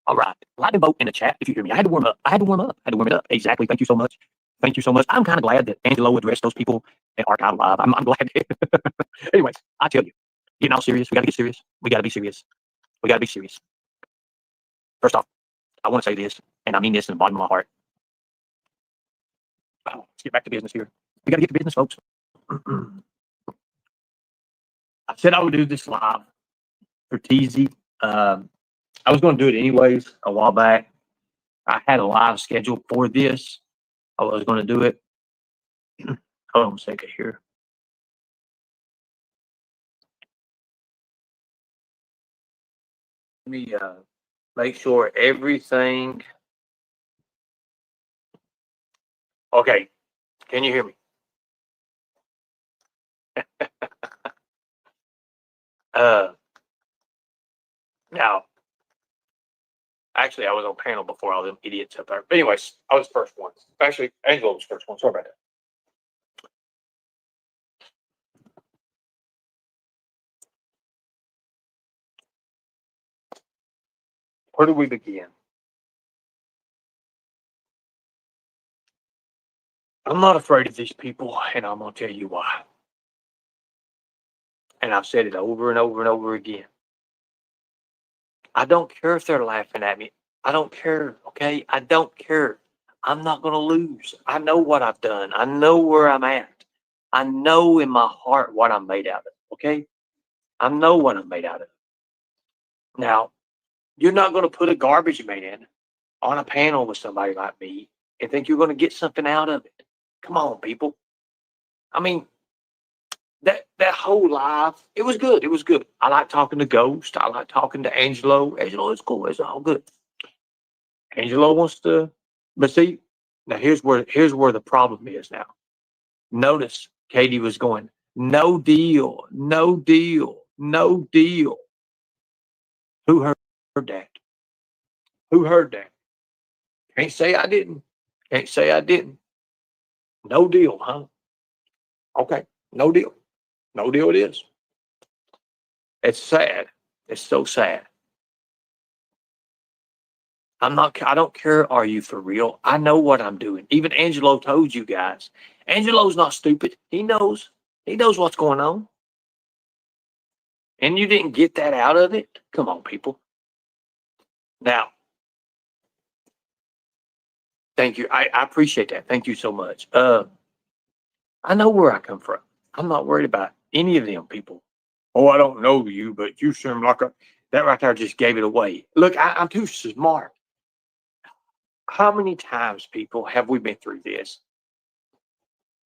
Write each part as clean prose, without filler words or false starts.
All right. Lightning vote in the chat if you hear me. I had to warm up. I had to warm up. I had to warm it up. Exactly. Thank you so much. Thank you so much. I'm kind of glad that Angelo addressed those people at Archive Live. I'm glad. Anyways, I tell you, getting all serious, we got to get serious. We got to be serious. We got to be serious. First off, I want to say this, and I mean this in the bottom of my heart. Oh, let's get back to business here. We got to get to business, folks. I said I would do this live for TZ. I was going to do it anyways a while back. I had a live schedule for this. I was going to do it. Hold on a second here. Let me make sure everything. Okay. Can you hear me? Now, actually, I was on panel before all them idiots up there. But anyways, I was the first one. Actually, Angelo was the first one. Sorry about that. Where do we begin? I'm not afraid of these people, and I'm going to tell you why. And I've said it over and over and over again. I don't care if they're laughing at me. I don't care, okay? I don't care. I'm not going to lose. I know what I've done. I know where I'm at. I know in my heart what I'm made out of, okay? I know what I'm made out of. Now, you're not going to put a garbage man on a panel with somebody like me and think you're going to get something out of it. Come on, people. I mean, that whole live, it was good. It was good. I like talking to Ghost. I like talking to Angelo. Angelo is cool. It's all good. Angelo wants to, but see, now here's where the problem is now. Notice Katie was going, no deal, no deal, no deal. Who heard that? Who heard that? Can't say I didn't. Can't say I didn't. No deal, huh? Okay, no deal. No deal it is. It's sad. It's so sad. I don't care. Are you for real? I know what I'm doing. Even Angelo told you guys. Angelo's not stupid. He knows what's going on. And you didn't get that out of it? Come on, people. Now, thank you. I appreciate that. Thank you so much. I know where I come from. I'm not worried about any of them people. Oh, I don't know you, but you seem like that right there just gave it away. Look, I'm too smart. How many times, people, have we been through this?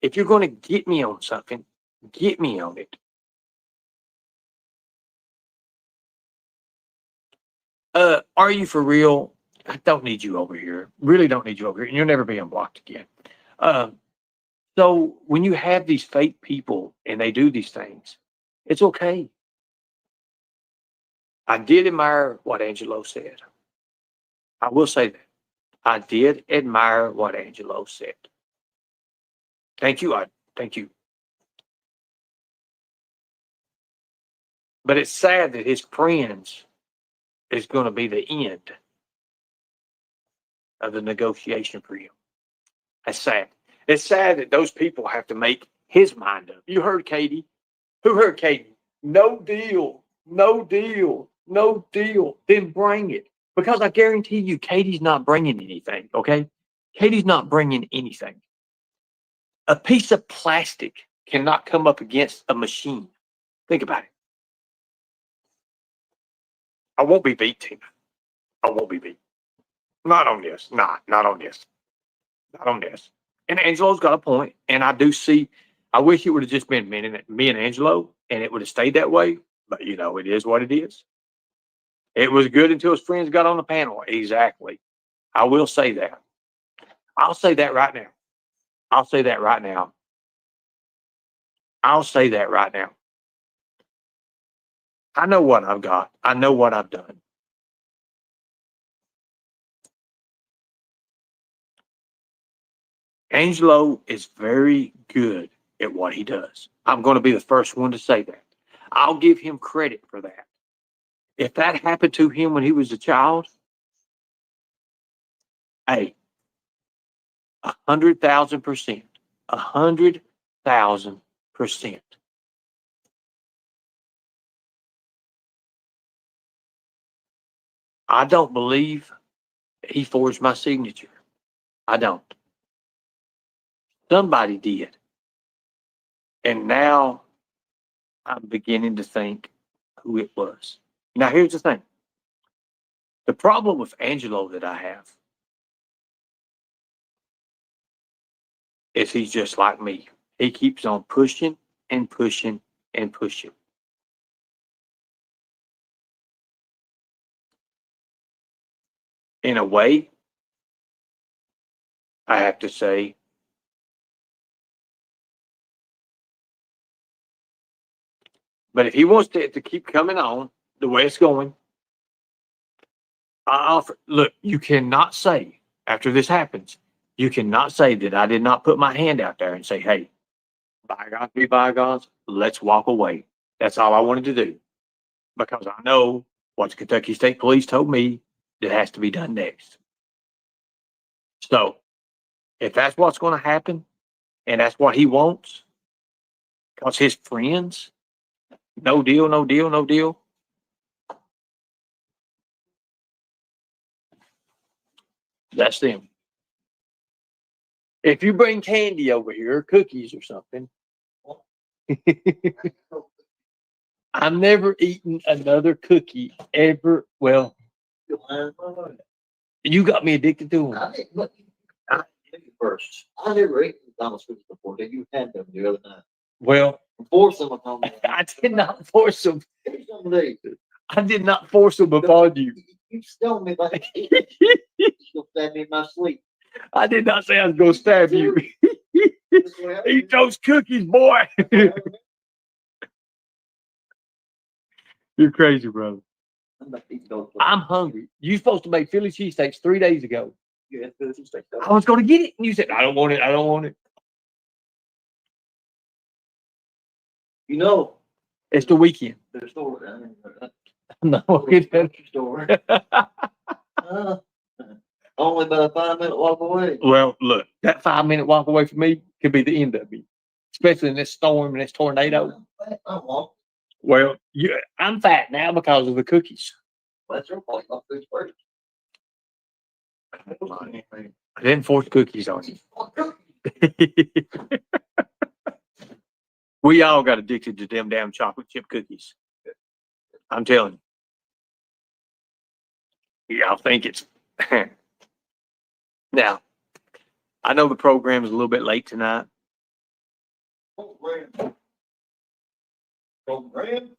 If you're going to get me on something, get me on it. Are you for real? I don't need you over here. Really don't need you over here. And you'll never be unblocked again. So when you have these fake people and they do these things, it's okay. I did admire what Angelo said. I will say that. I did admire what Angelo said. Thank you. Thank you. But it's sad that his friends is going to be the end of the negotiation for him. That's sad. It's sad that those people have to make his mind up. You heard Katie. Who heard Katie? No deal. No deal. No deal. Then bring it. Because I guarantee you, Katie's not bringing anything, okay? Katie's not bringing anything. A piece of plastic cannot come up against a machine. Think about it. I won't be beat, Tina. I won't be beat. Not on this. Not on this. Not on this. And Angelo's got a point. And I do see, I wish it would have just been me and Angelo and it would have stayed that way. But, you know, it is what it is. It was good until his friends got on the panel. Exactly. I will say that. I'll say that right now. I'll say that right now. I'll say that right now. I know what I've got. I know what I've done. Angelo is very good at what he does. I'm going to be the first one to say that. I'll give him credit for that. If that happened to him when he was a child, Hey, 100,000%. 100,000%. I don't believe he forged my signature. I don't. Somebody did. And now I'm beginning to think who it was. Now, here's the thing. The problem with Angelo that I have is he's just like me. He keeps on pushing and pushing and pushing. In a way, I have to say, but if he wants to keep coming on the way it's going, I offer, look, you cannot say after this happens, you cannot say that I did not put my hand out there and say, hey, bygones be bygones, let's walk away. That's all I wanted to do. Because I know what the Kentucky State Police told me that has to be done next. So if that's what's going to happen and that's what he wants, because his friends, no deal, no deal, no deal. That's them. If you bring candy over here, cookies or something, I'm never eating another cookie ever. Well, you got me addicted to them. I first. I never ate McDonald's cookies before. Then you had them the other night. Well, Force them upon me. I did not force them. Some days. I did not force them upon you. You stoned me like you'll stab me in my sleep. I did not say I was going to stab you. Eat those cookies, boy. You're crazy, bro. I'm hungry. You supposed to make Philly cheesesteaks 3 days ago. I was going to get it, and you said, I don't want it. I don't want it. You know, it's the weekend. There's a store down there. No, Store. Only about a 5-minute walk away. Well, look, that 5-minute walk away from me could be the end of me, especially in this storm and this tornado. Well, I'm fat now because of the cookies. That's your point. I'll fix first. I didn't force cookies on you. We all got addicted to them damn chocolate chip cookies. I'm telling you. Yeah, I think it's now. I know the program is a little bit late tonight. Program?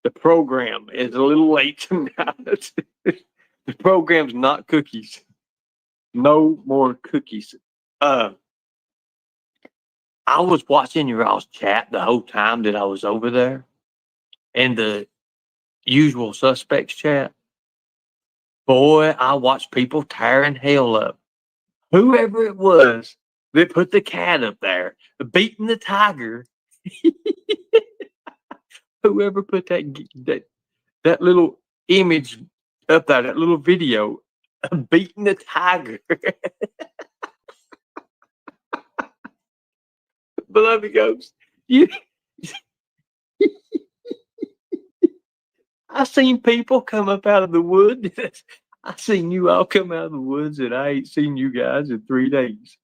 The program is a little late tonight. The program's not cookies. No more cookies. I was watching your all's chat the whole time that I was over there, and the usual suspects chat. Boy, I watched people tearing hell up. Whoever it was that put the cat up there, beating the tiger. Whoever put that little image up there, that little video of beating the tiger. Beloved Ghost, I seen people come up out of the wood. I seen you all come out of the woods, and I ain't seen you guys in 3 days.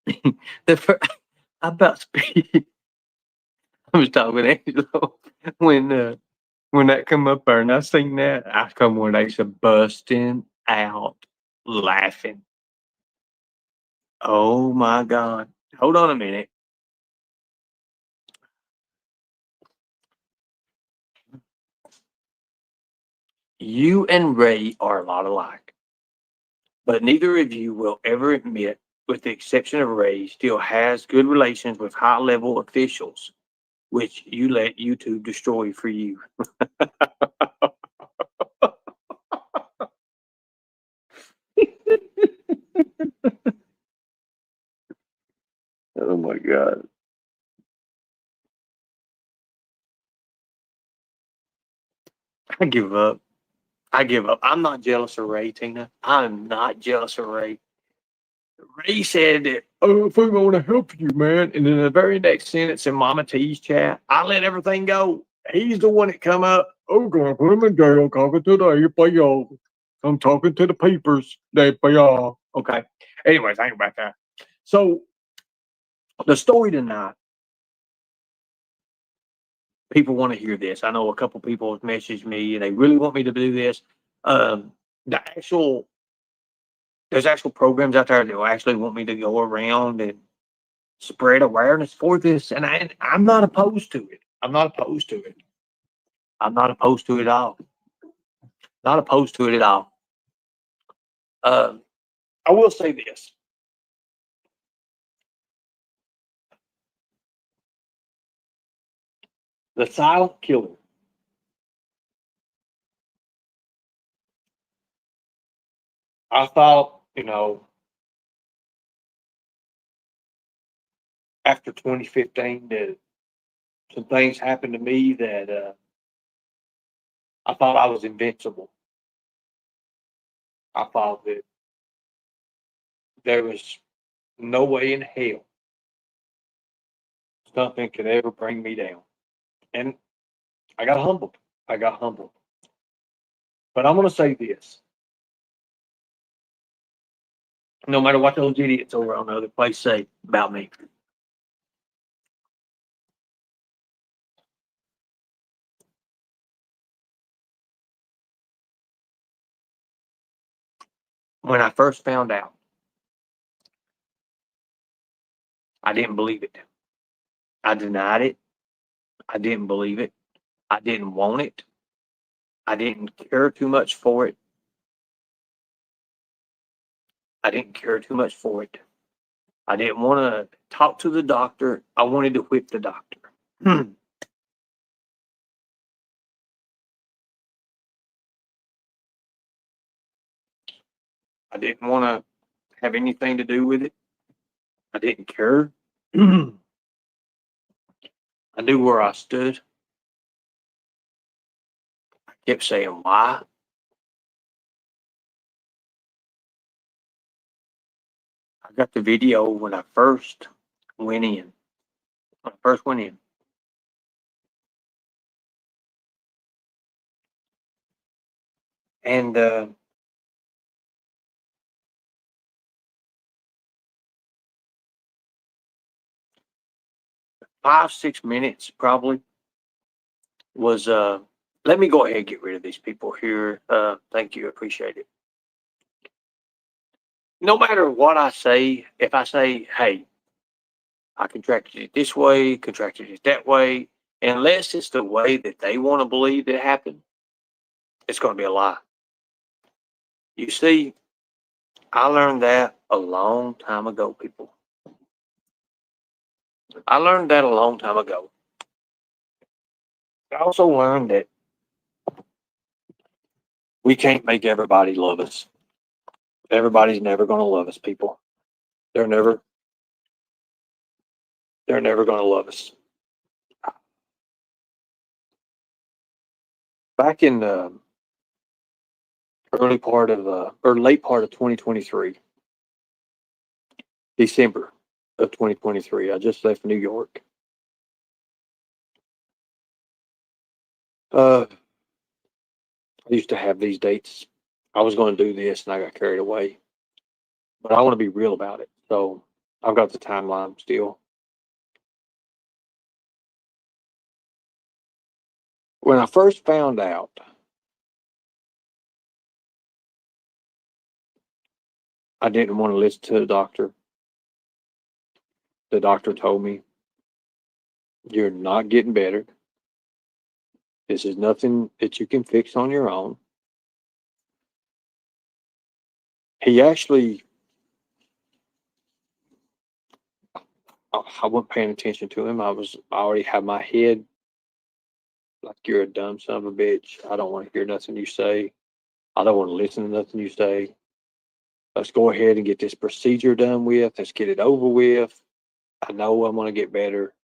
I about speak. I was talking to Angelo when that come up there, and I seen that. I come when they said busting out laughing. Oh my God! Hold on a minute. You and Ray are a lot alike, but neither of you will ever admit, with the exception of Ray, still has good relations with high-level officials, which you let YouTube destroy for you. Oh my God. I give up. I give up. I'm not jealous of Ray, Tina. I'm not jealous of Ray. Ray said that, oh, if we want to help you, man. And then the very next sentence in Mama T's chat, I let everything go. He's the one that come up. Oh, gonna put him in jail, talking to the FBI. I'm talking to the papers, the FBI. Okay. Anyway, think about that. So the story tonight, people want to hear this. I know a couple people have messaged me and they really want me to do this. Um, the actual there's actual programs out there that will actually want me to go around and spread awareness for this, and I'm not opposed to it. I'm not opposed to it. I'm not opposed to it at all. Not opposed to it at all. Um, I will say this. The silent killer. I thought, after 2015, that some things happened to me that I thought I was invincible. I thought that there was no way in hell something could ever bring me down. And I got humbled. I got humbled. But I'm going to say this. No matter what those idiots over on the other place say about me, when I first found out, I didn't believe it. I denied it. I didn't believe it. I didn't want it. I didn't care too much for it. I didn't care too much for it. I didn't want to talk to the doctor. I wanted to whip the doctor. I didn't want to have anything to do with it. I didn't care. I knew where I stood. I kept saying, why? I got the video when I first went in. When I first went in. And 5, 6 minutes probably was let me go ahead and get rid of these people here. Thank you, appreciate it. No matter what I say, if I say, hey, I contracted it this way, contracted it that way, unless it's the way that they want to believe it happened, it's going to be a lie. You see, I learned that a long time ago, people. I learned that a long time ago. I also learned that we can't make everybody love us. Everybody's never going to love us, people. They're never going to love us. Back in the early part of or late part of 2023, December of 2023, I just left New York. I used to have these dates. I was going to do this and I got carried away, but I want to be real about it. So I've got the timeline still. When I first found out, I didn't want to listen to the doctor. The doctor told me, you're not getting better. This is nothing that you can fix on your own. He actually, I wasn't paying attention to him. I already had my head like, you're a dumb son of a bitch. I don't want to hear nothing you say. I don't want to listen to nothing you say. Let's go ahead and get this procedure done with. Let's get it over with. I know I'm going to get better.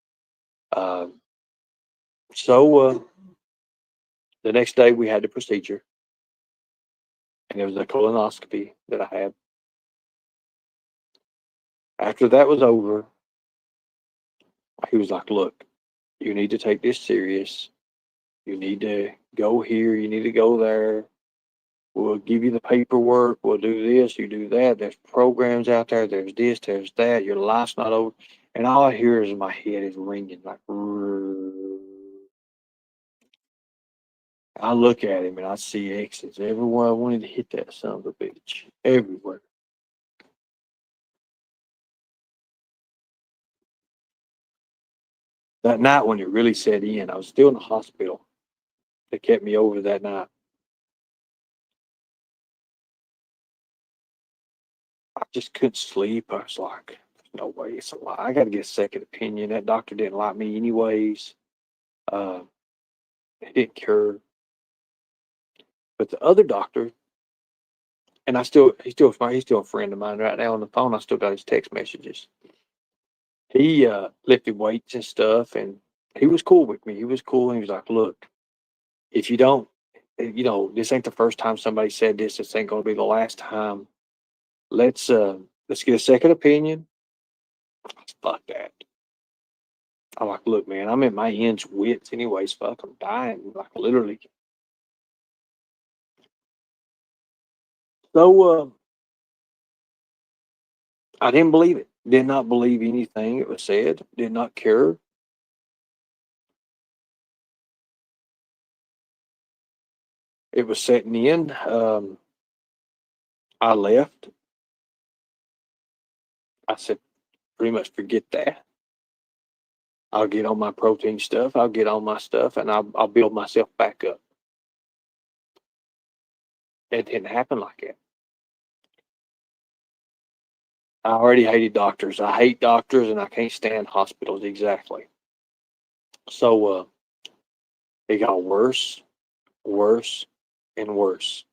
So the next day we had the procedure. and it was a colonoscopy that I had. After that was over, he was like, "Look, you need to take this serious. You need to go here. You need to go there. We'll give you the paperwork. We'll do this. You do that. There's programs out there. There's this. There's that. Your life's not over." And all I hear is my head is ringing like. I look at him and I see exits everywhere. I wanted to hit that son of a bitch. Everywhere. That night when it really set in, I was still in the hospital. They kept me over that night. I just couldn't sleep. I was like, "There's no way. It's a lie. I got to get a second opinion. That doctor didn't like me anyways. Uh, he didn't cure." But the other doctor, and he's still a friend of mine right now on the phone. I still got his text messages. He lifted weights and stuff, and he was cool with me. He was cool. And he was like, "Look, if you don't, this ain't the first time somebody said this. This ain't going to be the last time. Let's get a second opinion." Fuck that. I'm like, "Look, man, I'm in my ends wits anyways. Fuck, I'm dying, like literally." So I didn't believe it. Did not believe anything that was said. Did not care. It was setting in. I left. I said, pretty much forget that. I'll get on my protein stuff. I'll get on my stuff, and I'll build myself back up. It didn't happen like that. I already hated doctors. I hate doctors, and I can't stand hospitals. Exactly. So it got worse, worse, and worse.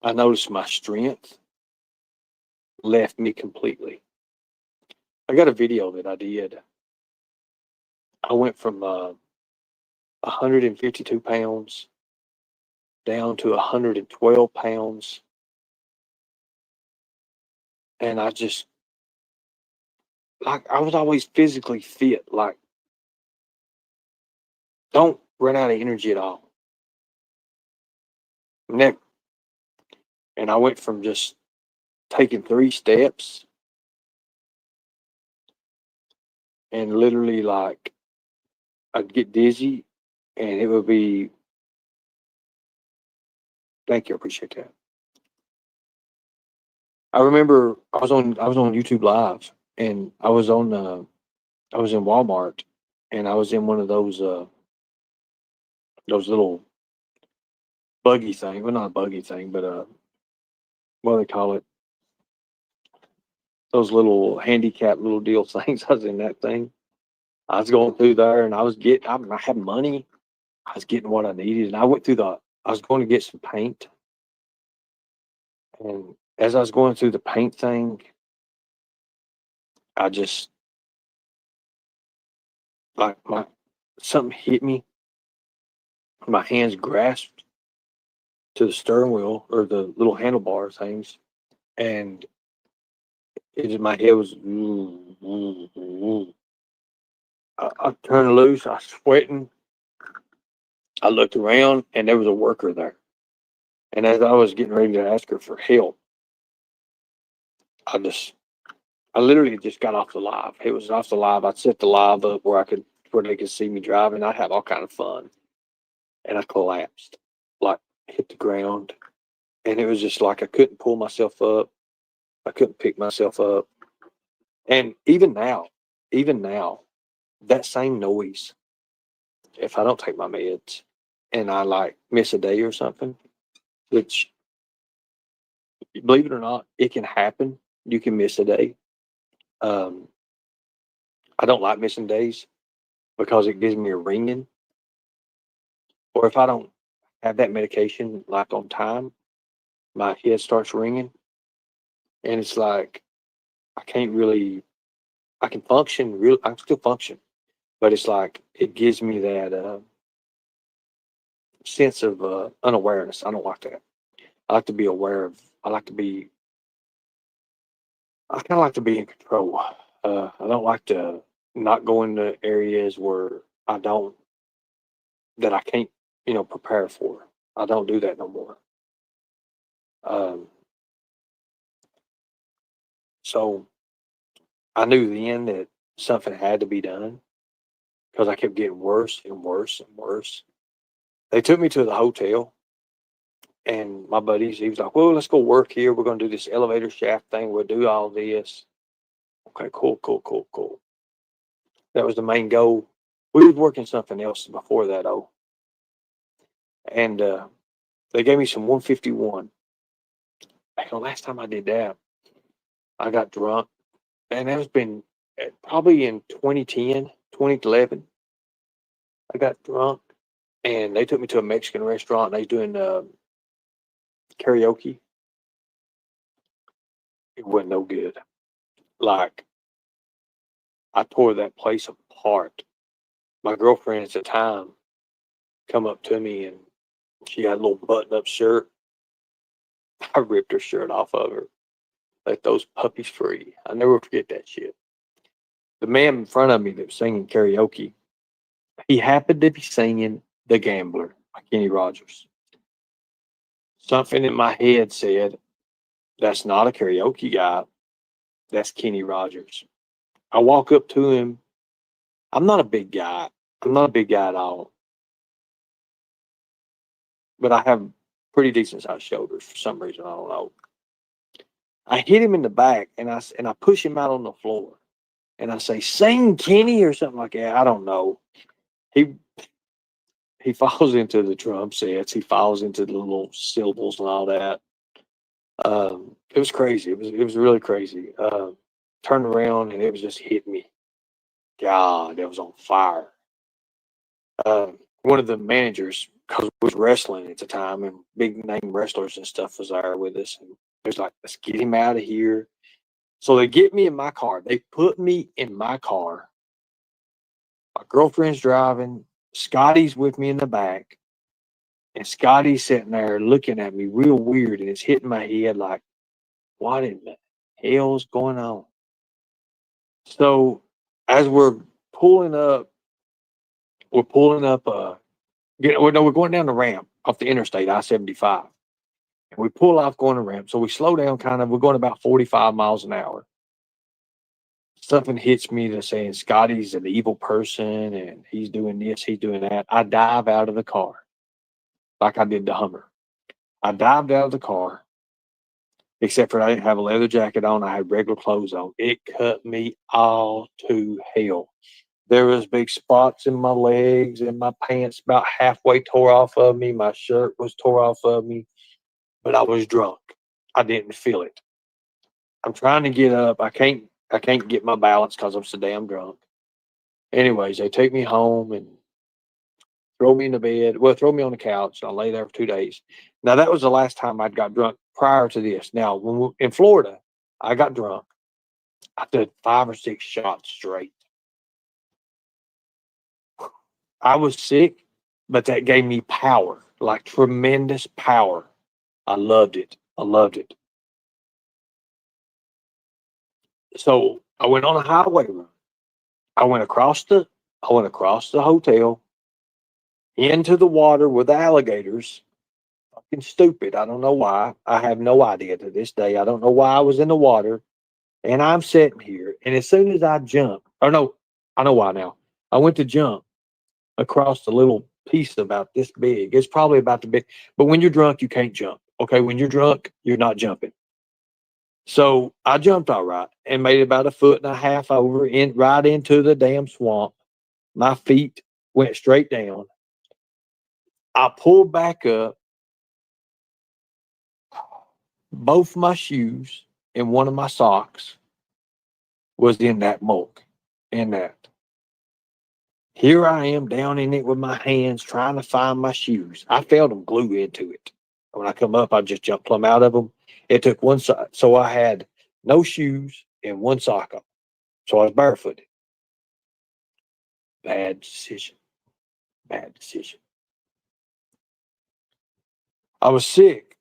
I noticed my strength left me completely. I got a video that I did. I went from 152 pounds down to 112 pounds. And I just, like, I was always physically fit. Like, don't run out of energy at all. Never. And I went from just taking 3 steps and literally, like, I'd get dizzy and it would be, thank you, I appreciate that. I remember I was on YouTube Live, and I was in Walmart, and I was in one of those little buggy thing. Well, not a buggy thing, but what do they call it? Those little handicap little deal things. I was in that thing. I was going through there, and I had money. I was getting what I needed, and I was going to get some paint, and as I was going through the paint thing, I just like my something hit me. My hands grasped to the steering wheel or the little handlebar things, and my head was. I turned loose. I was sweating. I looked around, and there was a worker there. And as I was getting ready to ask her for help, I just, I literally just got off the live. It was off the live. I set the live up where they could see me driving. I had all kind of fun, and I collapsed, like hit the ground, and it was just like I couldn't pull myself up. I couldn't pick myself up, and even now, that same noise. If I don't take my meds, and I like miss a day or something, which believe it or not, it can happen. You can miss a day. Um, I don't like missing days because it gives me a ringing. Or if I don't have that medication like on time, my head starts ringing, and it's like I can't really. I can function I can still function, but it's like, it gives me that, sense of, unawareness. I don't like that. I like to be aware of, I like to be, I kind of like to be in control. I don't like to not go into areas where I don't, that I can't, prepare for. I don't do that no more. Um, so I knew then that something had to be done because I kept getting worse and worse and worse. They took me to the hotel, and my buddies, he was like, "Well, let's go work here. We're going to do this elevator shaft thing. We'll do all this." Okay, cool, cool, cool, cool. That was the main goal. We was working something else before that, though. And they gave me some 151. The last time I did that, I got drunk. And that was been probably in 2010, 2011. I got drunk, and they took me to a Mexican restaurant. And they doing karaoke. It wasn't no good. Like, I tore that place apart. My girlfriend at the time come up to me, and she had a little button up shirt. I ripped her shirt off of her. Let those puppies free. I never forget that shit. The man in front of me that was singing karaoke, he happened to be singing The Gambler by Kenny Rogers. Something in my head said, that's not a karaoke guy. That's Kenny Rogers. I walk up to him. I'm not a big guy. I'm not a big guy at all. But I have pretty decent sized shoulders for some reason. I don't know. I hit him in the back, and I push him out on the floor, and I say, "Sing, Kenny," or something like that. I don't know. He he falls into the drum sets. He falls into the little syllables and all that. It was crazy. It was really crazy. Turned around, and it was just hitting me. God, it was on fire. One of the managers, because we was wrestling at the time, and big name wrestlers and stuff was there with us, and it was like, let's get him out of here. So they get me in my car. They put me in my car. My girlfriend's driving. Scotty's with me in the back. And Scotty's sitting there looking at me real weird, and it's hitting my head like, what in the hell's going on? So as we're pulling up, we're going down the ramp off the interstate, I-75. And we pull off going the ramp. So we slow down kind of, we're going about 45 miles an hour. Something hits me that's saying Scotty's an evil person and he's doing this, he's doing that. I dive out of the car like I did the Hummer. I dived out of the car, except for I didn't have a leather jacket on. I had regular clothes on. It cut me all to hell. There was big spots in my legs and my pants about halfway tore off of me. My shirt was tore off of me, but I was drunk. I didn't feel it. I'm trying to get up. I can't get my balance because I'm so damn drunk. Anyways, they take me home and throw me in the bed. Well, throw me on the couch. I lay there for 2 days. Now, that was the last time I'd got drunk prior to this. Now, in Florida, I got drunk. I did 5 or 6 shots straight. I was sick, but that gave me power, like tremendous power. I loved it. I loved it. So I went on a highway run. I went across the hotel into the water with the alligators. Fucking stupid. I don't know why. I have no idea to this day. I don't know why I was in the water. And I'm sitting here. And as soon as I jump, or no, I know why now. I went to jump across the little piece about this big. It's probably about the big. But when you're drunk, you can't jump. Okay. When you're drunk, you're not jumping. So I jumped all right and made about 1.5 feet over right into the damn swamp. My feet went straight down. I pulled back up. Both my shoes and one of my socks was in that muck. In that. Here I am down in it with my hands trying to find my shoes. I felt them glue into it. When I come up, I just jumped plumb out of them. It took one side. So I had no shoes and one sock on. So I was barefooted. Bad decision. Bad decision. I was sick.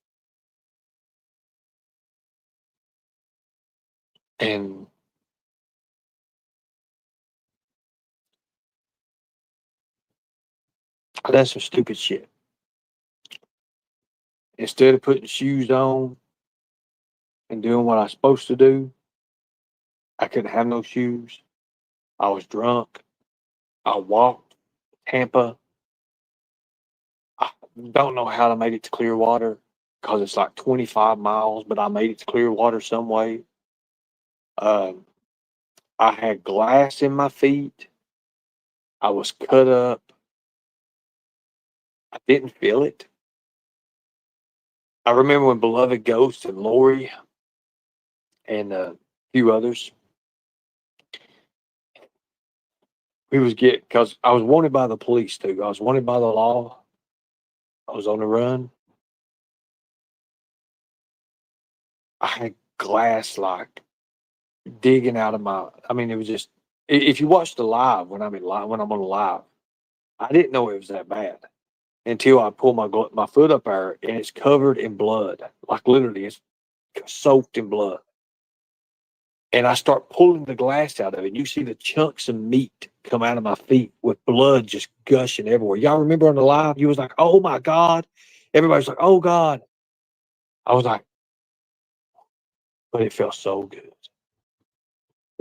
And I done some stupid shit. Instead of putting shoes on and doing what I was supposed to do, I couldn't have no shoes. I was drunk. I walked Tampa. I don't know how I made it to Clearwater because it's like 25 miles, but I made it to Clearwater some way. Um, I had glass in my feet. I was cut up. I didn't feel it. I remember when Beloved Ghost and Lori and a few others, we was because I was wanted by the police too. I was wanted by the law. I was on the run. I had glass like digging out of my. I mean, it was just. If you watch the live when I'm when I'm on the live, I didn't know it was that bad until I pull my foot up there and it's covered in blood. Like literally, it's soaked in blood. And I start pulling the glass out of it. You see the chunks of meat come out of my feet with blood just gushing everywhere. Y'all remember on the live? You was like, "Oh my God!" Everybody's like, "Oh God!" I was like, but it felt so good.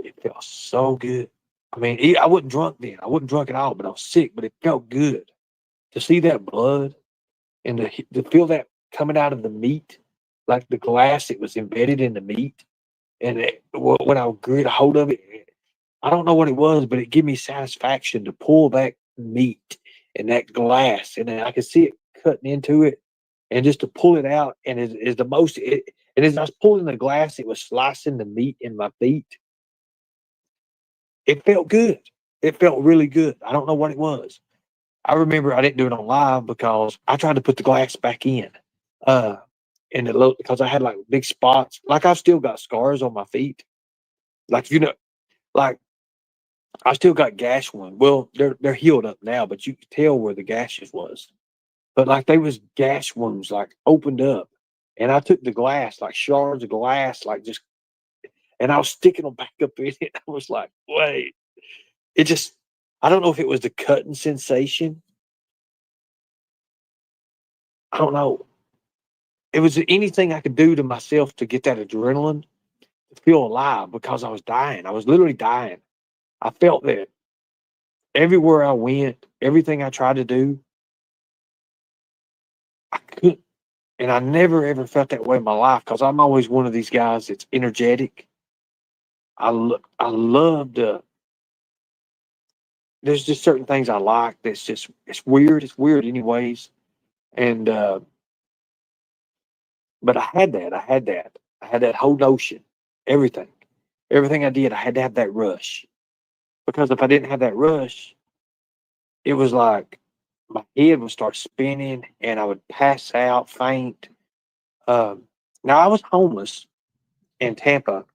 It felt so good. I mean, I wasn't drunk then. I wasn't drunk at all, but I was sick. But it felt good to see that blood and to feel that coming out of the meat, like the glass. It was embedded in the meat, and when I grit a hold of it, I don't know what it was, but it gave me satisfaction to pull that meat and that glass, and then I could see it cutting into it, and just to pull it out, and is the most. And as I was pulling the glass, it was slicing the meat in my feet. It felt good. It felt really good. I don't know what it was. I remember I didn't do it on live because I tried to put the glass back in. Uh, and it looked because I had like big spots. Like I've still got scars on my feet. Like like I still got gash wounds. Well, they're healed up now, but you could tell where the gashes was. But like they was gash wounds, like opened up. And I took the glass, like shards of glass, like just, and I was sticking them back up in it. I was like, wait, it just, I don't know if it was the cutting sensation. I don't know. It was anything I could do to myself to get that adrenaline to feel alive because I was dying. I was literally dying. I felt that everywhere I went, everything I tried to do, I couldn't. And I never ever felt that way in my life because I'm always one of these guys that's energetic. I love to. There's just certain things I like. That's just it's weird. It's weird, anyways. And but I had that. I had that. I had that whole notion. Everything, everything I did, I had to have that rush because if I didn't have that rush, it was like my head would start spinning and I would pass out, faint. Um, Now I was homeless in Tampa.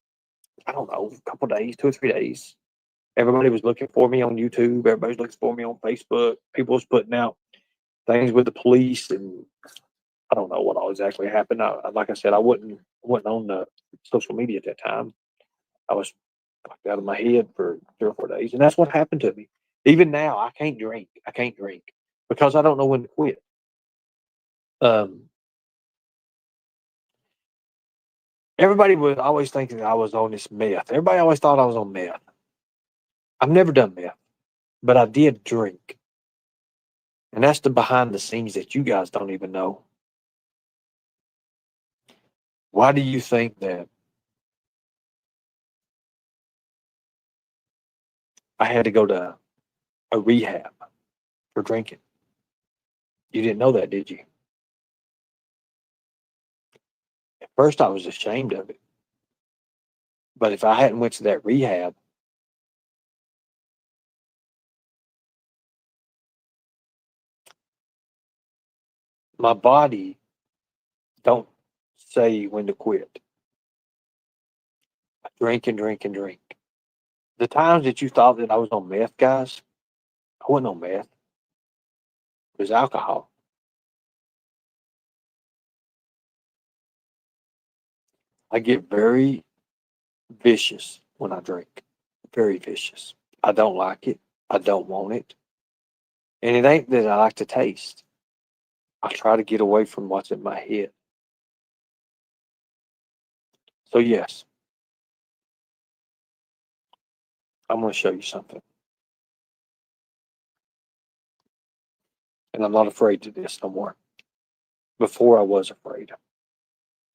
I don't know, a couple of days, 2 or 3 days. Everybody was looking for me on YouTube. Everybody's looking for me on Facebook. People was putting out things with the police, and I don't know what all exactly happened. Like I said, I wasn't on the social media at that time. I was knocked out of my head for 3 or 4 days, and that's what happened to me. Even now, I can't drink. I can't drink because I don't know when to quit. Um, Everybody was always thinking that I was on this meth. Everybody always thought I was on meth. I've never done meth, but I did drink. And that's the behind the scenes that you guys don't even know. Why do you think that I had to go to a rehab for drinking? You didn't know that, did you? At first I was ashamed of it. But if I hadn't went to that rehab, my body don't say when to quit. I drink and drink and drink. the times that you thought that I was on meth, guys, I wasn't on meth. It was alcohol. I get very vicious when I drink. Very vicious. I don't like it. I don't want it. And it ain't that I like to taste. I try to get away from what's in my head. So yes, I'm going to show you something. And I'm not afraid to this no more. Before I was afraid.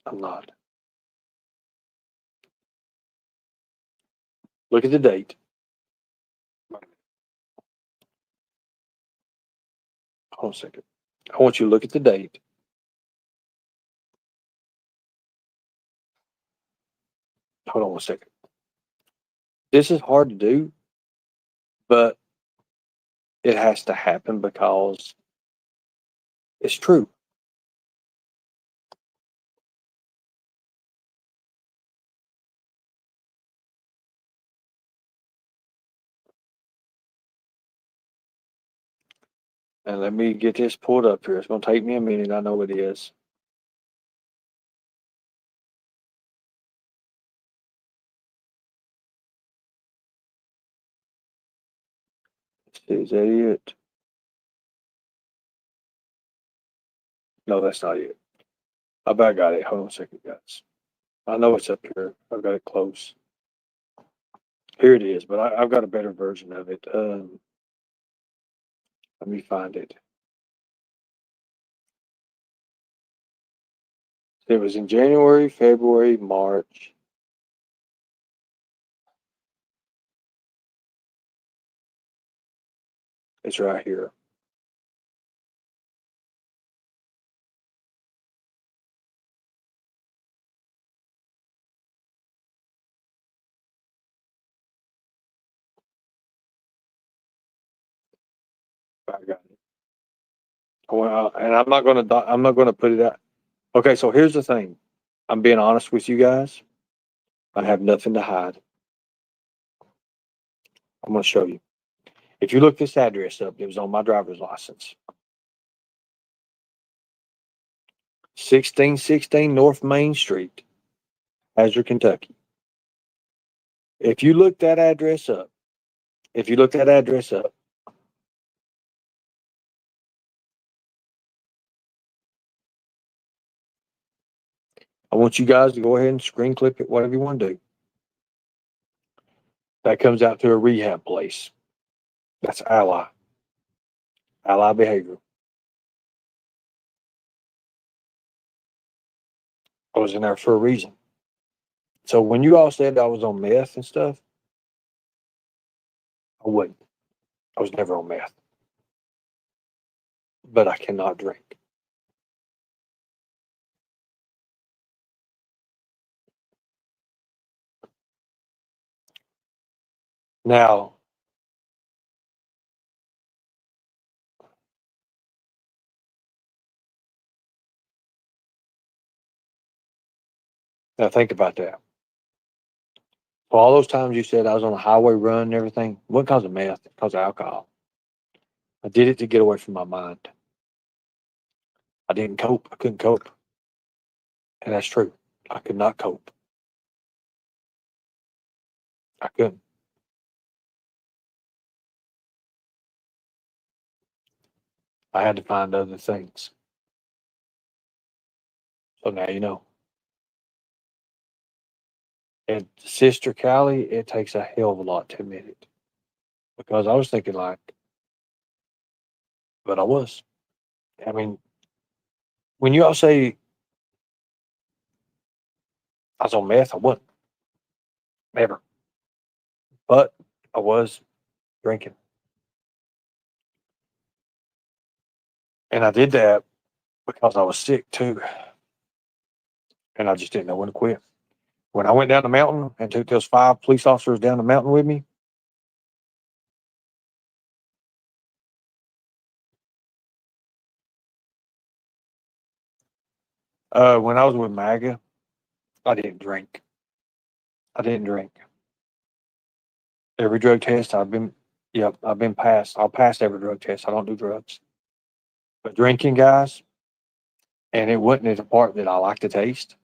I'm not. Look at the date. Hold on a second. I want you to look at the date. Hold on one second. This is hard to do, but it has to happen because it's true. And let me get this pulled up here. It's going to take me a minute. I know it is. Is that it? No, that's not it. I bet I got it. Hold on a second, guys. I know it's up here. I've got it close. Here it is, but I've got a better version of it. Let me find it. It was in January, February, March. It's right here. I got it. Well, and I'm not going to. I'm not going to put it out. Okay, so here's the thing. I'm being honest with you guys. I have nothing to hide. I'm going to show you. If you look this address up, it was on my driver's license. 1616 North Main Street, Hazard, Kentucky. If you look that address up, I want you guys to go ahead and screen clip it, whatever you want to do. That comes out to a rehab place. That's Ally Behavior. I was in there for a reason. So when you all said I was on meth and stuff, I wasn't. I was never on meth. But I cannot drink. Now, think about that. For all those times you said I was on a highway run and everything, it wasn't because of meth, because of alcohol. I did it to get away from my mind. I didn't cope. I couldn't cope. And that's true. I could not cope. I couldn't. I had to find other things. So now you know. And Sister Callie, it takes a hell of a lot to admit it. Because I was thinking like, but I was. I mean, when you all say I was on meth, I wasn't. Never. But I was drinking. And I did that because I was sick too. And I just didn't know when to quit. When I went down the mountain and took those 5 police officers down the mountain with me, when I was with MAGA, I didn't drink. I didn't drink. Every drug test I've been passed. I'll pass every drug test. I don't do drugs. But drinking, guys, and it wasn't the part that I like to taste.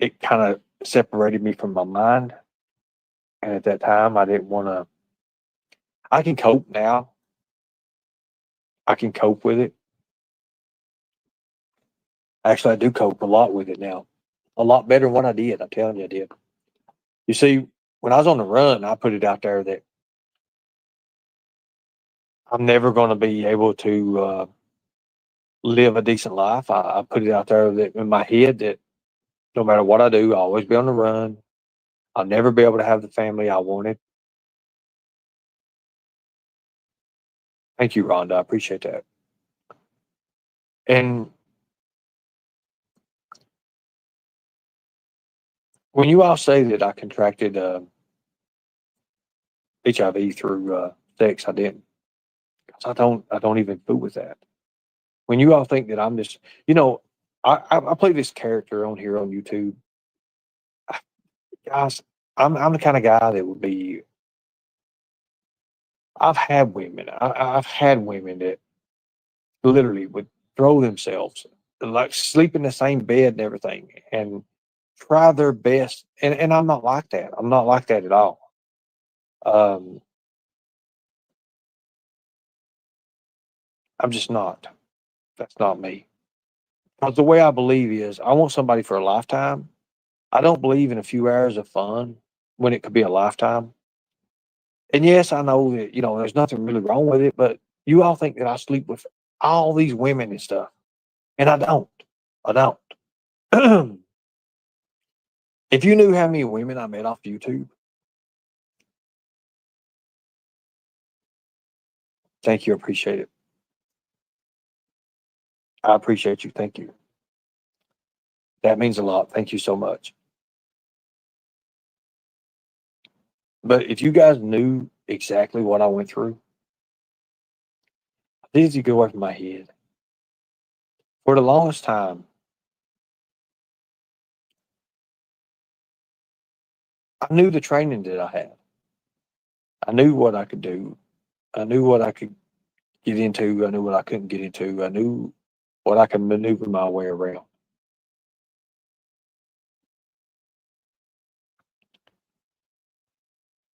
It kind of separated me from my mind. And at that time, I didn't want to. I can cope now. I can cope with it. Actually, I do cope a lot with it now. A lot better than what I did. I'm telling you, I did. You see, when I was on the run, I put it out there that I'm never going to be able to live a decent life. I put it out there that in my head that no matter what I do, I'll always be on the run. I'll never be able to have the family I wanted. Thank you, Rhonda. I appreciate that. And when you all say that I contracted HIV through sex, I didn't. 'Cause I don't even fool with that. When you all think that I'm just, I play this character on here on YouTube. Guys, I'm the kind of guy that would be. I've had women. I've had women that literally would throw themselves, like sleep in the same bed and everything, and try their best. And I'm not like that. I'm not like that at all. Um, I'm just not. That's not me. Because the way I believe is, I want somebody for a lifetime. I don't believe in a few hours of fun when it could be a lifetime. And yes, I know that, there's nothing really wrong with it, but you all think that I sleep with all these women and stuff. And I don't. I don't. If you knew how many women I met off YouTube, thank you. I appreciate it. I appreciate you. Thank you. That means a lot. Thank you so much. But if you guys knew exactly what I went through, these you go away from my head. For the longest time, I knew the training that I had. I knew what I could do. I knew what I could get into. I knew what I couldn't get into. I knew what I could maneuver my way around.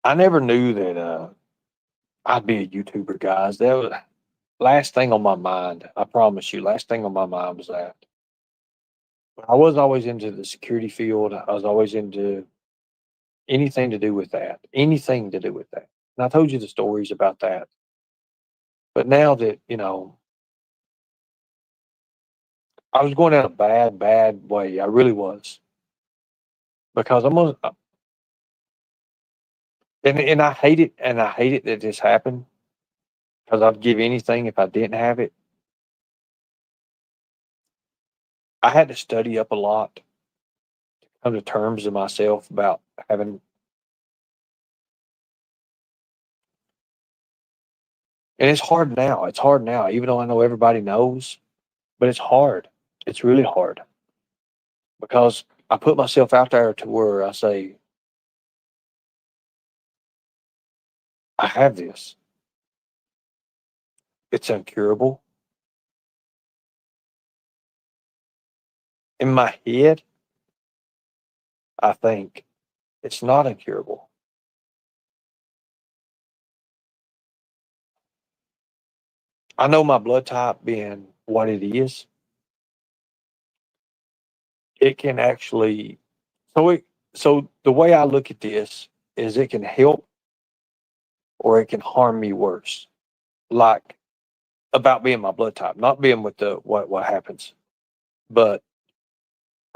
I never knew that I'd be a YouTuber, guys. That was last thing on my mind. I promise you, last thing on my mind was that. I was always into the security field. I was always into anything to do with that. Anything to do with that. And I told you the stories about that. But now that, I was going down a bad, bad way. I really was. Because I'm gonna and I hate it, and I hate it that this happened. Because I'd give anything if I didn't have it. I had to study up a lot to come to terms with myself about having. And it's hard now. It's hard now, even though I know everybody knows, but it's hard. It's really hard because I put myself out there to where I say, I have this. It's incurable. In my head, I think it's not incurable. I know my blood type being what it is, it can actually so the way I look at this is it can help or it can harm me worse. Like about being my blood type, not being with the what happens, but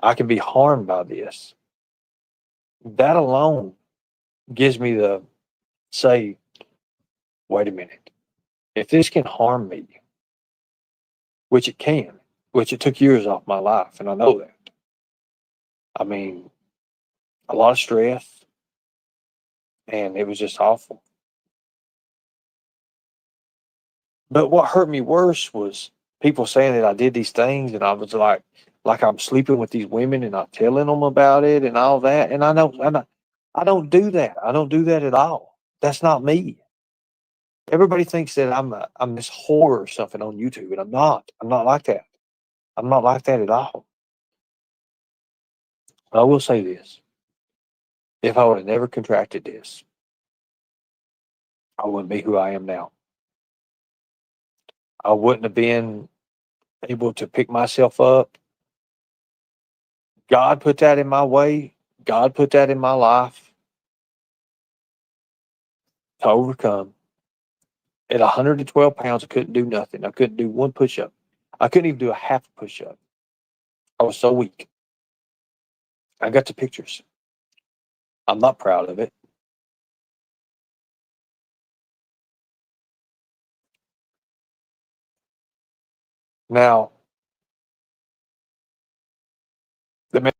I can be harmed by this. That alone gives me the say, wait a minute, if this can harm me, which it can, which it took years off my life, and I know that. I mean, a lot of stress, and it was just awful. But what hurt me worse was people saying that I did these things, and I was like I'm sleeping with these women, and I'm telling them about it, and all that. And I know, I don't do that. I don't do that at all. That's not me. Everybody thinks that I'm this whore or something on YouTube, and I'm not. I'm not like that. I'm not like that at all. But I will say this. If I would have never contracted this, I wouldn't be who I am now. I wouldn't have been able to pick myself up. God put that in my way. God put that in my life to overcome. At 112 pounds, I couldn't do nothing. I couldn't do one push up. I couldn't even do a half push up. I was so weak. I got the pictures. I'm not proud of it. Now, the man,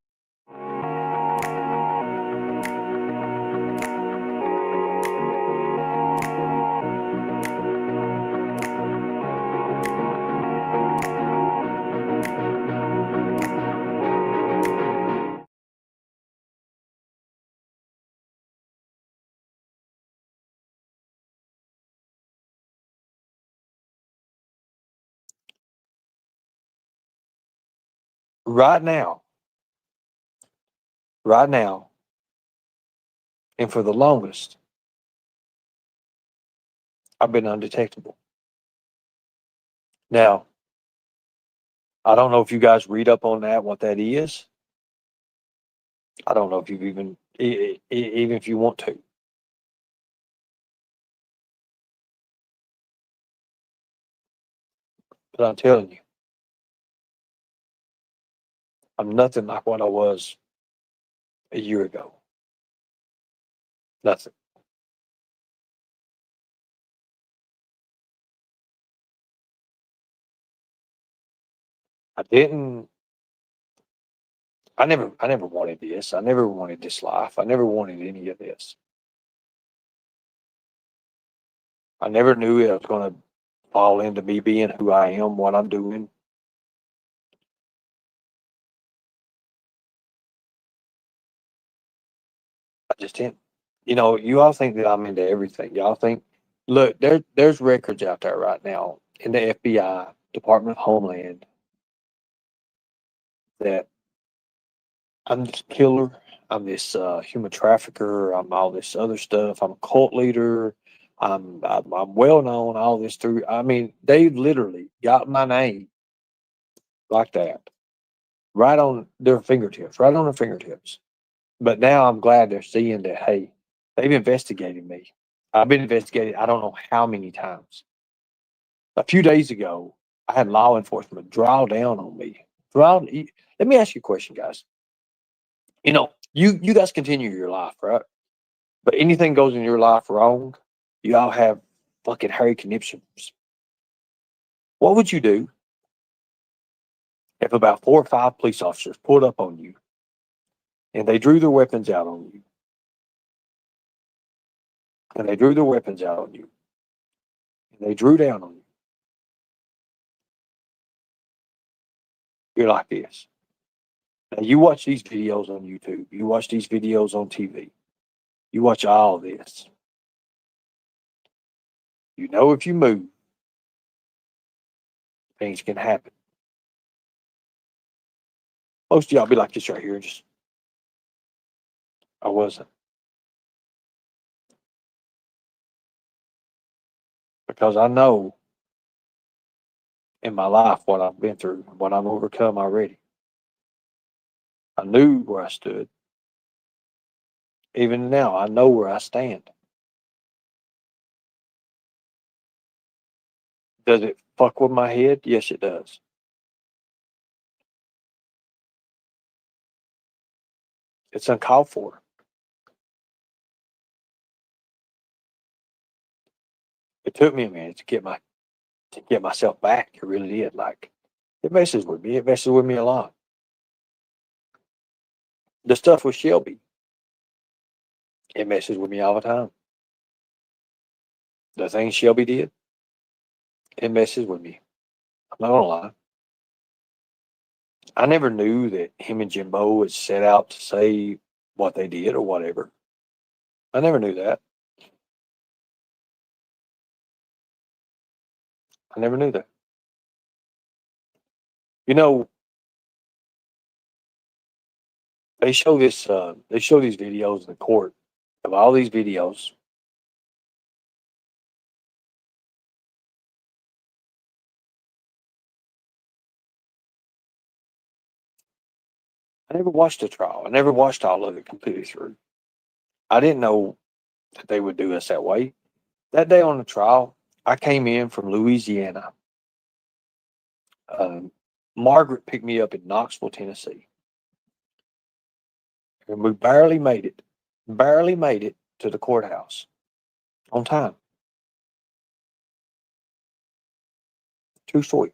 right now, right now, and for the longest, I've been undetectable. Now, I don't know if you guys read up on that, what that is. I don't know if you've even if you want to. But I'm telling you, I'm nothing like what I was a year ago. Nothing. I didn't. I never wanted this. I never wanted this life. I never wanted any of this. I never knew it was going to fall into me being who I am, what I'm doing. I just didn't. You know, you all think that I'm into everything. Y'all think, look, there's records out there right now in the FBI, Department of Homeland, that I'm this killer. I'm this human trafficker. I'm all this other stuff. I'm a cult leader. I'm well known. All this through. I mean, they literally got my name like that, right on their fingertips, right on their fingertips. But now I'm glad they're seeing that. Hey, they've investigated me. I've been investigated. I don't know how many times. A few days ago, I had law enforcement draw down on me. Let me ask you a question, guys. You know, you guys continue your life, right? But anything goes in your life wrong, you all have fucking hairy conniptions. What would you do if about 4 or 5 police officers pulled up on you and they drew their weapons out on you? And they drew their weapons out on you. And they drew down on you. You're like this. Now you watch these videos on YouTube. You watch these videos on TV. You watch all this. You know if you move, things can happen. Most of y'all be like this right here. Just I wasn't. Because I know in my life what I've been through, what I've overcome already. I knew where I stood. Even now, I know where I stand. Does it fuck with my head? Yes, it does. It's uncalled for. It took me a minute to get myself back. It really did. Like it messes with me. It messes with me a lot. The stuff with Shelby, it messes with me all the time. The things Shelby did, it messes with me. I'm not gonna lie. I never knew that him and Jimbo had set out to say what they did or whatever. I never knew that. I never knew that. You know, they show this. They show these videos in the court of all these videos. I never watched the trial. I never watched all of it completely through. I didn't know that they would do us that way. That day on the trial, I came in from Louisiana. Margaret picked me up in Knoxville, Tennessee. And we barely made it to the courthouse on time. True story.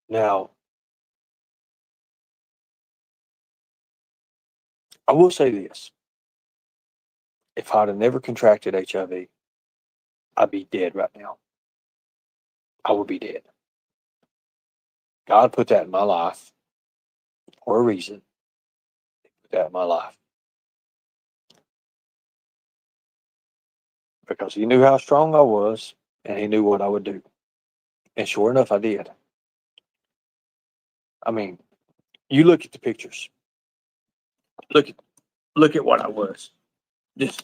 Now, I will say this. If I'd have never contracted HIV, I'd be dead right now. I would be dead. God put that in my life for a reason. He put that in my life. Because he knew how strong I was and he knew what I would do. And sure enough, I did. I mean, you look at the pictures. Look at what I was. Just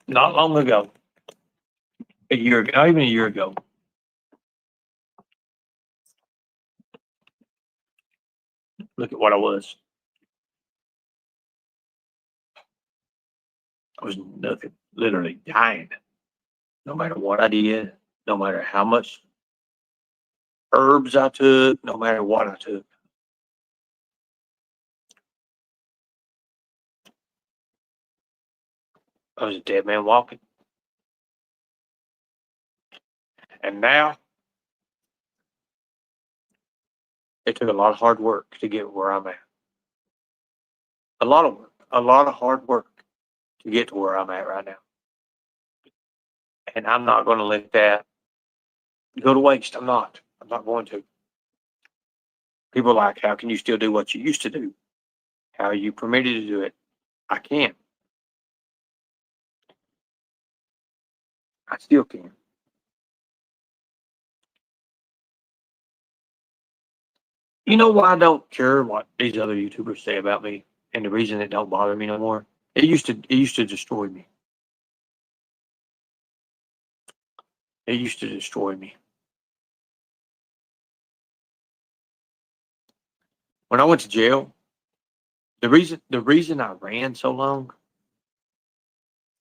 not long ago. A year ago, not even a year ago. Look at what I was. I was nothing, literally dying. No matter what I did, no matter how much herbs I took, no matter what I took. I was a dead man walking. And now, it took a lot of hard work to get where I'm at. A lot of work, a lot of hard work to get to where I'm at right now. And I'm not going to let that go to waste. I'm not going to. People are like, how can you still do what you used to do? How are you permitted to do it? I can. I still can. You know why I don't care what these other YouTubers say about me, and the reason it don't bother me no more? It used to destroy me. It used to destroy me. When I went to jail, the reason I ran so long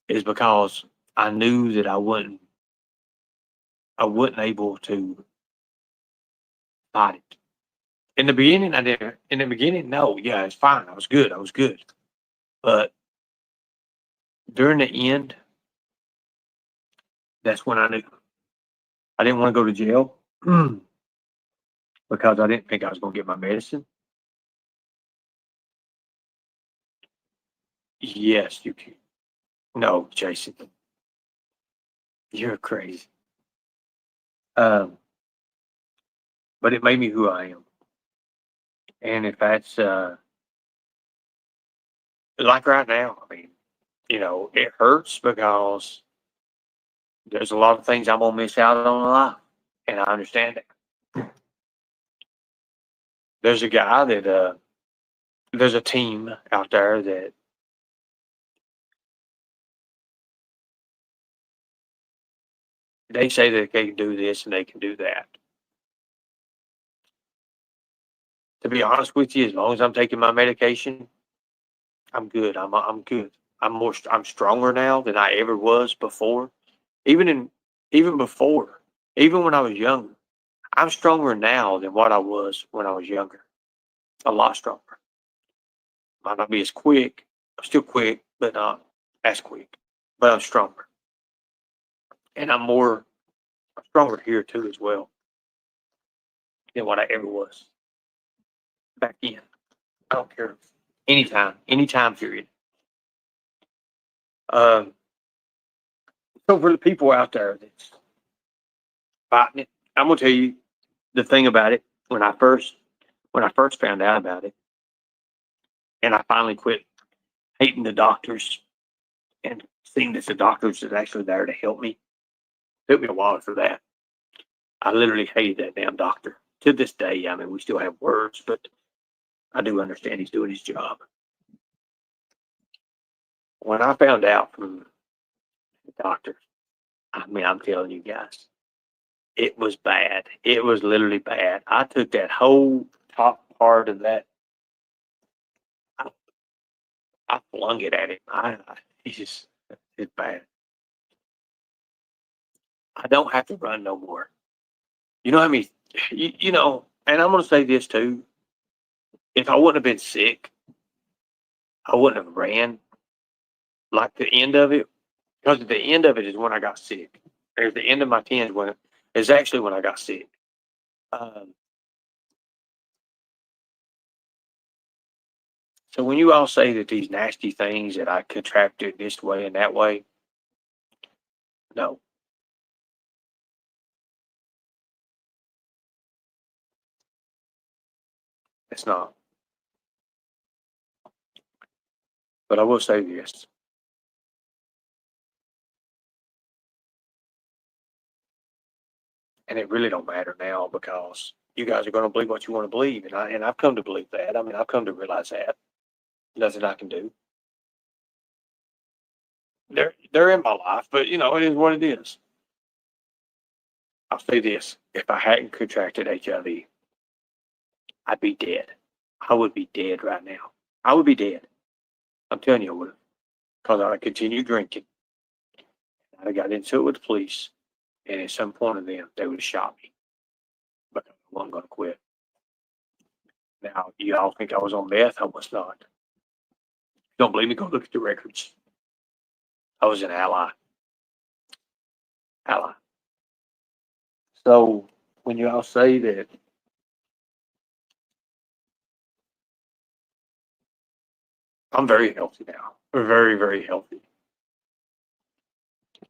is because I knew that I wasn't able to fight it. In the beginning, I didn't. In the beginning, no, yeah, it's fine. I was good. But during the end, that's when I knew I didn't want to go to jail because I didn't think I was going to get my medicine. Yes, you can. No, Jason, you're crazy. Um, but it made me who I am. And if that's like right now, I mean, it hurts because there's a lot of things I'm gonna miss out on in life, and I understand it. There's a guy that there's a team out there that they say that they can do this and they can do that. To be honest with you, as long as I'm taking my medication, I'm good. I'm good. I'm stronger now than I ever was before. Even before, even when I was younger, I'm stronger now than what I was when I was younger. A lot stronger. Might not be as quick. I'm still quick, but not as quick. But I'm stronger, and I'm stronger here too as well than what I ever was back then. I don't care. Any time period. Um, so for the people out there that's fighting it, I'm gonna tell you the thing about it. When I first found out about it, And I finally quit hating the doctors and seeing that the doctors is actually there to help me. Took me a while for that. I literally hated that damn doctor. To this day, I mean, we still have words, but I do understand he's doing his job. When I found out from the doctor, I mean, I'm telling you guys, it was bad. It was literally bad. I took that whole top part of that, I flung it at him. It's bad. I don't have to run no more. You know what I mean? You know, and I'm going to say this too. If I wouldn't have been sick, I wouldn't have ran. Like the end of it, because the end of it is when I got sick. There's the end of my tens when is actually when I got sick. Um, so when you all say that these nasty things that I contracted this way and that way, no. It's not. But I will say this. And it really don't matter now because you guys are going to believe what you want to believe. And I've come to believe that. I mean, I've come to realize that. Nothing I can do. They're in my life, but you know, it is what it is. I'll say this. If I hadn't contracted HIV, I'd be dead. I would be dead right now. I would be dead. I'm telling you I would have. Because I'd have continued drinking. I'd have got into it with the police. And at some point of them, they would have shot me. But I wasn't going to quit. Now, you all think I was on meth? I was not. Don't believe me? Go look at the records. I was an ally. Ally. So when you all say that I'm very healthy now, very, very healthy,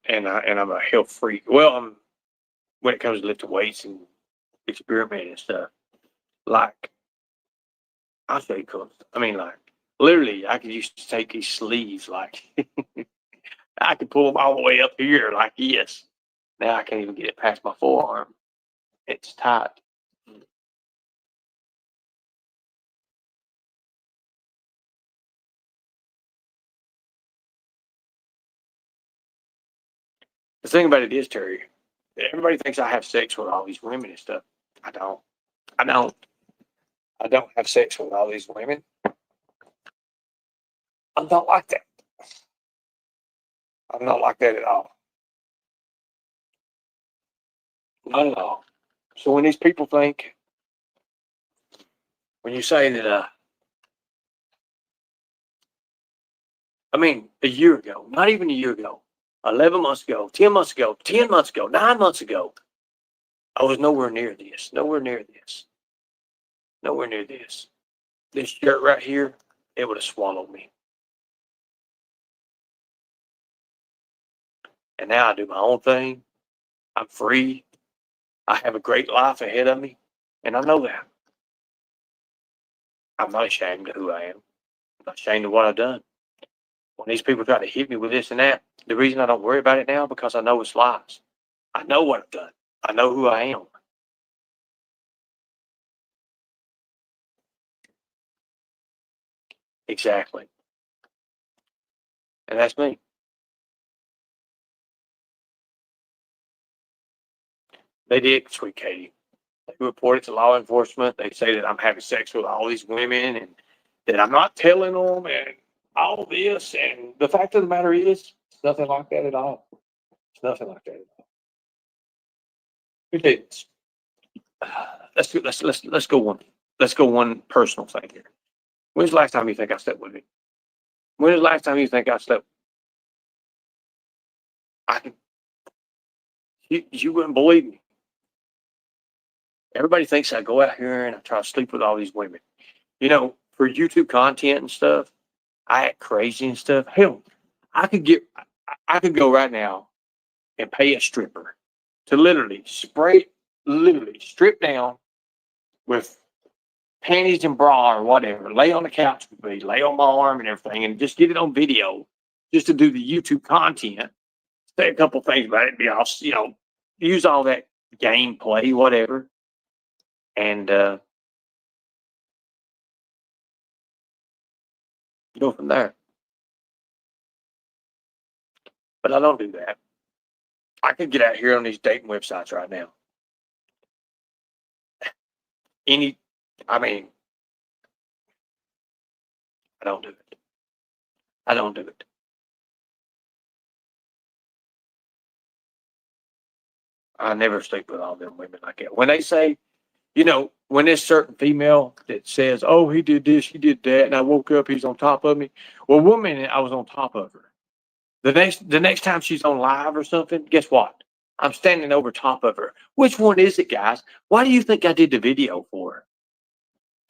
and I'm a health freak. Well, when it comes to lifting weights and experimenting and stuff, like I'll show you close. I mean, like literally, I could used to take these sleeves, like I could pull them all the way up here, like this. Now I can't even get it past my forearm. It's tight. The thing about it is, Terry, everybody thinks I have sex with all these women and stuff. I don't. I don't. I don't have sex with all these women. I'm not like that. I'm not like that at all. Not at all. So when these people think, when you say that, I mean, a year ago, not even a year ago, 11 months ago, 10 months ago, 10 months ago, 9 months ago, I was nowhere near this. Nowhere near this. Nowhere near this. This shirt right here, it would have swallowed me. And now I do my own thing. I'm free. I have a great life ahead of me. And I know that. I'm not ashamed of who I am. I'm not ashamed of what I've done. When these people try to hit me with this and that, the reason I don't worry about it now because I know it's lies. I know what I've done. I know who I am. Exactly. And that's me. They did, sweet Katie. They reported to law enforcement. They say that I'm having sex with all these women and that I'm not telling them and all this. And the fact of the matter is, it's nothing like that at all. It's nothing like that at all. Who did this? Let's go one. Let's go one personal thing here. When's the last time you think I slept with me? When's the last time you think I slept? You wouldn't believe me. Everybody thinks I go out here and I try to sleep with all these women. You know, for YouTube content and stuff, I act crazy and stuff. Hell, I could go right now and pay a stripper to literally strip down with panties and bra or whatever, lay on the couch with me, lay on my arm and everything, and just get it on video, just to do the YouTube content. Say a couple things about it, be all, use all that gameplay, whatever, and go from there. But I don't do that. I could get out here on these dating websites right now. I mean, I don't do it. I don't do it. I never sleep with all them women like that. When they say, when there's certain female that says, "Oh, he did this, he did that," and I woke up, he's on top of me. Well, one minute I was on top of her. The next time she's on live or something, guess what? I'm standing over top of her. Which one is it, guys? Why do you think I did the video for her?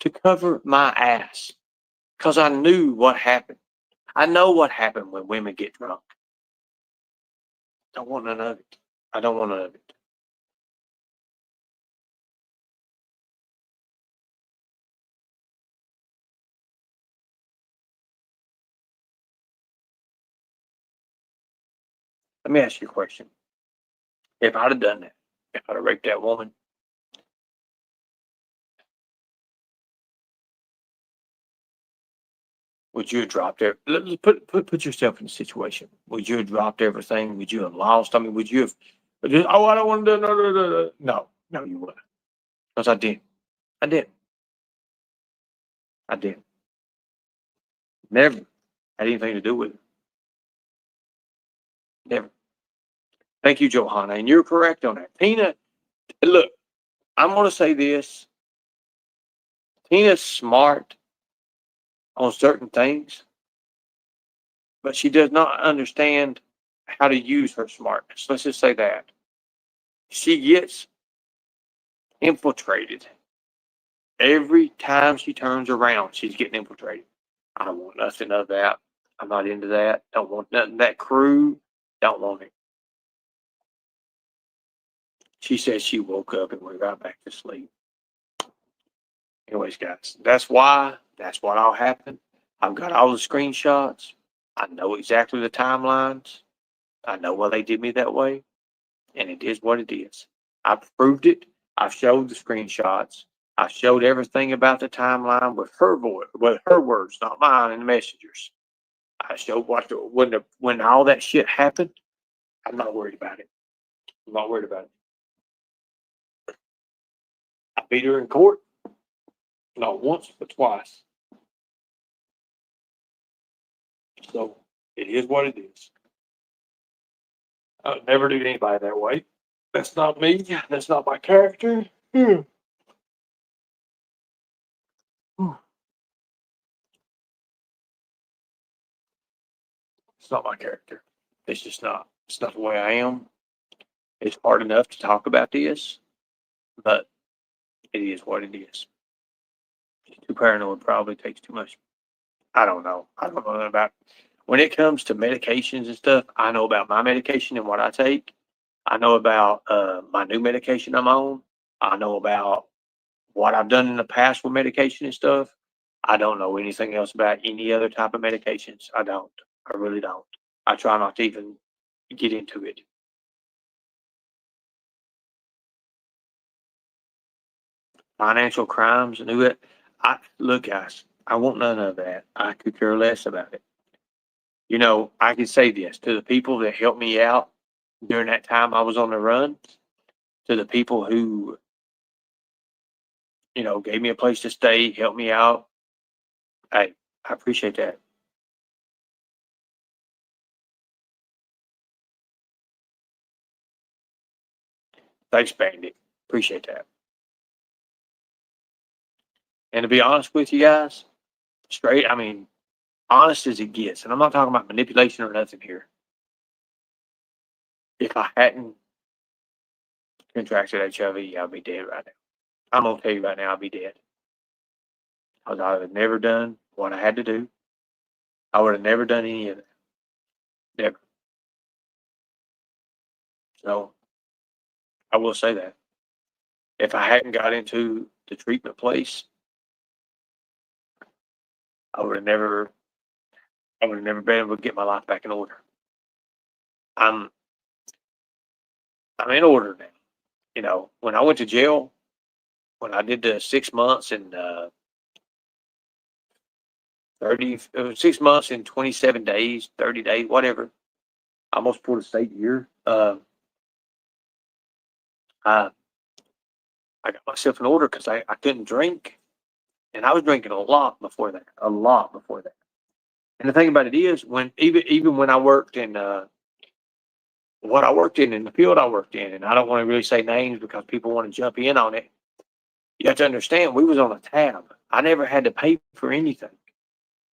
To cover my ass. Because I knew what happened. I know what happened when women get drunk. Don't want none of it. I don't want none of it. Let me ask you a question. If I'd have done that, if I'd have raped that woman, would you have dropped it? Put yourself in the situation. Would you have dropped everything? Would you have lost? I mean, would you have? Oh, I don't want to do no, you wouldn't. Because I did. I did. I did. Never had anything to do with it. Never. Thank you, Johanna, and you're correct on that. Tina, look, I'm going to say this. Tina's smart on certain things, but she does not understand how to use her smartness. Let's just say that. She gets infiltrated. Every time she turns around, she's getting infiltrated. I don't want nothing of that. I'm not into that. Don't want nothing of that crew. Don't want it. She said she woke up and went right back to sleep. Anyways, guys, that's what all happened. I've got all the screenshots. I know exactly the timelines. I know why they did me that way. And it is what it is. I proved it. I showed the screenshots. I showed everything about the timeline with her voice, with her words, not mine, in the messengers. I showed when all that shit happened. I'm not worried about it. I'm not worried about it. I beat her in court. Not once, but twice. So it is what it is. I would never do anybody that way. That's not me. That's not my character. It's not my character. It's just not. It's not the way I am. It's hard enough to talk about this, but it is what it is. Too paranoid probably takes too much. I don't know. I don't know about when it comes to medications and stuff. I know about my medication and what I take. I know about my new medication I'm on. I know about what I've done in the past with medication and stuff. I don't know anything else about any other type of medications. I don't. I really don't. I try not to even get into it. Financial crimes and who it. Look, guys. I want none of that. I could care less about it. I can say this to the people that helped me out during that time I was on the run, to the people who, gave me a place to stay, helped me out. I appreciate that. Thanks, Bandit. Appreciate that. And to be honest with you guys, honest as it gets, and I'm not talking about manipulation or nothing here. If I hadn't contracted HIV, I'd be dead right now. I'm gonna tell you right now, I'd be dead. Because I would have never done what I had to do. I would have never done any of that. Never. So I will say that. If I hadn't got into the treatment place, I would have never been able to get my life back in order. I'm in order now. You know, when I went to jail, when I did the 6 months and 6 months and 27 days, 30 days, whatever. I almost pulled a state year. I got myself in order because I couldn't drink. And I was drinking a lot before that. And the thing about it is, when even when I worked in what I worked in the field I worked in, and I don't want to really say names because people want to jump in on it. You have to understand, we was on a tab. I never had to pay for anything.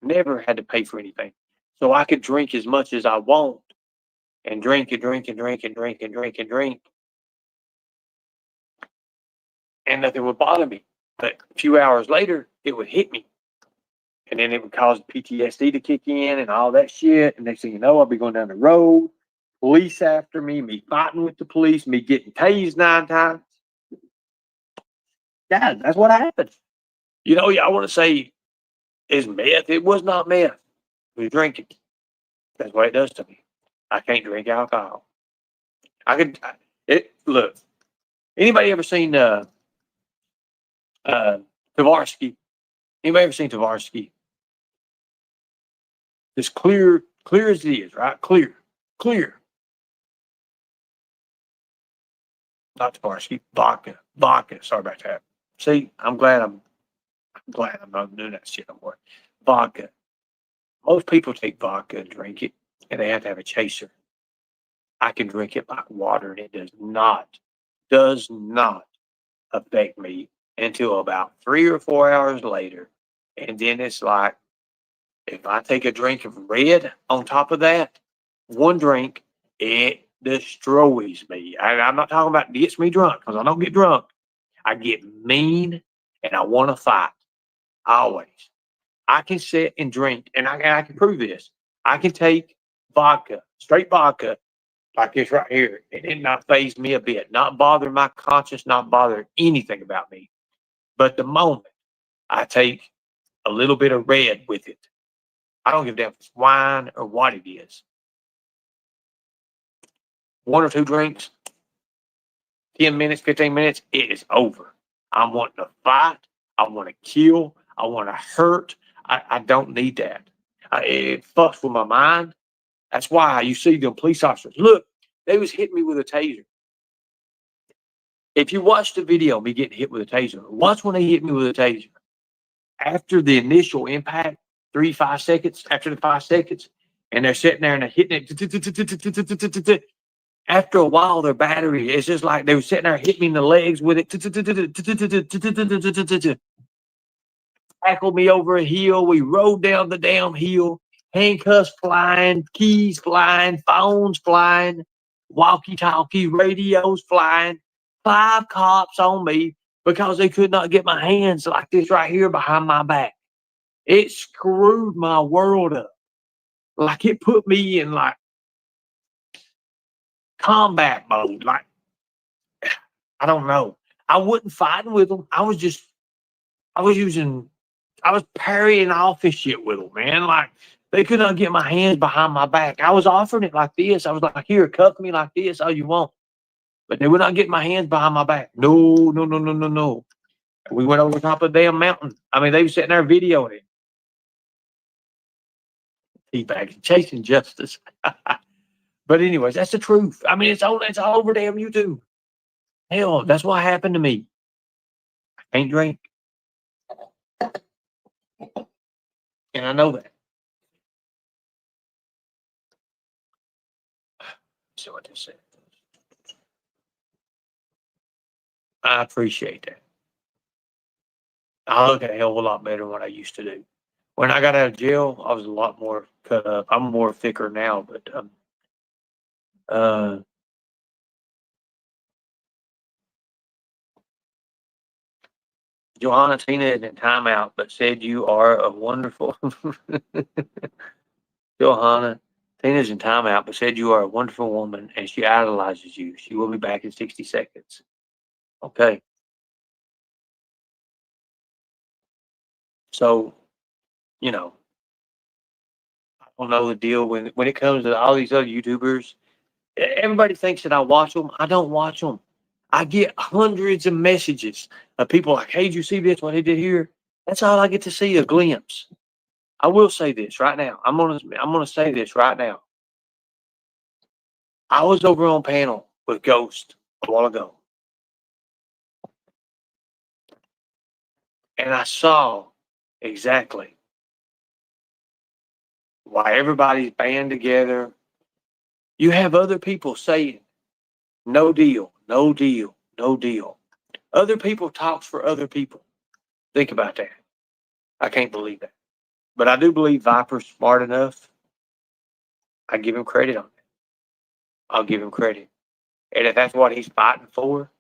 Never had to pay for anything. So I could drink as much as I want and drink and drink and drink and drink and drink and drink. And nothing would bother me. But a few hours later, it would hit me. And then it would cause PTSD to kick in and all that shit. And next thing you know, I'll be going down the road, police after me fighting with the police, me getting tased 9 times. Yeah, that's what happened. You know, I want to say it's meth. It was not meth. It was drinking. That's what it does to me. I can't drink alcohol. Look, anybody ever seen Tavarsky? Anybody ever seen Tavarsky? It's clear as it is, right? Clear. Not Tavarsky, vodka. Sorry about that. See, I'm glad I'm not doing that shit no more. Vodka. Most people take vodka and drink it, and they have to have a chaser. I can drink it like water, and it does not affect me until about 3 or 4 hours later. And then it's like, if I take a drink of red on top of that, one drink, it destroys me. I'm not talking about gets me drunk, because I don't get drunk. I get mean and I want to fight. Always. I can sit and drink, and I can prove this. I can take vodka, straight vodka, like this right here, and it not faze me a bit, not bother my conscience, not bother anything about me. But the moment I take a little bit of red with it, I don't give a damn if it's wine or what it is. 1 or 2 drinks, 10 minutes, 15 minutes, it is over. I'm wanting to fight. I want to kill. I want to hurt. I don't need that. It fucks with my mind. That's why you see them police officers. Look, they was hitting me with a taser. If you watch the video of me getting hit with a taser, watch when they hit me with a taser. After the initial impact, 3-5 seconds, after the 5 seconds, and they're sitting there and they're hitting it. After a while, their battery, it's just like they were sitting there hitting me in the legs with it. Tackled me over a hill. We rode down the damn hill. Handcuffs flying, keys flying, phones flying, walkie-talkie, radios flying. 5 cops on me because they could not get my hands like this right here behind my back. It screwed my world up. Like it put me in like combat mode. Like, I don't know. I wasn't fighting with them. I was parrying off this shit with them, man. Like, they could not get my hands behind my back. I was offering it like this. I was like, here, cuff me like this, all you want. But they would not get my hands behind my back. No. We went over top of the damn mountain. I mean, they were sitting there videoing it. Teabagging, chasing justice. But anyways, that's the truth. I mean, it's all over damn YouTube. Hell, that's what happened to me. I can't drink. And I know that. See what they said. I appreciate that. I look a hell of a lot better than what I used to do. When I got out of jail, I was a lot more cut up. I'm more thicker now, but Johanna Tina is in timeout, but said you are a wonderful Johanna Tina's in timeout, but said you are a wonderful woman and she idolizes you. She will be back in 60 seconds. Okay. So you know, I don't know the deal when it comes to all these other YouTubers. Everybody thinks that I watch them. I don't watch them. I get hundreds of messages of people like, "Hey, did you see this? What they did here?" That's all I get to see, a glimpse. I will say this right now. I'm gonna say this right now. I was over on panel with Ghost a while ago, and I saw exactly why everybody's band together. You have other people saying, "No deal, no deal, no deal." Other people talks for other people. Think about that. I can't believe that. But I do believe Viper's smart enough. I give him credit on that. I'll give him credit. And if that's what he's fighting for,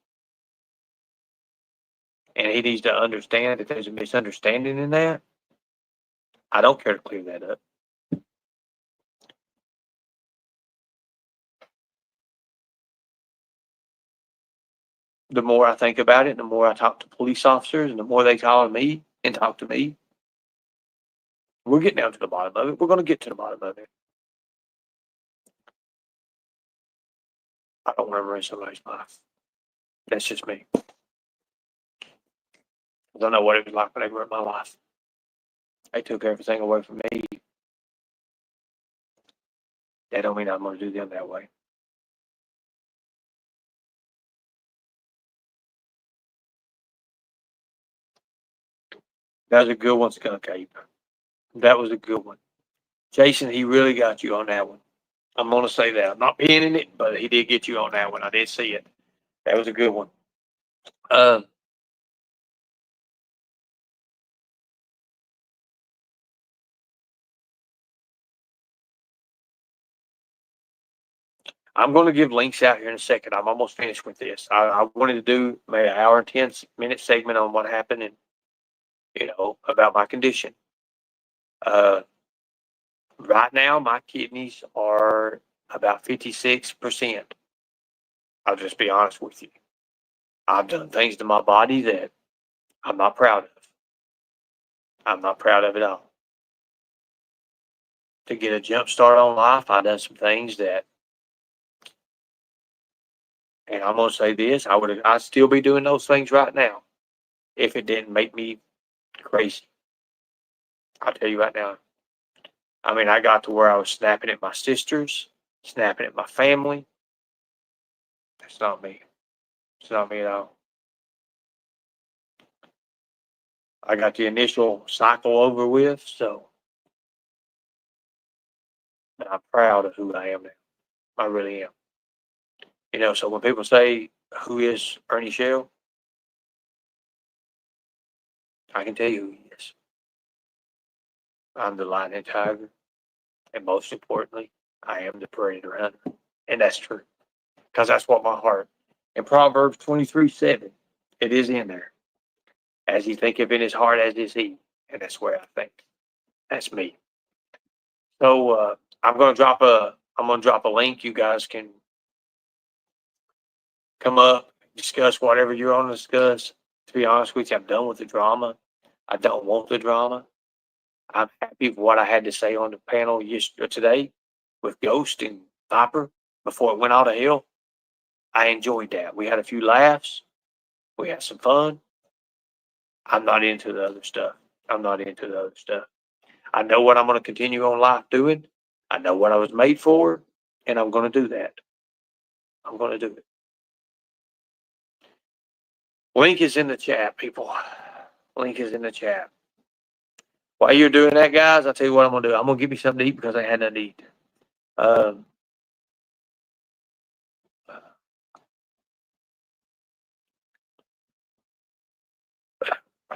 and he needs to understand that there's a misunderstanding in that, I don't care to clear that up. The more I think about it, the more I talk to police officers, and the more they call me and talk to me, we're getting down to the bottom of it. We're going to get to the bottom of it. I don't want to ruin somebody's life. That's just me. I don't know what it was like when they ruined my life. They took everything away from me. That don't mean I'm going to do them that way. That was a good one, Skunk Ape. That was a good one. Jason, he really got you on that one. I'm going to say that. I'm not pinning it, but he did get you on that one. I did see it. That was a good one. I'm going to give links out here in a second. I'm almost finished with this. I wanted to do maybe an hour and 10-minute segment on what happened and, about my condition. Right now, my kidneys are about 56%. I'll just be honest with you. I've done things to my body that I'm not proud of. I'm not proud of it all. To get a jump start on life, I've done some things that, and I'm gonna say this, I'd still be doing those things right now if it didn't make me crazy. I'll tell you right now. I mean, I got to where I was snapping at my sisters, snapping at my family. That's not me. It's not me at all. I got the initial cycle over with, so I'm proud of who I am now. I really am. So when people say, "Who is Ernie Shell?" I can tell you who he is. I'm the Lightning Tiger, and most importantly, I am the Predator Hunter. And that's true, because that's what my heart, in Proverbs 23:7, it is in there. As he thinketh in his heart, as is he. And that's where I think. That's me. So I'm gonna drop a link. You guys can come up, discuss whatever you want to discuss. To be honest with you, I'm done with the drama. I don't want the drama. I'm happy with what I had to say on the panel today with Ghost and Viper before it went all to hell. I enjoyed that. We had a few laughs. We had some fun. I'm not into the other stuff. I know what I'm going to continue on life doing. I know what I was made for, and I'm going to do that. I'm going to do it. Link is in the chat, people. Link is in the chat. While you're doing that, guys, I'll tell you what I'm going to do. I'm going to give you something to eat because I had nothing to eat. I'll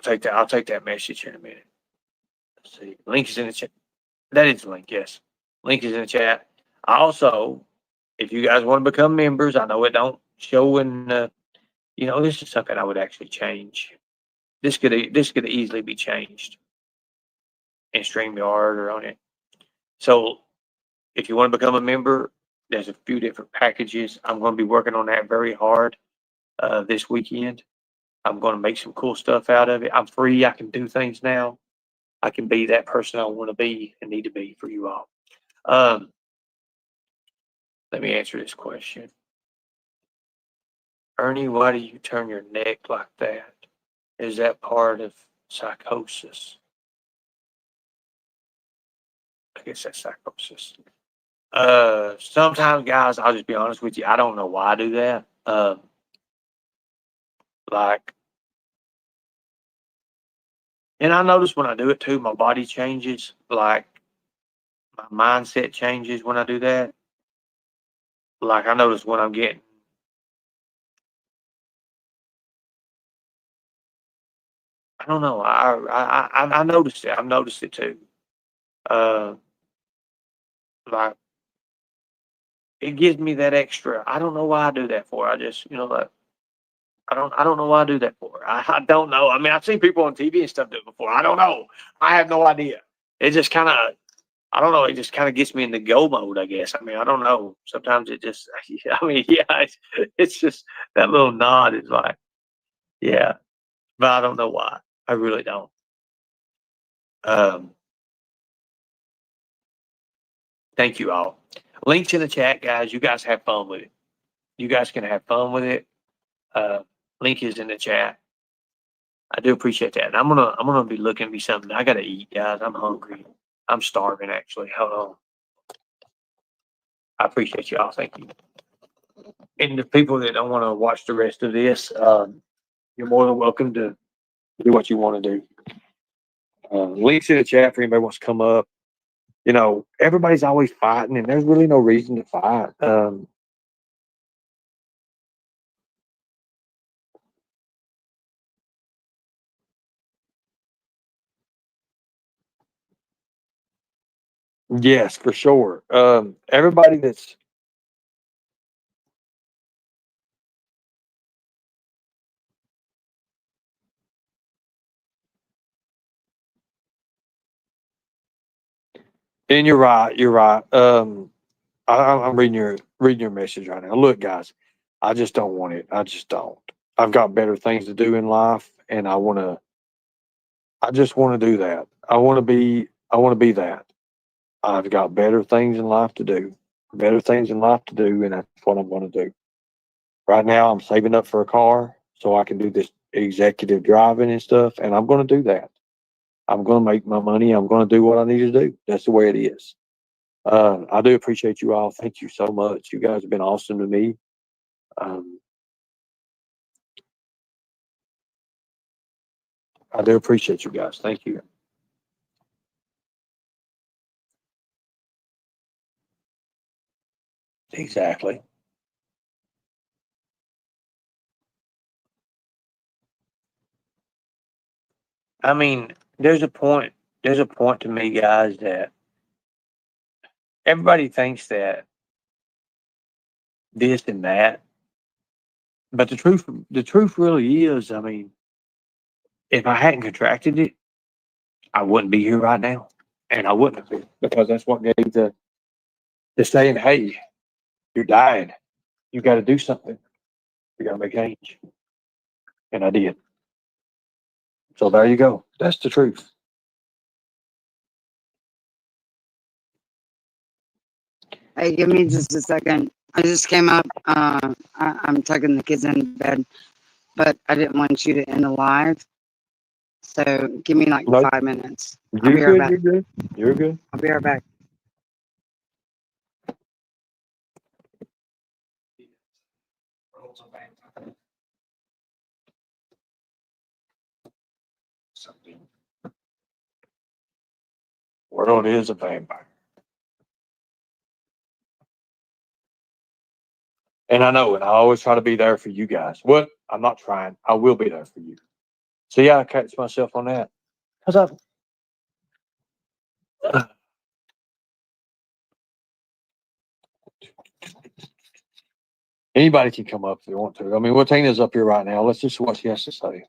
take that message in a minute. Let's see. Link is in the chat. That is the link, yes. Link is in the chat. Also, if you guys want to become members, I know it don't show in this is something I would actually change. This could easily be changed in StreamYard or on it. So if you want to become a member, there's a few different packages. I'm going to be working on that very hard this weekend. I'm going to make some cool stuff out of it. I'm free. I can do things now. I can be that person I want to be and need to be for you all. Um, let me answer this question. Ernie, why do you turn your neck like that? Is that part of psychosis? I guess that's psychosis. Sometimes, guys, I'll just be honest with you. I don't know why I do that. Like, and I notice when I do it too, my body changes. Like, my mindset changes when I do that. Like, I notice when I'm getting, I don't know. I noticed it. I've noticed it too. Uh, like, it gives me that extra. I don't know why I do that for. I just, like, I don't know why I do that for. I don't know. I mean, I've seen people on TV and stuff do it before. I don't know. I have no idea. It just kind of, I don't know. It just kind of gets me in the go mode, I guess. I mean, I don't know. Sometimes it just, I mean, yeah, it's just that little nod is like, yeah, but I don't know why. I really don't. Um, thank you all. Links in the chat, guys. You guys have fun with it. You guys can have fun with it. Uh, link is in the chat. I do appreciate that. And I'm gonna be looking me something. I gotta eat, guys. I'm hungry. I'm starving actually. Hold on. I appreciate you all. Thank you. And the people that don't want to watch the rest of this, you're more than welcome to do what you want to do. Links in the chat for anybody wants to come up. Everybody's always fighting, and there's really no reason to fight. Yes, for sure. Everybody that's and you're right. You're right. I'm reading your message right now. Look, guys, I just don't want it. I just don't. I've got better things to do in life, and I just want to do that. I want to be that. I've got better things in life to do, and that's what I'm going to do. Right now, I'm saving up for a car so I can do this executive driving and stuff, and I'm going to do that. I'm going to make my money. I'm going to do what I need to do. That's the way it is. I do appreciate you all. Thank you so much. You guys have been awesome to me. Um, I do appreciate you guys. Thank you. Exactly. I mean, there's a point to me, guys, that everybody thinks that this and that, but the truth really is, I mean, if I hadn't contracted it, I wouldn't be here right now, and I wouldn't have been because that's what gave the saying, "Hey, you're dying. You got to do something. You got to make change," and I did. So there you go. That's the truth. Hey, give me just a second. I just came up. I'm tucking the kids in bed, but I didn't want you to end the live. So give me like No, 5 minutes. I'll you're be right good. back. You're good. You're good. I'll be right back. World is a vampire. And I know, and I always try to be there for you guys. What? I'm not trying. I will be there for you. So yeah, I catch myself on that. Because I anybody can come up if they want to. I mean, Watina's up here right now. Let's just see what she has to say.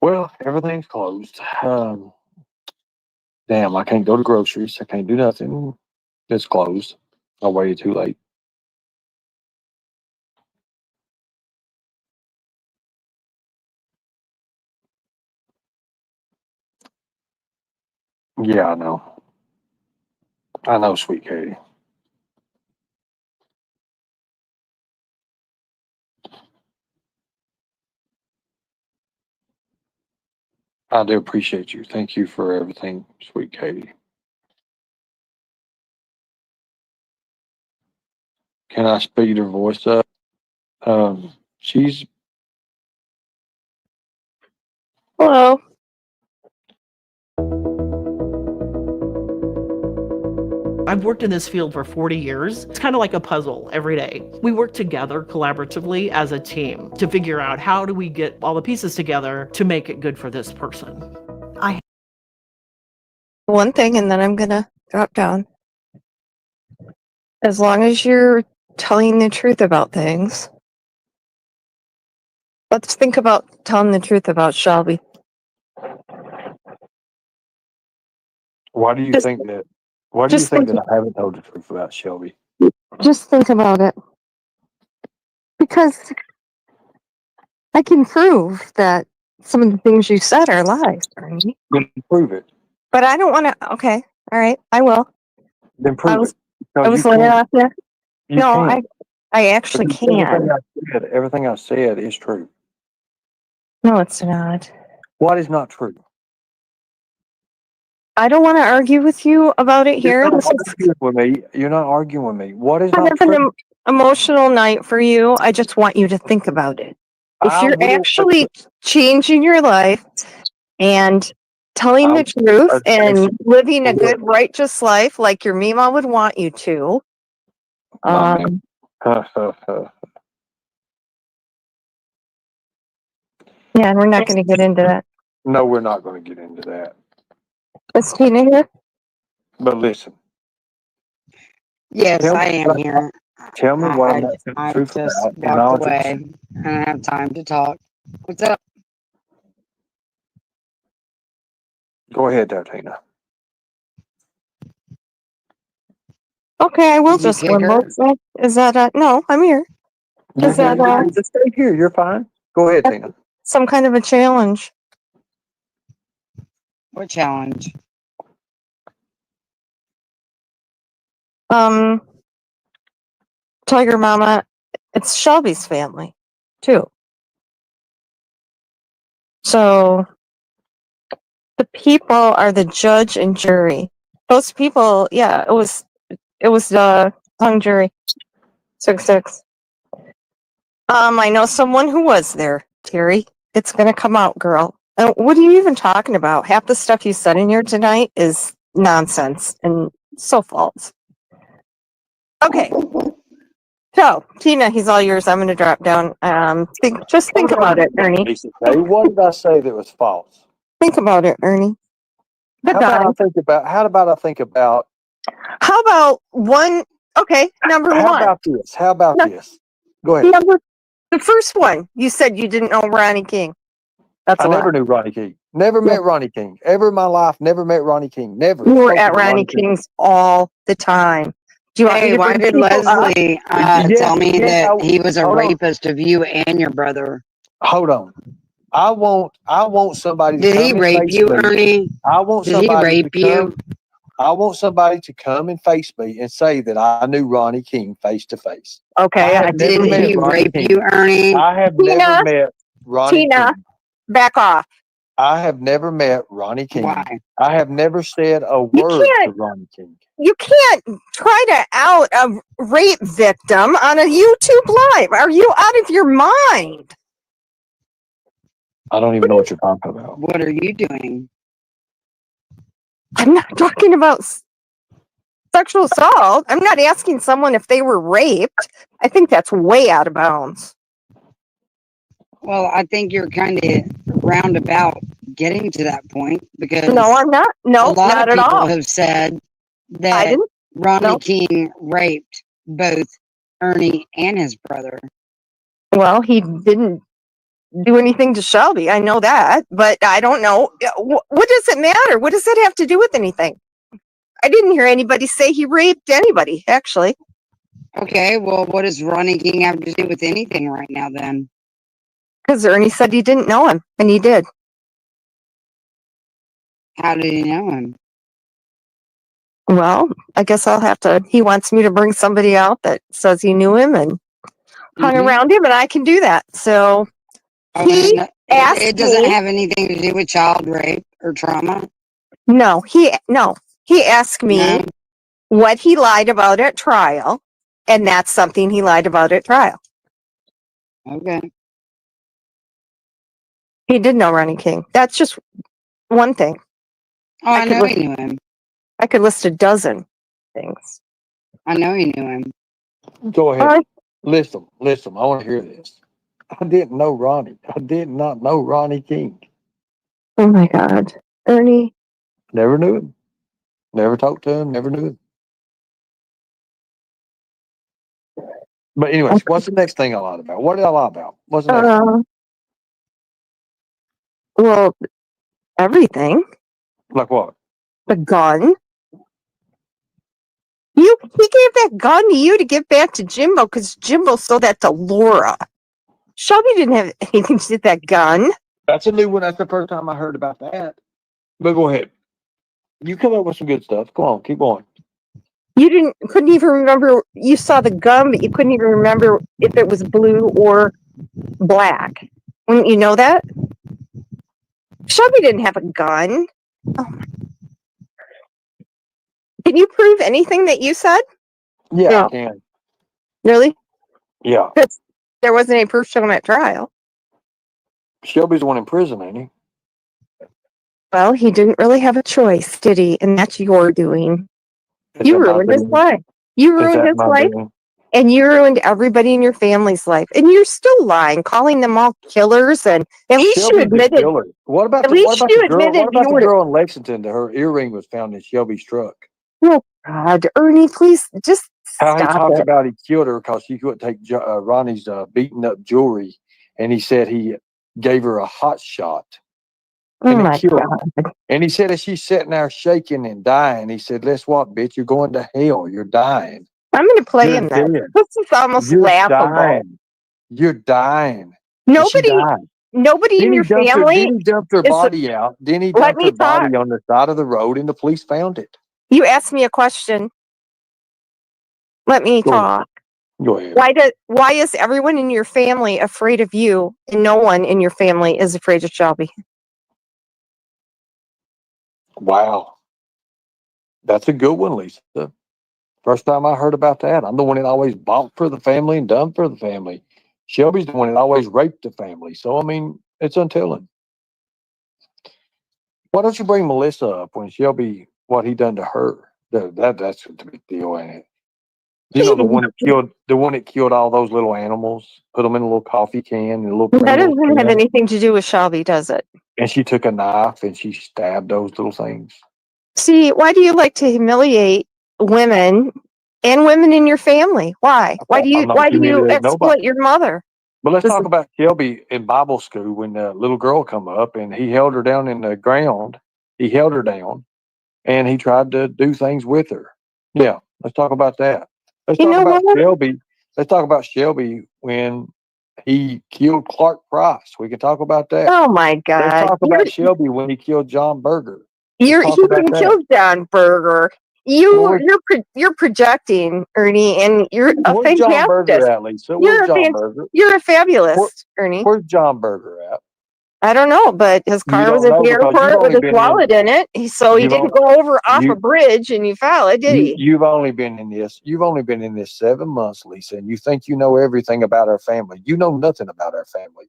Well, everything's closed. Damn, I can't go to groceries. I can't do nothing. It's closed. I waited too late. Yeah, I know. I know, sweet Katie. I do appreciate you. Thank you for everything, sweet Katie. Can I speed her voice up? She's Hello. I've worked in this field for 40 years. It's kind of like a puzzle every day. We work together collaboratively as a team to figure out how do we get all the pieces together to make it good for this person. One thing, and then I'm gonna drop down. As long as you're telling the truth about things, let's think about telling the truth about Shelby. why do you Just- think that? Why do you just think think- that I haven't told the truth about Shelby? Just think about it. Because I can prove that some of the things you said are lies, Bernie. Then prove it. But I don't want to. Okay, all right, I will. Then prove was- it. Because I was you laying can't. off there. You No, can't. I actually Because can. everything I said is true. No, it's not. What is not true? I don't want to argue with you about it here. You're not This is arguing with me. You're not arguing with me. What is kind not of an true? emotional night for you. I just want you to think about it. If I you're will- actually changing your life and telling the truth and living a good, righteous life like your Mima would want you to, My yeah, and we're not going to get into that. No, we're not going to get into that. Is Tina here? But listen, Yes, Tell me I am what- here. tell me what I'm not telling I the truth just about, and I'll walked away. just I don't have time to talk. What's up? go ahead, there, Tina. Okay, I will Did you just kick her? limbo. Is that no, I'm here. Is that Just stay here. You're fine. Go ahead, Tina. some kind of a challenge? What challenge? Tiger Mama, it's Shelby's family too. So the people are the judge and jury. Those people, yeah, it was the hung jury. 6-6. I know someone who was there, Terry. It's gonna come out, girl. What are you even talking about? Half the stuff you said in here tonight is nonsense and so false. Okay. So, Tina, he's all yours. I'm gonna drop down. Just think about it, Ernie. Hey, what did I say that was false? Think about it, Ernie. How about I think about How about one? Okay, number how one. about this? How about No. this? Go ahead. The first one, you said you didn't know Ronnie King. That's I a lie. never knew Ronnie King. Never met Ronnie King. Ever in my life, never met Ronnie King. Never. You were spoken at to Ronnie King's all the time. Do you want me Hey, to why bring did people up? Leslie Yeah, tell me yeah, that he was a hold on. rapist of you and your brother? Hold on. I want somebody to Did come he and rape face you, me. Ernie? I want Did he somebody rape to you? come. I want somebody to come and face me and say that I knew Ronnie King face to face. Okay, I have never Didn't met he Ronnie rape King. you, Ernie? I have Tina, never met Ronnie Tina. King. back off. I have never met Ronnie King. Why? I have never said a You word to can't- Ronnie King. You can't try to out a rape victim on a YouTube live. Are you out of your mind? I don't even know what you're talking about. What are you doing? I'm not talking about sexual assault. I'm not asking someone if they were raped. I think that's way out of bounds. Well, I think you're kind of roundabout getting to that point because No, I'm not. No, a lot not of at people all. have said I that didn't. Ronnie no. King raped both Ernie and his brother. Well, he didn't do anything to Shelby. I know that, but I don't know. What does it matter? What does that have to do with anything? I didn't hear anybody say he raped anybody, actually. Okay, well, what does Ronnie King have to do with anything right now then? Because Ernie said he didn't know him, and he did. How did he know him? Well, I guess I'll have to. He wants me to bring somebody out that says he knew him and hung Mhm. around him, and I can do that. So Okay, he no, asked it doesn't me. have anything to do with child rape or trauma. No, he asked me No. what he lied about at trial, and that's something he lied about at trial. Okay. He did know Ronnie King. That's just one thing. Oh, I I could know look- he knew him. I could list a dozen things. I know he knew him. Go ahead. Alright. List them. I want to hear this. I didn't know Ronnie. I did not know Ronnie King. Oh my God, Ernie. Never knew him. Never talked to him. Never knew him. But anyways, what's the next thing I lied about? What did I lie about? What's the next thing? Well, everything. Like what? The gun. He gave that gun to you to give back to Jimbo because Jimbo sold that to Laura. Shelby didn't have anything to do with that gun. That's a new one. That's the first time I heard about that. But go ahead. You come up with some good stuff. Go on. Keep going. You couldn't even remember. You saw the gun, but you couldn't even remember if it was blue or black. Wouldn't you know that? Shelby didn't have a gun. Oh my. Can you prove anything that you said? Yeah, No. I can. Really? Yeah. There wasn't any proof shown at trial. Shelby's the one in prison, ain't he? Well, he didn't really have a choice, did he? And that's your doing. Is You that my ruined his doing? life. You Is ruined that his my life, doing? and you ruined everybody in your family's life. And you're still lying, calling them all killers. And at least you Shelby's the admitted. killer. What about At the least you girl? admitted What about you the were. girl in Lexington that her earring was found in Shelby's truck? Oh God, Ernie, please just How he stop talked it. about he killed her because she couldn't take Ronnie's beaten up jewelry, and he said he gave her a hot shot, Oh and it my killed her. God. And he said as she's sitting there shaking and dying, he said, "Guess what, bitch? You're going to hell. You're dying. I'm going to play You're him that. dead. This is almost You're laughable. dying. You're dying." And she Nobody, died. nobody in your family. Then he dumped her is- body out. Then he Let dumped me her talk. body on the side of the road, and the police found it. You asked me a question. Let me Go ahead. talk. Go ahead. Why is everyone in your family afraid of you and no one in your family is afraid of Shelby? Wow. That's a good one, Lisa. First time I heard about that. I'm the one that always bought for the family and done for the family. Shelby's the one that always raped the family. So, I mean, it's untelling. Why don't you bring Melissa up when Shelby, what he done to her? That's a big deal, ain't it? You know, the one that killed all those little animals, put them in a little coffee can and a little That criminal doesn't have can, anything to do with Shelby, does it? and she took a knife and she stabbed those little things. See, why do you like to humiliate women and women in your family? Why? Why do I'm not you humiliating exploit nobody. your mother? But let's This talk is- about Shelby in Bible school when the little girl come up and he held her down in the ground. He held her down and he tried to do things with her. Yeah, let's talk about that. Let's You talk know about what? Shelby. Let's talk about Shelby when he killed Clark Price. We can talk about that. Oh my Let's God. talk about Shelby when he killed John Berger. He talk about didn't that. kill John Berger. Well, You're projecting, Ernie, and you're a Where's John Berger fantastic. at, Lisa? Where's John Berger? You're a fabulous, Ernie. Where's John Berger at? I don't know, but his You car was don't at know the because you've airport with only his been in- wallet in it. So he You've didn't only- go over off you- a bridge and you fell it, did he? You've only been in this. You've only been in this 7 months, Lisa, and you think you know everything about our family. You know nothing about our family.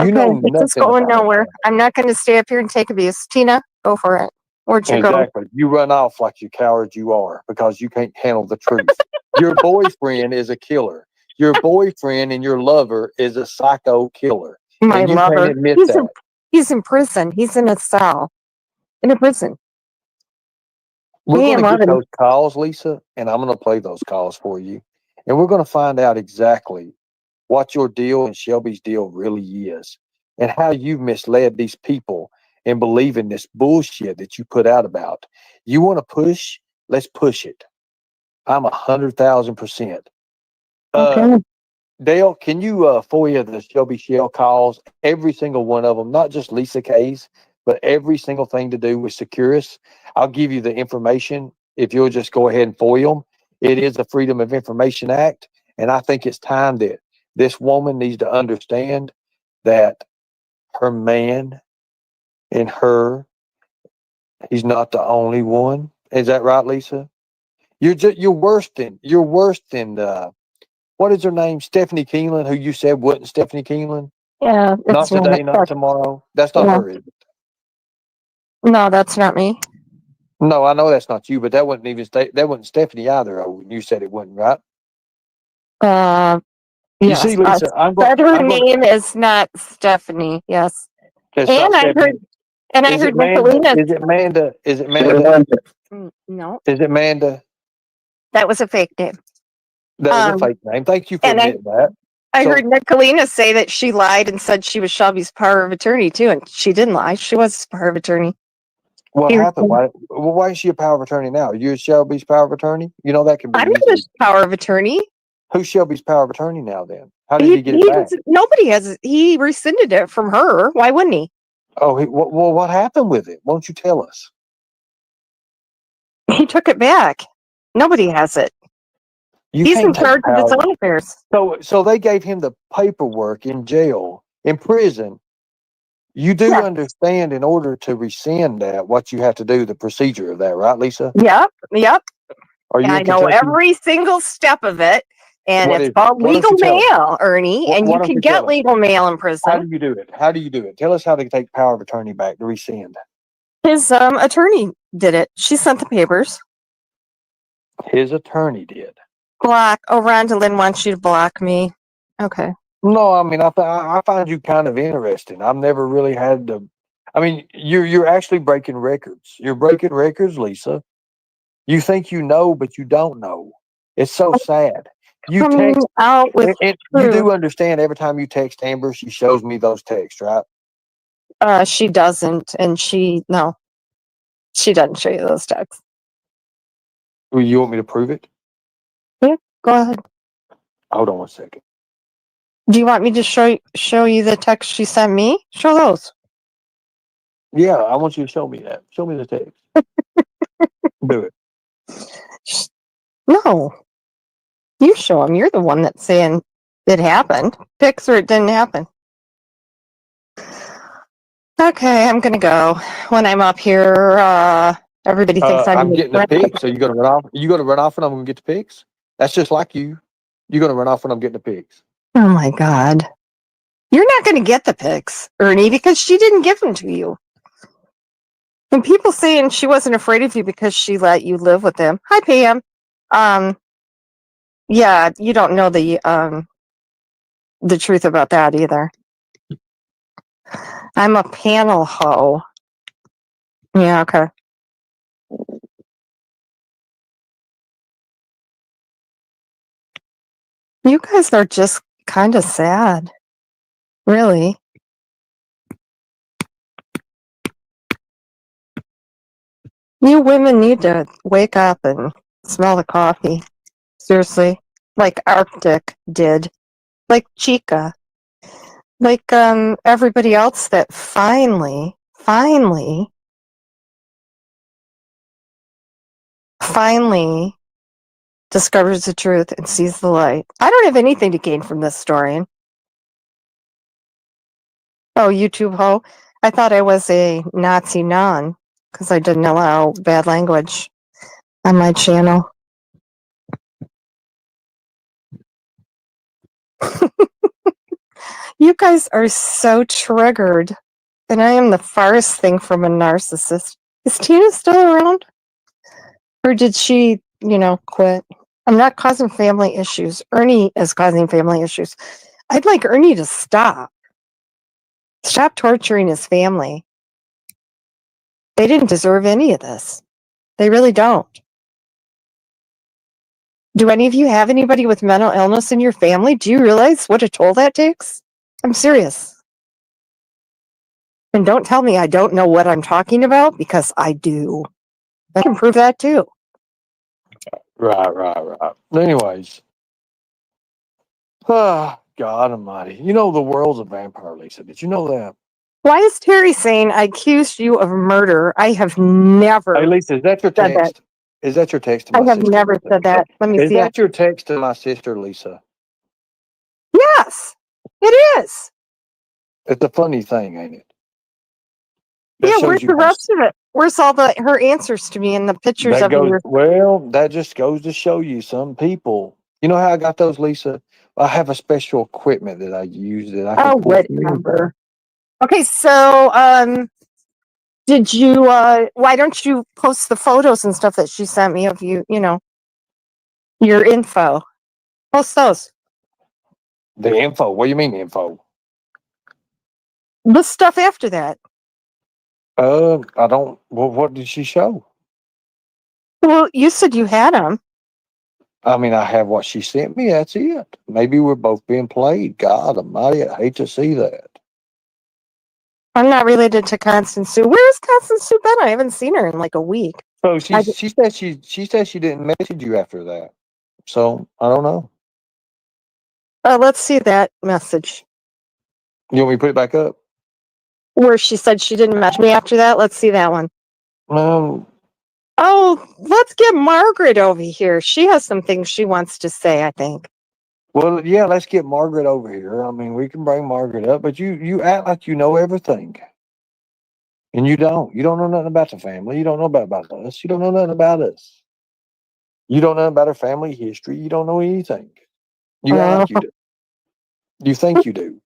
You know Okay, it's just nothing going about our nowhere. family. I'm not going to stay up here and take abuse. Tina, go for it. Where'd you go? Exactly. You run off like you coward you are because you can't handle the truth. Your boyfriend is a killer. Your boyfriend and your lover is a psycho killer. My and you lover. can't admit He's that. he's in prison. He's in a cell. In a prison. We're Me going and to get Marvin. those calls, Lisa, and I'm going to play those calls for you. And we're going to find out exactly what your deal and Shelby's deal really is. and how you misled these people in believing this bullshit that you put out about. You want to push? Let's push it. I'm 100,000%. Okay. Dale, can you FOIA the Shelby Shell calls, every single one of them, not just Lisa K's, but every single thing to do with Securus? I'll give you the information if you'll just go ahead and FOIA them. It is a Freedom of Information Act, and I think it's time that this woman needs to understand that her man and her, he's not the only one. Is that right, Lisa? You're worse than what is her name? Stephanie Keeneland, who you said wasn't Stephanie Keeneland? Yeah, Not it's not today, not correct. tomorrow. That's not Yeah. her, is it? No, that's not me. No, I know that's not you, but that wasn't even that wasn't Stephanie either. You said it wasn't, right? You Yes. see, Lisa, But her name is not Stephanie. Yes. it's And not I heard, Stephanie. and I Is heard it Manda? Nicolina. Is it Manda? Is it Manda? No, Is it Manda? that was a fake name. That was a Um, fake name. Thank you for and admitting that. I So- heard Nicolina say that she lied and said she was Shelby's power of attorney too, and she didn't lie. She was his power of attorney. What Here- happened? Why is she a power of attorney now? You Shelby's power of attorney? You know that can be I'm not easily. his power of attorney. Who's Shelby's power of attorney now? Then how did he get it back? Nobody has. He rescinded it from her. Why wouldn't he? Oh, well, what happened with it? Won't you tell us? He took it back. Nobody has it. You He's in can't take charge of his power. own affairs. So they gave him the paperwork in jail, in prison. You do Yeah. understand, in order to rescind that, what you have to do, the procedure of that, right, Lisa? Yep. Are you I in know Kentucky? every single step of it. And What it's is it? called Why don't legal you tell us? mail, Ernie. Why And you don't can you get tell us? legal mail in How prison. do you do it? How do you do it? Tell us how to take power of attorney back to rescind. His attorney did it. She sent the papers. His attorney did. Block. Oh, Rhonda Lynn wants you to block me. Okay. No, I mean, I find you kind of interesting. I've never really had to. I mean, you're actually breaking records. You're breaking records, Lisa. You think you know, but you don't know. It's so sad. You Coming text. out with You do understand every time you text Amber, she shows me those texts, right? she doesn't, and she doesn't show you those texts. Well, you want me to prove it? Go ahead. Hold on one second. Do you want me to show you the text she sent me? Show those. Yeah, I want you to show me that. Show me the text. Do it. No, you show them. You're the one that's saying it happened. Pics or it didn't happen. Okay, I'm gonna go. When I'm up here, everybody thinks I'm I'm getting the pics. So you gonna run off? You gonna run off when I'm gonna get the pics? That's just like you. You're gonna run off when I'm getting the pics. Oh my God. You're not going to get the pics, Ernie, because she didn't give them to you. And people saying she wasn't afraid of you because she let you live with them. Hi, Pam. Yeah, you don't know the truth about that either. I'm a panel hoe. Yeah, okay. You guys are just kind of sad. Really. You women need to wake up and smell the coffee. Seriously. Like Arctic did. Like Chica. Like everybody else that finally discovers the truth and sees the light. I don't have anything to gain from this story. Oh, YouTube ho. I thought I was a Nazi nun because I didn't allow bad language on my channel. You guys are so triggered. And I am the farthest thing from a narcissist. Is Tina still around? Or did she, quit? I'm not causing family issues. Ernie is causing family issues. I'd like Ernie to stop. Stop torturing his family. They didn't deserve any of this. They really don't. Do any of you have anybody with mental illness in your family? Do you realize what a toll that takes? I'm serious. And don't tell me I don't know what I'm talking about because I do. I can prove that too. Right. Anyways. Ah, God almighty. You know the world's a vampire, Lisa. Did you know that? Why is Terry saying I accused you of murder? I have never Hey, Lisa, is that your said that. text? Is that your text to I my have sister? never Lisa? said that. Let me Is see it. that your text to my sister, Lisa? Yes, it is. It's a funny thing, ain't it? Yeah, shows where's you the how- rest of it? Where's all her answers to me and the pictures that of goes your well. That just goes to show you some people. You know how I got those, Lisa? I have a special equipment that I use that I can Oh, pull from anything. whatever. Okay, so did you why don't you post the photos and stuff that she sent me of you, your info? Post those. The info. What do you mean info? The stuff after that. I don't. Well, what did she show? Well, you said you had them. I mean, I have what she sent me. That's it. Maybe we're both being played. God Almighty, I hate to see that. I'm not related to Constance Sue. Where has Constance Sue been? I haven't seen her in like a week. So I she said she didn't message you after that. So I don't know. Let's see that message You want me to put it back up? where she said she didn't message me after that. Let's see that one. Um. Oh, let's get Margaret over here. She has some things she wants to say, I think. Well, yeah. Let's get Margaret over here. I mean, we can bring Margaret up, but you act like you know everything, and you don't. You don't know nothing about the family. You don't know about us. You don't know nothing about us. You don't know about our family history. You don't know anything. You act like you do. You think you do.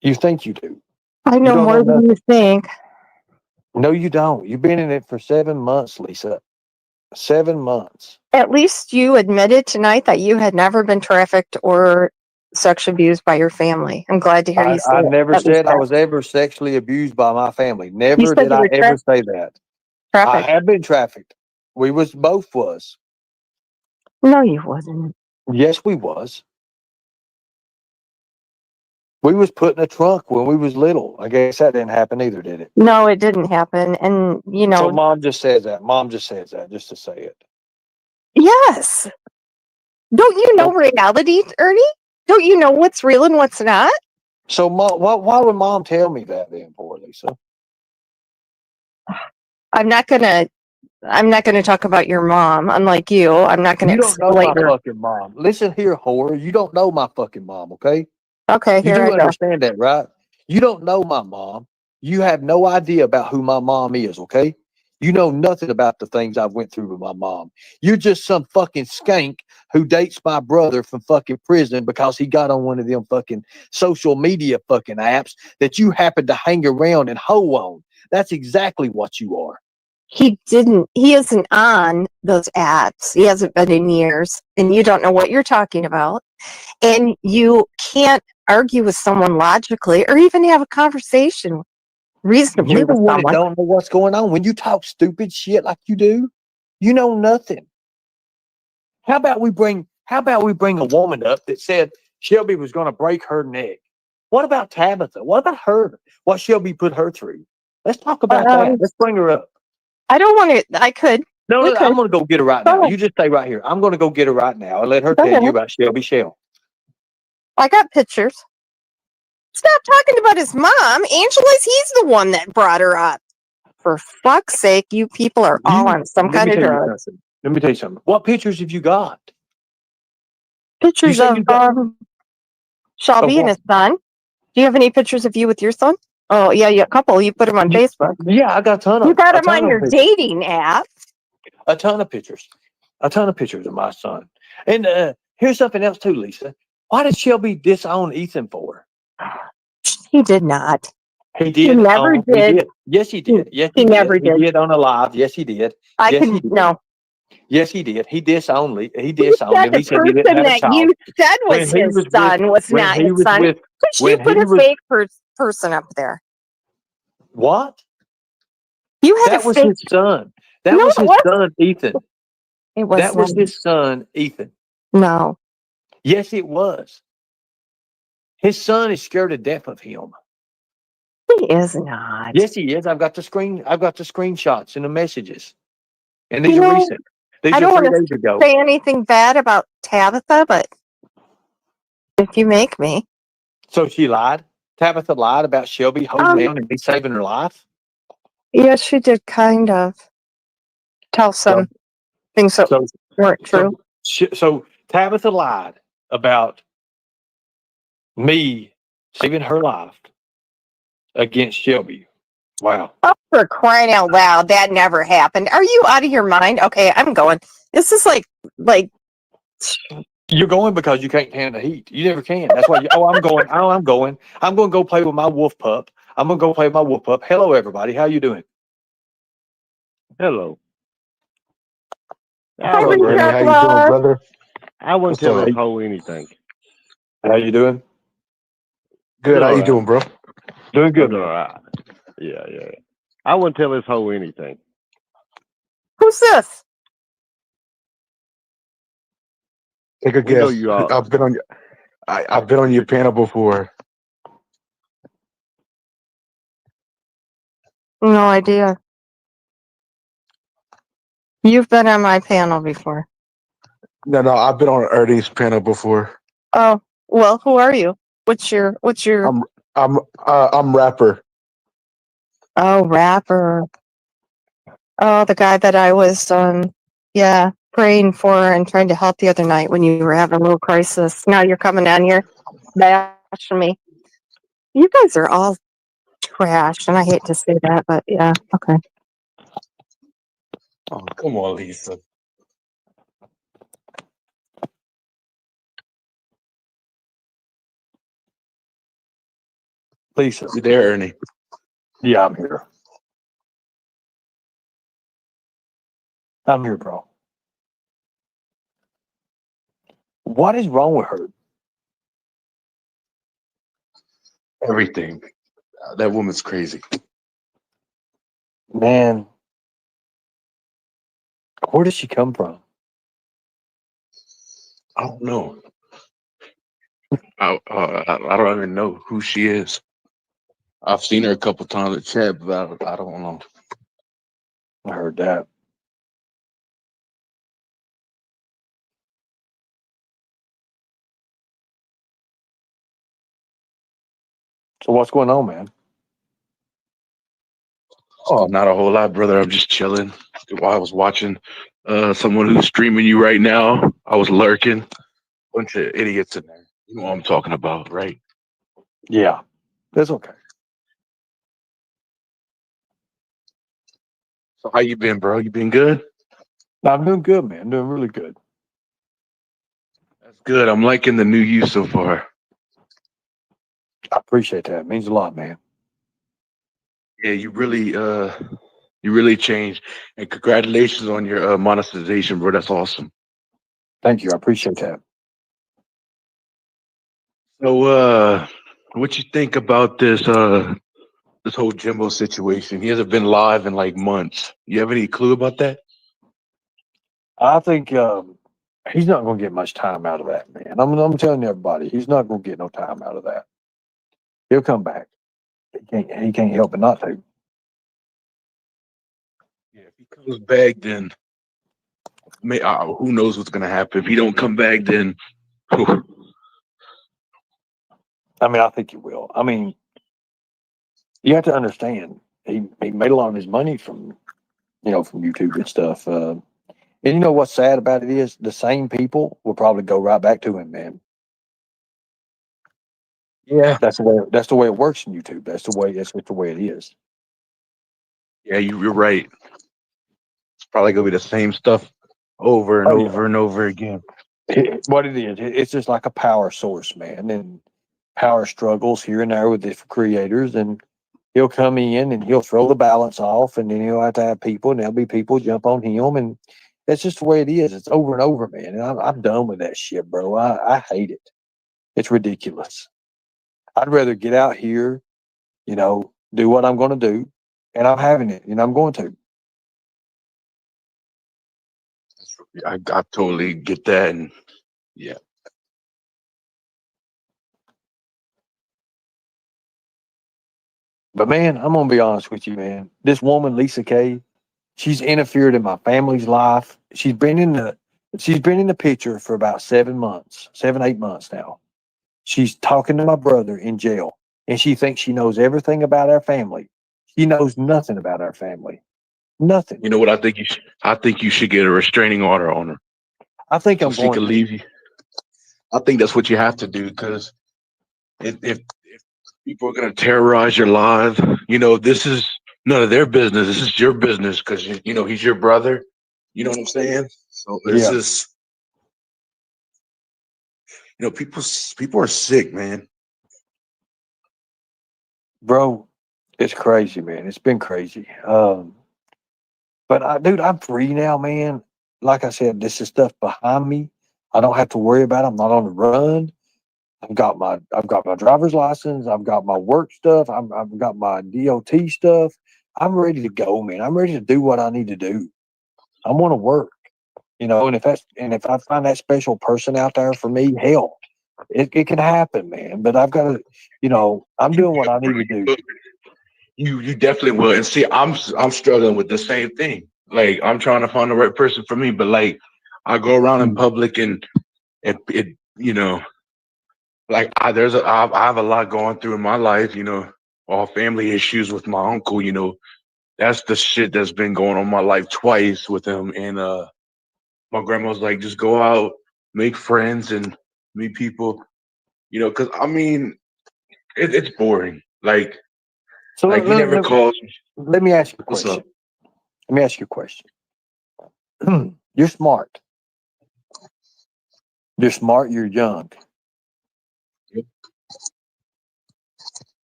You think you do. I know don't know more than you nothing. think. No, you don't. You've been in it for 7 months, Lisa. 7 months. At least you admitted tonight that you had never been trafficked or sexually abused by your family. I'm glad to hear you say I it. never At least said I that. was ever sexually abused by my family. You Never said did you I were ever say that. I trafficked. have been trafficked. We was both was. No, you wasn't. Yes, we was. We was put in a trunk when we was little. I guess that didn't happen either, did it? No, it didn't happen. And, So mom just says that. Mom just says that just to say it. yes. Don't you know reality, Ernie? Don't you know what's real and what's not? So mom, why would mom tell me that then for, Lisa? I'm not gonna talk about your mom. Unlike you, I'm not gonna You don't know explain my her. fucking mom. Listen here, whore. You don't know my fucking mom, okay? Okay, You here I do go. understand that, right? You don't know my mom. You have no idea about who my mom is, okay? You know nothing about the things I've went through with my mom. You're just some fucking skank who dates my brother from fucking prison because he got on one of them fucking social media fucking apps that you happen to hang around and hoe on. That's exactly what you are. He isn't on those apps. He hasn't been in years, and you don't know what you're talking about. And you can't argue with someone logically or even have a conversation reasonably You're the with one that someone. don't know what's going on. When you talk stupid shit like you do, you know nothing. How about we bring a woman up that said Shelby was going to break her neck? What about Tabitha? What about her? What Shelby put her through? Let's talk about that. Let's bring her up. I don't want to. I could. No, We no, could. I'm going to go get her right Go now. ahead. You just stay right here. I'm going to go get her right now and let her Go tell ahead. you about Shelby Shell. I got pictures. Stop talking about his mom. Angela's, he's the one that brought her up. For fuck's sake, you people are all on some Let me kind of tell you drugs. something. Let me tell you something. What pictures have you got? Pictures said of you got- Shelby and what? his son. Do you have any pictures of you with your son? Oh, yeah, a couple. You put them on Facebook. Yeah, I got a ton of You got a them ton on of your pictures. dating app. A ton of pictures. A ton of pictures of my son. And here's something else too, Lisa. Why did Shelby disown Ethan for? He did not. He did. He never He did. did. Yes, he did. Yes, He never He did. did on a live. Yes, he did. I Yes, can he did. no. Yes, he did. He disowned. He You disowned said him. the He said he didn't person have a that child. you said When was he his was with- son was when not he his was son. with- Because you when put he a was- fake person up there. What? You had That a was fake. his son. That No, was it his wasn't. son, Ethan. It was That was not. his son, Ethan. No. Yes, it was. His son is scared to death of him. He is not. Yes, he is. I've got the screenshots and the messages. And these You are know, recent. These I are don't 3 want to days ago. say anything bad about Tabitha, but if you make me, So she lied. Tabitha lied about Shelby holding Um, down and me saving her life. yes, she did kind of tell some things that So, weren't true. so Tabitha lied about me saving her life against Shelby. Wow. Oh, for crying out loud, that never happened. Are you out of your mind? Okay, I'm going. This is like You're going because you can't handle the heat. You never can. That's why. I'm going. Oh, I'm going. I'm going to go play with my wolf pup. I'm going to go play with my wolf pup. Hello, everybody. How you doing? Hello. Hi, I wouldn't Richard tell Randy, his, how you doing, Love. brother? I wouldn't What's tell up? his hoe anything. How you doing? Good. Doing How all you right. doing, bro? Doing I'm good, doing all man. right. Yeah, yeah. I wouldn't tell his hoe anything. Who's this? Take a We know guess. you all. I've been on your I've been on your panel before. No idea. You've been on my panel before. No, I've been on Ernie's panel before. Oh, well, who are you? What's your I'm rapper. oh, rapper? Oh, the guy that I was yeah, praying for and trying to help the other night when you were having a little crisis. Now you're coming down here bashing me. You guys are all trash, and I hate to say that, but yeah, okay. Oh, come on, Lisa. Lisa. You there, Ernie? Yeah, I'm here. I'm here, bro. What is wrong with her? Everything. That woman's crazy. Man, where does she come from? I don't know. I don't even know who she is. I've seen her a couple times at chat, but I don't know. I heard that. So what's going on, man? Oh, not a whole lot, brother. I'm just chilling. While I was watching someone who's streaming you right now, I was lurking. Bunch of idiots in there. You know what I'm talking about, right? Yeah, that's okay. So how you been, bro? You been good? I'm doing good, man. Doing really good. That's good. I'm liking the new you so far. I appreciate that. It means a lot, man. Yeah, you really changed. And congratulations on your monetization, bro. That's awesome. Thank you. I appreciate that. So what you think about this whole Jimbo situation? He hasn't been live in like months. You have any clue about that? I think he's not going to get much time out of that, man. I'm telling everybody, he's not going to get no time out of that. He'll come back. He can't help it not to. Yeah, if he comes back, then who knows what's gonna happen? If he don't come back, then whew, I mean, I think he will. I mean, you have to understand, he made a lot of his money from from YouTube and stuff. And you know what's sad about it is the same people will probably go right back to him, man. yeah, That's the way it works in YouTube. That's just the way it is. yeah, you're right. It's probably gonna be the same stuff over and Oh yeah. over and over again. What it is, it's just like a power source, man, and power struggles here and there with different creators, and he'll come in and he'll throw the balance off, and then he'll have to have people, and there'll be people jump on him, and that's just the way it is. It's over and over, man. And I'm done with that shit, bro. I hate it. It's ridiculous. I'd rather get out here, do what I'm going to do, and I'm having it, and I'm going to. I totally get that, and yeah, But man, I'm gonna be honest with you, man. This woman, Lisa Kay, she's interfered in my family's life. She's been in the picture for about 7 months, 8 months now. She's talking to my brother in jail, and she thinks she knows everything about our family. She knows nothing about our family. Nothing. You know what I think you should? I think you should get a restraining order on her I think so I'm she going can to. leave you. I think that's what you have to do because if people are gonna terrorize your life, this is none of their business. This is your business because he's your brother. You know what I'm saying? So it's Yeah, just people are sick, man. bro, it's crazy, man. It's been crazy. But dude, I'm free now, man. Like I said, this is stuff behind me. I don't have to worry about it. I'm not on the run. I've got my driver's license. I've got my work stuff. I've got my DOT stuff. I'm ready to go, man. I'm ready to do what I need to do. I want to work, and if I find that special person out there for me, hell, it can happen, man. But I've got to, I'm doing what I need to do. You definitely will. And see, I'm struggling with the same thing. Like I'm trying to find the right person for me, but like I go around in Mm. public and it like I have a lot going through in my life, all family issues with my uncle, that's the shit that's been going on in my life twice with him. And my grandma's like, just go out, make friends and meet people, because I mean it's boring. Like So he never calls me. let me ask you a What's question. up? Let me ask you a question. You're smart. You're smart. You're young. Yep.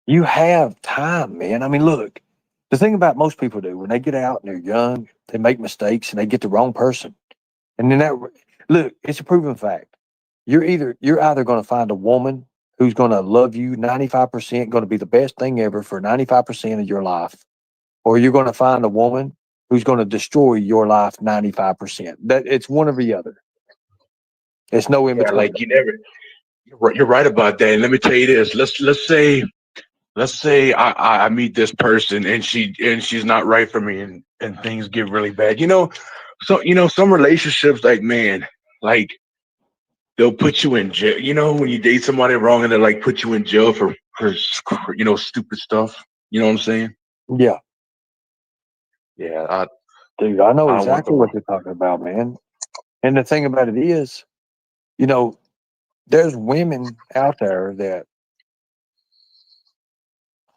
You have time, man. I mean, look, the thing about most people do when they get out and they're young, they make mistakes and they get the wrong person. And then look, it's a proven fact. You're either going to find a woman who's going to love you 95%, going to be the best thing ever for 95% of your life, or you're going to find a woman who's going to destroy your life 95%. That it's one or the other. It's no in Yeah, between. like you're right about that. And let me tell you this. Let's say I meet this person and she's not right for me and things get really bad. So some relationships like man, like they'll put you in jail. When you date somebody wrong and they like put you in jail for stupid stuff. You know what I'm saying? Yeah, Yeah, dude, I know I don't want exactly the what you're talking about, man. And the thing about it is, you know, there's women out there that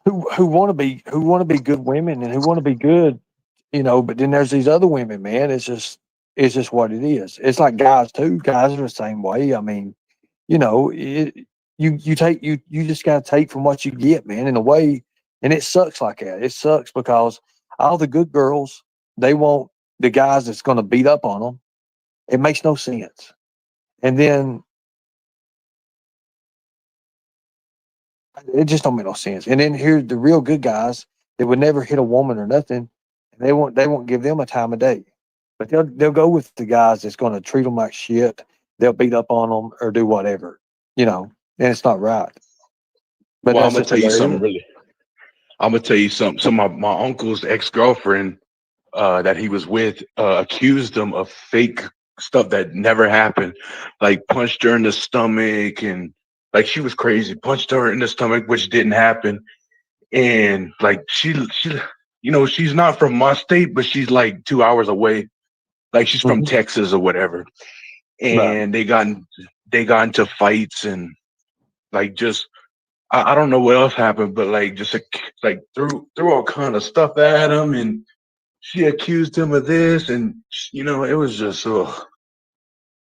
who want to be good women and who want to be good, but then there's these other women, man. It's just what it is. It's like guys too. Guys are the same way. I mean, you just gotta take from what you get, man, in a way. And it sucks like that. It sucks because all the good girls, they want the guys that's gonna beat up on them. It makes no sense. And then it just don't make no sense. And then here's the real good guys that would never hit a woman or nothing. And they won't give them a time of day. But they'll go with the guys that's going to treat them like shit. They'll beat up on them or do whatever, and it's not right. But well, I'm that's gonna just the tell you way it something is. really. I'm gonna tell you something. So my uncle's ex-girlfriend that he was with accused him of fake stuff that never happened, like punched her in the stomach and like she was crazy, punched her in the stomach, which didn't happen. And like she she's not from my state, but she's like 2 hours away. Like she's from Mhm. Texas or whatever. Right. And they got into fights and like just I don't know what else happened, but like just like threw all kind of stuff at him and she accused him of this, and it was just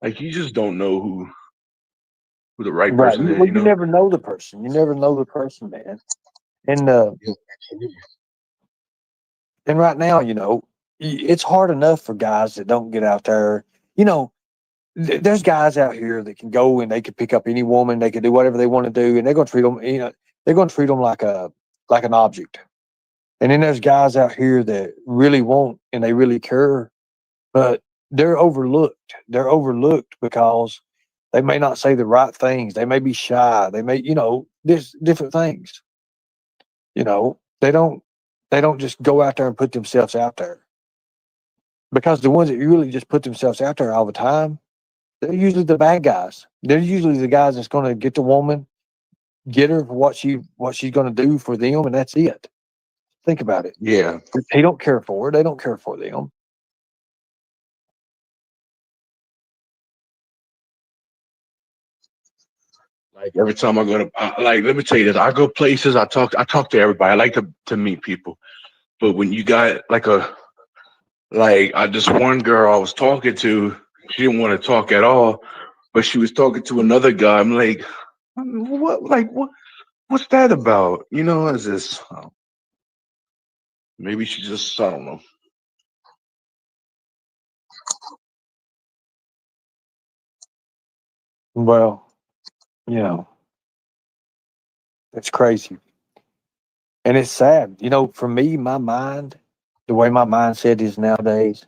like you just don't know who the right Right. person You, is, well, you never know the person. You never know the person, man. And Yeah, absolutely. right now, it's hard enough for guys that don't get out there. You know, there's guys out here that can go and they can pick up any woman, they can do whatever they want to do, and they're going to treat them. They're going to treat them like an object. And then there's guys out here that really want and they really care, but they're overlooked. They're overlooked because they may not say the right things. They may be shy. They may, there's different things. They don't just go out there and put themselves out there. Because the ones that really just put themselves out there all the time, they're usually the bad guys. They're usually the guys that's going to get the woman, get her for what she's going to do for them, and that's it. Think about it. Yeah. They don't care for her. They don't care for them. Like every time I go to, like, let me tell you this. I go places. I talk to everybody. I like to meet people. But when you got like this one girl I was talking to, she didn't want to talk at all, but she was talking to another guy. I'm like, what's that about? You know, is this maybe she just, I don't know. Well, you know, it's crazy. And it's sad. You know, for me, my mind, the way my mindset is nowadays,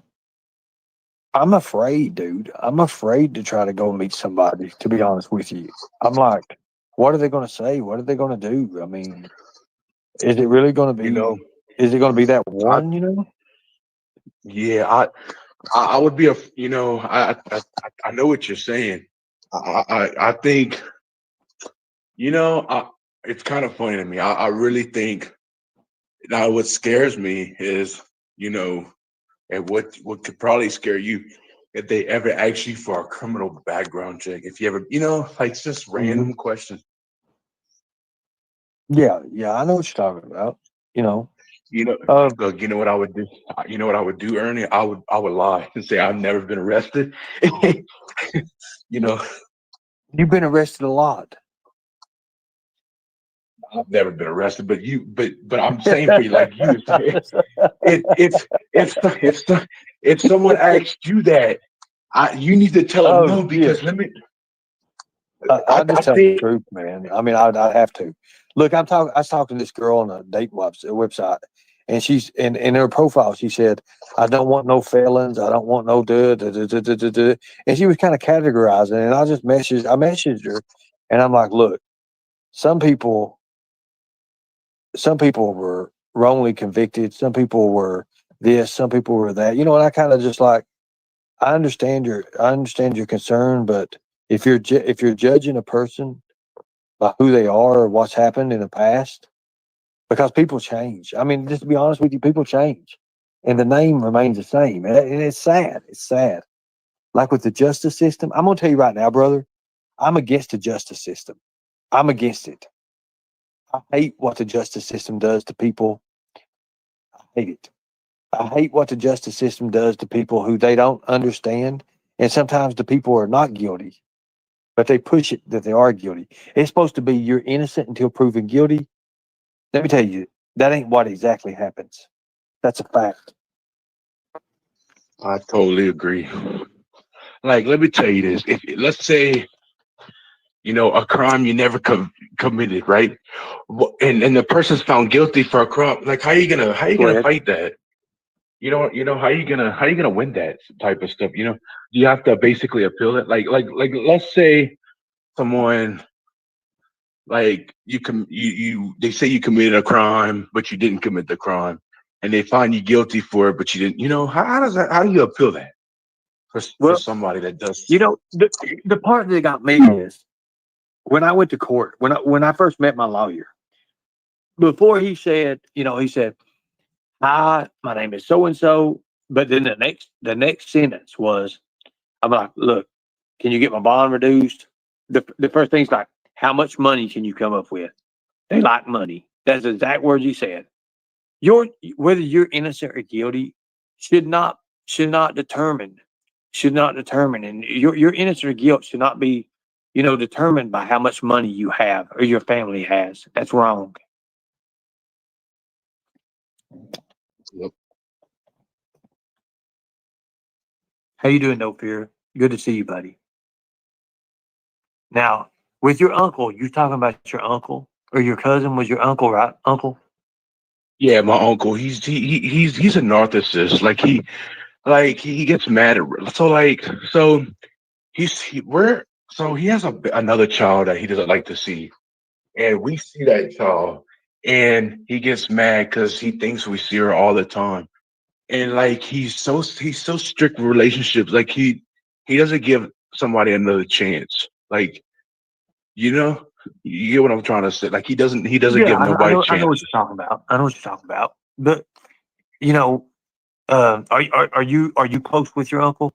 I'm afraid, dude. I'm afraid to try to go meet somebody, to be honest with you. I'm like, what are they going to say? What are they going to do? I mean, is it really going to be, You know, is it going to be that I one, you know? yeah, I would be you know, I know what you're saying. I think, you know, it's kind of funny to me. I really think now what scares me is, you know, and what could probably scare you if they ever ask you for a criminal background check. If you ever, you know, like it's just Mhm. random questions. Yeah, yeah, I know what you're talking about. You know, You know, uh, look, you know what I would do? You know what I would do, Ernie? I would lie and say I've never been arrested. You know, you've been arrested a lot. I've never been arrested, but I'm saying for you, like you, if someone asked you that, you need to tell them Oh, no yeah. because let me. I I just tell the think truth, man. I mean, I have to. Look, I was talking to this girl on a website, and she's in her profile. She said, "I don't want no felons. I don't want no duh." And she was kind of categorizing, and I messaged her, and I'm like, "Look, some people, some people were wrongly convicted. Some people were this. Some people were that. You know." And I kind of just like, I understand your concern, but if you're judging a person by who they are or what's happened in the past, because people change. I mean, just to be honest with you, people change, and the name remains the same, and it's sad. It's sad. Like with the justice system, I'm gonna tell you right now, brother, I'm against the justice system. I'm against it. I hate what the justice system does to people. I hate it. I hate what the justice system does to people who they don't understand, and sometimes the people are not guilty, but they push it that they are guilty. It's supposed to be you're innocent until proven guilty. Let me tell you, that ain't what exactly happens. That's a fact. I totally agree. Like, let me tell you this: if let's say you know a crime you never committed, right? And the person's found guilty for a crime, like how you Go gonna ahead. fight that? You know how you gonna win that type of stuff? You know, you have to basically appeal it. Like let's say someone like you they say you committed a crime, but you didn't commit the crime, and they find you guilty for it, but you didn't. You know, how do you appeal that for Well, somebody that does? you know, the part that got me is when I went to court, when I first met my lawyer, before he said, you know, he said, "Hi, my name is so and so," but then the next sentence was, I'm like, "Look, can you get my bond reduced?" The first thing's like, "How much money can you come up with?" They like money. That's the exact words he said. Your Whether you're innocent or guilty should not should not determine should not determine, and your innocent or guilt should not be, you know, determined by how much money you have or your family has. That's wrong. Yep. How you doing, No Fear? Good to see you, buddy. Now, with your uncle, you talking about your uncle or your cousin was your uncle, right? Uncle? Yeah, my uncle, he's a narcissist. Like he gets mad at so he has another child that he doesn't like to see, and we see that child, and he gets mad because he thinks we see her all the time. And like he's so strict with relationships. Like he doesn't give somebody another chance. Like, you know, you get what I'm trying to say. Like he doesn't Yeah, give nobody I know what chances. you're talking about. I know what you're talking about. But you know, are you close with your uncle?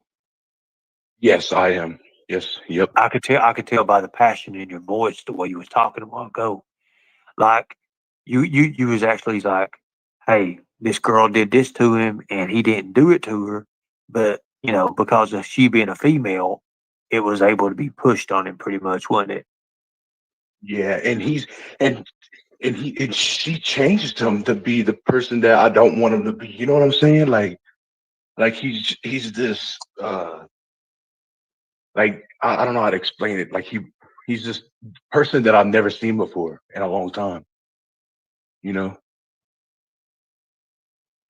Yes, I am. Yes, yep. I could tell by the passion in your voice the way you was talking a while ago. Like you was actually like, hey, this girl did this to him and he didn't do it to her, but you know, because of she being a female, it was able to be pushed on him pretty much, wasn't it? Yeah, and and she changes him to be the person that I don't want him to be. You know what I'm saying? Like he's this like I don't know how to explain it. Like he's this person that I've never seen before in a long time. You know?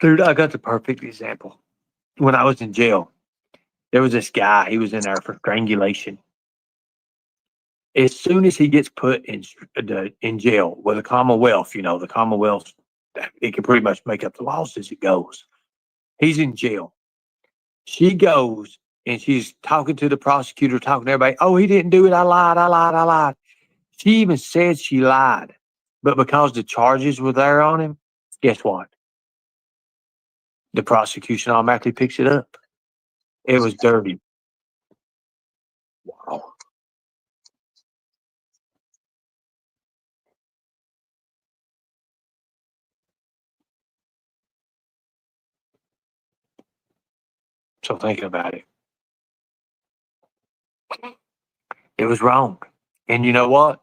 Dude, I got the perfect example. When I was in jail, there was this guy, he was in there for strangulation. As soon as he gets put in jail with the Commonwealth, you know, the Commonwealth, it can pretty much make up the laws as it goes. He's in jail. She goes and she's talking to the prosecutor, talking to everybody. Oh, he didn't do it. I lied. I lied. I lied. She even said she lied. But because the charges were there on him, guess what? The prosecution automatically picks it up. It was dirty. Wow. So thinking about it, it was wrong. And you know what?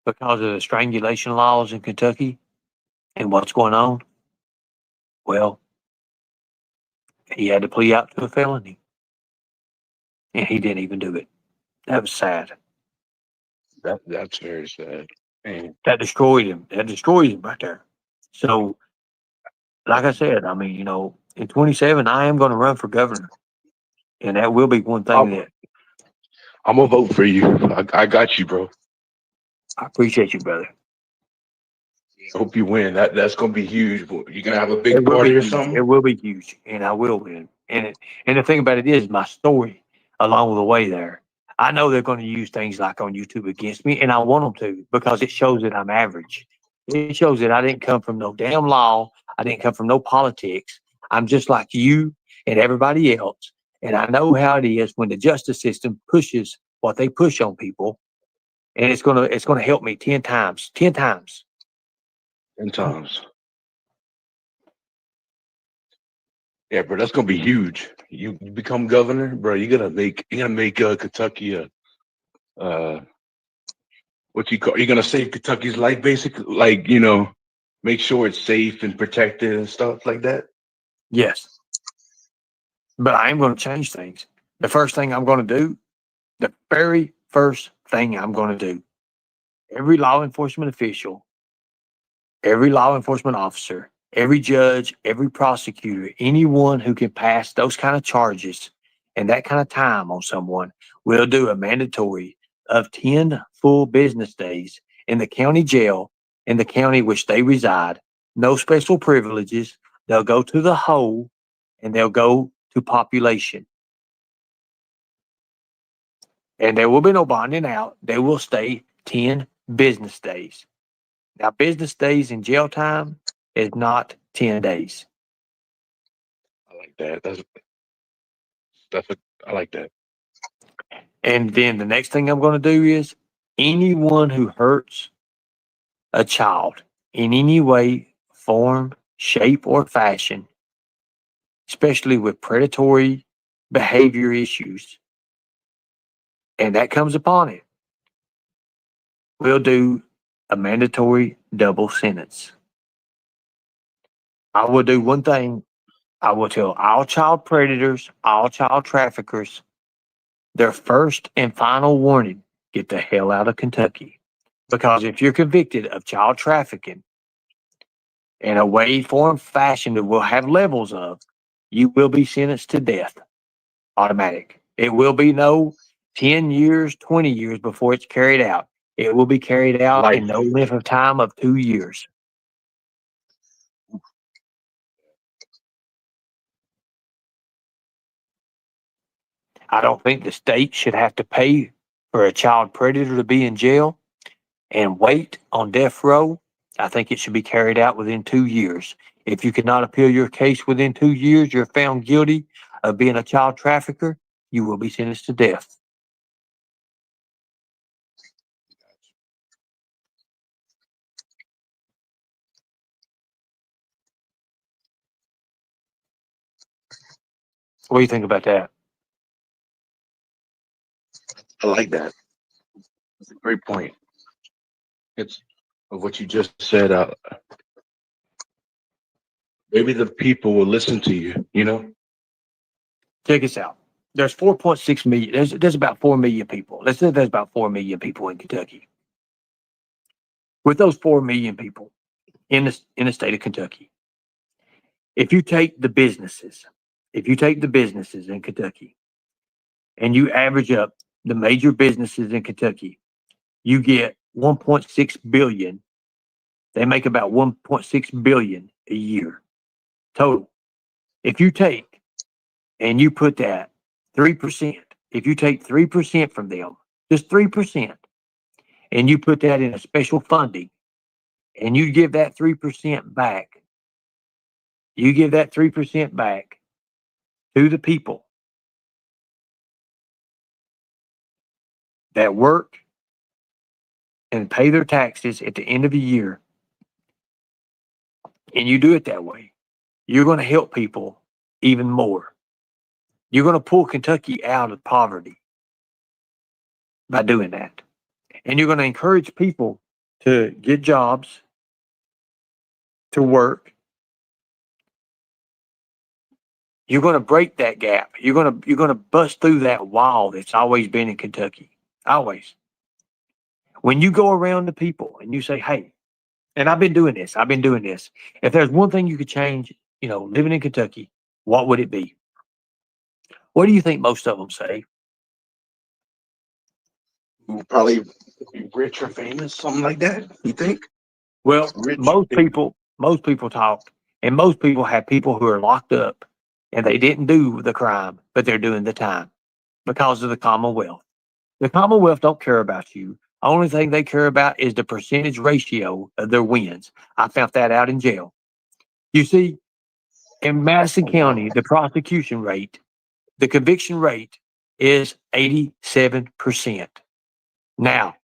Because of the strangulation laws in Kentucky and what's going on, well, he had to plea out to a felony. And he didn't even do it. That was sad. That's very sad. And That destroyed him. That destroyed him right there. So, like I said, I mean, you know, in 27, I am going to run for governor. And that will be one thing I'm that I'm gonna vote for you. I got you, bro. I appreciate you, brother. Hope you win. That's gonna be huge. You're gonna have a It big will be party or huge. It something. will be huge, and I will win. And the thing about it is, my story along the way there. I know they're going to use things like on YouTube against me, and I want them to because it shows that I'm average. It shows that I didn't come from no damn law. I didn't come from no politics. I'm just like you and everybody else, and I know how it is when the justice system pushes what they push on people, and it's gonna help me 10 times, 10 times. 10 times. Yeah, bro, that's gonna be huge. You become governor, bro. You're gonna make Kentucky a uh what you call you're gonna save Kentucky's life, basically. Like make sure it's safe and protected and stuff like that. Yes. But I am going to change things. The first thing I'm going to do, the very first thing I'm going to do, every law enforcement official, every law enforcement officer, every judge, every prosecutor, anyone who can pass those kind of charges and that kind of time on someone will do a mandatory of 10 full business days in the county jail in the county which they reside. No special privileges. They'll go to the whole and they'll go to population. And there will be no bonding out. They will stay 10 business days. Now, business days in jail time is not 10 days. I like that. I like that. And then the next thing I'm going to do is anyone who hurts a child in any way, form, shape, or fashion, especially with predatory behavior issues, and that comes upon it, we'll do a mandatory double sentence. I will do one thing. I will tell all child predators, all child traffickers, their first and final warning, get the hell out of Kentucky. Because if you're convicted of child trafficking in a way, form, fashion that will have levels of, you will be sentenced to death. Automatic. It will be no 10 years, 20 years before it's carried out. It will be carried out Life. in no length of time of 2 years. I don't think the state should have to pay for a child predator to be in jail and wait on death row. I think it should be carried out within 2 years. If you cannot appeal your case within 2 years, you're found guilty of being a child trafficker, you will be sentenced to death. What do you think about that? I like that. That's a great point. It's of what you just said. Maybe the people will listen to you, you know? Check this out. There's 4.6 million. There's about 4 million people. Let's say there's about 4 million people in Kentucky. With those 4 million people in the state of Kentucky, if you take the businesses in Kentucky and you average up the major businesses in Kentucky, you get 1.6 billion. They make about 1.6 billion a year total. If you take and you put that 3%, if you take 3% from them, just 3%, and you put that in a special funding, and you give that 3% back, you give that 3% back to the people that work and pay their taxes at the end of the year, and you do it that way, you're going to help people even more. You're going to pull Kentucky out of poverty by doing that. And you're going to encourage people to get jobs, to work. You're going to break that gap. You're going to bust through that wall that's always been in Kentucky. Always. When you go around the people and you say, hey, and I've been doing this. If there's one thing you could change, living in Kentucky, what would it be? What do you think most of them say? We'll probably be rich or famous, something like that. You think? Well, Rich. most people talk, and most people have people who are locked up and they didn't do the crime, but they're doing the time because of the Commonwealth. The Commonwealth don't care about you. Only thing they care about is the percentage ratio of their wins. I found that out in jail. You see, in Madison County, the prosecution rate, the conviction rate is 87%. Now,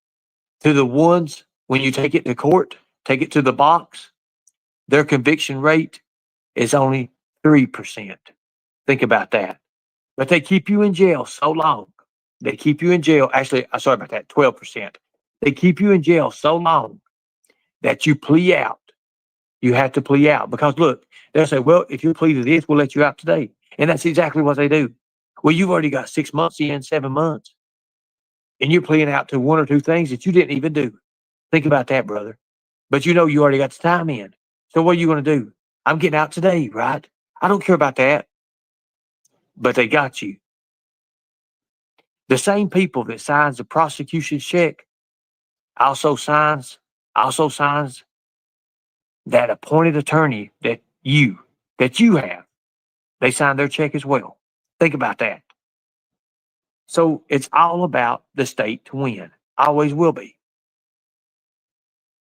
to the ones, when you take it to court, take it to the box, their conviction rate is only 3%. Think about that. But they keep you in jail so long. They keep you in jail. Actually, I'm sorry about that, 12%. They keep you in jail so long that you plea out. You have to plea out because look, they'll say, well, if you plea to this, we'll let you out today. And that's exactly what they do. Well, you've already got 6 months in, 7 months. And you're pleading out to one or two things that you didn't even do. Think about that, brother. But you already got the time in. So what are you going to do? I'm getting out today, right? I don't care about that. But they got you. The same people that signs the prosecution check also signs that appointed attorney that you have. They sign their check as well. Think about that. So it's all about the state to win. Always will be.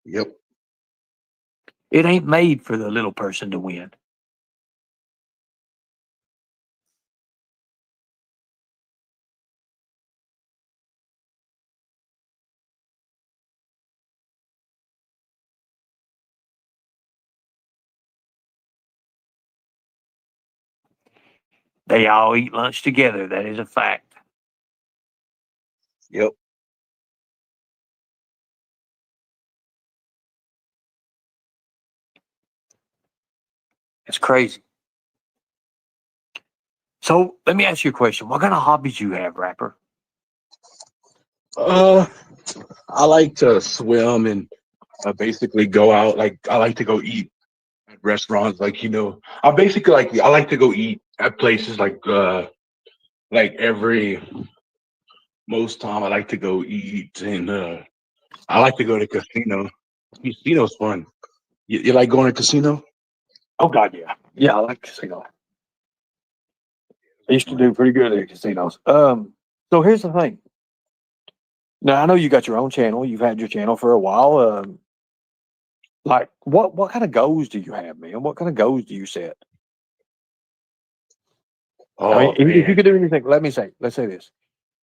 Yep. It ain't made for the little person to win. They all eat lunch together. That is a fact. Yep. It's crazy. So let me ask you a question. What kind of hobbies you have, Rapper? I like to swim and basically go out. Like I like to go eat at restaurants. I like to go eat at places like every most time I like to go eat and I like to go to casino. Casino's fun. You like going to casino? Oh God, yeah. Yeah, I like casino. I used to do pretty good at casinos. So here's the thing. Now I know you got your own channel. You've had your channel for a while. Like what kind of goals do you have, man? What kind of goals do you set? I mean, Oh if you man. could do anything, let's say this.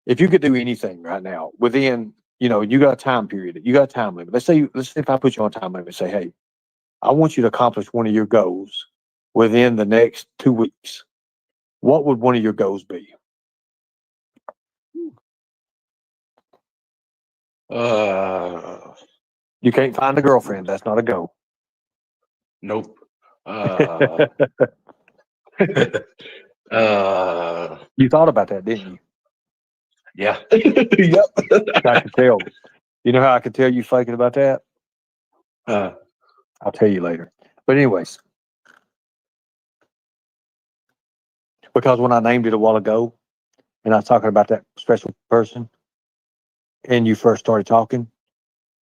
If you could do anything right now within, you got a time period, you got a time limit. Let's say if I put you on a time limit and say, hey, I want you to accomplish one of your goals within the next 2 weeks. What would one of your goals be? You can't find a girlfriend. That's not a goal. Nope. You thought about that, didn't you? Yeah. Yep. I could tell. You know how I could tell you faking about that? I'll tell you later. But anyways, because when I named it a while ago, and I was talking about that special person, and you first started talking,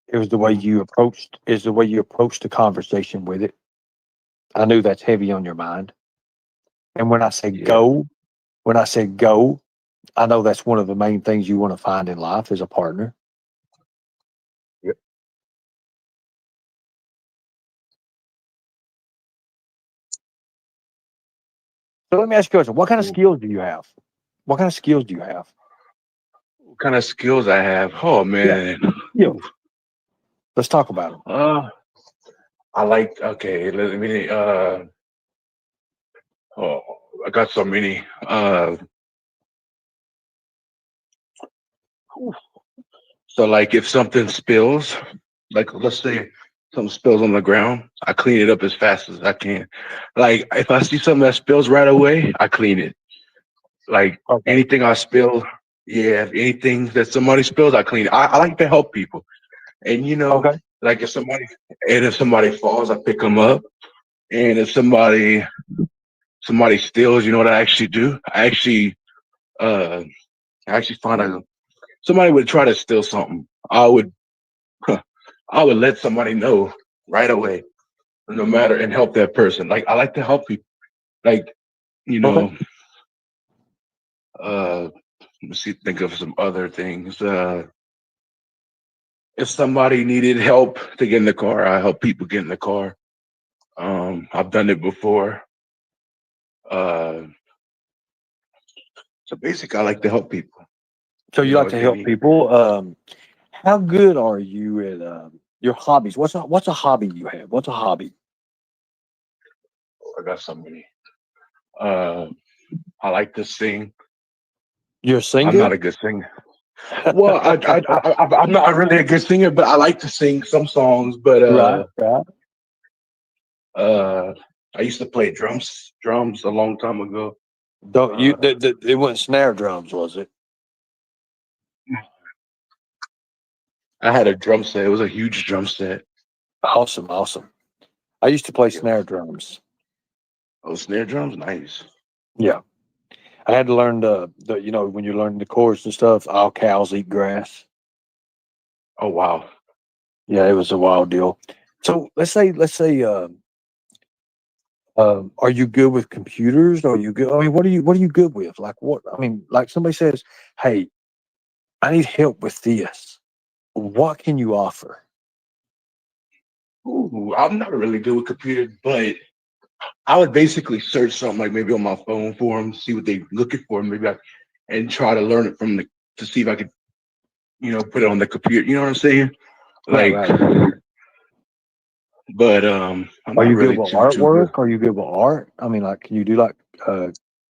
it was the way you approached the conversation with it. I knew that's heavy on your mind. And when I say Yeah. go, I know that's one of the main things you want to find in life is a partner. Yep. So let me ask you a question. What kind of skills do you have? What kind of skills do you have? What kind of skills I have? Oh man. Yeah. Let's talk about them. Okay, let me oh, I got so many. So like if something spills, like let's say something spills on the ground, I clean it up as fast as I can. Like if I see something that spills right away, I clean it. Like Okay. anything I spill, yeah, if anything that somebody spills, I clean it. I like to help people. And Okay. like if somebody falls, I pick them up. And if somebody steals, you know what I actually do? I actually find somebody would try to steal something. I would let somebody know right away, no matter, and help that person. Like I like to help people. Like, you know, Okay. let's see, think of some other things. If somebody needed help to get in the car, I help people get in the car. I've done it before. Uh, so basically, I like to help people. So you like to If help any, people. How good are you at your hobbies? What's a hobby you have? What's a hobby? I got so many. Uh, I like to sing. You're a I'm not singer? a good singer. Well, I'm not really a good singer, but I like to sing some songs. But Right. I used to play drums a long time ago. Don't you? Uh, It wasn't snare drums, was it? I had a drum set. It was a huge drum set. Awesome, awesome. I used to play Yeah. snare drums. Oh, snare drums, nice. Yeah, I had to learn the when you learn the chords and stuff. All cows eat grass. Oh wow. Yeah, it was a wild deal. So are you good with computers? Are you good? I mean, what are you good with? Like what? I mean, like somebody says, "Hey, I need help with this." What can you offer? Ooh, I'm not really good with computers, but I would basically search something like maybe on my phone for them, see what they're looking for, and try to learn it to see if I could, put it on the computer. You know what I'm saying? Right, Like, right. but I'm Are not you good really with too good. artwork? Are you good with art? I mean, like, can you do like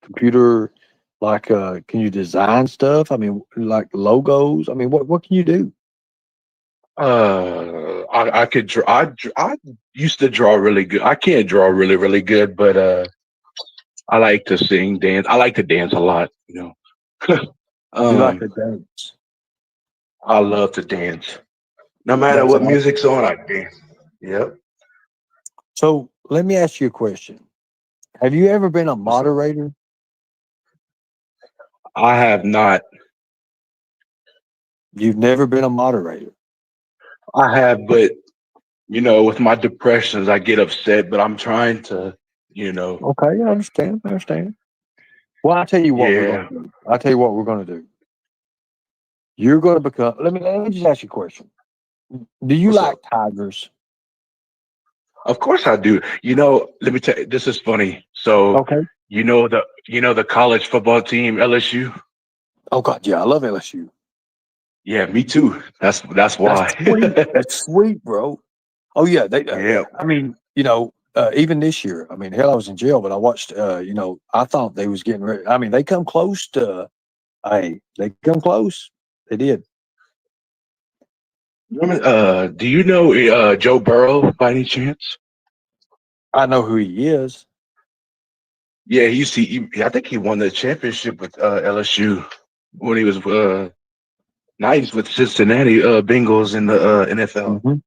computer? Like, can you design stuff? I mean, like logos. I mean, what can you do? I could draw. I used to draw really good. I can't draw really, really good, but I like to sing, dance. I like to dance a lot. You like Um, to dance. I love to dance. No matter That's what awesome. music's on, I dance. Yep. So let me ask you a question. Have you ever been a What's up? moderator? I have not. You've never been a moderator. I have, but with my depressions, I get upset. But I'm trying to. Okay, I understand. I understand. Well, I'll tell you what we're Yeah. going to do. I'll tell you what we're going to do. You're going to become, let me just ask you a question. Do you What's like up? Tigers? Of course I do. You know, let me tell you, this is funny. So, Okay. the college football team, LSU? Oh, God. Yeah. I love LSU. Yeah, me too. That's That's why. sweet. That's sweet, bro. Oh, yeah. Yeah. I mean, even this year, I mean, hell, I was in jail, but I watched, I thought they was getting ready. I mean, they come close to, they come close. They did. Do you know Joe Burrow by any chance? I know who he is. Yeah, I think he won the championship with LSU when he was nice with Cincinnati Bengals in the NFL. Mhm.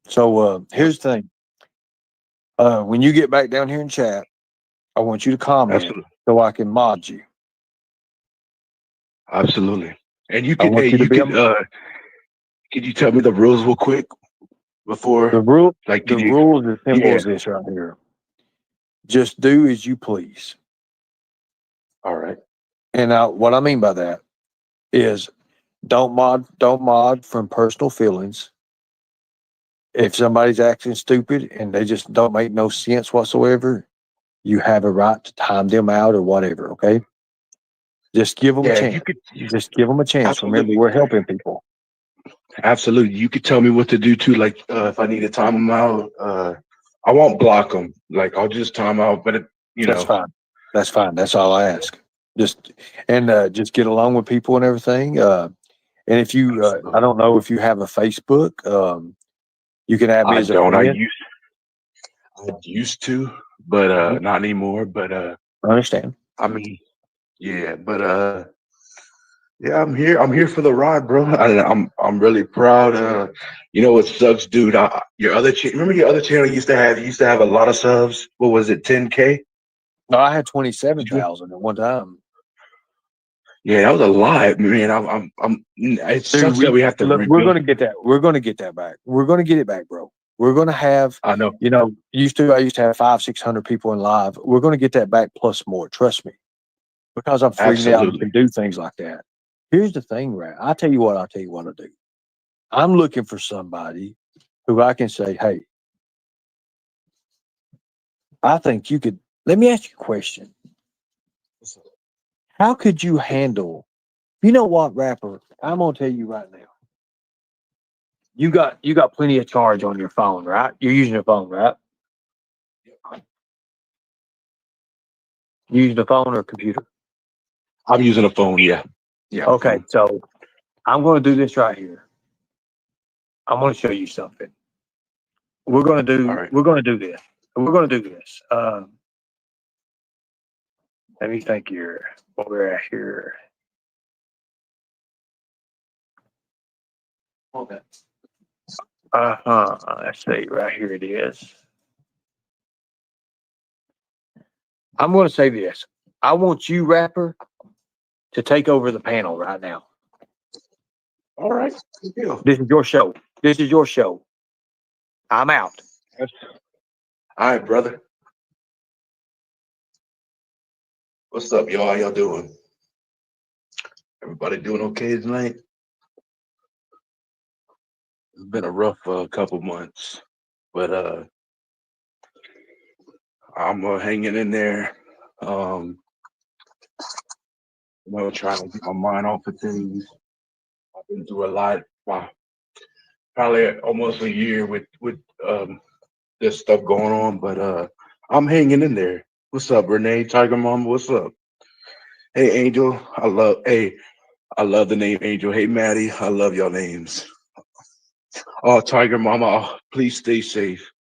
So here's the thing. When you get back down here in chat, I want you to comment Absolutely, so I can mod you. absolutely. And I want you to be a mod. could you tell me the rules real quick The before? rule Like, the did you? rule is as simple Yeah. as this right here. Just do as you please. All right. And what I mean by that is don't mod from personal feelings. If somebody's acting stupid and they just don't make no sense whatsoever, you have a right to time them out or whatever, okay? Just give them a Yeah, if you chance. could, Just give them a chance. Remember, absolutely, we're helping people. absolutely. You could tell me what to do too. Like, if I need to time them out, I won't block them. Like, I'll just time out. But That's fine. That's fine. That's all I ask. Just get along with people and everything. And if you, I don't know if you have a Facebook, you can add me I as a don't. friend. I used to, but Mhm. not anymore. But I understand. I mean, yeah. But yeah, I'm here. I'm here for the ride, bro. I'm really proud. You know what sucks, dude? Remember your other channel used to have a lot of subs. What was it, 10K? No, I had 27,000 at one time. Yeah, that was a lot, man. It Dude, sucks that we have to we're rebuild. gonna get that. We're gonna get that back. We're gonna get it back, bro. We're gonna have, I know. I used to have 500-600 people in live. We're gonna get that back plus more. Trust me, because I'm freaking out and Absolutely. can do things like that. Here's the thing, Rat. I'll tell you what I do. I'm looking for somebody who I can say, hey, I think you could. Let me ask you a question. How could you handle? You know what, rapper? I'm gonna tell you right now. You got plenty of charge on your phone, right? You're using your phone, right? You using a phone or a computer? I'm using a phone. Yeah. Yeah. Okay, Phone. so I'm gonna do this right here. I'm gonna show you something. We're gonna All do. right. We're gonna do this. We're gonna do this. Let me think here. What we're at here. Okay. Let's see. Right here it is. I'm gonna say this. I want you, rapper, to take over the panel right now. All right. Good deal. This is your show. This is your show. I'm out. All right, brother. What's up, y'all? How y'all doing? Everybody doing okay tonight? It's been a rough couple months, but I'm hanging in there. Um, trying to get my mind off of things. I've been through a lot. Wow, probably almost a year with this stuff going on, but I'm hanging in there. What's up, Renee? Tiger Mama, what's up? Hey, Angel. I love the name Angel. Hey, Maddie. I love y'all names. Oh, Tiger Mama, please stay safe.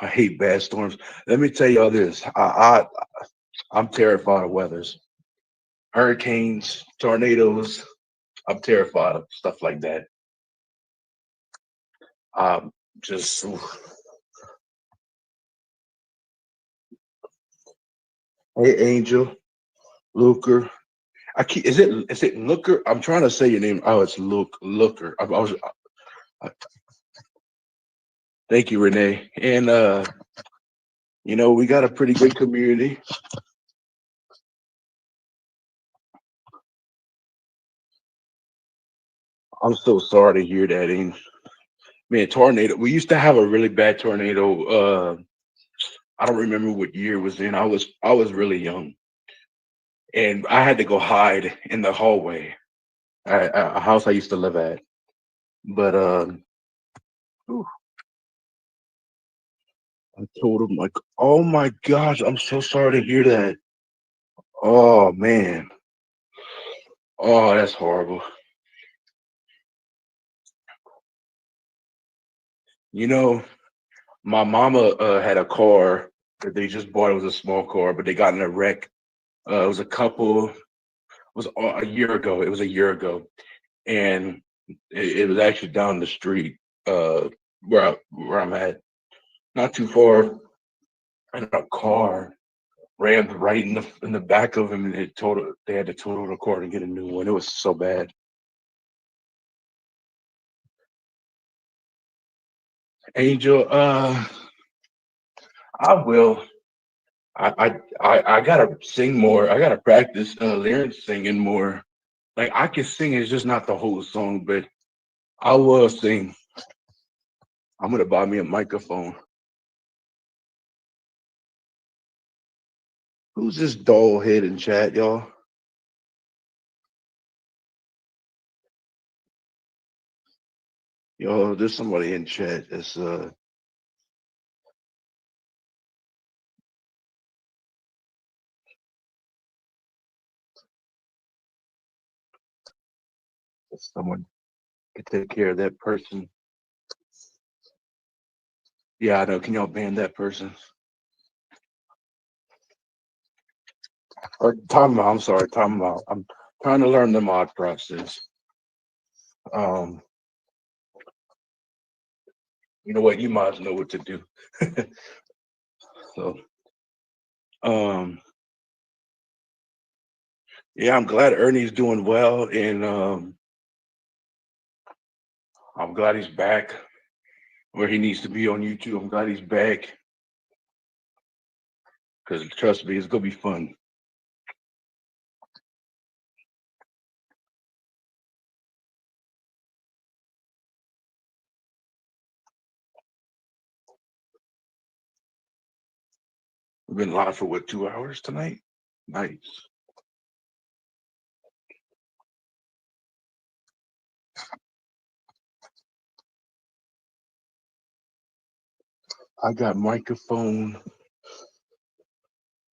I hate bad storms. Let me tell y'all this. I'm terrified of weathers. Hurricanes, tornadoes. I'm terrified of stuff like that. Just hey, Angel, Luker. Is it Looker? I'm trying to say your name. Oh, it's Looker. Thank you, Renee. And we got a pretty good community. I'm so sorry to hear that. And man, tornado. We used to have a really bad tornado. I don't remember what year it was in. I was really young, and I had to go hide in the hallway at a house I used to live at. But whew, I told him like, "Oh my gosh, I'm so sorry to hear that." Oh man, oh that's horrible. You know, my mama had a car that they just bought. It was a small car, but they got in a wreck. It was a couple. It was a year ago. It was a year ago, and it was actually down the street, where I'm at, not too far. And a car ran right in the back of him, and they had to total the car and get a new one. It was so bad. Angel, I will. I gotta sing more. I gotta practice lyrics singing more. Like I can sing, it's just not the whole song, but I will sing. I'm gonna buy me a microphone. Who's this doll head in chat, y'all? Yo, there's somebody in chat. It's someone can take care of that person. Yeah, I know. Can y'all ban that person? Or time out. I'm sorry, time out. I'm trying to learn the mod process. Um, you know what? You mods know what to do. So, yeah, I'm glad Ernie's doing well, and I'm glad he's back where he needs to be on YouTube. I'm glad he's back because trust me, it's gonna be fun. We've been live for what, 2 hours tonight? Nice. I got microphone.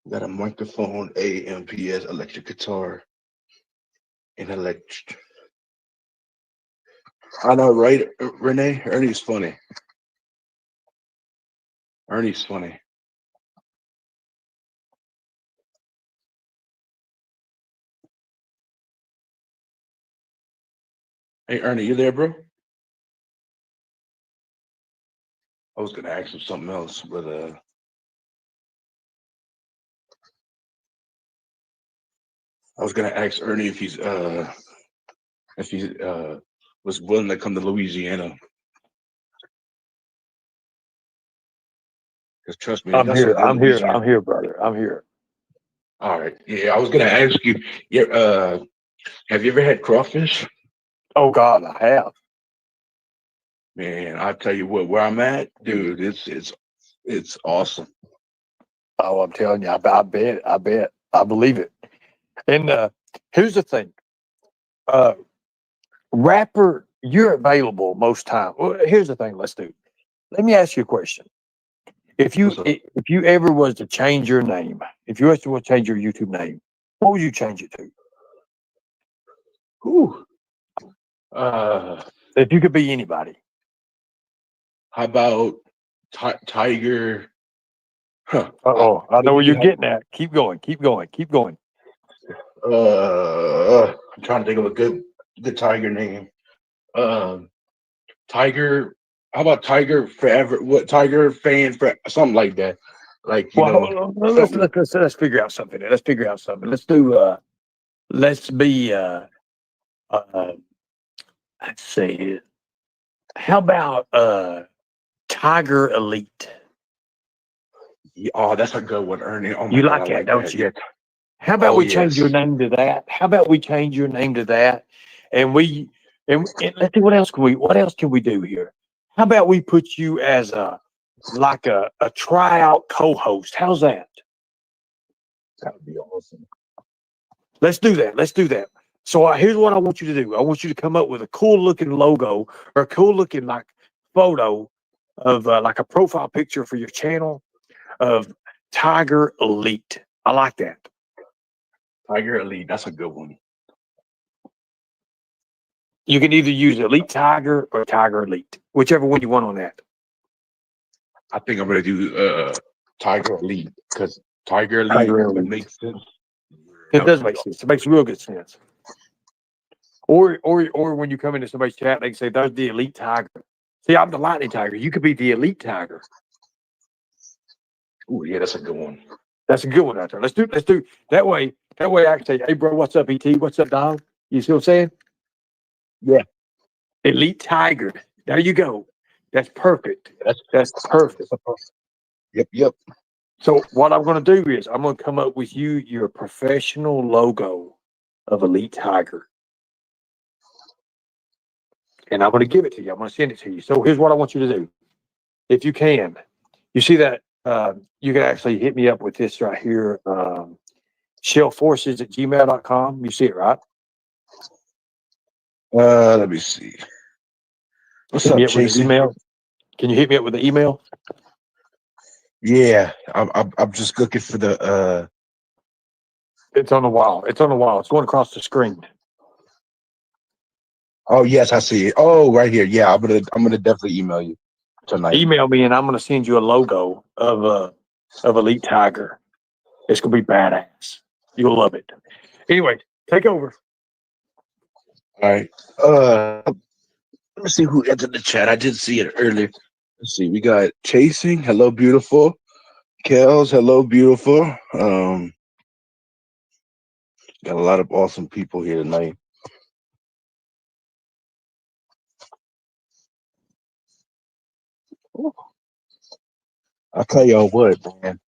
Got a microphone, AMPS, electric guitar, and electric. I know, right, Renee? Ernie's funny. Ernie's funny. Hey, Ernie, you there, bro? I was gonna ask him something else, but I was gonna ask Ernie if he was willing to come to Louisiana. Because trust me, they I'm got some here. good I'm here. Louisiana. I'm here, brother. I'm here. All right. Yeah, I was gonna ask you. Yeah. Have you ever had crawfish? Oh God, I have. Man, I tell you what, where I'm at, dude, it's awesome. Oh, I'm telling you, I bet. I bet. I believe it. And here's the thing. Rapper, you're available most time. Well, here's the thing. Let's do. Let me ask you a question. If you What's up? if you ever was to change your name, if you ever was to change your YouTube name, what would you change it to? Whew. How If you could be anybody. about Tiger? Huh. Oh, I know where Maybe you're getting at. Keep going. Keep going. Keep going. I'm trying to think of a good Tiger name. Tiger. How about Tiger Forever? What Tiger fan for something like that? Like Well, hold on. something. Let's figure out something. Let's figure out something. Let's do. Let's be. Let's see. How about Tiger Elite? Yeah, oh, that's a good one, Ernie. Oh my You God, like I that, like don't that. you? Yeah. How about Oh we change your yes. name to that? How about we change your name to that? And And let's see what else can we do here? How about we put you as a tryout co-host? How's that? That would be awesome. Let's do that. Let's do that. So here's what I want you to do. I want you to come up with a cool looking logo or a cool looking like photo of like a profile picture for your channel of Tiger Elite. I like that. Tiger Elite. That's a good one. You can either use Elite Tiger or Tiger Elite, whichever one you want on that. I think I'm gonna do Tiger Elite because Tiger Elite Tiger Elite. makes sense. It does make sense. It makes real good sense. Or when you come into somebody's chat, they can say, "There's the Elite Tiger." See, I'm the Lightning Tiger. You could be the Elite Tiger. Oh yeah, that's a good one. That's a good one out there. Let's do that way. That way I can say, "Hey, bro, what's up, ET? What's up, dog?" You see what I'm saying? Yeah. Elite Tiger. There you go. That's perfect. That's Perfect. Yep. So what I'm going to do is I'm going to come up with your professional logo of Elite Tiger. And I'm going to give it to you. I'm going to send it to you. So here's what I want you to do. If you can, you see that you can actually hit me up with this right here. Shellforces@gmail.com. You see it, right? Let me see. What's Hit up, me up with the Jason? email. Can you hit me up with the email? Yeah, I'm just looking for the It's on the wall. It's on the wall. It's going across the screen. Oh yes, I see it. Oh, right here. Yeah, I'm gonna definitely email you tonight. Email me and I'm going to send you a logo of Elite Tiger. It's going to be badass. You'll love it. Anyway, take over. All right. Let me see who entered the chat. I did see it earlier. Let's see. We got Chasing. Hello, beautiful. Kels. Hello, beautiful. Got a lot of awesome people here tonight. I'll tell y'all what, man.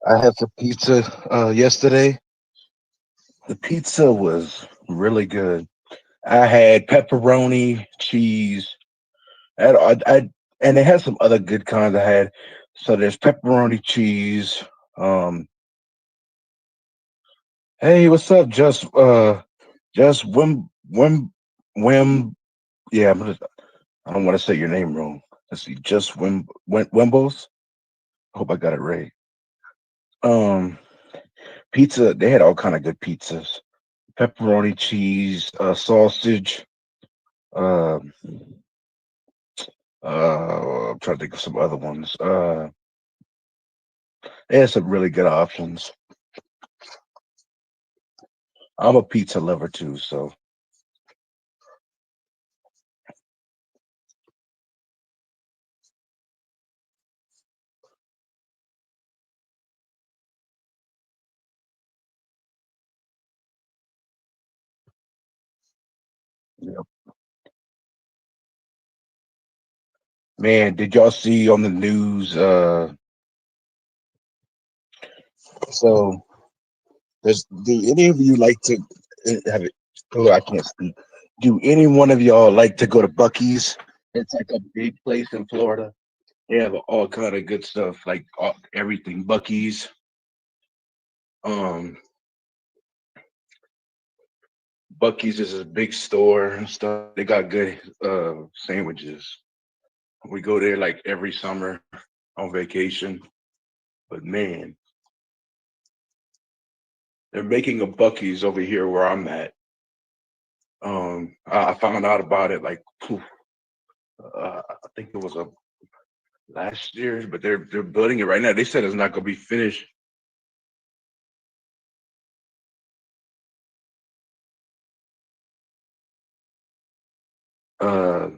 I had some pizza yesterday. The pizza was really good. I had pepperoni, cheese. And they had some other good kinds I had. So there's pepperoni, cheese. Hey, what's up? Just Wim. Yeah, I don't want to say your name wrong. Let's see, just Wimbos. I hope I got it right. Pizza. They had all kind of good pizzas. Pepperoni, cheese, sausage. I'm trying to think of some other ones. They had some really good options. I'm a pizza lover too, so. Yep. Man, did y'all see on the news? So, do any of you like to have it? Oh, I can't speak. Do any one of y'all like to go to Buc-ee's? It's like a big place in Florida. They have all kind of good stuff, like everything. Buc-ee's. Buc-ee's is a big store and stuff. They got good sandwiches. We go there like every summer on vacation. But man, they're making a Buc-ee's over here where I'm at. I found out about it like I think it was last year, but they're building it right now. They said it's not gonna be finished.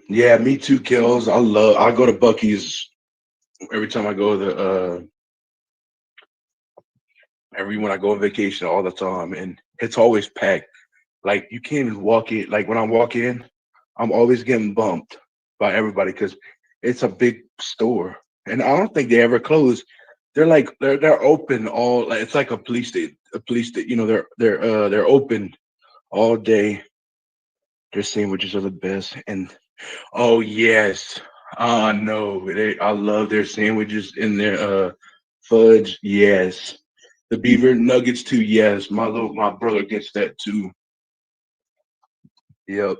Yeah, me too, Kills. I go to Buc-ee's every time I go to when I go on vacation all the time, and it's always packed. Like you can't even walk in. Like when I walk in, I'm always getting bumped by everybody because it's a big store, and I don't think they ever close. They're like they're open all. Like, it's like a police state. You know, they're open all day, Their sandwiches are the best. And oh yes, no, I love their sandwiches and their fudge. Yes, the beaver nuggets too. Yes, my brother gets that too. Yep.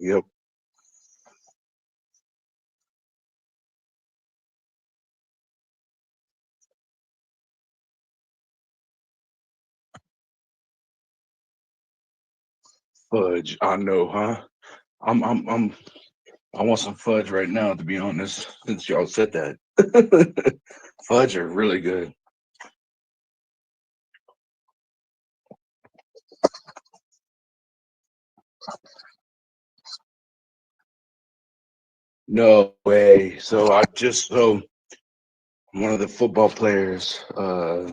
Yep. Fudge. I know, huh? I'm I want some fudge right now, to be honest, since y'all said that. Fudge are really good. No way. So one of the football players, I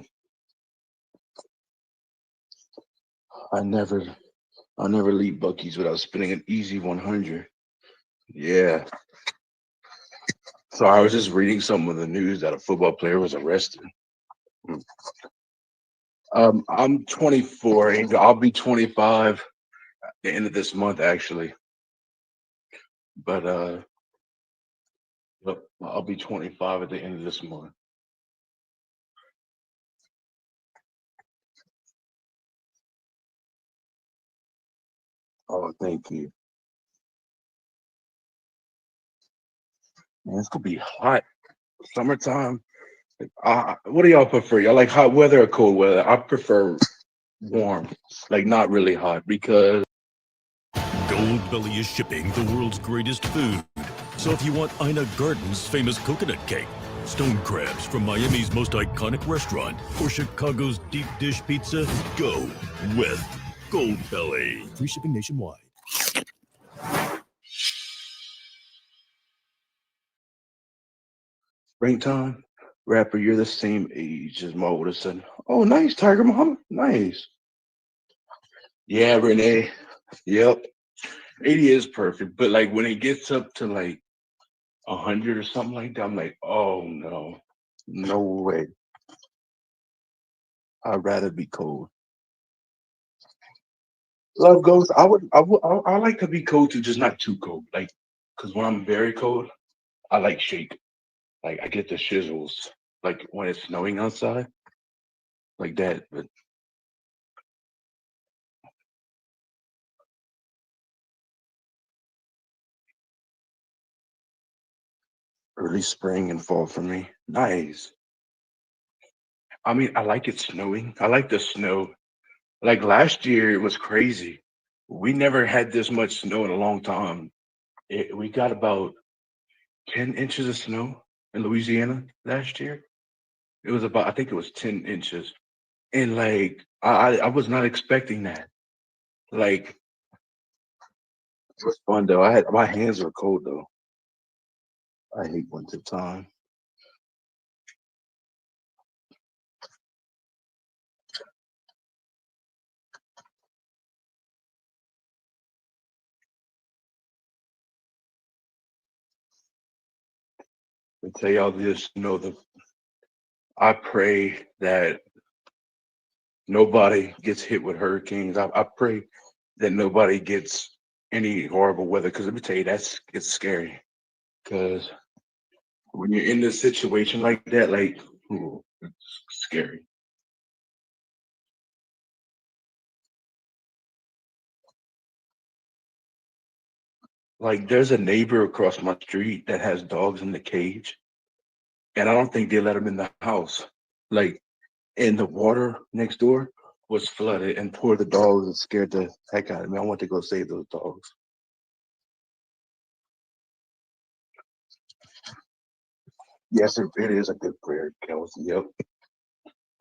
never I never leave Bucky's without spending an easy 100. Yeah. So I was just reading some of the news that a football player was arrested. Mm. I'm 24, and I'll be 25 at the end of this month, actually. But yep, I'll be 25 at the end of this month. Oh, thank you. Man, it's gonna be hot. Summertime. What do y'all prefer? Y'all like hot weather or cold weather? I prefer warm, like not really hot, because Goldbelly is shipping the world's greatest food. So if you want Ina Garten's famous coconut cake, stone crabs from Miami's most iconic restaurant, or Chicago's deep dish pizza, go with Goldbelly. Free shipping nationwide. springtime. Rapper, you're the same age as Mo would have said. Oh, nice, Tiger Muhammad. Nice. Yeah, Renee. Yep. 80 is perfect, but like when it gets up to like 100 or something like that, I'm like, oh no, no way. I'd rather be cold. Love goes. I like to be cold too, just not too cold. Like, because when I'm very cold, I like shake. Like I get the shizzles. Like when it's snowing outside, like that. But early spring and fall for me. Nice. I mean, I like it snowing. I like the snow. Like last year, it was crazy. We never had this much snow in a long time. We got about 10 inches of snow in Louisiana last year. It was about, I think it was 10 inches. And like, I was not expecting that. Like, it was fun though. My hands were cold though. I hate winter time. I tell y'all this, I pray that nobody gets hit with hurricanes. I pray that nobody gets any horrible weather, because let me tell you, it's scary. Because when you're in this situation like that, like, ooh, it's scary. Like, there's a neighbor across my street that has dogs in the cage, and I don't think they let them in the house. Like, and the water next door was flooded, and poor the dogs and scared the heck out of me. I want to go save those dogs. Yes, it is a good prayer, Kelsey. Yep,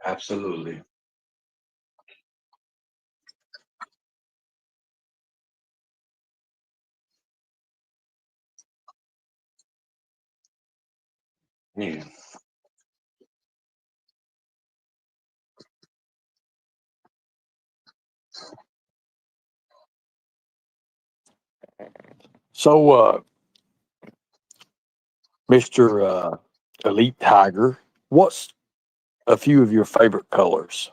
absolutely. Man, So, Mr. Elite Tiger, what's a few of your favorite colors?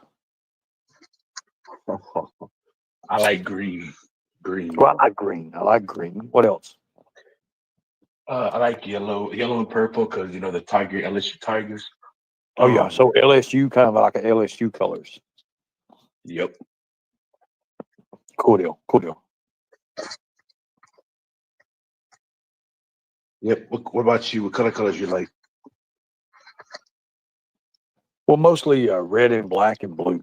I like green. Green. Well, I like green. I like green. What else? I like yellow and purple because you know the Tiger LSU Tigers. Oh yeah, so LSU, kind of like a LSU colors. Yep. Cool deal. Cool deal. Yep. What about you? What colors you like? Well, mostly red and black and blue,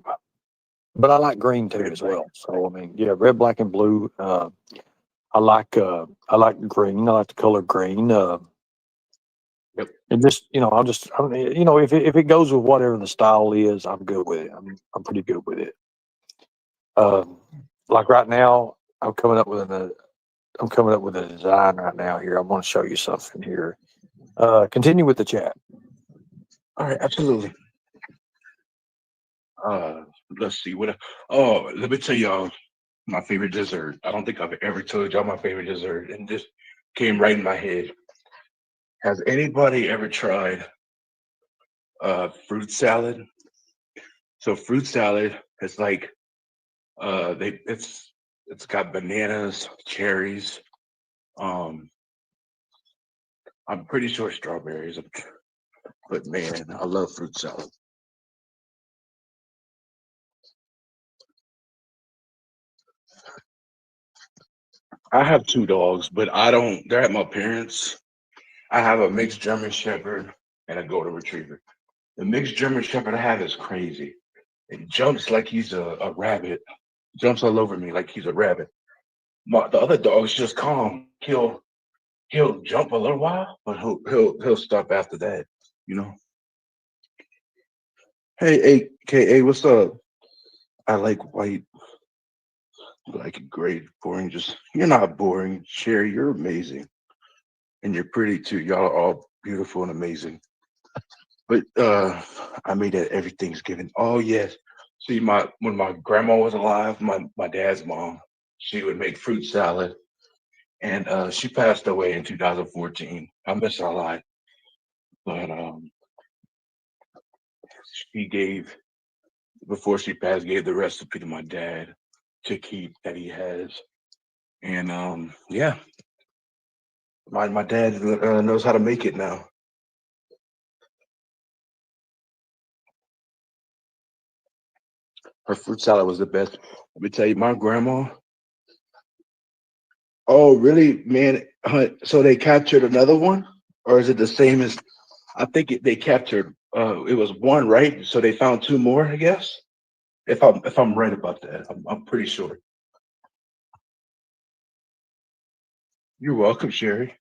but I like green too Red, as black. well. So I mean, yeah, red, black, and blue. I like green. I like the color green. Yep. And just if it goes with whatever the style is, I'm good with it. I'm pretty good with it. Like right now, I'm coming up with a design right now here. I want to show you something here. Continue with the chat. All right, absolutely. Let's see what. Oh, let me tell y'all my favorite dessert. I don't think I've ever told y'all my favorite dessert, and this came right in my head. Has anybody ever tried fruit salad? So fruit salad is like it's got bananas, cherries. Um, I'm pretty sure strawberries, but man, I love fruit salad. I have two dogs, but I don't. They're at my parents'. I have a mixed German Shepherd and a Golden Retriever. The mixed German Shepherd I have is crazy. It jumps like he's a rabbit. Jumps all over me like he's a rabbit. The other dog's just calm. He'll jump a little while, but he'll stop after that. You know. Hey, KA, what's up? I like white. Like great, boring. Just you're not boring, Sherry. You're amazing, and you're pretty too. Y'all are all beautiful and amazing. But I made that every Thanksgiving. Oh yes. See, when my grandma was alive, my dad's mom, she would make fruit salad, and she passed away in 2014. I miss her a lot, but she gave before she passed, gave the recipe to my dad to keep that he has, and yeah, my dad knows how to make it now. Her fruit salad was the best. Let me tell you, my grandma. Oh, really, man? So they captured another one, or is it the same as? I think they captured. It was one, right? So they found two more, I guess. If I'm right about that, I'm pretty sure. You're welcome, Sherry.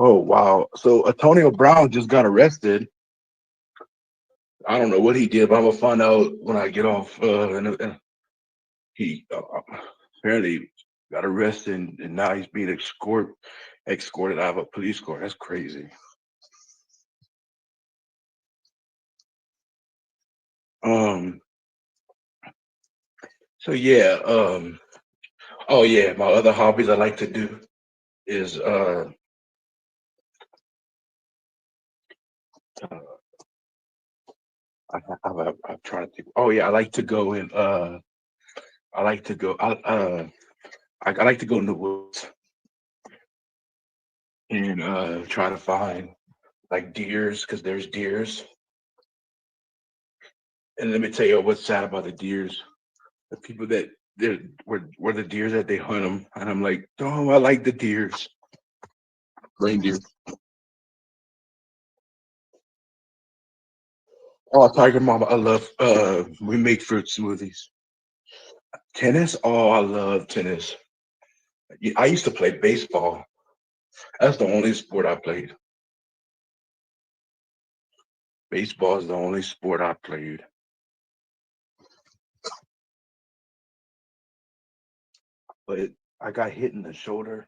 Oh wow! So Antonio Brown just got arrested. I don't know what he did, but I'm gonna find out when I get off. And he apparently got arrested, and now he's being escorted out of a police car. That's crazy. Um. So yeah. Oh yeah. My other hobbies I like to do is I'm trying to think. Oh yeah, I like to go and I like to go. I like to go in the woods and try to find like deers because there's deers. And let me tell you what's sad about the deers. The people that where the deers that they hunt them, and I'm like, oh, I like the deers. Reindeer. Oh, Tiger Mama, I love. We make fruit smoothies. Tennis. Oh, I love tennis. Yeah, I used to play baseball. That's the only sport I played. Baseball is the only sport I played. But I got hit in the shoulder.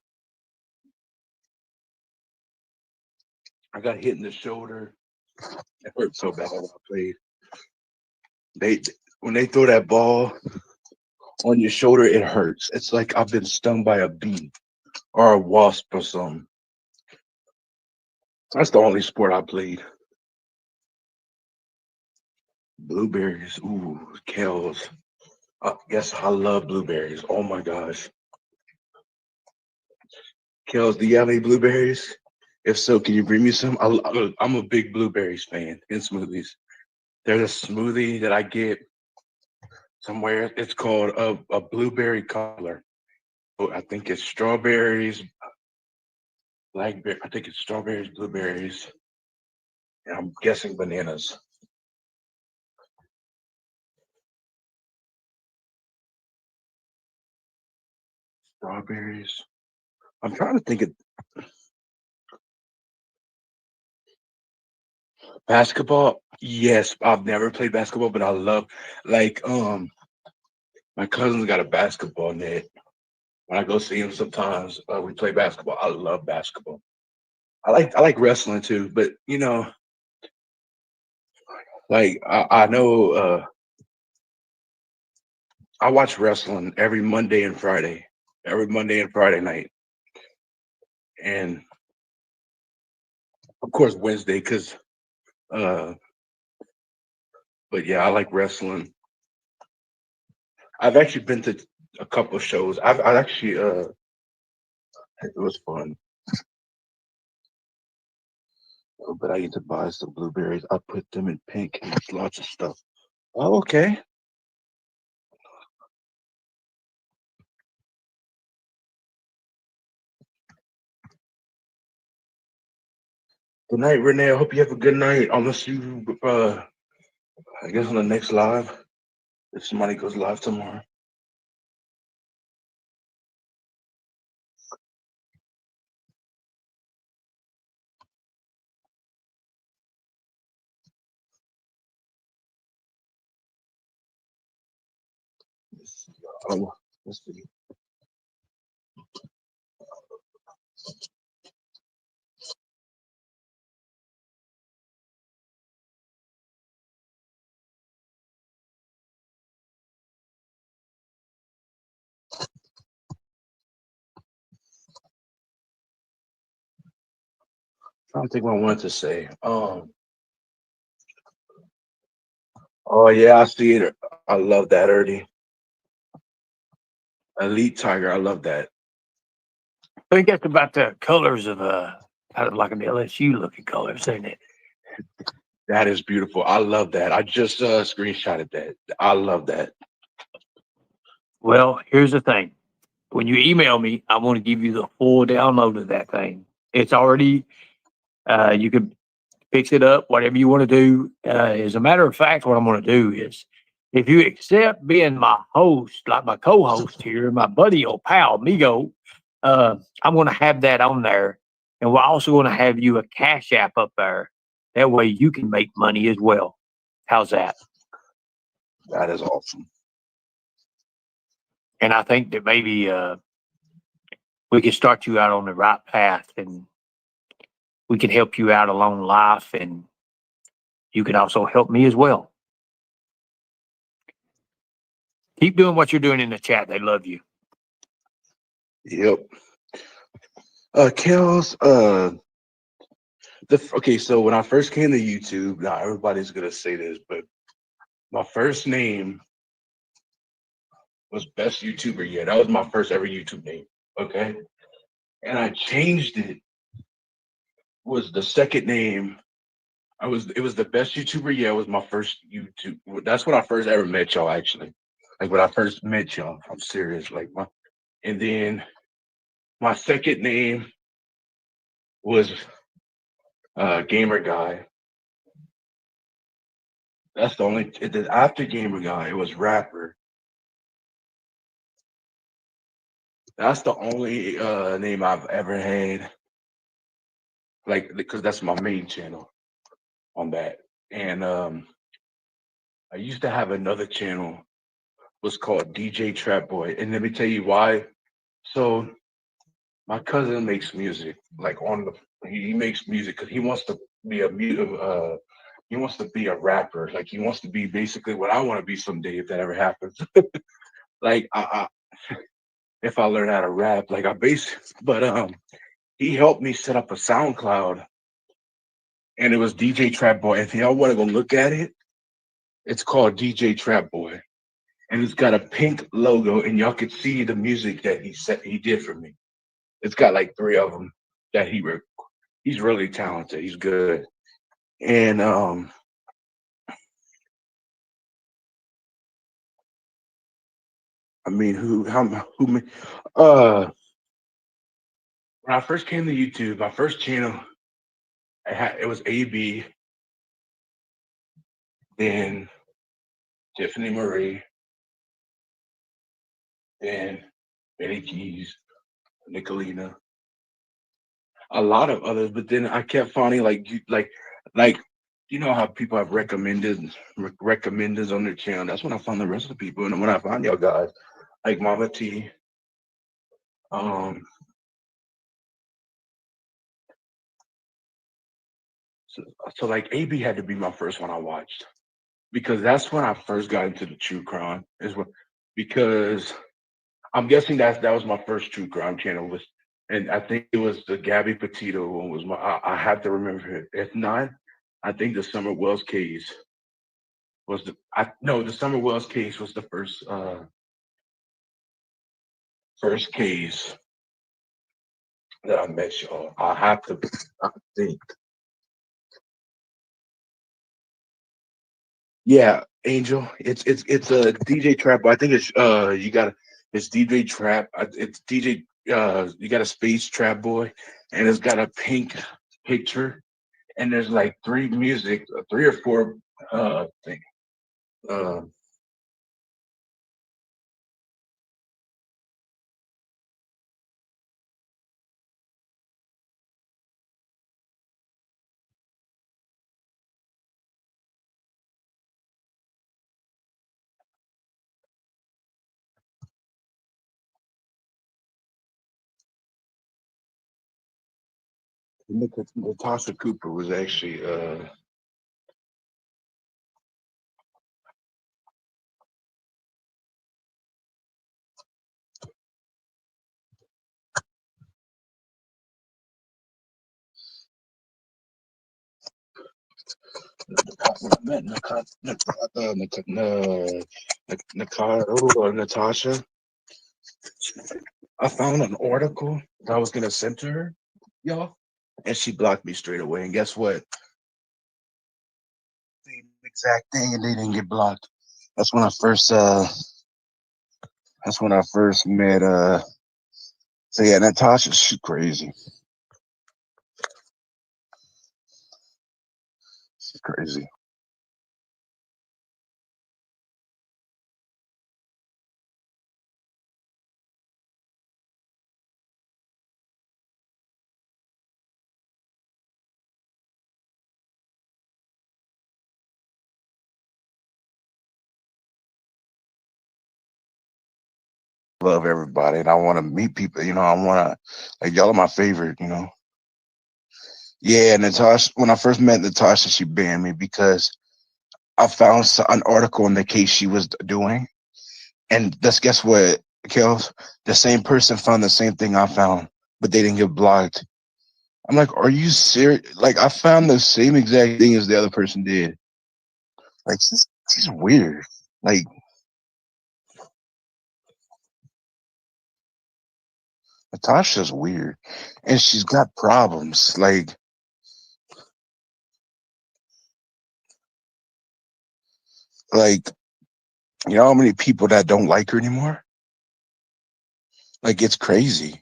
I got hit in the shoulder. It hurt so bad when I played. They when they throw that ball on your shoulder, it hurts. It's like I've been stung by a bee or a wasp or something. That's the only sport I played. Blueberries, ooh, kales. Yes, I love blueberries. Oh my gosh. Kels, do you have any blueberries? If so, can you bring me some? I'm a big blueberries fan in smoothies. There's a smoothie that I get somewhere. It's called a blueberry color. Oh, I think it's strawberries, blackberry. I think it's strawberries, blueberries, and I'm guessing bananas. Strawberries. I'm trying to think of basketball. Yes, I've never played basketball, but I love like my cousin's got a basketball net. When I go see him sometimes, we play basketball. I love basketball. I like wrestling too, but like I know I watch wrestling every Monday and Friday night, and of course Wednesday because uh but yeah, I like wrestling. I've actually been to a couple of shows. I actually it was fun. Oh, but I need to buy some blueberries. I put them in pancakes, lots of stuff. Oh, okay. Good night, Renee. I hope you have a good night. I'm gonna see you I guess on the next live. If somebody goes live tomorrow. Let's see. Let's see. Trying to think what I wanted to say. Oh yeah, I see it. I love that, Ernie. Elite Tiger, I love that. I think that's about the colors of kind of like an LSU looking colors, ain't it? That is beautiful. I love that. I just screenshotted that. I love that. Well, here's the thing. When you email me, I want to give you the full download of that thing. It's already you can fix it up, whatever you want to do. As a matter of fact, what I'm going to do is if you accept being my host, like my co-host here, my buddy old pal, Migo, I'm going to have that on there. And we're also going to have you a cash app up there. That way you can make money as well. How's that? That is awesome. And I think that maybe we can start you out on the right path and we can help you out along life and you can also help me as well. Keep doing what you're doing in the chat. They love you. Yep. Kels, okay, so when I first came to YouTube, now everybody's gonna say this, but my first name was Best YouTuber Yet. That was my first ever YouTube name. Okay. And I changed it. Was the second name. It was the Best YouTuber Yet was my first YouTube. That's when I first ever met y'all actually. Like when I first met y'all. I'm serious. And then my second name was Gamer Guy. That's the only after Gamer Guy, it was Rapper. That's the only name I've ever had. Like because that's my main channel on that. And I used to have another channel was called DJ Trap Boy. And let me tell you why. So my cousin makes music, like he makes music because he wants to be a He wants to be a rapper. Like he wants to be basically what I want to be someday if that ever happens. Like if I learn how to rap, like but he helped me set up a SoundCloud and it was DJ Trap Boy. If y'all want to go look at it, it's called DJ Trap Boy. And it's got a pink logo and y'all could see the music that he did for me. It's got like 3 of them that he's really talented. He's good. And I mean when I first came to YouTube, my first channel it was AB, then Tiffany Marie, then Betty Keys, Nicolina, a lot of others, but then I kept finding like you know how people have recommenders on their channel. That's when I found the rest of the people, and when I found y'all guys, like Mama T, um, so like AB had to be my first one I watched because that's when I first got into the true crime. Because I'm guessing that was my first true crime channel and I think it was the Gabby Petito one was I have to remember it. If not, I think the Summer Wells case was the Summer Wells case was the first case that I met y'all. I think. Yeah, Angel. It's a DJ Trap. I think it's DJ Trap. It's DJ. You got a Space Trap Boy, and it's got a pink picture, and there's like 3 or 4 thing. Uh, Natasha Cooper was actually Natasha. I found an article that I was gonna send to her, y'all, and she blocked me straight away. And guess what? Same exact thing, and they didn't get blocked. That's when I first met so yeah, Natasha, she's crazy. She's crazy. Love everybody and I want to meet people, I want to like y'all are my favorite. Yeah, Natasha, when I first met Natasha, she banned me because I found an article in the case she was doing. And guess what, Kels? The same person found the same thing I found, but they didn't get blocked. I'm like, are you serious? Like, I found the same exact thing as the other person did. Like, she's weird. Like, Natasha's weird, and she's got problems. Like, you know how many people that don't like her anymore? Like, it's crazy.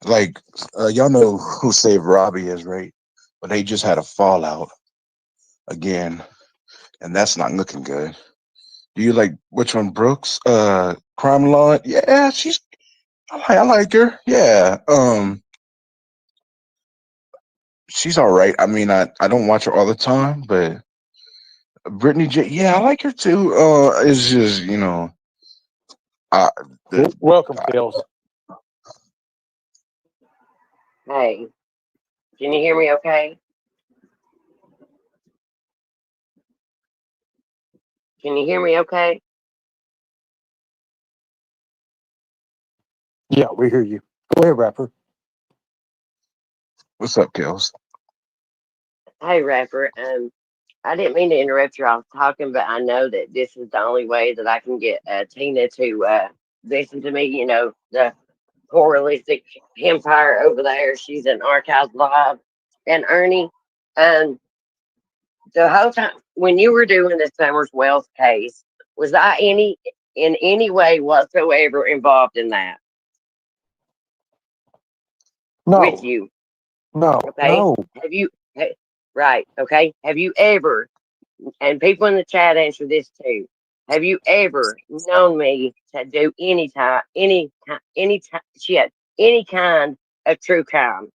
Like, y'all know who Saved Robbie is, right? But they just had a fallout again, and that's not looking good. Do you like which one, Brooks? Crime Law? Yeah, I like her. Yeah. She's all right. I mean, I don't watch her all the time, but Brittany J, yeah, I like her too. It's just, uh, the, Welcome, Kels. Hey, can you hear me okay? Can you hear me okay? Yeah, we hear you. Go ahead, rapper. What's up, Kels? Hey, Rapper. I didn't mean to interrupt you off talking, but I know that this is the only way that I can get Tina to listen to me. You know, the pluralistic empire over there. She's an archives live. And Ernie, um, the whole time when you were doing the Summers Wells case, was I in any way whatsoever involved in that with No, you? no, Okay. no, Have you, right. Okay. Have you ever, and people in the chat answer this too, have you ever known me to do any kind of true crime?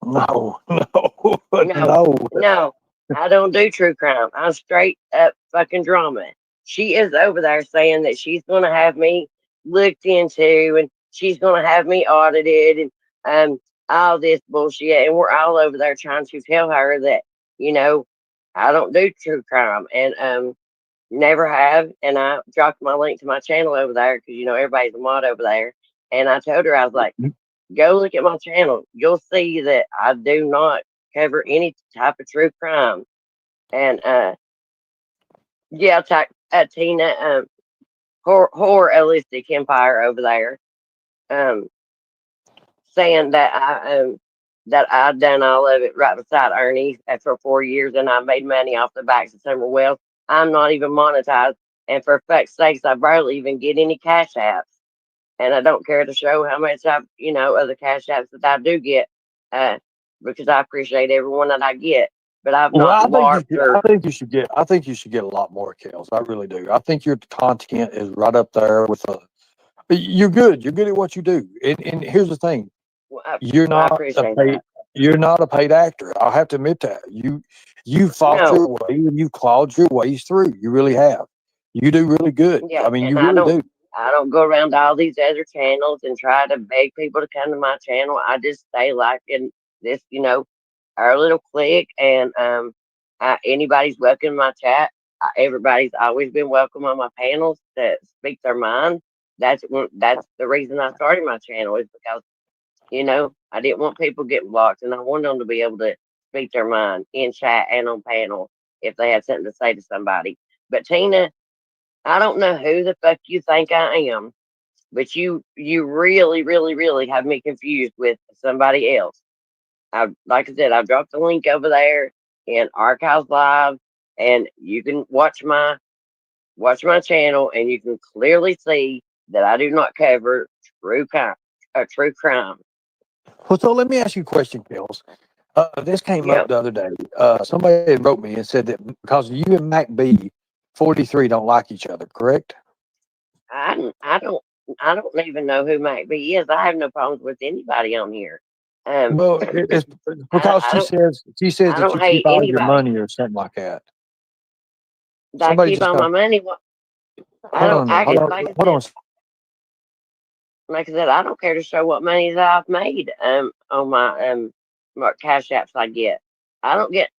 no, no, No, no. no, I don't do true crime. I'm straight up fucking drama. She is over there saying that she's going to have me looked into and she's going to have me audited and all this bullshit. And we're all over there trying to tell her that, you know, I don't do true crime and never have. And I dropped my link to my channel over there because, you know, everybody's a mod over there. And I told her, I was like, go look at my channel. You'll see that I do not cover any type of true crime. And yeah, Tina, horroristic empire over there, um, saying that I've done all of it right beside Ernie for 4 years, and I made money off the backs of Summer Wells. I'm not even monetized, and for fuck's sakes, I barely even get any cash apps. And I don't care to show how much of the cash apps that I do get, uh, because I appreciate everyone that I get. But I've Well, not larped or I think you should get a lot more, Kels. I really do. I think your content is right up there with you're good. You're good at what you do. And here's the thing. well, I, You're well, I not a appreciate paid that. you're not a paid actor. I'll have to admit that. You fought No, your way and you clawed your ways through. You really have. You do really good. yeah, I mean, and you really do. I don't go around to all these other channels and try to beg people to come to my channel. I just stay like in this, our little clique, and anybody's welcome in my chat. Everybody's always been welcome on my panels to speak their mind. That's the reason I started my channel is because I didn't want people getting blocked, and I wanted them to be able to speak their mind in chat and on panel if they had something to say to somebody. But Tina, I don't know who the fuck you think I am, but you really, really, really have me confused with somebody else. Like I said, I've dropped the link over there in Archives Live, and you can watch my channel, and you can clearly see that I do not cover true crime. Well, so let me ask you a question, Kels. This came up Yep. the other day. Somebody had wrote me and said that because you and Mac B 43 don't like each other, correct? I I don't I don't even know who Mac B is. I have no problems with anybody on here. Um, Well, it's I, because I don't she says I that don't you keep hate all your anybody. money or something like that. Do I Somebody keep just all my got money? What I hold don't. on, I hold get on, hold on. like I said, I don't care to show what money that I've made on my cash apps I get. I don't get.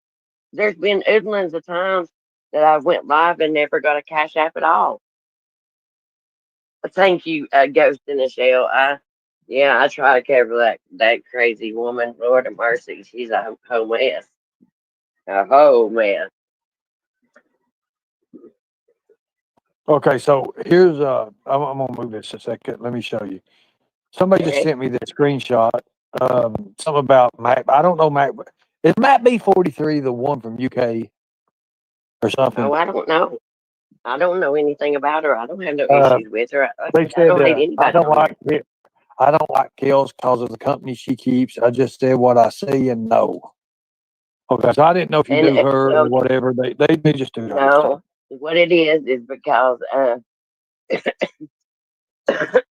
There's been oodlings of times that I went live and never got a cash app at all. Thank you, Ghost in the Shell. Yeah, I try to cover that crazy woman. Lord of mercy, she's a whole mess. A whole mess. Okay, so here's I'm gonna move this a second. Let me show you. Somebody just Okay. sent me that screenshot. Something about Mac. I don't know Mac. Is Mac B 43 the one from UK or something? Oh, I don't know. I don't know anything about her. I don't have no Uh, issues with her. Like I they said, I said don't hate I anybody don't on like here. it. I don't like Kills because of the company she keeps. I just said what I see and know. Okay, so I didn't know if you And do her or well, whatever. They just do. I understand. no, what it is because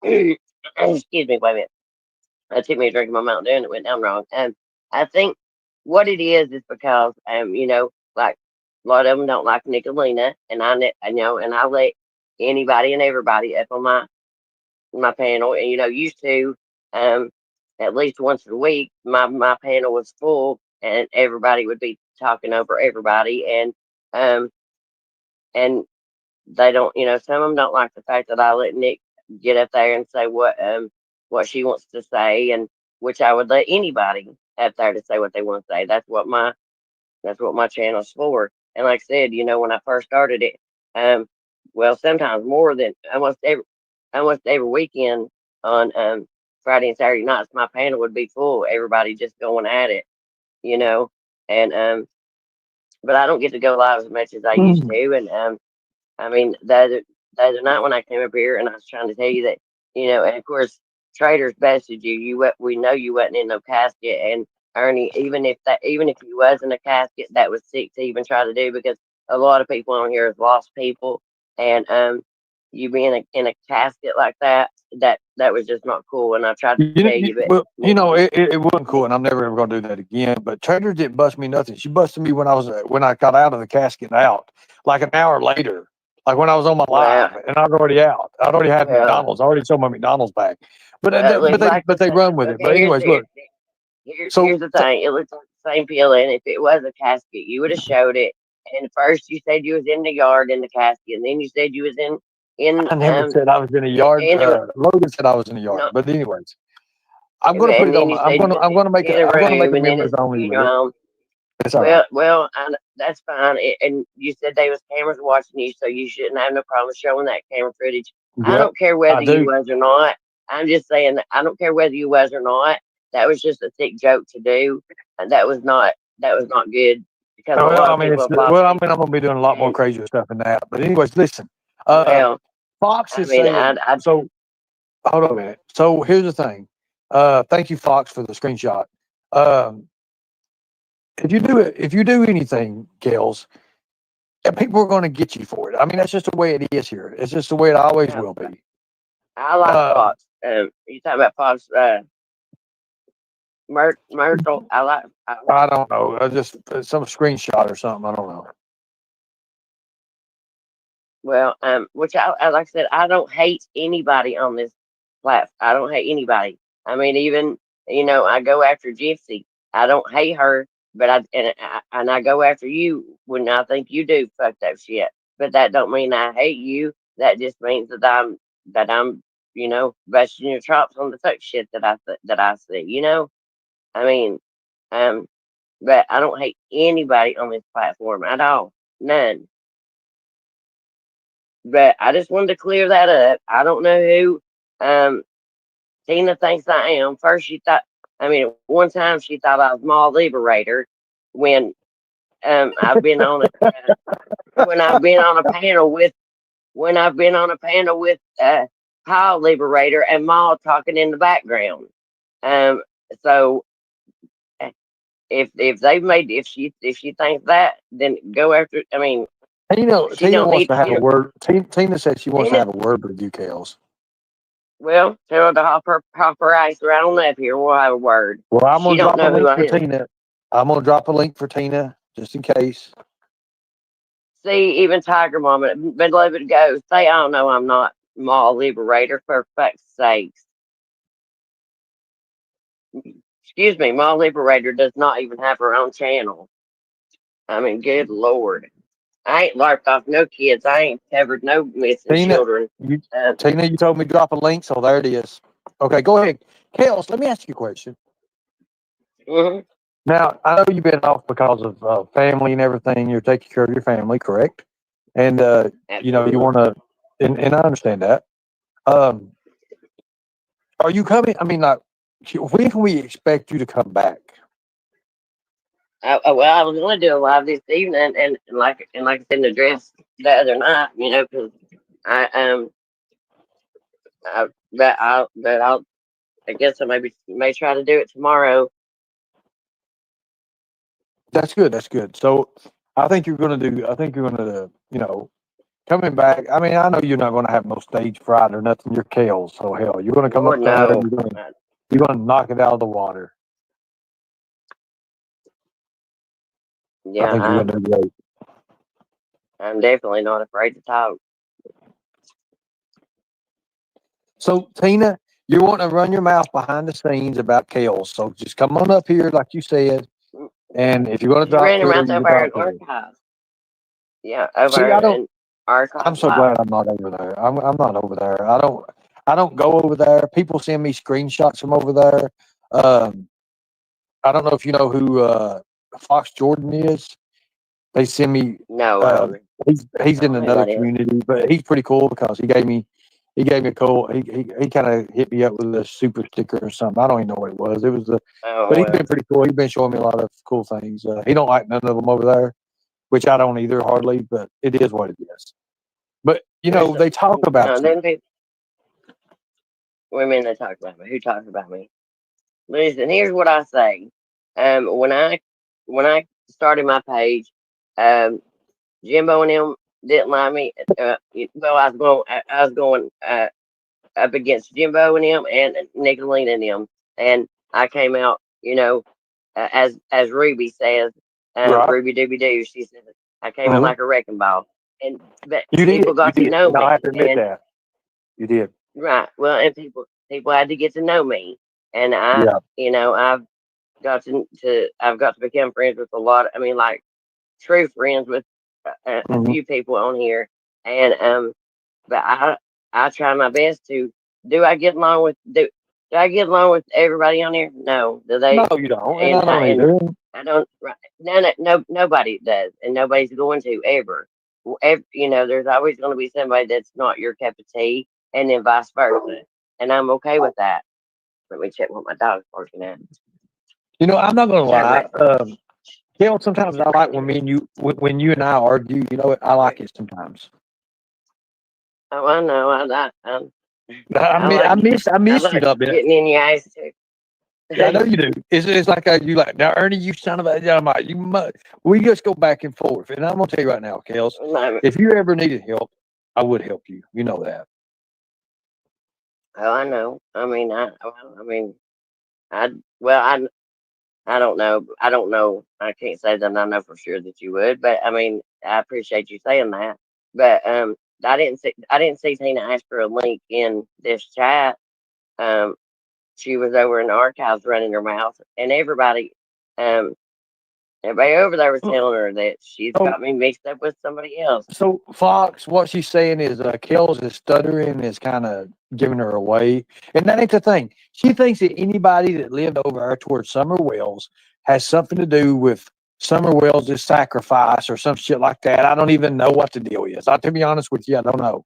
excuse me, wait a minute. I took me a drink of my Mountain Dew and it went down wrong. I think what it is because like a lot of them don't like Nicolina, and and I let anybody and everybody up on my panel, and used to at least once a week my panel was full, and everybody would be talking over everybody, and um and they don't, some of them don't like the fact that I let Nick get up there and say what she wants to say, and which I would let anybody up there to say what they want to say. That's what my channel's for. And like I said, when I first started it, well, sometimes more than almost every weekend on Friday and Saturday nights, my panel would be full. Everybody just going at it, and but I don't get to go live as much as I used to. And I mean, the other night when I came up here and I was trying to tell you that, and of course, traders bested you. We know you wasn't in no casket, and Ernie, even if you was in a casket, that was sick to even try to do, because a lot of people on here have lost people, and you being in a casket like that was just not cool. And I tried to tell you, but well, it wasn't cool, and I'm never ever going to do that again. But Traders didn't bust me nothing. She busted me when I got out of the casket and out, like an hour later, like when I was on my live, and I was already out. I'd already had McDonald's. I already sold my McDonald's back. But they run with it. But anyways, look. Here's the thing. It looks like the same feeling. If it was a casket, you would have showed it. And first you said you was in the yard in the casket, and then you said you was in. I never said I was in a yard. Logan said I was in a yard. No. But anyways, I'm going to put it on. I'm going to make it. I'm going to make a members only. Well, that's fine. And you said they was cameras watching you, so you shouldn't have no problem showing that camera footage. Yep, I don't care whether you was or not. I'm just saying that I don't care whether you was or not. That was just a sick joke to do, and that was not good. Because I'm going to be doing a lot more crazier stuff than that. But anyways, listen. Fox is saying. So hold on a minute. So here's the thing. Thank you, Fox, for the screenshot. If you do anything, Kels, people are going to get you for it. I mean, that's just the way it is here. It's just the way it always will be. I like Fox. You talking about Fox? Myrtle. I don't know. Just some screenshot or something. I don't know. Well, which like I said, I don't hate anybody on this platform. I don't hate anybody. I mean, even I go after Gypsy. I don't hate her, but I go after you when I think you do fucked up shit. But that don't mean I hate you. That just means that I'm busting your chops on the fuck shit that I see. I mean, but I don't hate anybody on this platform at all. None. But I just wanted to clear that up. I don't know who Tina thinks I am. First she thought, one time she thought I was Mall Liberator when I've been on when I've been on a panel with Paul Liberator and Mall talking in the background. So if she thinks that, then go after. I mean, Tina wants to have a word. Tina said she wants to have a word with you, Kels. Well, tell her to hop her ass right on up here. We'll have a word. Well, I'm gonna drop a link for Tina. I'm gonna drop a link for Tina just in case. See, even Tiger Mama, but let it go. Say, I don't know, I'm not Mall Liberator, for fuck's sakes. Excuse me, Mall Liberator does not even have her own channel. I mean, good Lord. I ain't larped off no kids. I ain't covered no missing children. Tina, you told me to drop a link, so there it is. Okay, go ahead. Kels, let me ask you a question. Mm-hmm. Now, I know you've been off because of family and everything. You're taking care of your family, correct? And, you want to, and I understand that. Are you coming? I mean, like, when can we expect you to come back? Well, I was going to do a live this evening, and like I said in the dress the other night, because I guess I may try to do it tomorrow. That's good. That's good. So I think you're going to, coming back. I mean, I know you're not going to have no stage fright or nothing. You're Kels, so hell, you're going to come up there and you're going to knock it out of the water. Yeah, I think you're going to do great. I'm definitely not afraid to talk. So, Tina, you want to run your mouth behind the scenes about Kels. So just come on up here, like you said. And if you're going to talk to her, over in Archive. Yeah, over archive I'm so live. glad I'm not over there. I'm not over there. I don't go over there. People send me screenshots from over there. Um, I don't know if you know who Fox Jordan is. They send me. No, I Uh, don't. he's I in don't know another about it. community, but he's pretty cool because he gave me a cool. He kind of hit me up with a super sticker or something. I don't even know what it was. It was Oh but he's well, been pretty cool. He's been showing me a lot of cool things. He don't like none of them over there, which I don't either hardly. But it is what it is. But you there's know, they talk about no. you. Then people, women that talk about me. Who talks about me? Listen, here's what I say. When I started my page, um, Jimbo and him didn't like me. Well, I was going up against Jimbo and him and Nicolene and him, and I came out, as Ruby says, Right. Ruby Dooby Doo. She said I came out Mhm. like a wrecking ball, and but You did. people You got to did. know And I have me, to admit and that. You did. right, well, and people had to get to know me, and Yeah. I've got to become friends with a lot. I mean, like true friends with a Mhm. few people on here, and but I try my best to. Do I get along with do I get along with everybody on here? No. Do No, they? you don't, and And I don't and either. I don't. Right, no, nobody does, and nobody's going to ever. There's always going to be somebody that's not your cup of tea, and then vice versa. And I'm okay with that. Let me check what my dog's barking at. You know, I'm not gonna There, lie. Matt. Sometimes I like when you and I argue. You know, I like it sometimes. Oh, I know. I I like miss I you like a bit. getting in your eyes too. Yeah, I know you do. It's like you like now, Ernie. You son of a. Yeah, I'm like, we just go back and forth, and I'm gonna tell you right now, Kels. No, If you ever needed help, I would help you. You know that. oh, I know. I mean, I well, I don't know. I don't know. I can't say that I know for sure that you would, but I mean, I appreciate you saying that. But I didn't see Tina ask for a link in this chat. Um, she was over in the archives running her mouth, and um, everybody over there was telling her that she's So, got me mixed up with somebody else. so Fox, what she's saying is, Kels is stuttering, is kind of giving her away, and that ain't the thing. She thinks that anybody that lived over there towards Summer Wells has something to do with Summer Wells' sacrifice or some shit like that. I don't even know what the deal is. To be honest with you, I don't know.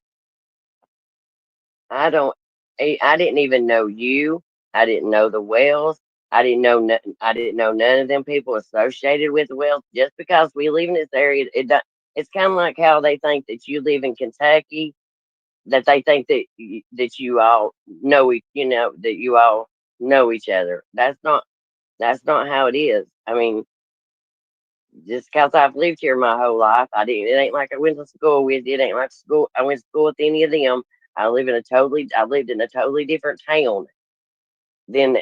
I don't. I didn't even know you. I didn't know the Wells. I didn't know none of them people associated with the Wells. Just because we live in this area, it's kind of like how they think that you live in Kentucky. That they think that you all know that you all know each other. That's not how it is. I mean, just because I've lived here my whole life, it ain't like I went to school with. It ain't like school. I went to school with any of them. I lived in a totally different town than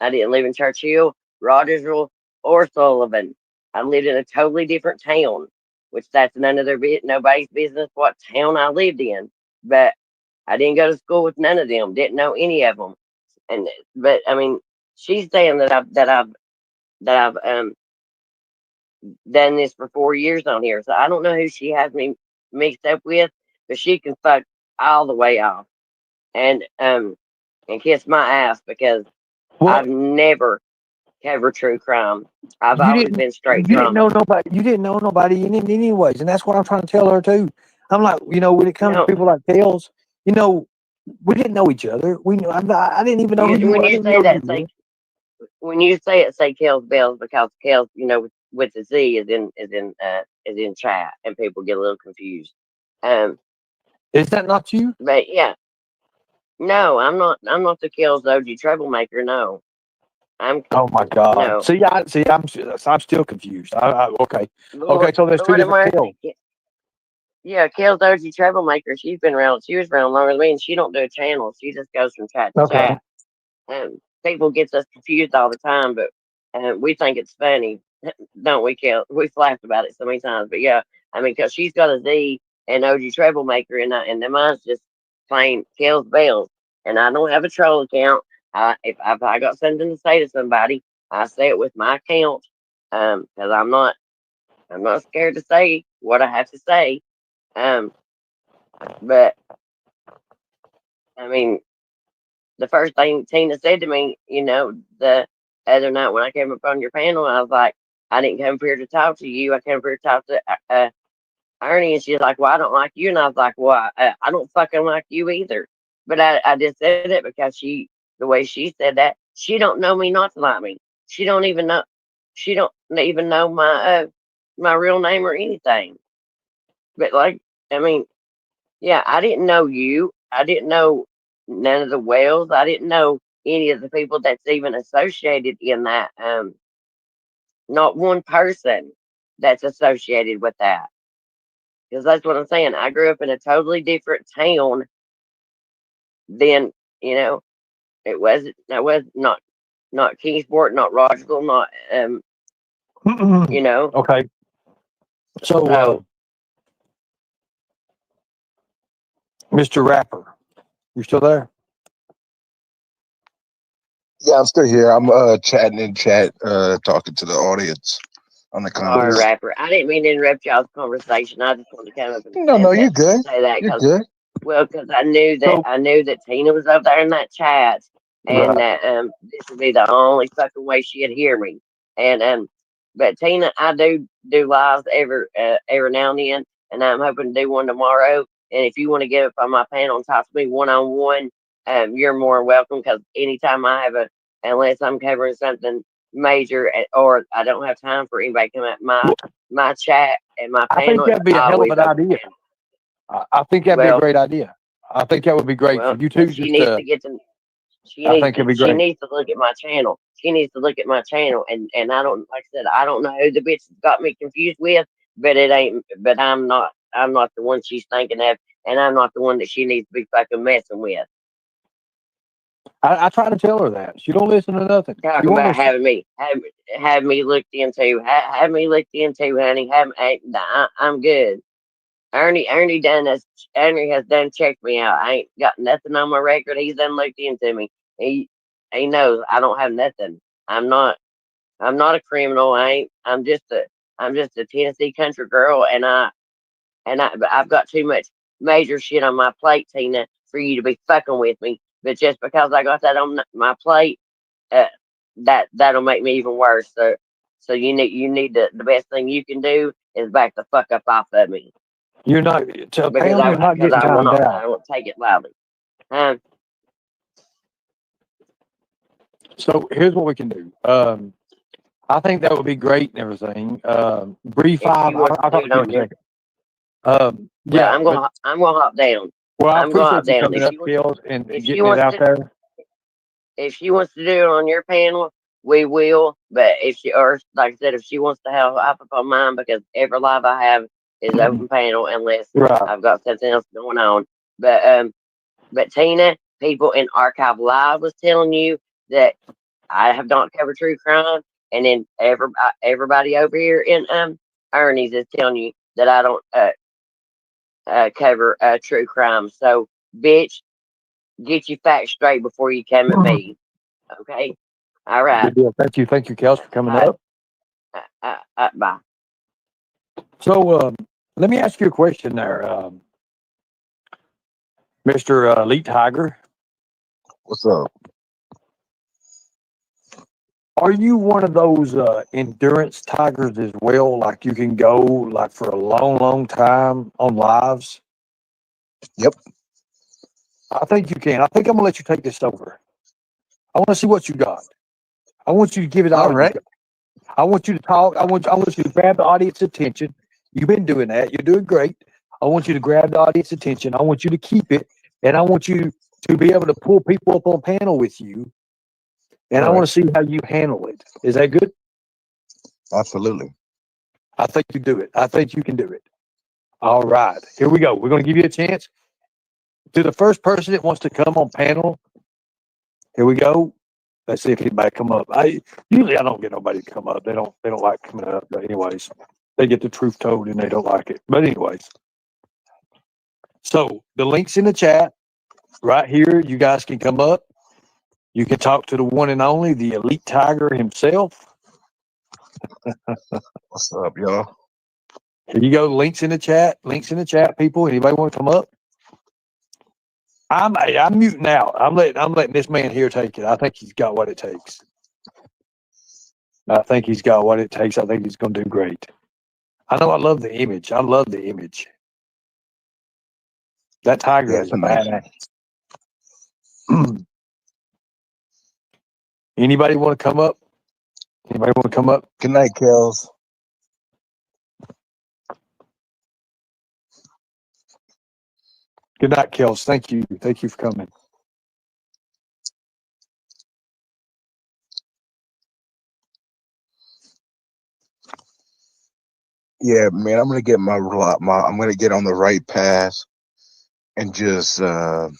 I didn't live in Churchill, Rogersville, or Sullivan. I lived in a totally different town, which that's nobody's business what town I lived in. But I didn't go to school with none of them. Didn't know any of them. But I mean, she's saying that I've done this for 4 years on here, so I don't know who she has me mixed up with, but she can fuck all the way off and kiss my ass because What I've never covered true crime. I've you always didn't been straight you didn't drama. know nobody. You didn't know nobody in it anyways, and that's what I'm trying to tell her too. I'm like, when it comes to No, people like Kels, we didn't know each other. We knew. I didn't even know who you when were. I you didn't say know that, you. when you say it, say Kels Bells because Kels, with the Z is in chat, and people get a little confused. Um, Is that not you? but yeah, no, I'm not. I'm not the Kels OG troublemaker. No, I'm Oh my God! no. See. I'm still confused. Okay. Lord, Okay. So there's two Lord have different mercy. Kels. Yeah, Kels OG troublemaker. She's been around. She was around longer than me, and she don't do a channel. She just goes from chat to Okay. chat. People gets us confused all the time, but we think it's funny, don't we, Kel? We've laughed about it so many times, but yeah, I mean, because she's got a Z and OG troublemaker, and then mine's just plain Kel's Bells, and I don't have a troll account. If I got something to say to somebody, I say it with my account, because I'm not scared to say what I have to say. But I mean, the first thing Tina said to me, the other night when I came up on your panel, I was like, I didn't come here to talk to you. I came here to talk to Ernie. And she's like, well, I don't like you. And I was like, well, I don't fucking like you either. But I just said it because the way she said that, she don't know me not to like me. She don't even know my real name or anything. But like, I mean, yeah, I didn't know you. I didn't know none of the Wells. I didn't know any of the people that's even associated in that. Not one person that's associated with that. Because that's what I'm saying. I grew up in a totally different town than, it wasn't, that was not Kingsport, not Rogersville, not, Okay. So, So- Mr. Rapper, you still there? Yeah, I'm still here. I'm chatting in chat, talking to the audience on the Sorry, comments. Rapper. I didn't mean to interrupt y'all's conversation. I just wanted to come up and No, you're good. say that You're 'cause- good. well, because I knew that Tina was up there in that chat, and Right. that this would be the only fucking way she'd hear me. And but Tina, I do lives every now and then, and I'm hoping to do one tomorrow. And if you want to get up on my panel and talk to me one-on-one, you're more welcome. Because anytime I have unless I'm covering something major or I don't have time for anybody to come at my chat and my I panel, think that'd be a I hell of always an open idea. panel. I think that'd be a Well- great idea. I think that would be great Well, for you two. she Just needs to get to. I think it'd be She great. needs to look at my channel. She needs to look at my channel, and I don't, like I said, I don't know who the bitch got me confused with, but it ain't. But I'm not the one she's thinking of, and I'm not the one that she needs to be fucking messing with. I try to tell her that she don't listen to nothing. She Talking won't about listen. have me looked into, have me looked into, honey. I'm good. Ernie has done checked me out. I ain't got nothing on my record. He's done looked into me. He knows I don't have nothing. I'm not a criminal. I'm just a Tennessee country girl, and I've got too much major shit on my plate, Tina, for you to be fucking with me. But just because I got that on my plate, that'll make me even worse. So you need the best thing you can do is back the fuck up off of me. You're not. So Because Pam, you're not getting I will timed not. out. I won't take it loudly. So here's what we can do. I think that would be great and everything. Bree If 5. you want I'll to talk do it to you on in a your, second. well, Yeah. I'm gonna hop down. Well, I I'm gonna hop appreciate you down. coming If up, she wants, Kills, and if she getting it wants out to, there. if she wants to do it on your panel, we will. But or like I said, if she wants to hop up on mine, because every live I have is open panel unless Right. I've got something else going on. But Tina, people in Archive Live was telling you that I have not covered true crime, and then everybody over here in Ernie's is telling you that I don't cover true crime. So, bitch, get your facts straight before you come at me. Okay. All right. Good deal. Thank you, Kels, for coming up. Bye. So, let me ask you a question there, Mr. Elite Tiger. What's up? Are you one of those endurance tigers as well? Like you can go like for a long, long time on lives? Yep. I think you can. I think I'm gonna let you take this over. I want to see what you got. I want you to give it all. All right. You got. I want you to talk. I want you to grab the audience attention. You've been doing that. You're doing great. I want you to grab the audience attention. I want you to keep it, and I want you to be able to pull people up on panel with you. And I want to see how you handle it. Is that good? Absolutely. I think you do it. I think you can do it. All right. Here we go. We're going to give you a chance. To the first person that wants to come on panel, here we go. Let's see if anybody come up. Usually I don't get nobody to come up. They don't like coming up. But anyways, they get the truth told and they don't like it. But anyways. So the link's in the chat right here. You guys can come up. You can talk to the one and only, the Elite Tiger himself. What's up, y'all? Here you go. Links in the chat. Links in the chat, people. Anybody want to come up? I'm muting out. I'm letting this man here take it. I think he's got what it takes. I think he's got what it takes. I think he's going to do great. I know. I love the image. I love the image. That tiger Yeah, is it's a nice. badass. Anybody want to come up? Anybody want to come up? Good night, Kels. Good night, Kels. Thank you. Thank you for coming. Yeah, man, I'm gonna get I'm gonna get on the right path and just not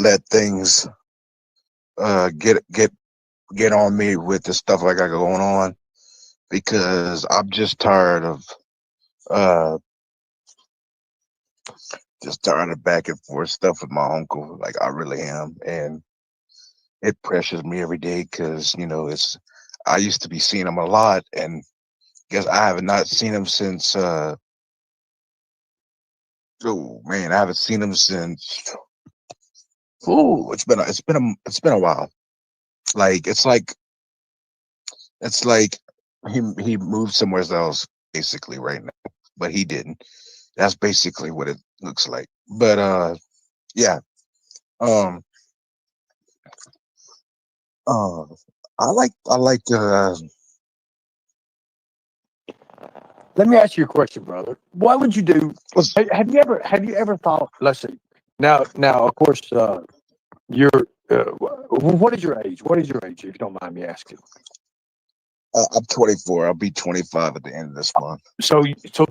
let things get on me with the stuff I got going on, because I'm just tired of back and forth stuff with my uncle. Like, I really am, and it pressures me every day because I used to be seeing him a lot, and guess I have not seen him since I haven't seen him since it's been a while. Like, it's like he moved somewhere else basically right now, but he didn't. That's basically what it looks like. But yeah. Um I like Let me ask you a question, brother. What would you do? what's Have you ever thought? Let's see. Now, of course, you're. What is your age? What is your age? If you don't mind me asking. I'm 24. I'll be 25 at the end of this month. So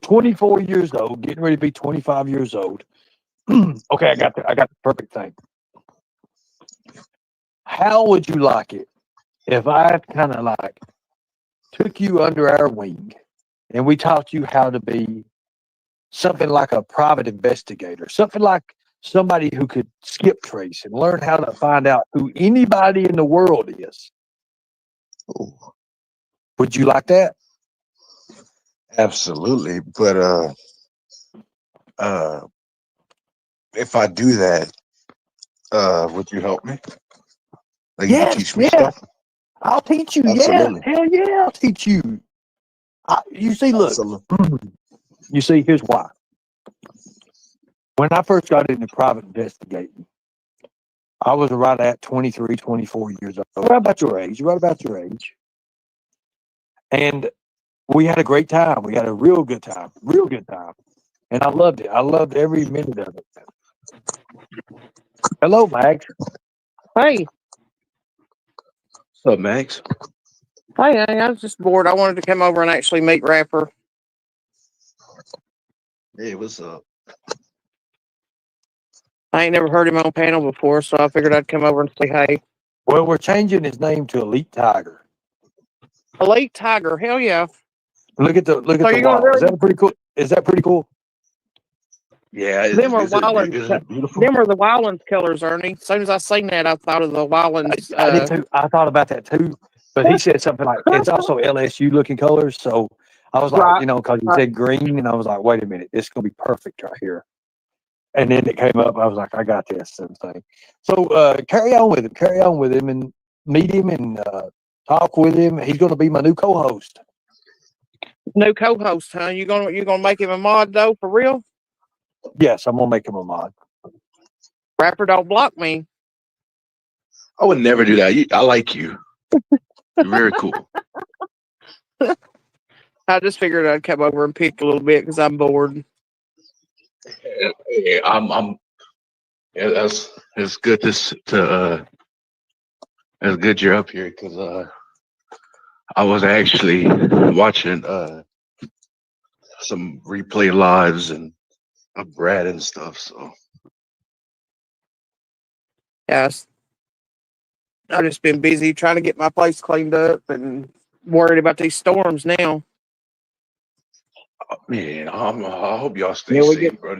24 years old, getting ready to be 25 years old. Okay, I got the perfect thing. How would you like it if I kind of like took you under our wing and we taught you how to be something like a private investigator, something like somebody who could skip trace and learn how to find out who anybody in the world is? Ooh, Would you like that? absolutely. But if I do that, would you help me? Like, you could teach me stuff? I'll teach you. Absolutely. Yeah, hell yeah, I'll teach you. You see, look, Absolutely. you see, here's why. When I first got into private investigating, I was right at 23, 24 years old. Right about your age. And we had a great time. We had a real good time. And I loved it. I loved every minute of it. Hello, Max. Hey, What's up, Max? I was just bored. I wanted to come over and actually meet Rapper. Hey, what's up? I ain't never heard him on panel before, so I figured I'd come over and say hey. Well, we're changing his name to Elite Tiger. Elite Tiger, hell yeah. Look at the So wall. you're gonna Is that pretty cool? Yeah, them are is it Wildlands. beautiful? Them are the Wildlands killers, Ernie. As soon as I seen that, I thought of the Wildlands. I did too. I thought about that too. But he said something like it's also LSU looking colors. So I was like, Right, because he right. said green, and I was like, wait a minute, this is gonna be perfect right here. And then it came up. I was like, I got this and thing. So carry on with him, and meet him and talk with him. He's gonna be my new co-host. New co-host, huh? You gonna make him a mod though, for real? Yes, I'm gonna make him a mod. Rapper, don't block me. I would never do that. I like you. You're very cool. I just figured I'd come over and pick a little bit because I'm bored. Yeah, yeah, it's good it's good you're up here, because I was actually watching some replay lives and of Brad and stuff. So Yes. I've just been busy trying to get my place cleaned up and worried about these storms now. man, I hope y'all stay Yeah, we safe, get bro.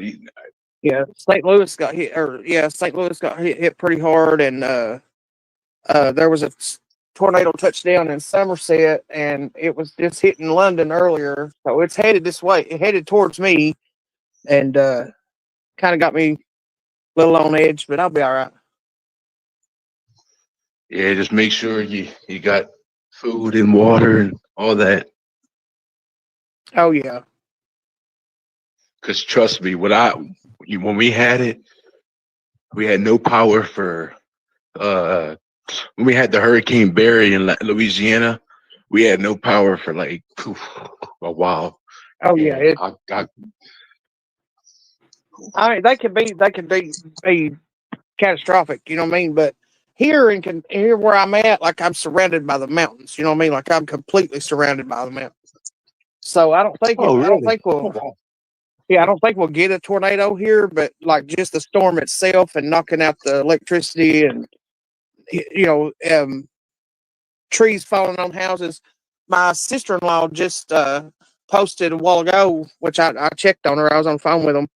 St. Louis got hit, St. Louis got hit pretty hard, and there was tornado touched down in Somerset, and it was just hitting London earlier. So it's headed this way. It headed towards me, and kind of got me a little on edge, but I'll be all right. Yeah, just make sure you got food and water and all that. Oh yeah. Cause trust me, when we had it, we had no power for when we had the Hurricane Barry in Louisiana, we had no power for like a while. Oh yeah. And I mean, they can be catastrophic. You know what I mean? But here where I'm at, like I'm surrounded by the mountains. You know what I mean? Like I'm completely surrounded by the mountains. So I don't think Oh, I don't really? think we'll yeah, I don't think we'll get a tornado here, but like just the storm itself and knocking out the electricity and you know, trees falling on houses. My sister-in-law just posted a while ago, which I checked on her. I was on the phone with them.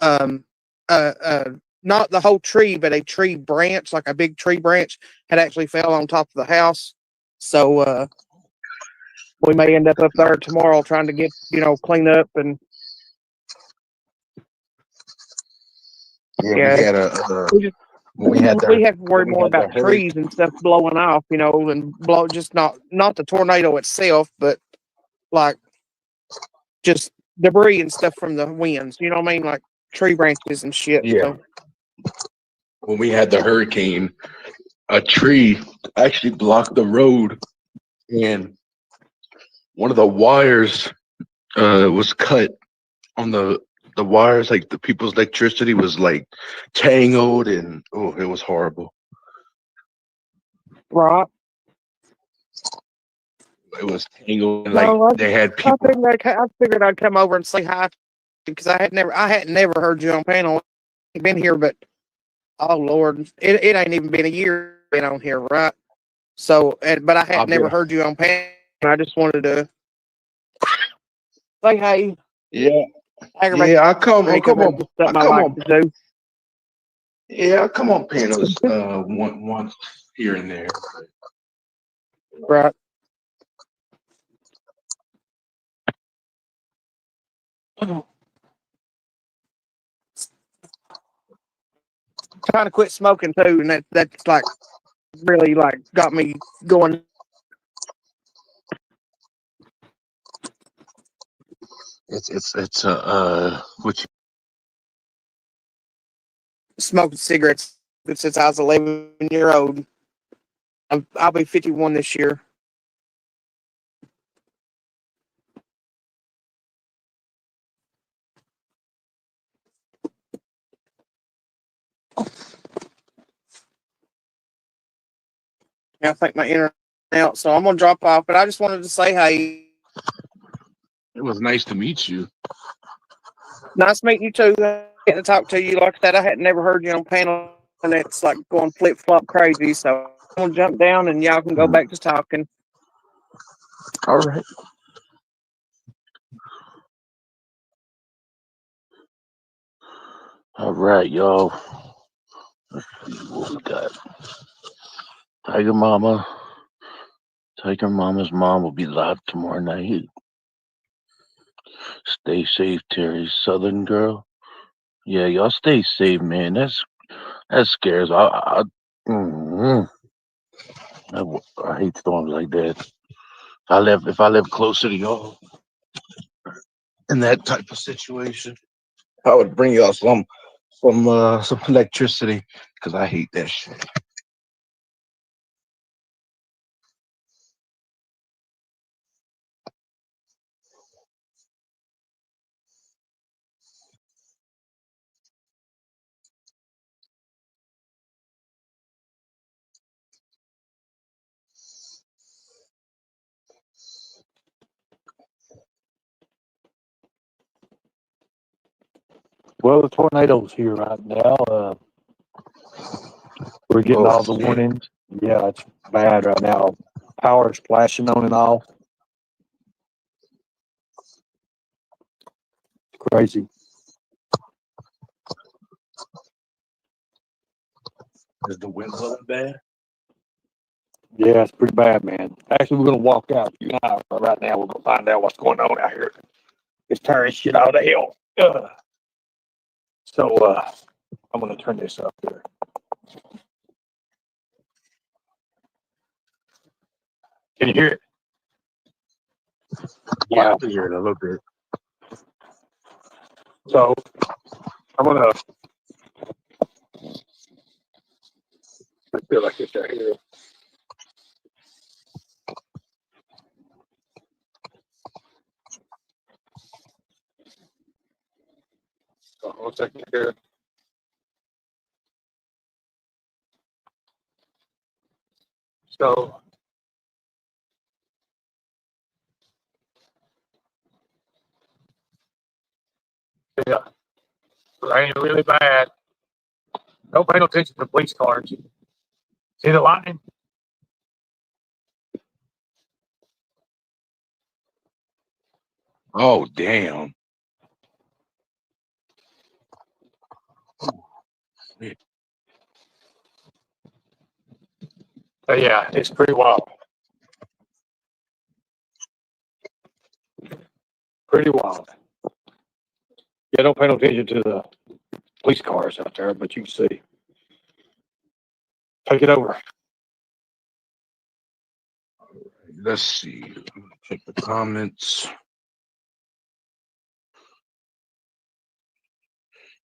Um, uh, uh, Not the whole tree, but a tree branch, like a big tree branch, had actually fell on top of the house. So we may end up there tomorrow trying to get clean up and yeah, we had we just when we had we have to worry when we more had the about trees and stuff blowing off, and blow just not the tornado itself, but like just debris and stuff from the winds. You know what I mean? Like tree branches and shit. Yeah. So when we had the hurricane, a tree actually blocked the road, and one of the wires was cut on the wires. Like the people's electricity was like tangled, and oh, it was horrible. right. It was tangled. And, like No, they had people. I figured I'd come over and say hi because I hadn't never heard you on panel. I've been here, but oh Lord, it ain't even been a year been on here, right? So, but I I'll had be, never heard you on panel. And I just wanted to say hey. yeah, Aggravate. yeah. I'll come on. Something I I come like on. to do. Yeah, I come on panels once here and there. Right. Trying to quit smoking too, and that's like really like got me going. It's what you Smoking cigarettes since I was 11-year old. I'll be 51 this year. I think my internet out, so I'm gonna drop off. But I just wanted to say hey. It was nice to meet you. Nice meeting you too. Getting to talk to you. Like I said, I had never heard you on panel, and it's like going flip flop crazy. So I'm gonna jump down, and y'all can go back to talking. All right. All right, y'all. Let's see what we got. Tiger Mama. Tiger Mama's mom will be live tomorrow night. Stay safe, Terry. Southern girl. Yeah, y'all stay safe, man. That scares. Mhm. I hate storms like that. If I live closer to y'all in that type of situation, I would bring y'all some electricity because I hate that shit. Well, the tornado's here right now. We're getting Oh, all the shit. warnings. Yeah, it's bad right now. Power's flashing on and off. It's crazy. Is the wind blowing bad? Yeah, it's pretty bad, man. Actually, we're gonna walk out. You and I, right now, we're gonna find out what's going on out here. It's tearing shit out of hell. So, I'm gonna turn this up here. Can you hear it? Yeah, I can hear it a little bit. So, I'm gonna. I feel like it's right here. So, 1 second here. So, yeah, rain really bad. Don't pay no attention to the police cars. See the lightning? Oh, damn. Yeah, it's pretty wild. Pretty wild. Yeah, don't pay no attention to the police cars out there, but you can see. Take it over. Let's see. Check the comments.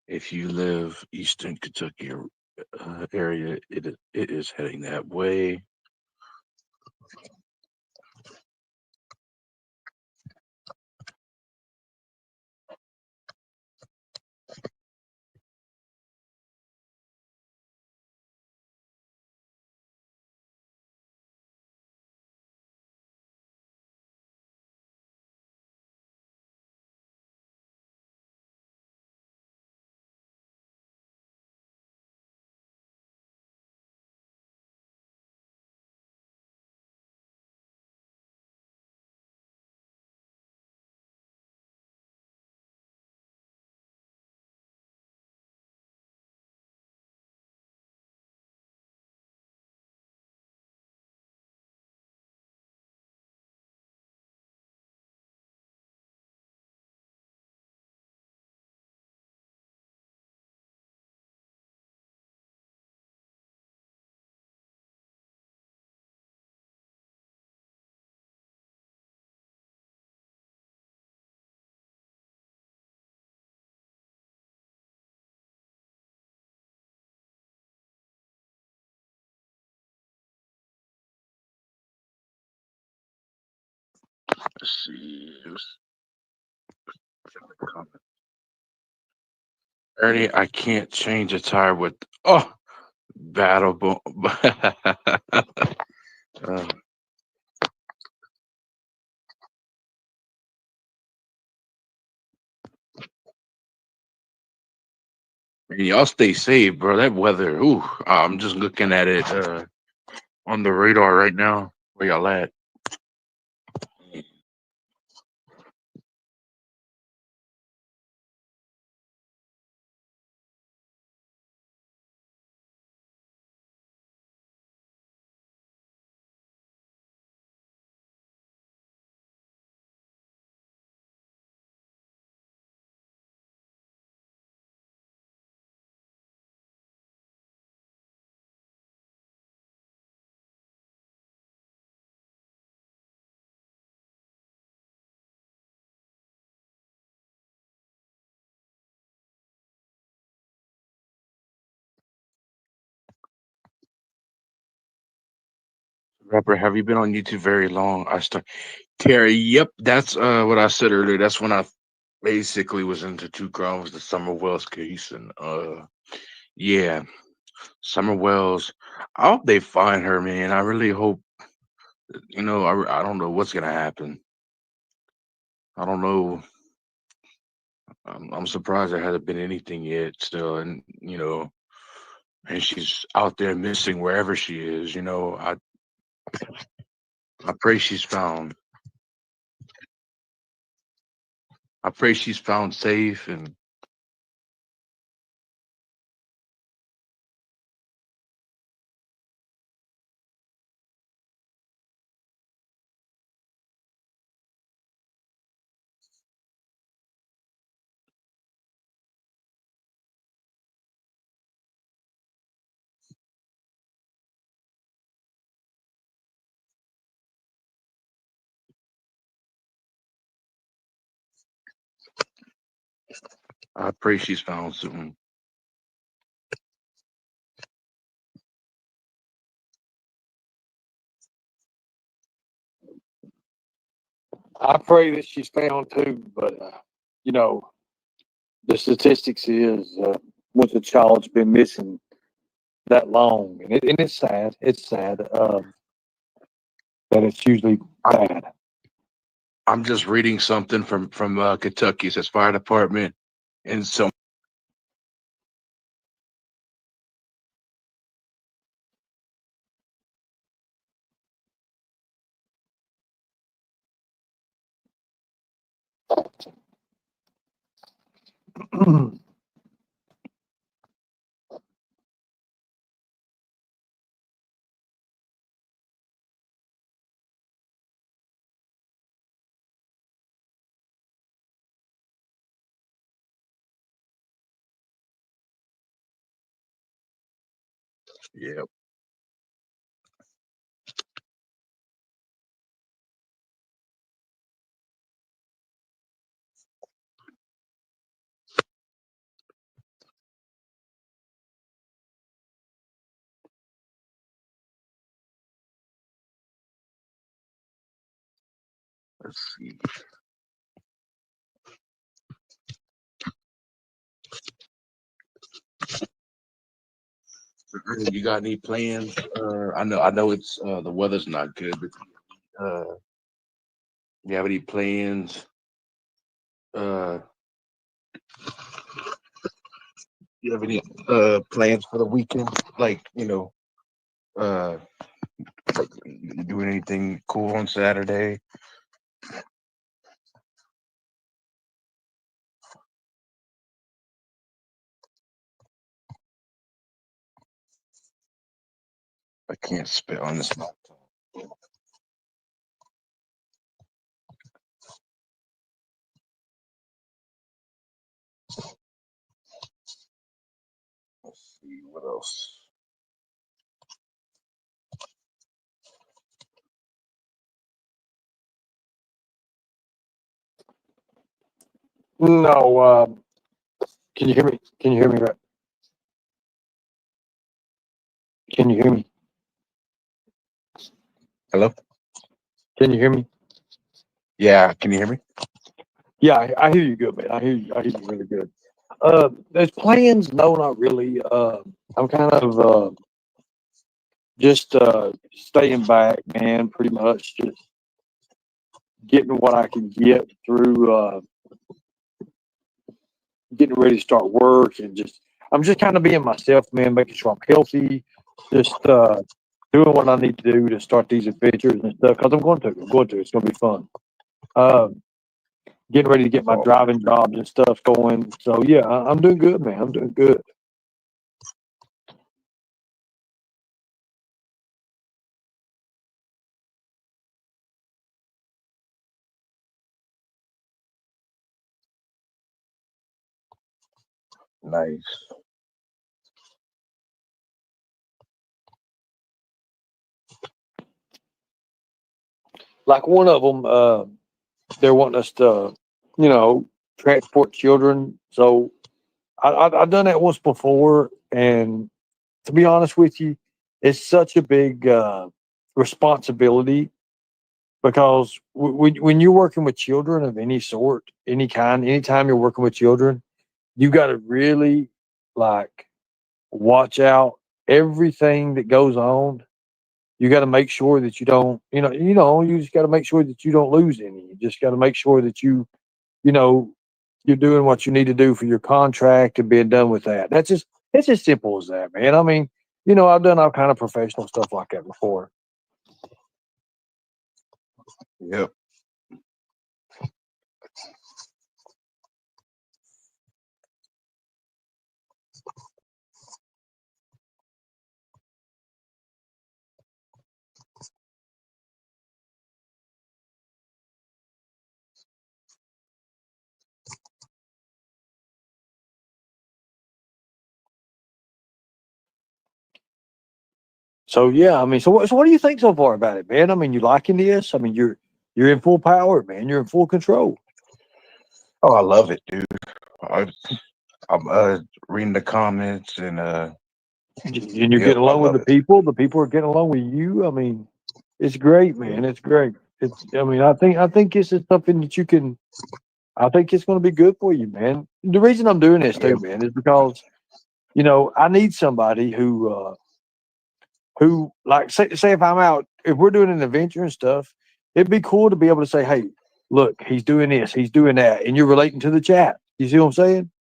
If you live Eastern Kentucky area, it is heading that way. Let's see. Check the comments. Ernie, I can't change a tire with battle boom. Y'all stay safe, bro. That weather. Ooh, I'm just looking at it on the radar right now. Where y'all at? Rapper, have you been on YouTube very long? Terry, yep, that's what I said earlier. That's when I basically was into Two Grounds, the Summer Wells case, and yeah, Summer Wells. I hope they find her, man. I really hope. I don't know what's gonna happen. I don't know. I'm surprised there hasn't been anything yet. Still, and she's out there missing wherever she is. I pray she's found. I pray she's found safe and I pray she's found soon. I pray that she's found too, but you know, the statistics is once a child's been missing that long, and it's sad. It's sad that it's usually bad. I'm just reading something from Kentucky. It says fire department and some. Yep. Let's see. You got any plans? I know it's the weather's not good, but you have any plans? You have any plans for the weekend? Like, like you doing anything cool on Saturday? I can't spit on this laptop. Let's see what else. No, can you hear me? Can you hear me? Right? Can you hear me? Hello? Can you hear me? Yeah, can you hear me? Yeah, I hear you good, man. I hear you. I hear you really good. There's plans? No, not really. I'm kind of just staying back, man. Pretty much just getting what I can get through getting ready to start work, and I'm just kind of being myself, man. Making sure I'm healthy. Just doing what I need to do to start these adventures and stuff. Because I'm going to. It's going to be fun. Getting ready to get my driving jobs and stuff going. So yeah, I'm doing good, man. I'm doing good. Nice. Like one of them, they're wanting us to, transport children. So I've done that once before, and to be honest with you, it's such a big responsibility because when you're working with children of any sort, any kind, anytime you're working with children, you got to really like watch out everything that goes on. You got to make sure that you don't, you just got to make sure that you don't lose any. You just got to make sure that you know, you're doing what you need to do for your contract and being done with that. It's as simple as that, man. I mean, I've done all kind of professional stuff like that before. Yep. So yeah, I mean, so what do you think so far about it, man? I mean, you liking this? I mean, you're in full power, man. You're in full control. Oh, I love it, dude. I, I'm reading the comments and And you're yep, getting I along with love the it. people. The people are getting along with you. I mean, it's great, man. It's great. It's. I mean, I think this is something that you can. I think it's going to be good for you, man. The reason I'm doing this Yeah, too, man, is because I need somebody who like say if I'm out, if we're doing an adventure and stuff, it'd be cool to be able to say, hey, look, he's doing this, he's doing that, and you're relating to the chat. You see what I'm saying?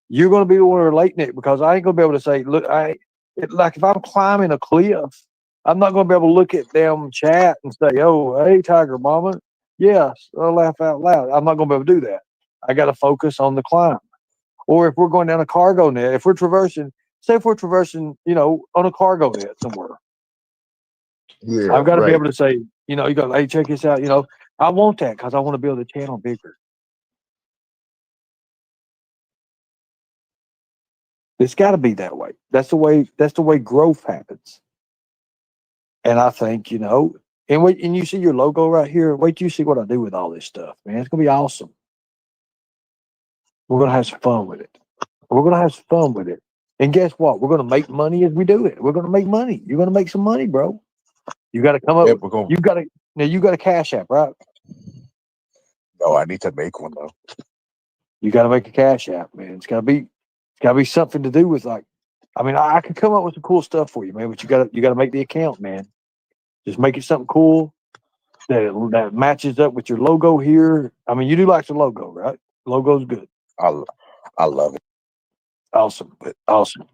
You're going to be the one relating it because I ain't going to be able to say, look, like if I'm climbing a cliff, I'm not going to be able to look at them chat and say, oh, hey, Tiger Mama. Yes, I'll laugh out loud. I'm not going to be able to do that. I got to focus on the climb. Or if we're going down a cargo net, if we're traversing, say if we're traversing, on a cargo net somewhere, yeah, I've got to be right. able to say, you go, hey, check this out. I want that because I want to build the channel bigger. It's got to be that way. That's the way. That's the way growth happens. And I think, and you see your logo right here. Wait till you see what I do with all this stuff, man. It's gonna be awesome. We're gonna have some fun with it. We're gonna have some fun with it. And guess what? We're gonna make money as we do it. We're gonna make money. You're gonna make some money, bro. You got to come up. Yep, we're going. You got to now. You got a cash app, right? No, I need to make one though. You got to make a cash app, man. It's got to be something to do with like. I mean, I could come up with some cool stuff for you, man. But you got to make the account, man. Just make it something cool that matches up with your logo here. I mean, you do like the logo, right? Logo's good. I I love it. Awesome. But Awesome.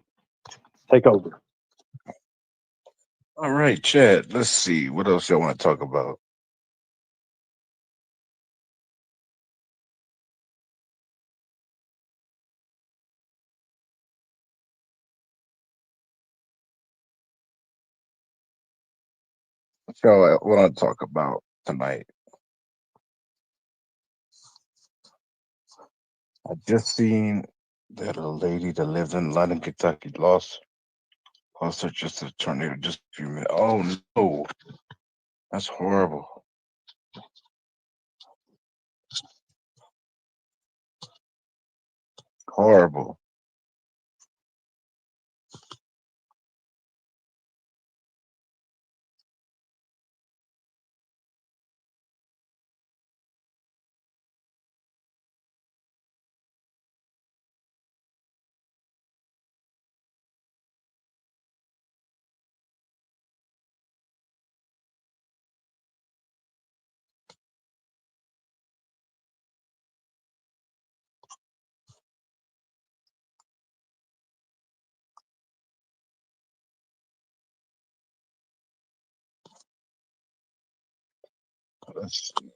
Take over. all right, Chad. Let's see what else y'all want to talk about. What y'all want to talk about tonight? I just seen that a lady that lives in London, Kentucky, lost her just a tornado just a few minutes. Oh no, that's horrible. Horrible. Let's see.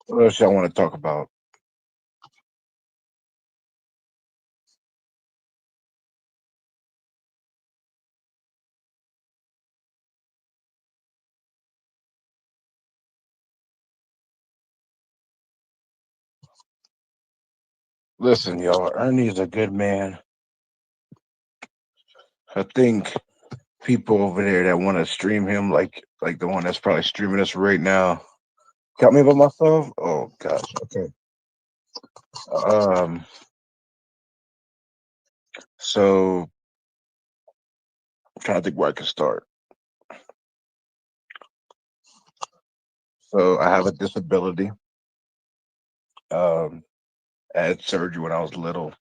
What else y'all want to talk about? Listen, y'all, Ernie is a good man. I think people over there that want to stream him, like the one that's probably streaming us right now, got me by myself. Oh gosh, okay. Um, so I'm trying to think where I can start. So I have a disability. Um, I had surgery when I was little.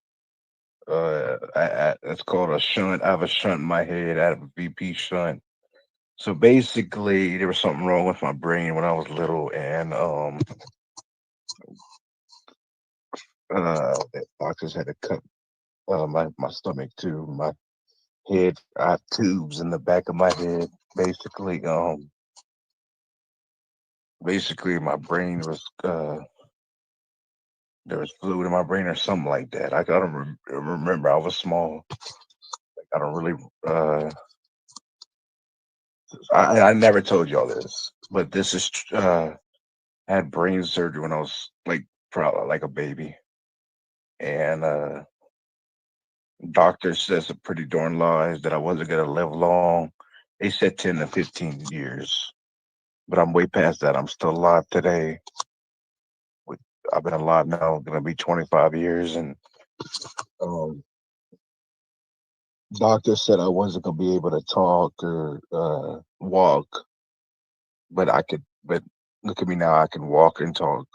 It's called a shunt. I have a shunt in my head. I have a VP shunt. So basically, there was something wrong with my brain when I was little, and the doctors had to cut my stomach too. My head, I have tubes in the back of my head. Basically, my brain was there was fluid in my brain or something like that. I don't remember. I was small. I don't really I never told y'all this, but this is I had brain surgery when I was like probably like a baby, and doctor says some pretty darn lies that I wasn't gonna live long. They said 10 to 15 years, but I'm way past that. I'm still alive today. With I've been alive now, gonna be 25 years, and um, doctor said I wasn't gonna be able to talk or walk, but I could. But look at me now, I can walk and talk.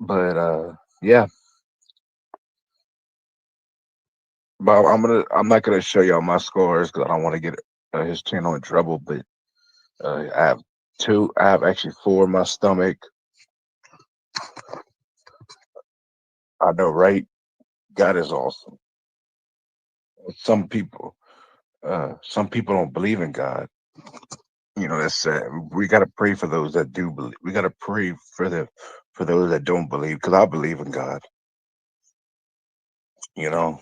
But yeah. But I'm not gonna show y'all my scores because I don't want to get his channel in trouble. But I have two. I have actually four in my stomach. I know, right? God is awesome. Some people, some people don't believe in God. That's sad. We gotta pray for those that do believe. We gotta pray for those that don't believe. Because I believe in God. You know.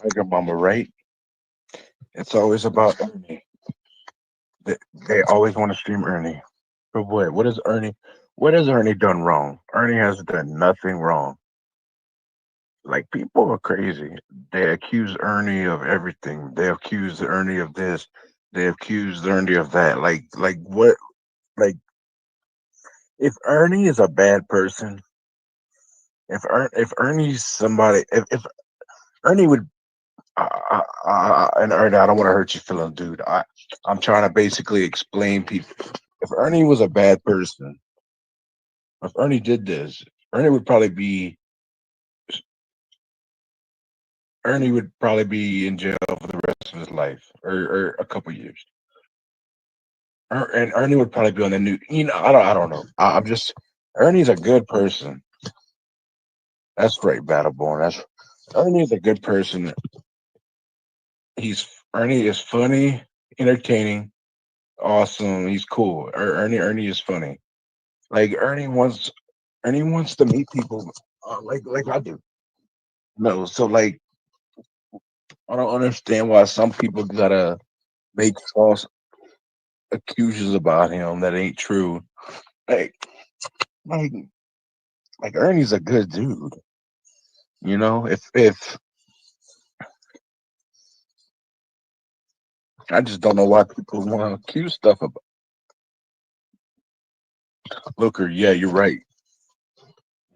Tiger Mama, right? It's always about Ernie. They always want to stream Ernie. But what? What is Ernie? What has Ernie done wrong? Ernie has done nothing wrong. Like people are crazy. They accuse Ernie of everything. They accuse Ernie of this. They accuse Ernie of that. Like what? Like if Ernie is a bad person, if Ernie's somebody, if Ernie would, and Ernie, I don't want to hurt your feelings, dude. I'm trying to basically explain people. If Ernie was a bad person, if Ernie did this, Ernie would probably be Ernie would probably be in jail for the rest of his life, or a couple years. And Ernie would probably be on the new. I don't know. I'm just Ernie's a good person. That's great, Battleborn. Ernie's a good person. Ernie is funny, entertaining, awesome. He's cool. Ernie is funny. Like Ernie wants to meet people, like I do. No, so like I don't understand why some people gotta make false accusations about him that ain't true. Like like like Ernie's a good dude. If I just don't know why people want to accuse stuff about Looker. Yeah, you're right.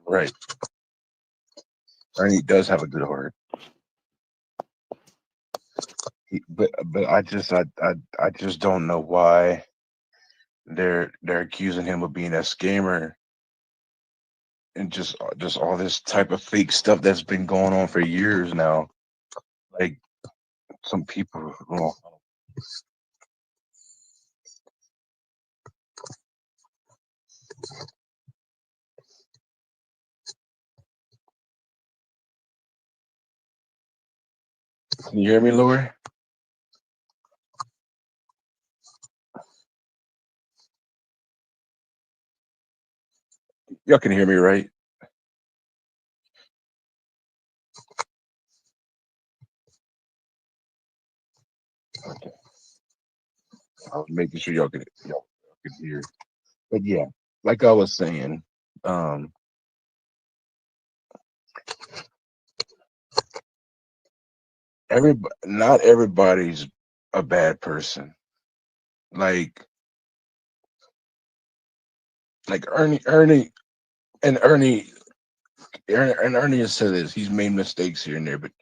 Right. Ernie does have a good heart. But I just don't know why they're accusing him of being a scammer and just all this type of fake stuff that's been going on for years now. Like some people, can you hear me, Lori? Y'all can hear me, right? Okay. I was making sure y'all could hear. But yeah, like I was saying, um, not everybody's a bad person. Like Ernie and Ernie has said this. He's made mistakes here and there, but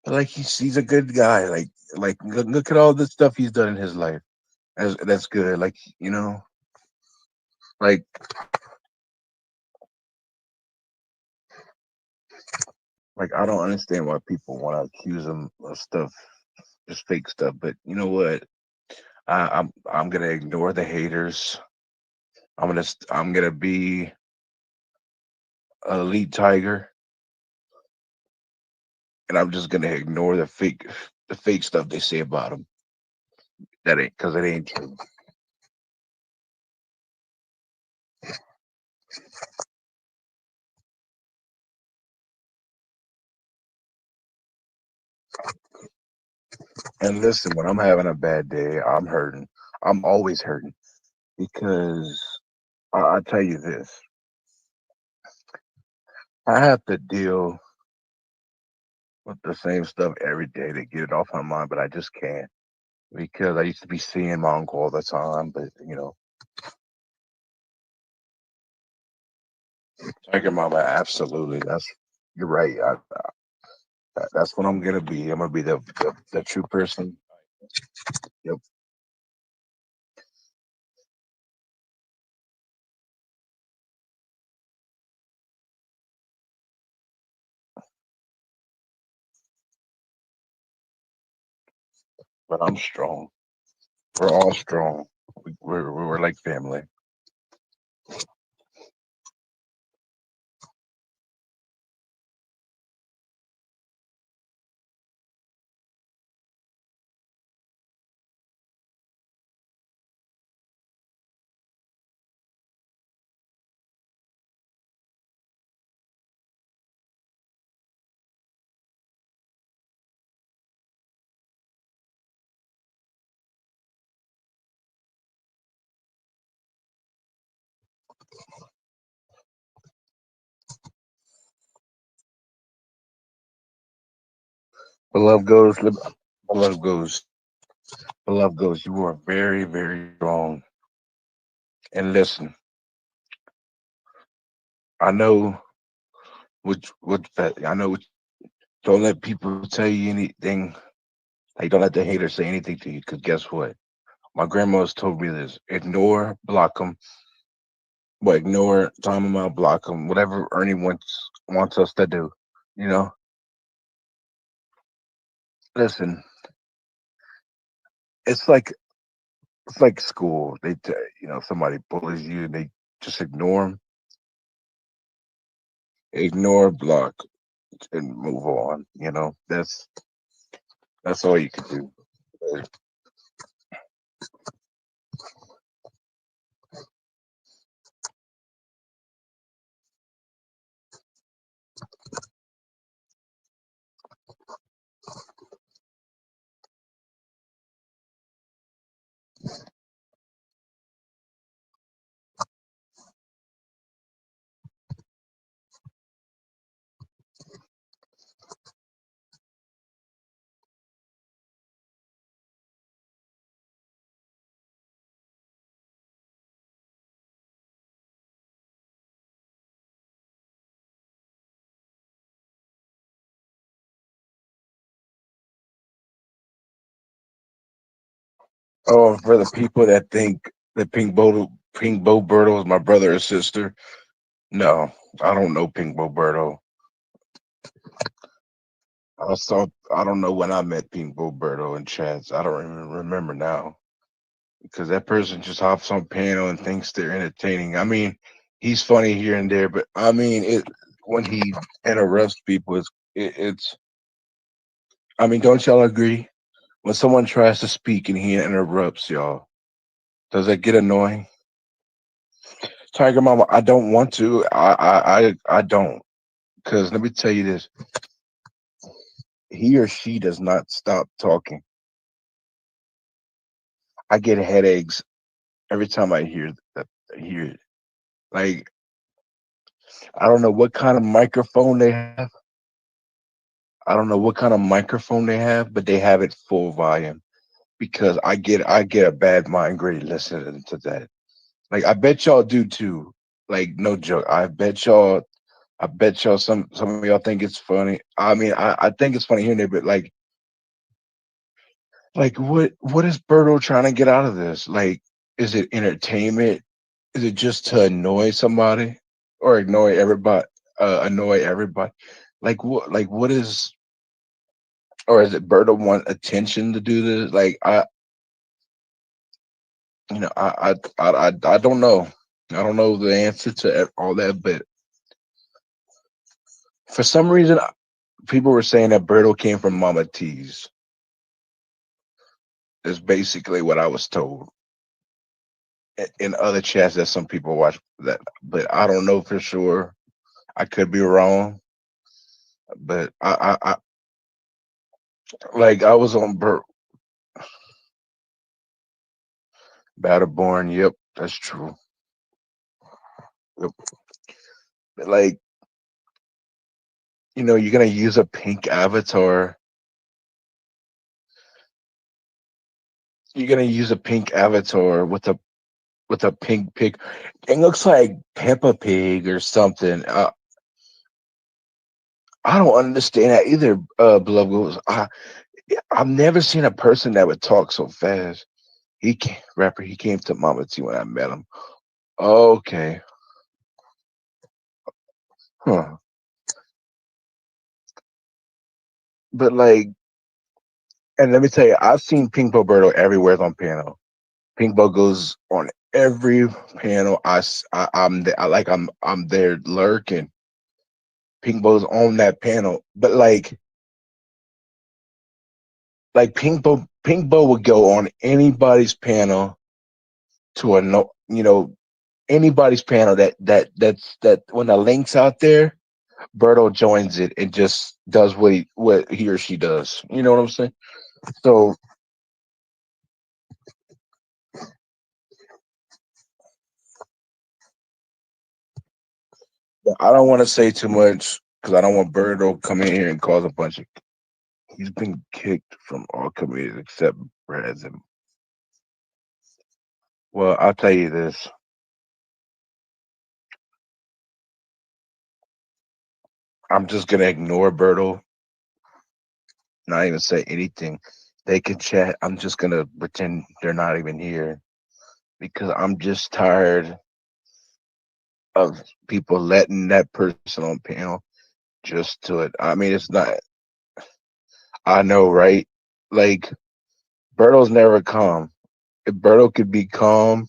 like he's a good guy. Like look at all the stuff he's done in his life. That's good. Like like I don't understand why people want to accuse him of stuff, just fake stuff. But you know what? I'm gonna ignore the haters. I'm gonna be a lead tiger, and I'm just gonna ignore the fake stuff they say about him. That ain't because it ain't true. And listen, when I'm having a bad day, I'm hurting. I'm always hurting because I tell you this: I have to deal with the same stuff every day to get it off my mind, but I just can't because I used to be seeing my uncle all the time. But Tiger Mama, absolutely. You're right. That's what I'm gonna be. I'm gonna be the true person. Yep. But I'm strong. We're all strong. We're like family. Beloved goes. Beloved goes. Beloved goes. You are very, very strong. And listen, I know I know. Don't let people tell you anything. Like, don't let the haters say anything to you. Because guess what? My grandma's told me this: ignore, block them, but ignore, time them out, block them. Whatever Ernie wants us to do. You know. Listen, it's like school. Somebody bullies you, and they just ignore, block, and move on. That's all you can do. Oh, for the people that think that Pink Bo Berto is my brother or sister, no, I don't know Pink Bo Berto. I don't know when I met Pink Bo Berto and Chance. I don't even remember now because that person just hops on panel and thinks they're entertaining. I mean, he's funny here and there, but I mean, when he interrupts people, it's. I mean, don't y'all agree? When someone tries to speak and he interrupts y'all, does that get annoying? Tiger Mama, I don't want to. I don't. Because let me tell you this: he or she does not stop talking. I get headaches every time I hear that. Hear it. Like I don't know what kind of microphone they have. I don't know what kind of microphone they have, but they have it full volume because I get a bad migraine listening to that. Like I bet y'all do too. Like no joke. I bet y'all some of y'all think it's funny. I mean, I think it's funny hearing it, but like what is Birdo trying to get out of this? Like, is it entertainment? Is it just to annoy somebody or annoy everybody? Annoy everybody? Like what is, or is it Birdo want attention to do this? Like I don't know. I don't know the answer to all that, but for some reason, people were saying that Birdo came from Mama T's. Is basically what I was told in other chats that some people watch that, but I don't know for sure. I could be wrong, but like I was on Battleborn. Yep, that's true. Yep. But like you're gonna use a pink avatar. You're gonna use a pink avatar with a pink pig. It looks like Peppa Pig or something. I don't understand that either. Beloved goes. I've never seen a person that would talk so fast. Rapper. He came to Mama T when I met him. Okay, huh? But like, and let me tell you, I've seen Pink Roberto everywhere on panel. Pink Bo goes on every panel. I'm there. I'm there lurking. Pink Bo's on that panel, but like Pink Bo would go on anybody's panel to a no, anybody's panel that when the link's out there, Berto joins it and just does what he or she does. You know what I'm saying? So I don't want to say too much because I don't want Berto come in here and cause a bunch of. He's been kicked from all committees except Brad's. Well, I'll tell you this. I'm just gonna ignore Berto, not even say anything. They can chat. I'm just gonna pretend they're not even here because I'm just tired of people letting that person on panel just to it. I mean, it's not. I know, right? Like Berto's never calm. If Berto could be calm,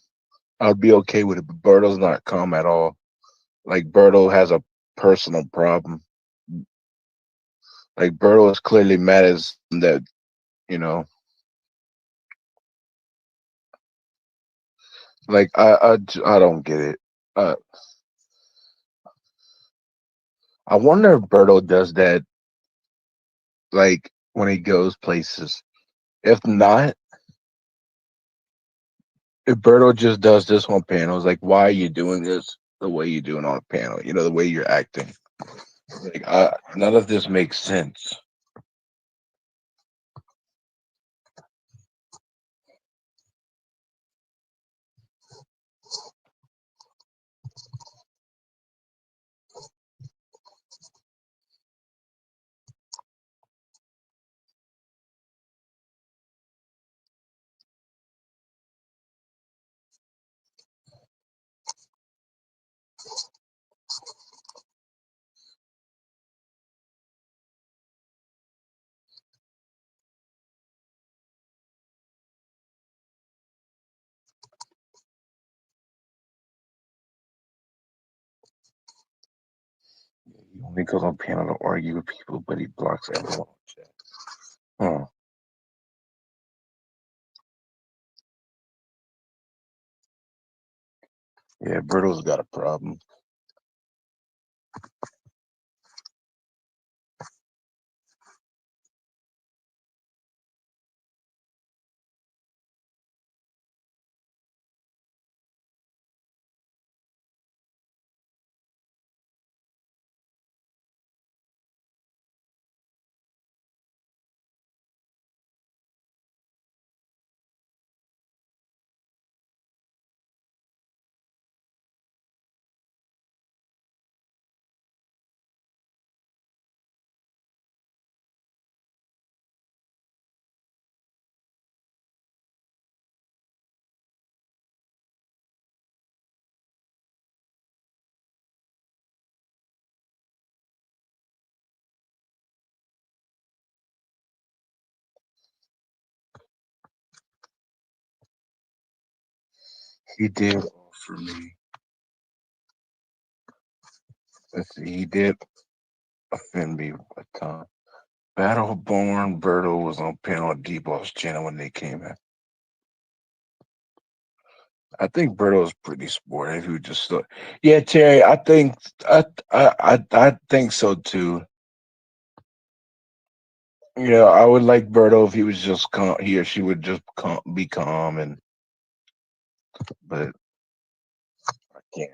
I'd be okay with it. But Berto's not calm at all. Like Berto has a personal problem. Like Berto is clearly mad as that. You know, like I don't get it. Uh, I wonder if Berto does that like when he goes places. If not, if Berto just does this on panels, like why are you doing this the way you're doing on a panel? The way you're acting. Like none of this makes sense. He only goes on panel to argue with people, but he blocks everyone. Huh. Yeah, Berto's got a problem. He did offer me. Let's see, he did offend me a time. Battleborn Berto was on panel at D-Boss channel when they came in. I think Berto's pretty sportive. Who just thought, yeah, Terry. I think so too. You know, I would like Berto if he was just calm. He or she would just be calm, and but I can't.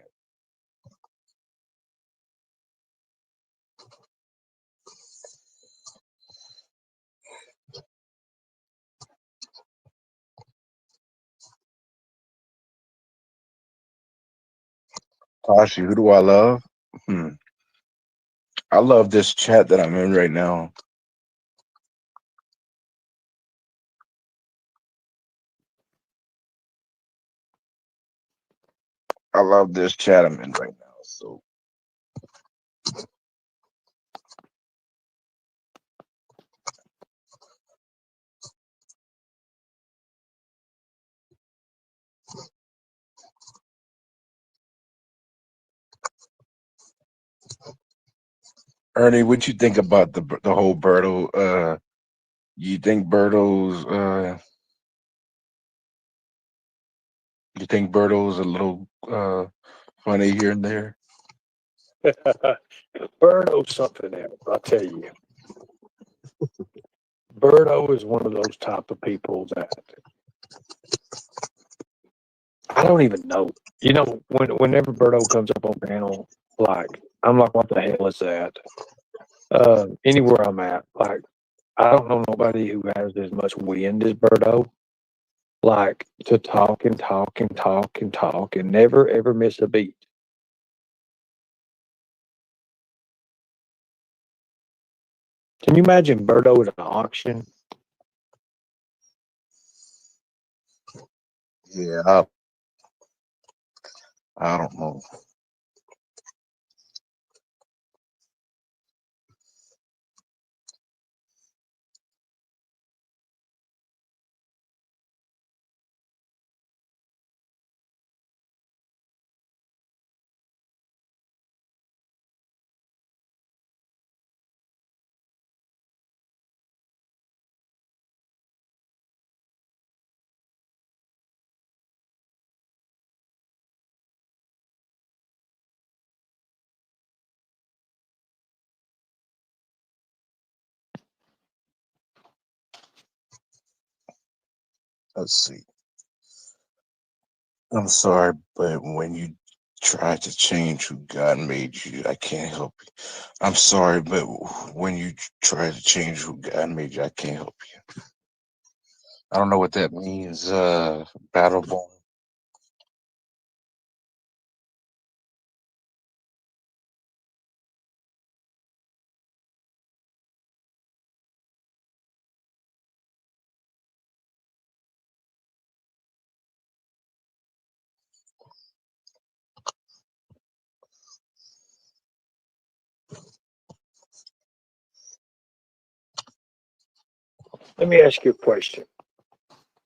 Tashi, who do I love? I love this chat that I'm in right now. I love this chat I'm in right now. So Ernie, what you think about the whole Berto? You think Berto's you think Berto's a little funny here and there? Birdo's something else, I'll tell you. Birdo is one of those type of people that I don't even know. You know, whenever Birdo comes up on panel, like I'm like, what the hell is that? Anywhere I'm at, like I don't know nobody who has as much wind as Birdo. Like to talk and talk and talk and talk and never ever miss a beat. Can you imagine Birdo at an auction? Yeah, I don't know. Let's see. I'm sorry, but when you try to change who God made you, I can't help you. I'm sorry, but when you try to change who God made you, I can't help you. I don't know what that means, Battleborn. Let me ask you a question.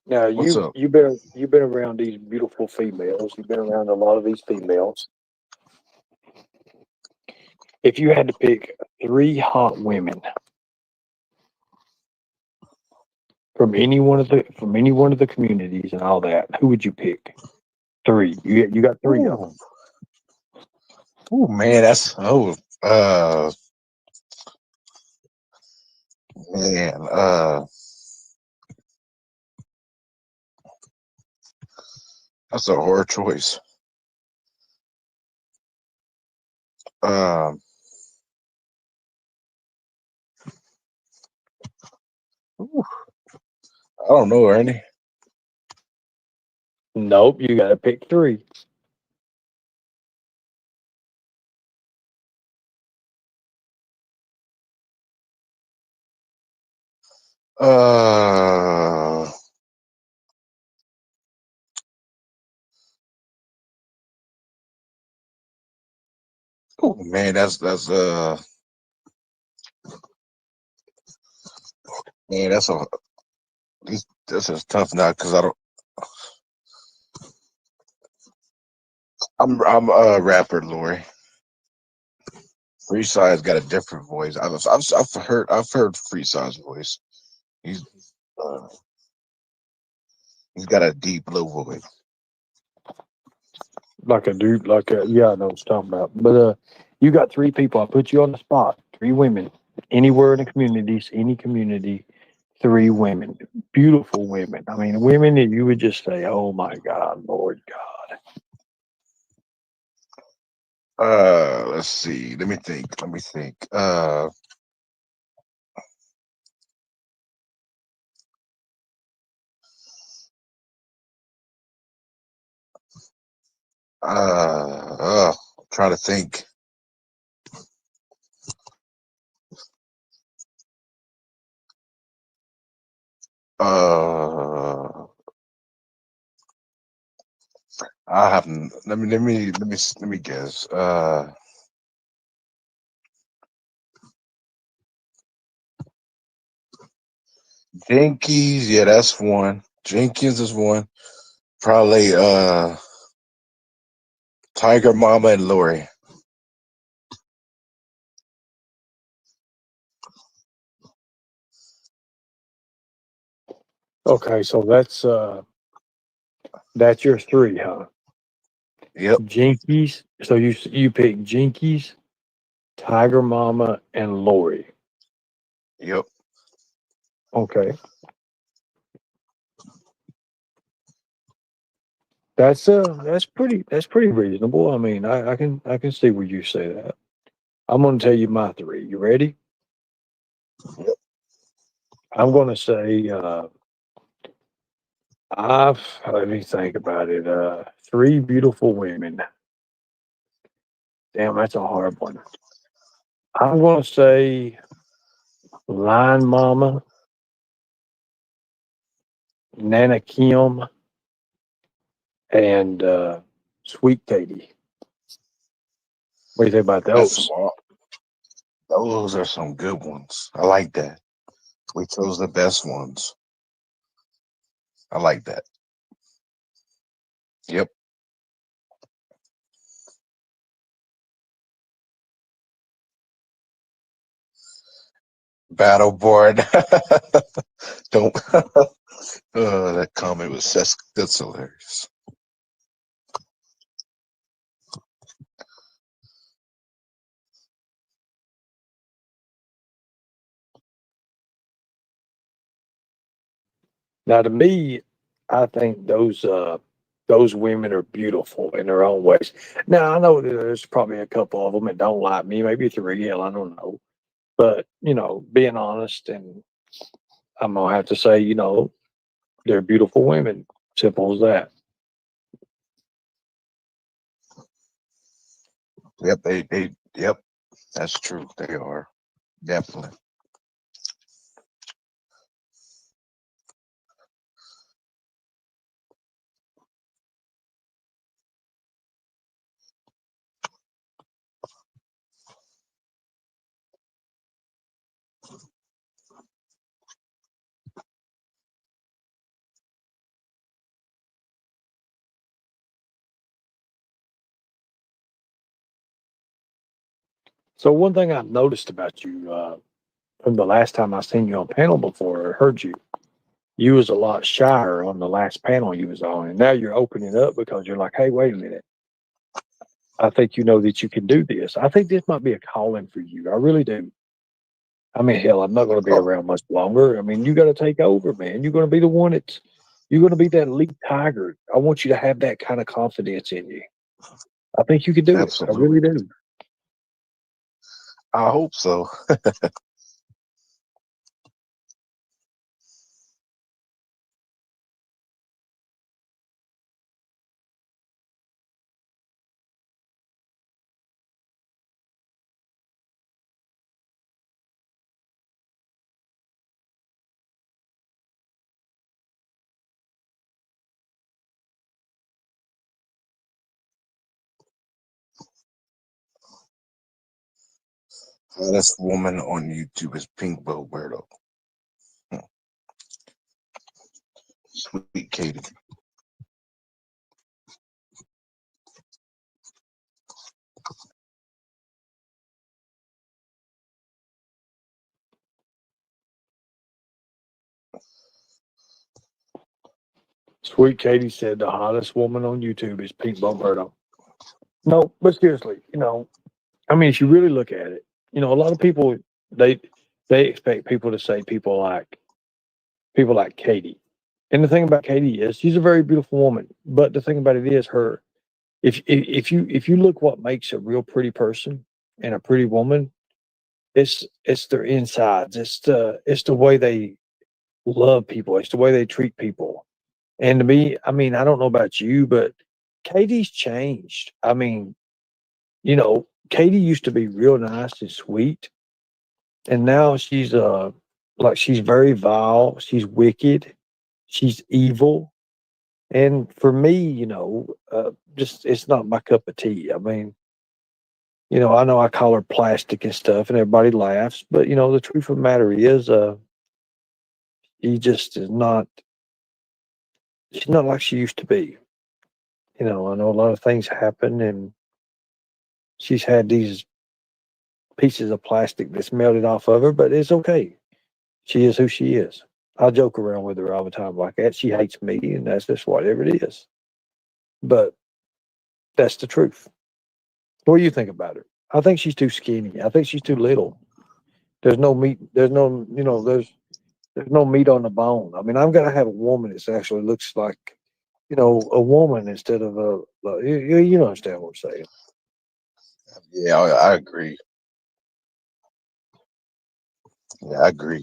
Now What's up? you've been around these beautiful females. You've been around a lot of these females. If you had to pick 3 hot women from any one of the communities and all that, who would you pick? 3. You got 3 of them. Oh man, man, that's a hard choice. Um, I don't know, Ernie. Nope, you got to pick 3. Uh, oh man, man, this is tough now because I don't. I'm a rapper, Lori. Freeside's got a different voice. I've heard Freeside's voice. He's uh, he's got a deep low voice. Like a dude, yeah, I know what you're talking about. But you got three people. I put you on the spot. Three women. Anywhere in the communities, any community, three women. Beautiful women. I mean, women that you would just say, "Oh my God, Lord God." Let's see. Let me think. Trying to think. Uh, I haven't. Let me guess. Jenkins. Yeah, that's one. Jenkins is one. Probably Tiger Mama and Lori. Okay, so that's your three, huh? Yep. Jinkies. So you pick Jinkies, Tiger Mama, and Lori. Yep. Okay, that's pretty reasonable. I mean, I can see where you say that. I'm gonna tell you my three. You ready? Yep. I'm gonna say I've let me think about it. Three beautiful women. Damn, that's a hard one. I'm gonna say Line Mama, Nana Kim, and Sweet Katie. What do you think about That's some. those? Those are some good ones. I like that. We chose the best ones. I like that. Yep. Battle board. Don't. That comment was that's hilarious. Now, to me, I think those women are beautiful in their own ways. Now, I know that there's probably a couple of them that don't like me, maybe three, hell, I don't know. But being honest, and I'm gonna have to say, they're beautiful women. Simple as that. Yep. Yep. That's true. They are definitely. So one thing I've noticed about you from the last time I seen you on panel before or heard you, you was a lot shyer on the last panel you was on, and now you're opening up because you're like, hey, wait a minute. I think you know that you can do this. I think this might be a calling for you. I really do. I mean, hell, I'm not going to be Oh, around much longer. I mean, you got to take over, man. You're going to be the one you're going to be that lead tiger. I want you to have that kind of confidence in you. I think you can do it. I absolutely. really do. I hope so. Hottest woman on YouTube is Pink Roberto. Sweet Katie. Sweet Katie said the hottest woman on YouTube is Pete Bomberto. No, but seriously, I mean, if you really look at it, a lot of people they they expect people to say people like Katie. And the thing about Katie is she's a very beautiful woman. But the thing about it is her if you look what makes a real pretty person and a pretty woman, it's their insides. It's the way they love people. It's the way they treat people. And to me, I mean, I don't know about you, but Katie's changed. I mean, Katie used to be real nice and sweet, and now she's like she's very vile, she's wicked, she's evil. And for me, just it's not my cup of tea. I mean, I know I call her plastic and stuff and everybody laughs, but the truth of the matter is she just is not she's not like she used to be. I know a lot of things happen and she's had these pieces of plastic that's melted off of her, but it's okay. She is who she is. I joke around with her all the time like that. She hates me, and that's just whatever it is. But that's the truth. What do you think about her? I think she's too skinny. I think she's too little. There's no meat. There's no meat on the bone. I mean, I'm gonna have a woman that actually looks like, a woman instead of you understand what I'm saying. Yeah, I agree. Yeah, I agree.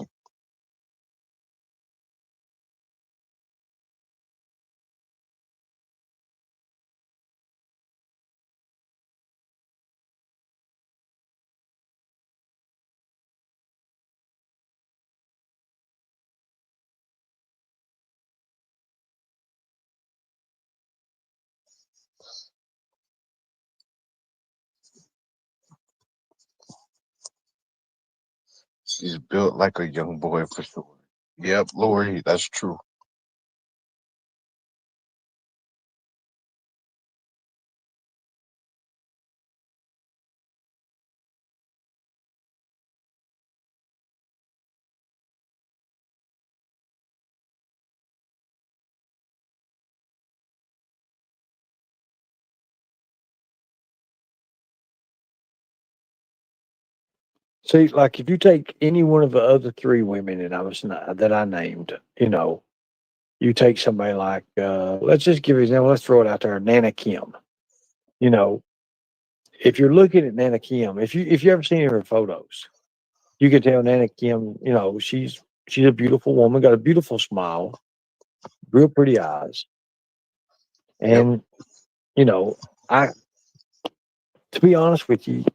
She's built like a young boy for sure. Yep, Lori, that's true. See, like if you take any one of the other three women that I named, you take somebody like let's just give you an example. Let's throw it out there, Nana Kim. You know, if you're looking at Nana Kim, if you ever seen her photos, you can tell Nana Kim. She's a beautiful woman, got a beautiful smile, real pretty eyes, Yep. and you know, I to be honest with you,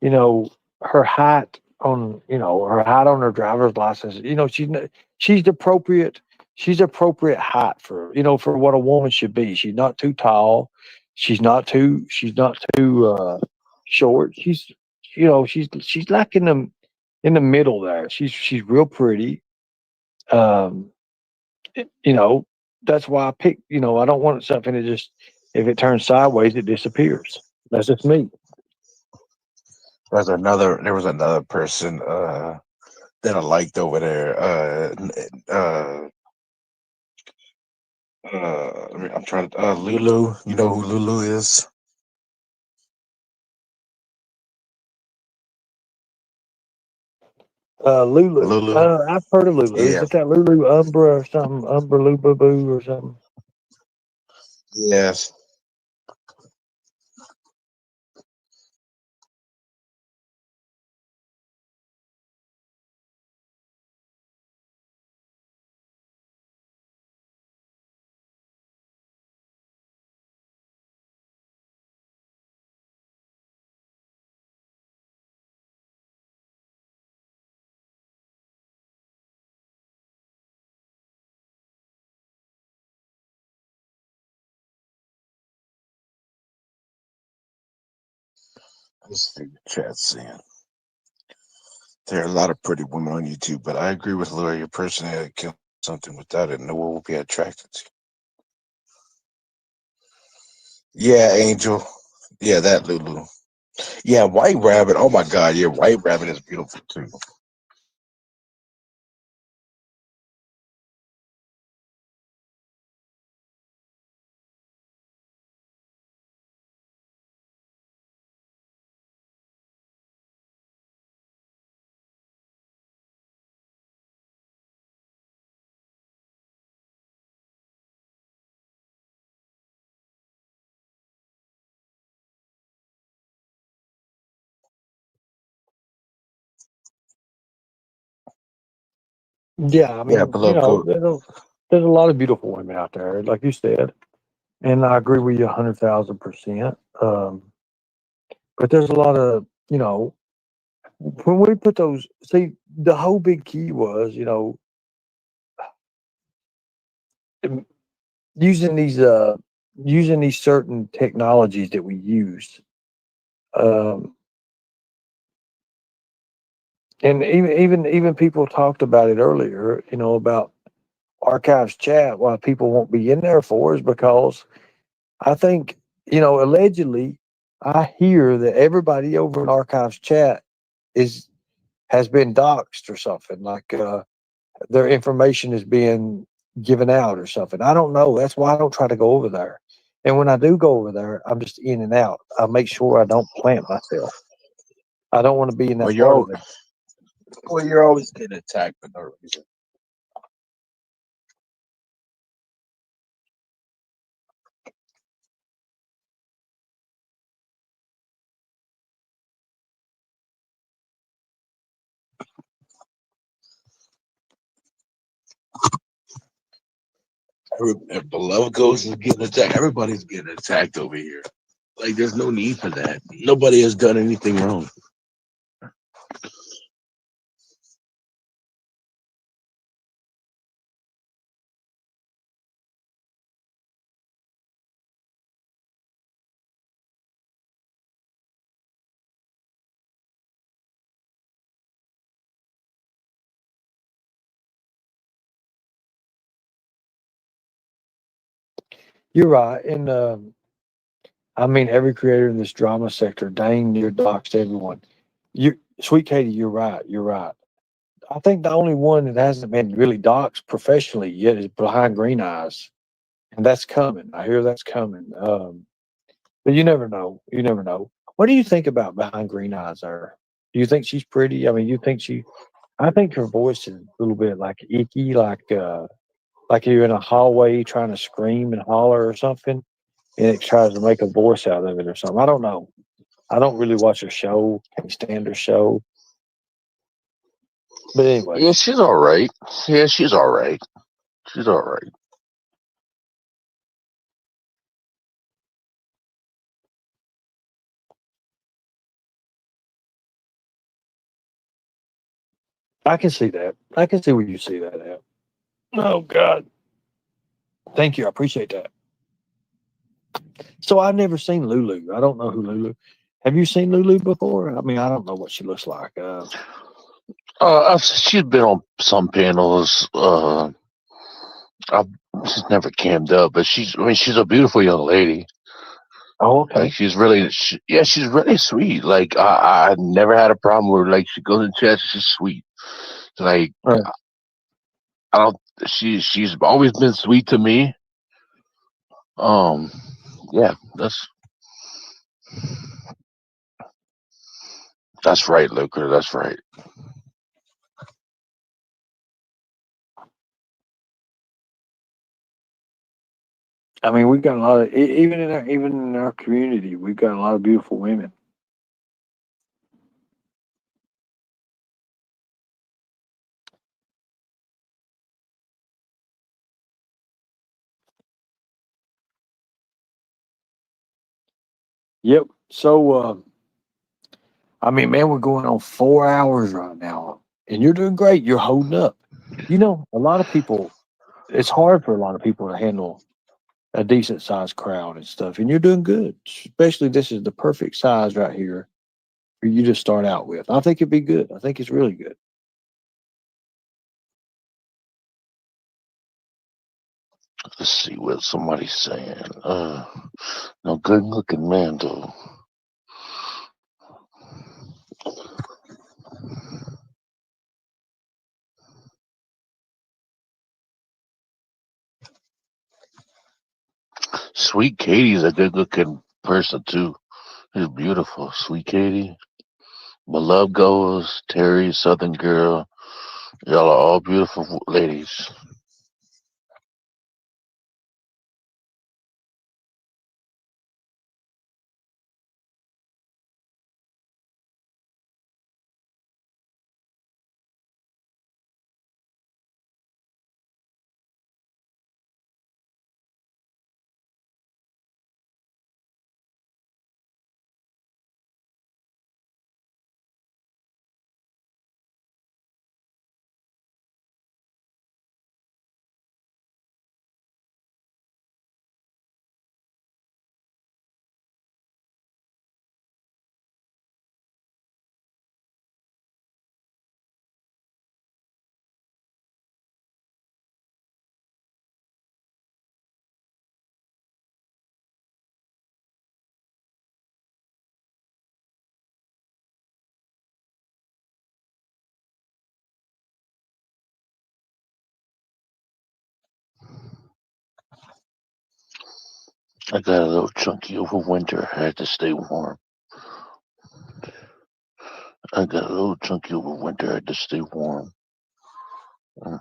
you know, her height on her driver's license, she's the appropriate she's appropriate height for what a woman should be. She's not too tall. She's not too short. She's like in the middle there. She's real pretty. Um, you know, that's why I picked, I don't want something that just if it turns sideways, it disappears. That's just me. There was another person that I liked over there. I'm trying to Lulu. You know who Lulu is? Lulu. Lulu. I've heard of Lulu. Is Yeah. it that Lulu Umbra or something? Umbra Luba Boo or something? Yes. Let's see the chat saying. There are a lot of pretty women on YouTube, but I agree with Lori. Your personality kills something without it. No one will be attracted to. Yeah, Angel. Yeah, that Lulu. Yeah, White Rabbit. Oh my God. Yeah, White Rabbit is beautiful too. Yeah, I Yeah, mean, beloved go. there's a lot of beautiful women out there, like you said, and I agree with you 100,000%. But there's a lot of, when we put those, see, the whole big key was, um, using these certain technologies that we use. Um, and even people talked about it earlier, about archives chat. Why people won't be in there for is because I think, allegedly, I hear that everybody over in archives chat is has been doxxed or something, like their information is being given out or something. I don't know. That's why I don't try to go over there. And when I do go over there, I'm just in and out. I make sure I don't plant myself. I don't want to be in Well, that part of it. you're always getting attacked for no reason. If beloved goes is getting attacked, everybody's getting attacked over here. Like, there's no need for that. Nobody has done anything wrong. You're right. And I mean, every creator in this drama sector, dang near doxed everyone. Sweet Katie, you're right. You're right. I think the only one that hasn't been really doxxed professionally yet is Behind Green Eyes, and that's coming. I hear that's coming. But you never know. You never know. What do you think about Behind Green Eyes? There, do you think she's pretty? I mean, you think she? I think her voice is a little bit like icky, like you're in a hallway trying to scream and holler or something, and it tries to make a voice out of it or something. I don't know. I don't really watch her show. Can't stand her show. But anyway, Yeah, she's all right. Yeah, she's all right. She's all right. I can see that. I can see where you see that at. Oh God. Thank you. I appreciate that. So I've never seen Lulu. I don't know who Lulu. Have you seen Lulu before? I mean, I don't know what she looks like. She's been on some panels. I've, she's never cammed up, but I mean, she's a beautiful young lady. Oh, Like, okay. yeah, she's really sweet. Like, I never had a problem with her. Like, she goes in chat, she's sweet. Like, Right. I don't. She's always been sweet to me. Um, yeah, that's right, Luker. That's right. I mean, we've got a lot of even in our community, we've got a lot of beautiful women. Yep. So, I mean, man, we're going on 4 hours right now, and you're doing great. You're holding up. A lot of people. It's hard for a lot of people to handle a decent sized crowd and stuff, and you're doing good. Especially this is the perfect size right here for you to start out with. I think it'd be good. I think it's really good. Let's see what somebody's saying. No, good looking man though. Sweet Katie's a good looking person too. She's beautiful. Sweet Katie. Beloved goes, Terry, Southern Girl. Y'all are all beautiful ladies. I got a little chunky over winter. I had to stay warm. I got a little chunky over winter. I had to stay warm. Mm.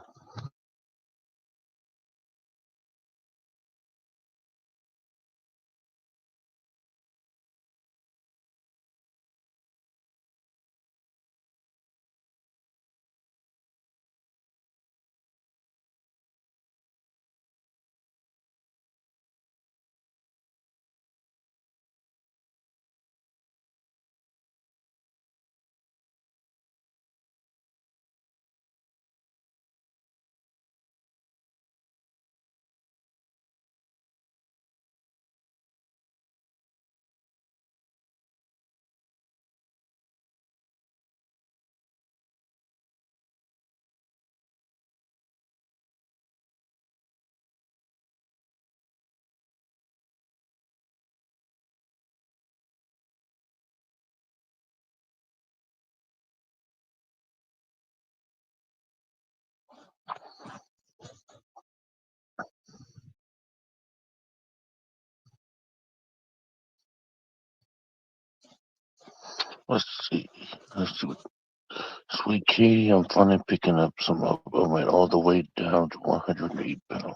Let's see. Let's see. Sweet Katie, I'm finally picking up some of I went all the way down to 108 pounds.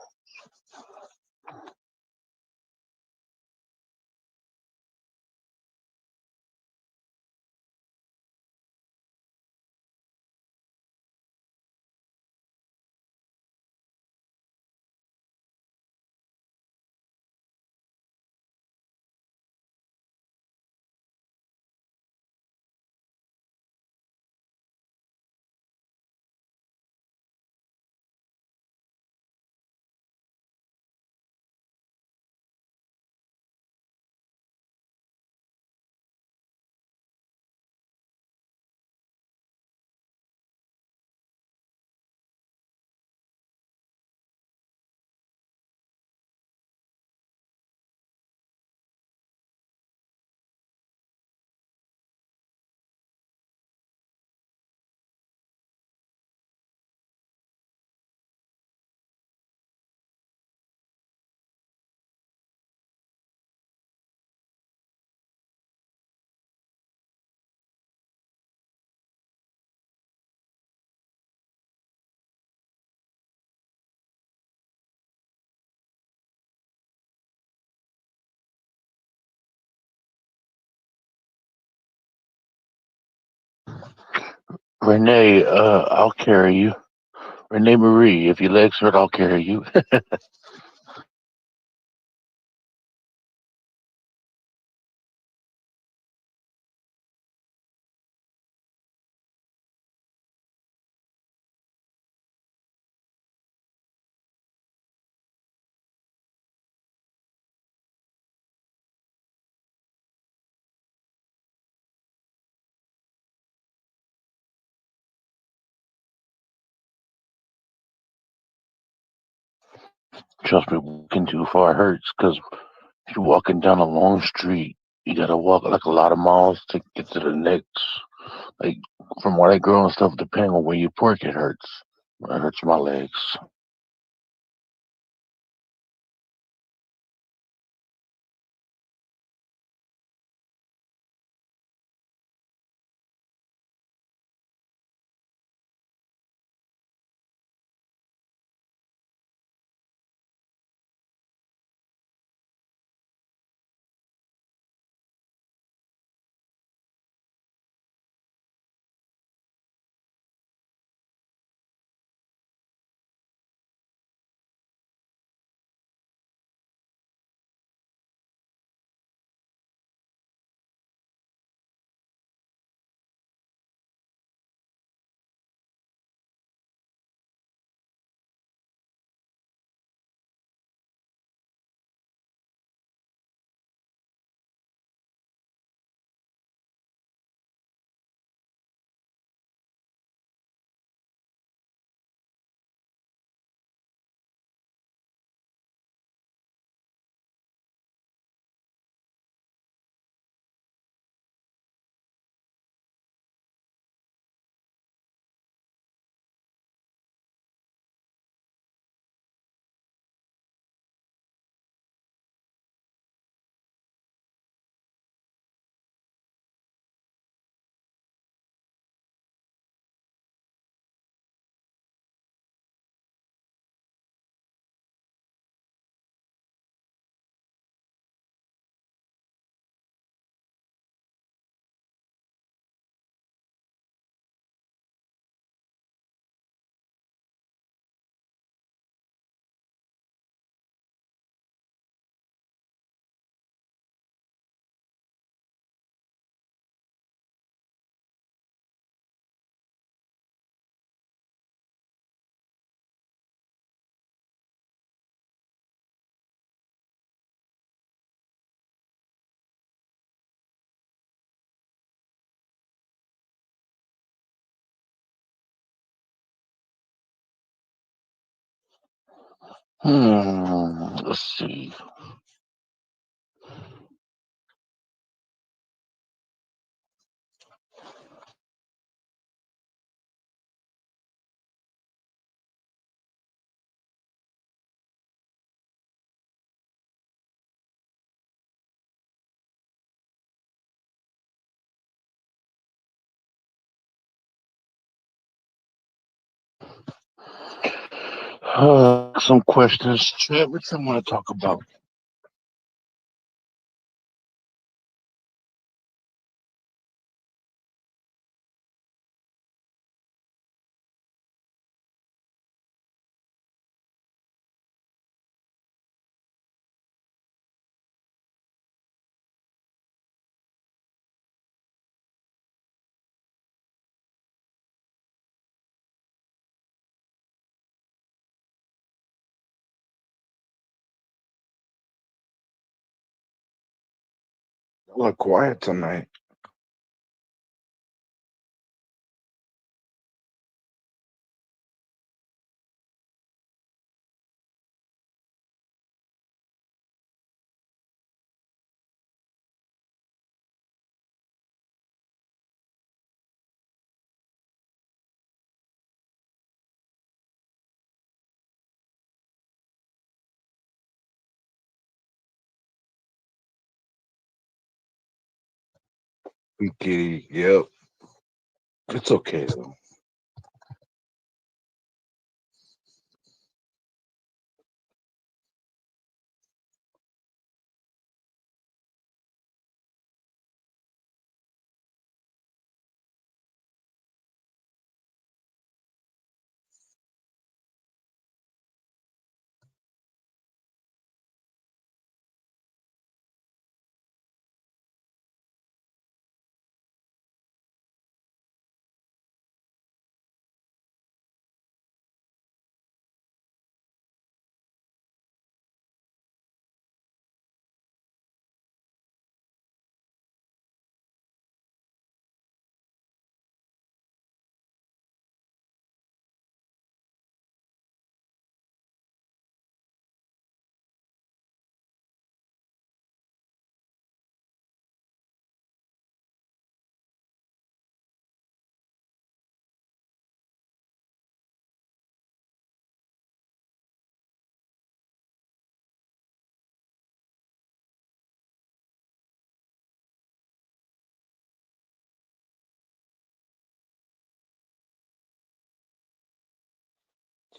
Renee, I'll carry you. Renee Marie, if your legs hurt, I'll carry you. Trust me, walking too far hurts because if you're walking down a long street, you gotta walk like a lot of miles to get to the next. Like from what I grow and stuff, depending on where you park, it hurts. It hurts my legs. Let's see. Some questions. Chat, what you want to talk about? A lot quiet tonight. Kitty, yep. It's okay though.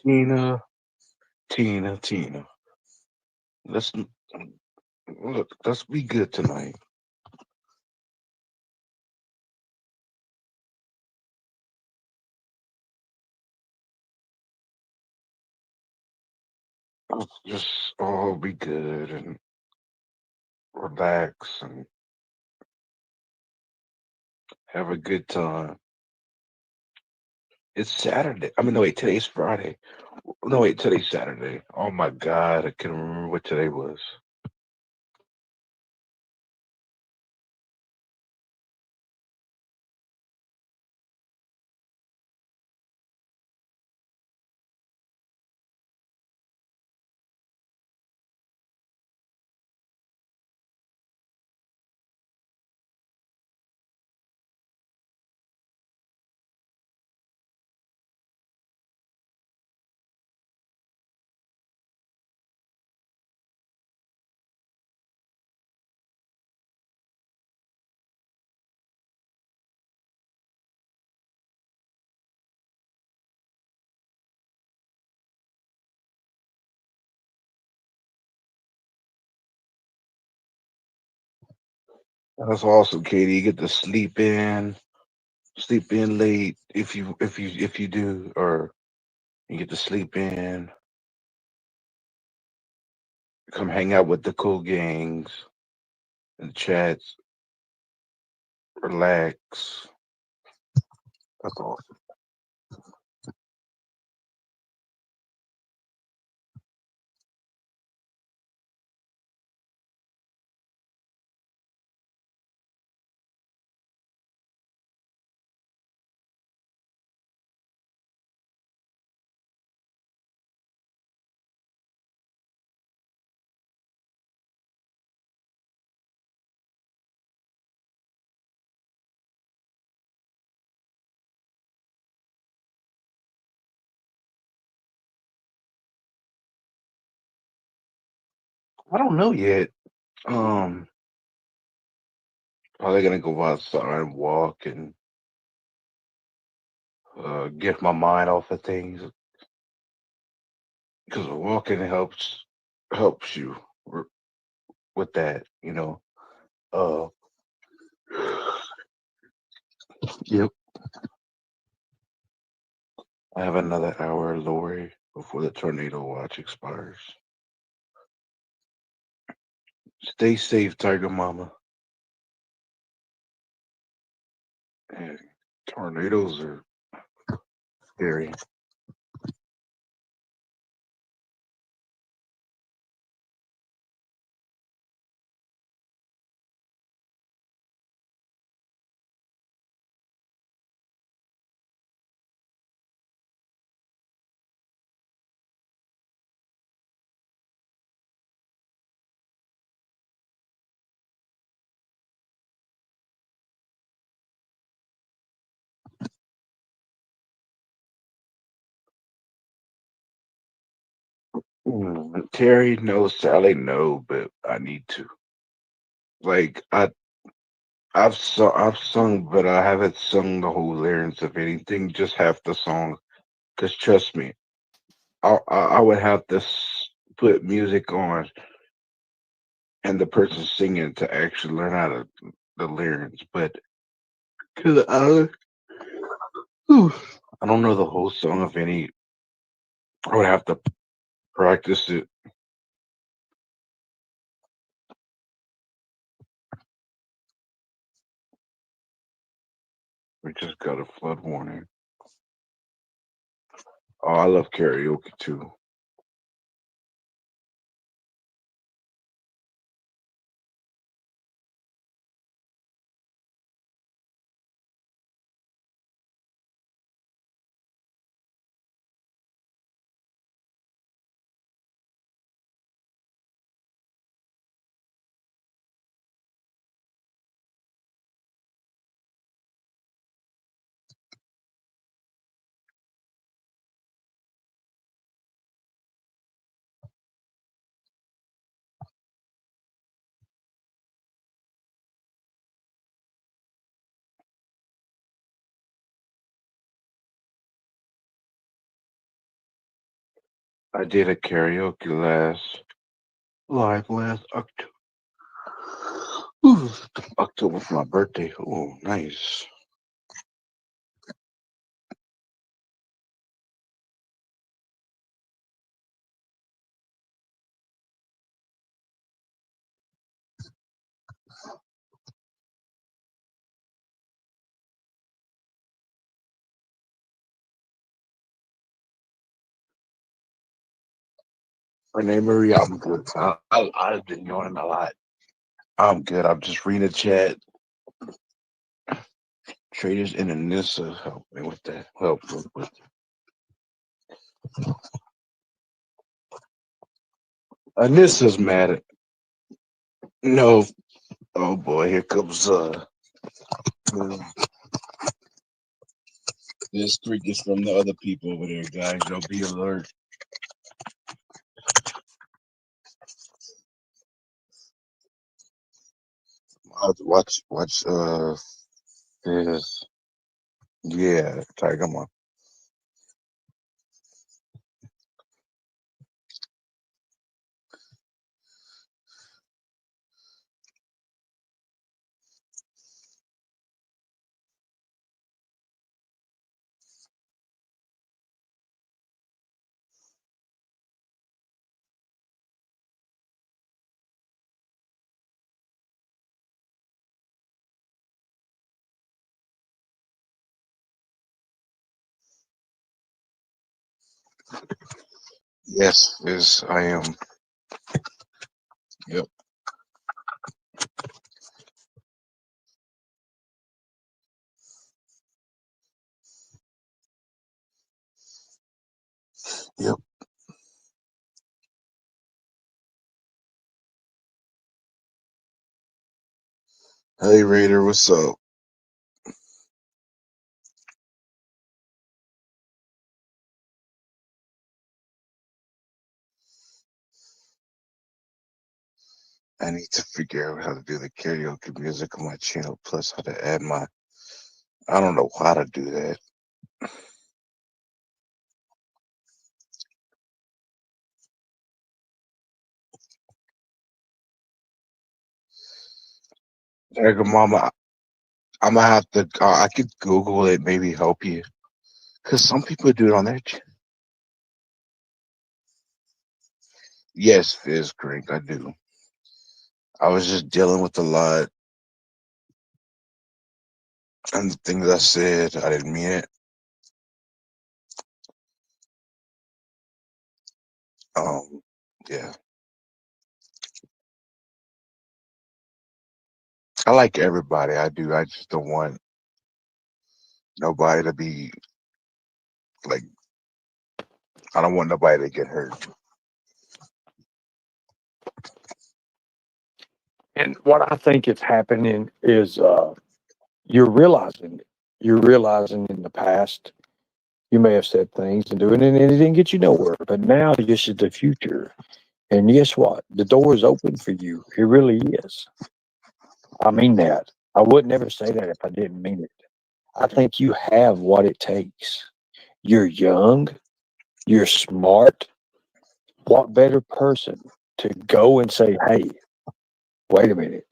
Tina. Let's look. Let's be good tonight. Let's just all be good and relax and have a good time. It's Saturday. I mean, no, wait, today's Friday. No, wait, today's Saturday. Oh my God, I can't remember what today was. That's awesome, Katie. You get to sleep in late if you do, or you get to sleep in, come hang out with the cool gangs and chats, relax. That's awesome. I don't know yet. Um, Probably gonna go outside and walk and get my mind off of things because walking helps you r- with that. Uh, yep. I have another hour, Lori, before the tornado watch expires. Stay safe, Tiger Mama. And tornadoes are scary. Terry, no. Sally, no. But I need to. Like I've sung, but I haven't sung the whole lyrics of anything. Just half the song. Cause trust me, I would have to put music on and the person singing to actually learn how to the lyrics. But cause whew, I don't know the whole song of any. I would have to practice it. We just got a flood warning. Oh, I love karaoke too. I did a karaoke last October. October for my birthday. Oh, nice. Renee Marie, I'm good. I've been yawning a lot. I'm good. I'm just reading the chat. Traders in Anissa help me with that. Help with Anissa's mad at no. Oh boy, here comes this streak is from the other people over there, guys. Don't be alert. Watch this. Yeah, Tiger, come on. Yes, I am. Yep. Yep. Hey Raider, what's up? I need to figure out how to do the karaoke music on my channel, plus how to add my. I don't know how to do that. Erica, Mama, I'm gonna have to. I could Google it, maybe help you, cause some people do it on their. Yes, Fizz, correct. I do. I was just dealing with a lot, and the things I said, I didn't mean it. Yeah. I like everybody. I do. I just don't want nobody to be like. I don't want nobody to get hurt. And what I think is happening is you're realizing in the past you may have said things and doing it and it didn't get you nowhere. But now this is the future. And guess what? The door is open for you. It really is. I mean that. I would never say that if I didn't mean it. I think you have what it takes. You're young, you're smart. What better person to go and say, hey, wait a minute.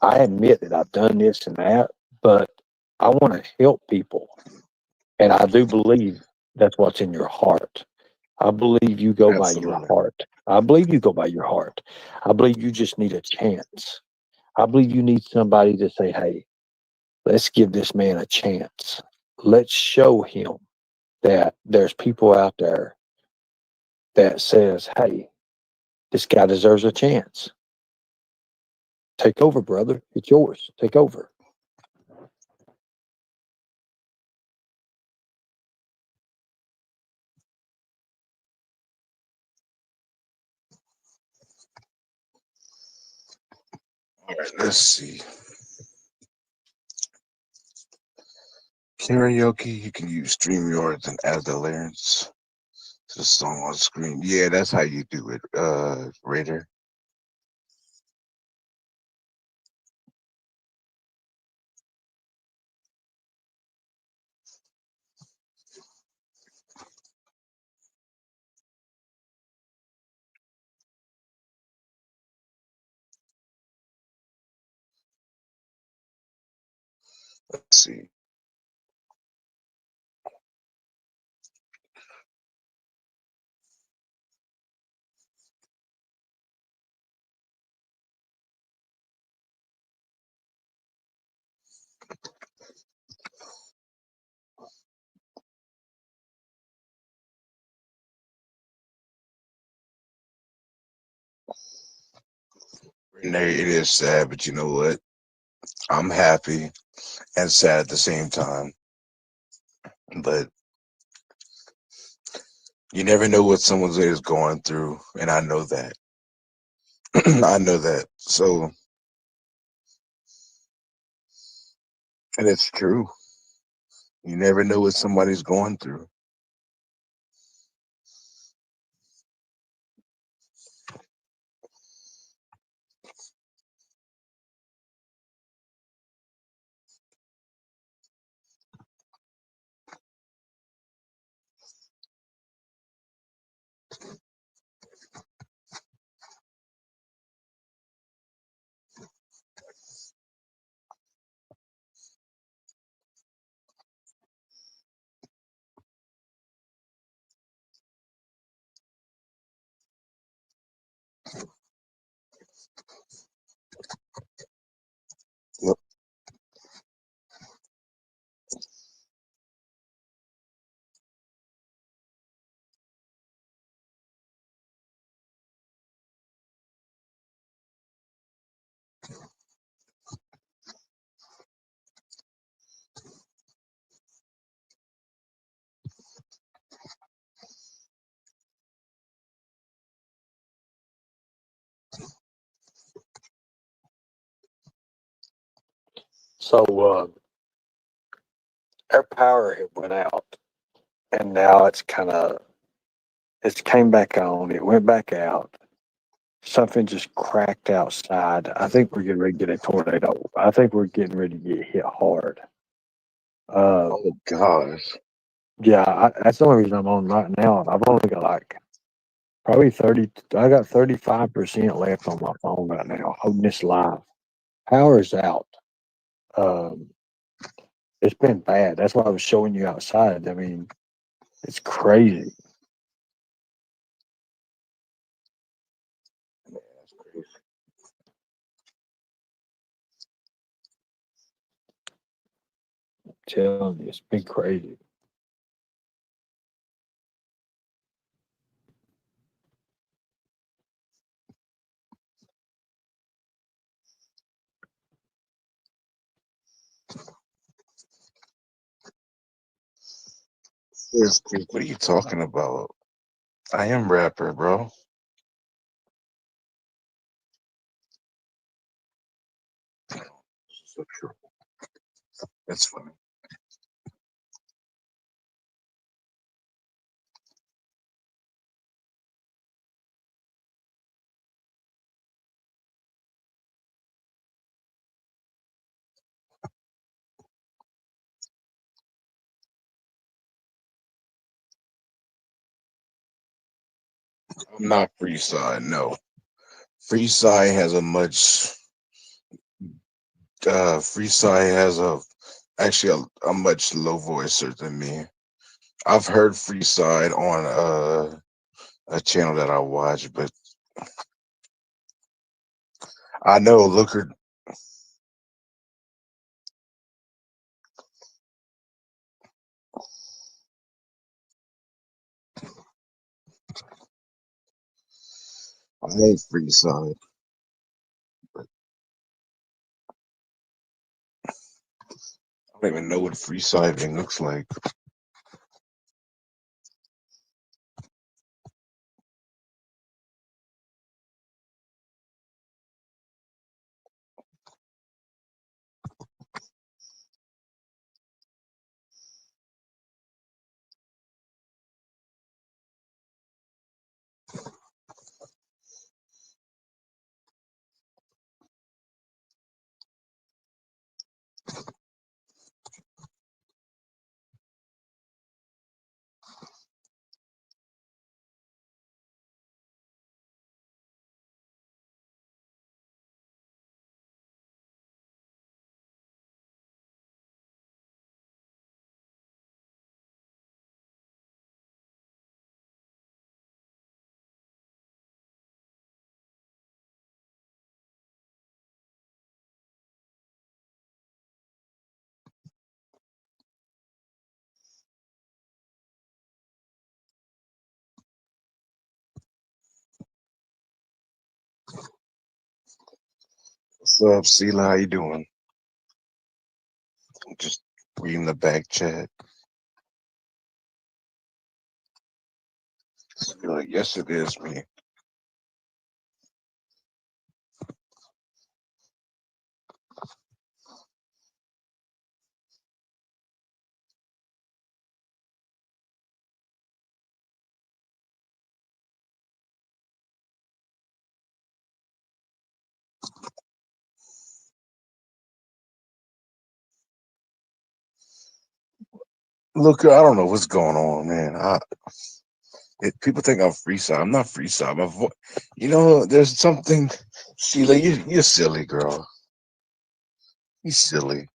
I admit that I've done this and that, but I want to help people. And I do believe that's what's in your heart. I believe you go by your Absolutely. heart. I believe you go by your heart. I believe you just need a chance. I believe you need somebody to say, hey, let's give this man a chance. Let's show him that there's people out there that says, hey, this guy deserves a chance. Take over, brother. It's yours. Take over. All right, let's see. Karaoke, you can use StreamYards and add the lyrics to the song on screen. Yeah, that's how you do it, Raider. Let's see. Renee, it is sad, but you know what? I'm happy and sad at the same time. But you never know what someone is going through, and I know that. I know that. So, and it's true. You never know what somebody's going through. Yep. So our power had went out, and now it's came back on. It went back out, something just cracked outside. I think we're getting ready to get a tornado. I think we're getting ready to get hit hard. Oh gosh. Yeah, that's the only reason I'm on right now. I've only got like probably 30. I got 35% left on my phone right now, holding this live. Power's out. Um, it's been bad. That's why I was showing you outside. I mean, it's crazy. That's crazy. Telling you, it's been crazy. Seriously, what are you talking about? I am rapper, bro. So true. That's funny. I'm not Freeside, no. Freeside has a much Freeside has actually a much low voicer than me. I've heard Freeside on a channel that I watch, but I know Looker. I hate Freeside. I don't even know what Freeside even looks like. What's up, Sela? How you doing? Just reading the back chat. You're like, yes, it is me. Look, I don't know what's going on, man. People think I'm Freeside. I'm not Freeside. There's something. Sheila, you're silly, girl. You silly.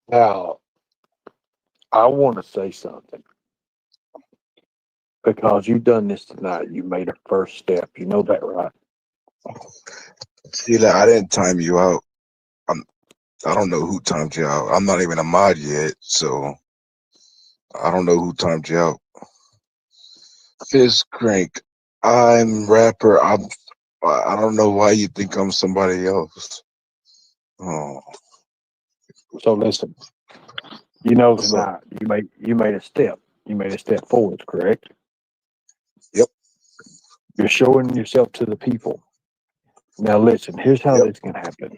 Now, I want to say something because you've done this tonight. You made a first step. You know that, right? See, I didn't time you out. I don't know who timed you out. I'm not even a mod yet, so I don't know who timed you out. Fizz Crank, I'm rapper. I don't know why you think I'm somebody else. Oh, So listen, you know what's up? tonight you made a step. You made a step forward, correct? Yep, You're showing yourself to the people. Now listen, here's how yep. this can happen.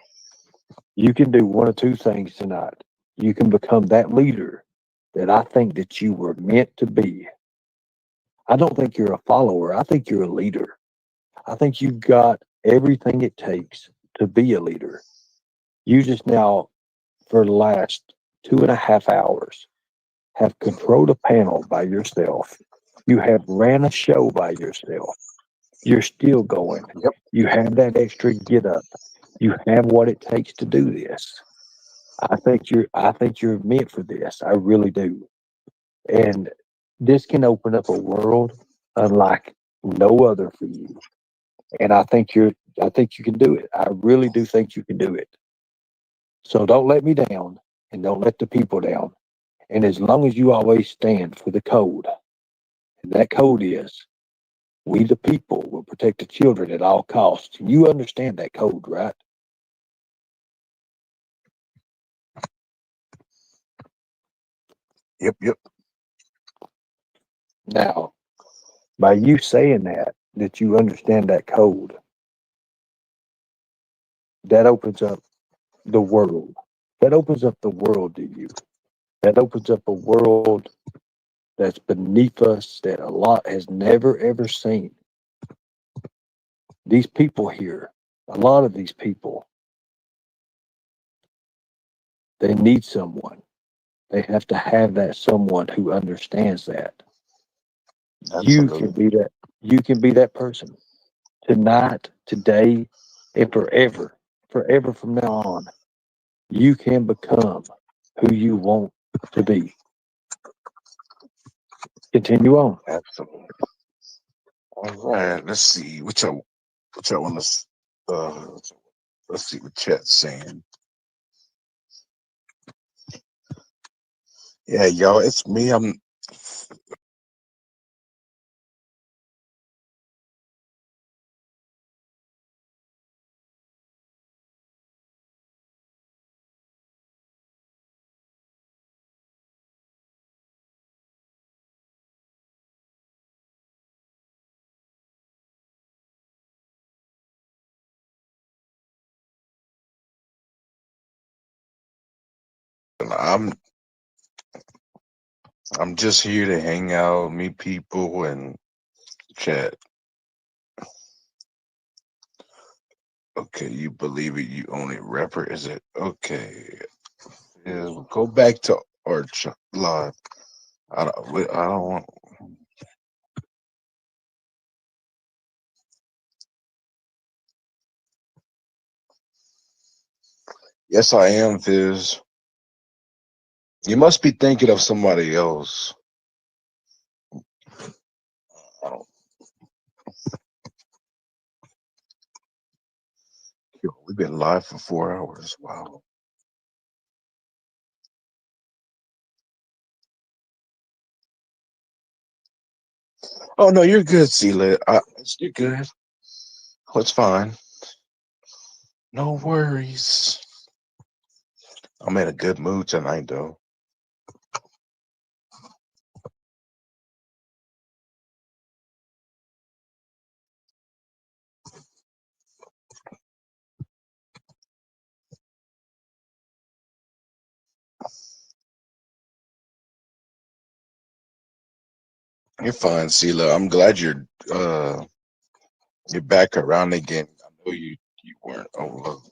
You can do one of two things tonight. You can become that leader that I think that you were meant to be. I don't think you're a follower. I think you're a leader. I think you've got everything it takes to be a leader. You just now, for the last 2.5 hours, have controlled a panel by yourself. You have ran a show by yourself. You're still going. Yep. You have that extra get up. You have what it takes to do this. I think you're meant for this. I really do. And this can open up a world unlike no other for you. And I think you can do it. I really do think you can do it. So don't let me down and don't let the people down. And as long as you always stand for the code, and that code is we the people will protect the children at all costs. You understand that code, right? Yep, yep. Now, by you saying that you understand that code, that opens up the world. That opens up the world to you. That opens up a world that's beneath us that a lot has never ever seen. These people here, a lot of these people, they need someone. They have to have that someone who understands that. You can Absolutely. be that. You can be that person tonight, today, and forever. Forever from now on, you can become who you want to be. Continue on. Absolutely. All right. Let's see. What y'all want to let's see what chat's saying. Yeah, y'all, it's me. I'm I'm just here to hang out, meet people, and chat. Okay, you believe it, you own it. Rapper, is it? Okay. Yeah, go back to Arch Live. I don't want. Yes, I am, Fizz. You must be thinking of somebody else. I don't, we've been live for 4 hours. Wow. Oh no, you're good, Celia. You're good. Oh, it's fine. No worries. I'm in a good mood tonight, though. You're fine, Celia. I'm glad you're back around again. I know you weren't. Oh,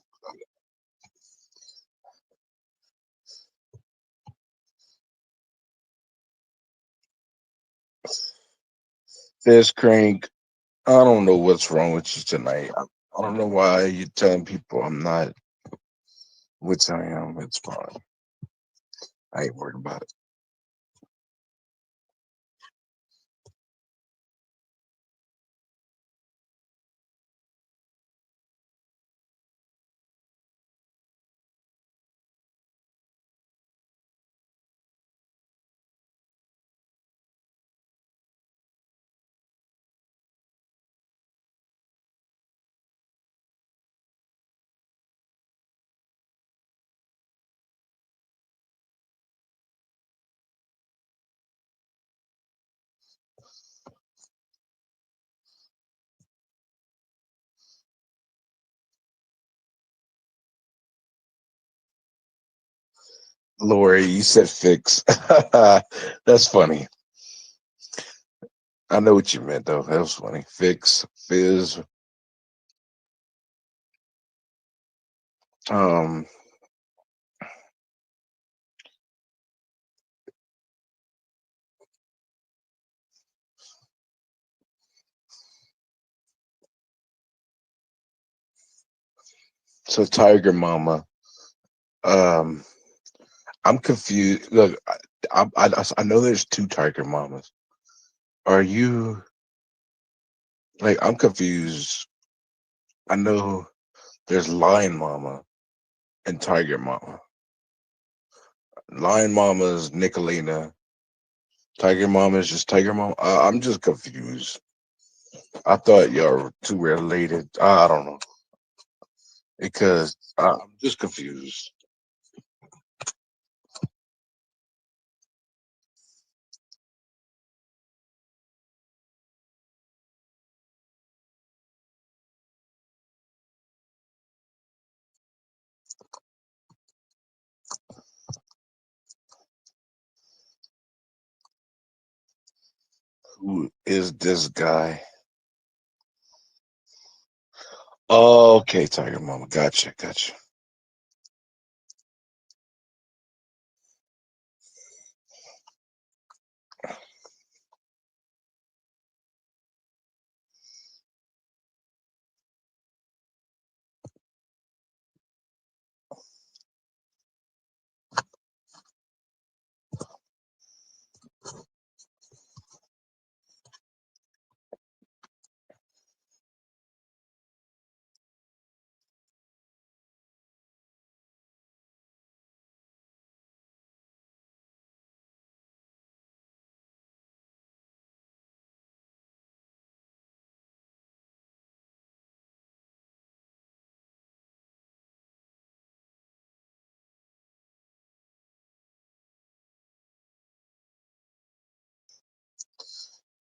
Fizz Crank. I don't know what's wrong with you tonight. I don't know why you're telling people I'm not, which I am. It's fine. I ain't worried about it. Lori, you said fix. That's funny. I know what you meant though. That was funny. Fix, fizz. Um, so Tiger Mama. Um, I'm confused. Look, I know there's two Tiger Mamas. Are you like I'm confused? I know there's Lion Mama and Tiger Mama. Lion Mama is Nicolina. Tiger Mama is just Tiger Mama. I'm just confused. I thought y'all were two related. I don't know because I'm just confused. Who is this guy? Oh, okay, Tiger Mama. Gotcha.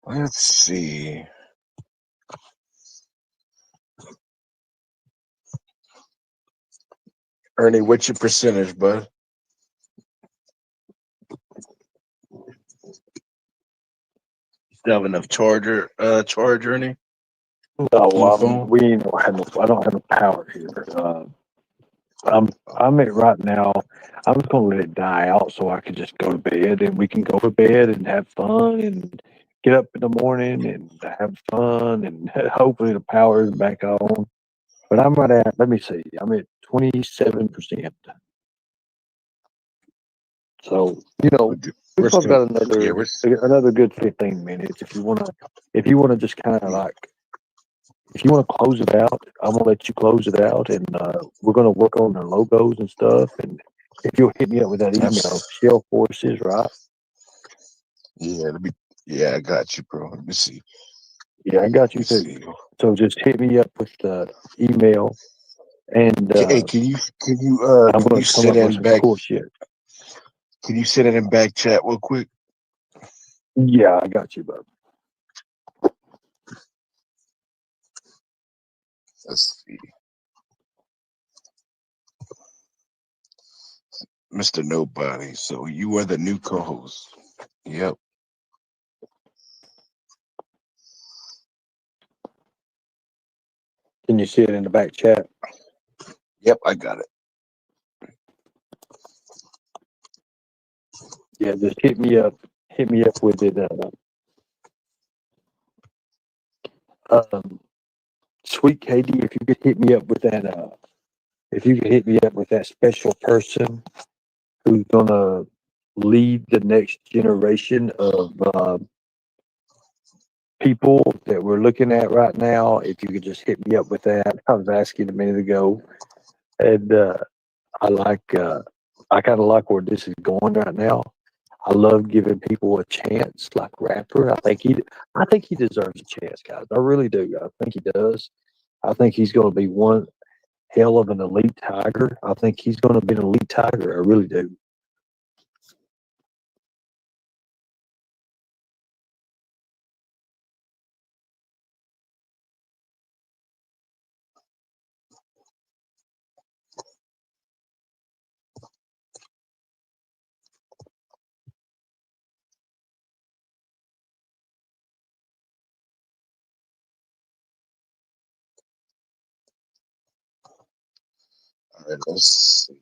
Let's see. Ernie, what's your percentage, bud? You have enough charge, Ernie? No, On the phone? we ain't don't have no. I don't have no power here. I'm at right now. I'm just gonna let it die out so I can just go to bed and we can go to bed and have fun and get up in the morning and have fun and hopefully the power is back on. But I'm right at. Let me see. I'm at 27%. So you know We're we've probably still, got another good 15 minutes if you wanna just kind of like. If you want to close it out, I'm gonna let you close it out, and we're gonna work on the logos and stuff. And if you'll hit me up with that email, That's- Shell Forces, right? Yeah, I got you, bro. Let me see. Yeah, I got you Let's too. see. So just hit me up with the email, and Hey, can you I'm can gonna you come send up it with in some back? cool shit. Can you send it in back chat real quick? Yeah, I got you, bud. Let's see. Mr. Nobody. So you are the new co-host. Yep. Can you see it in the back chat? Yep, I got it. Yeah, just hit me up. Hit me up with it. Sweet Katie, if you could hit me up with that. If you could hit me up with that special person who's gonna lead the next generation of people that we're looking at right now. If you could just hit me up with that. I was asking a minute ago, and I like I kind of like where this is going right now. I love giving people a chance, like Rapper. I think he deserves a chance, guys. I really do. I think he does. I think he's going to be one hell of an elite tiger. I think he's going to be an elite tiger. I really do. All right, let's see.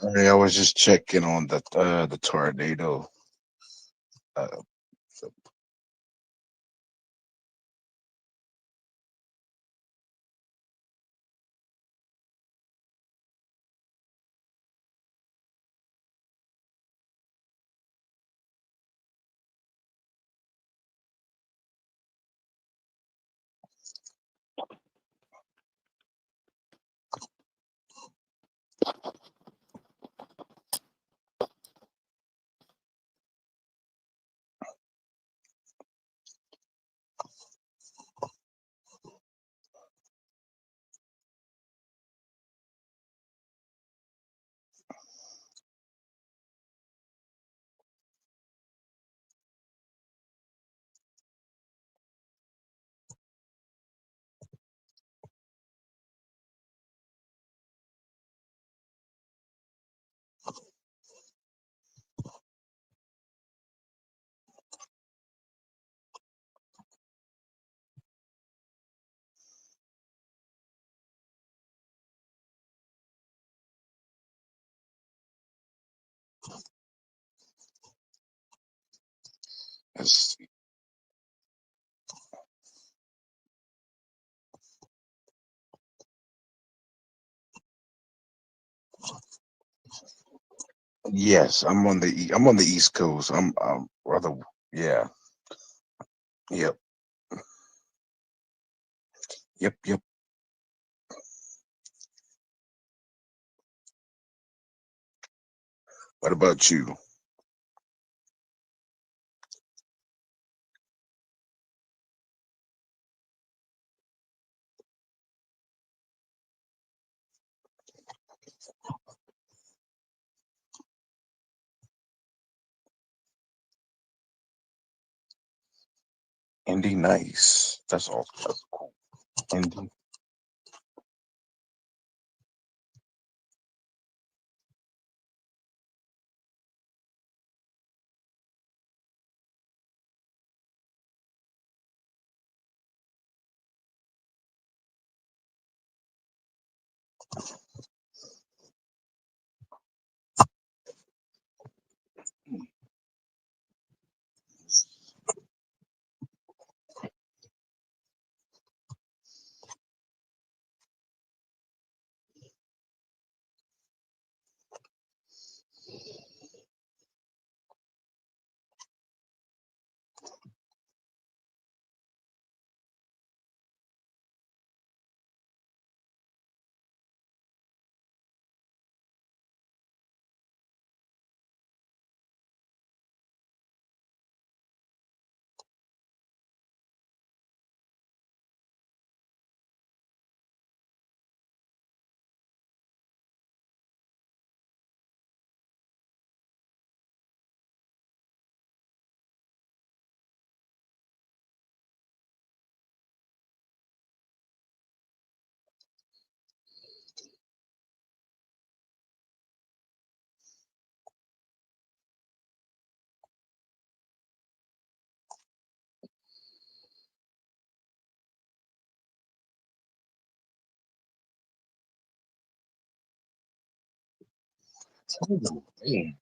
All right, I was just checking on the tornado. Uh, so let's see. Yes, I'm on the East Coast. I'm rather yeah. Yep. Yep. Yep. What about you? Indy, nice. That's all. That's cool. Indy. Oh, man.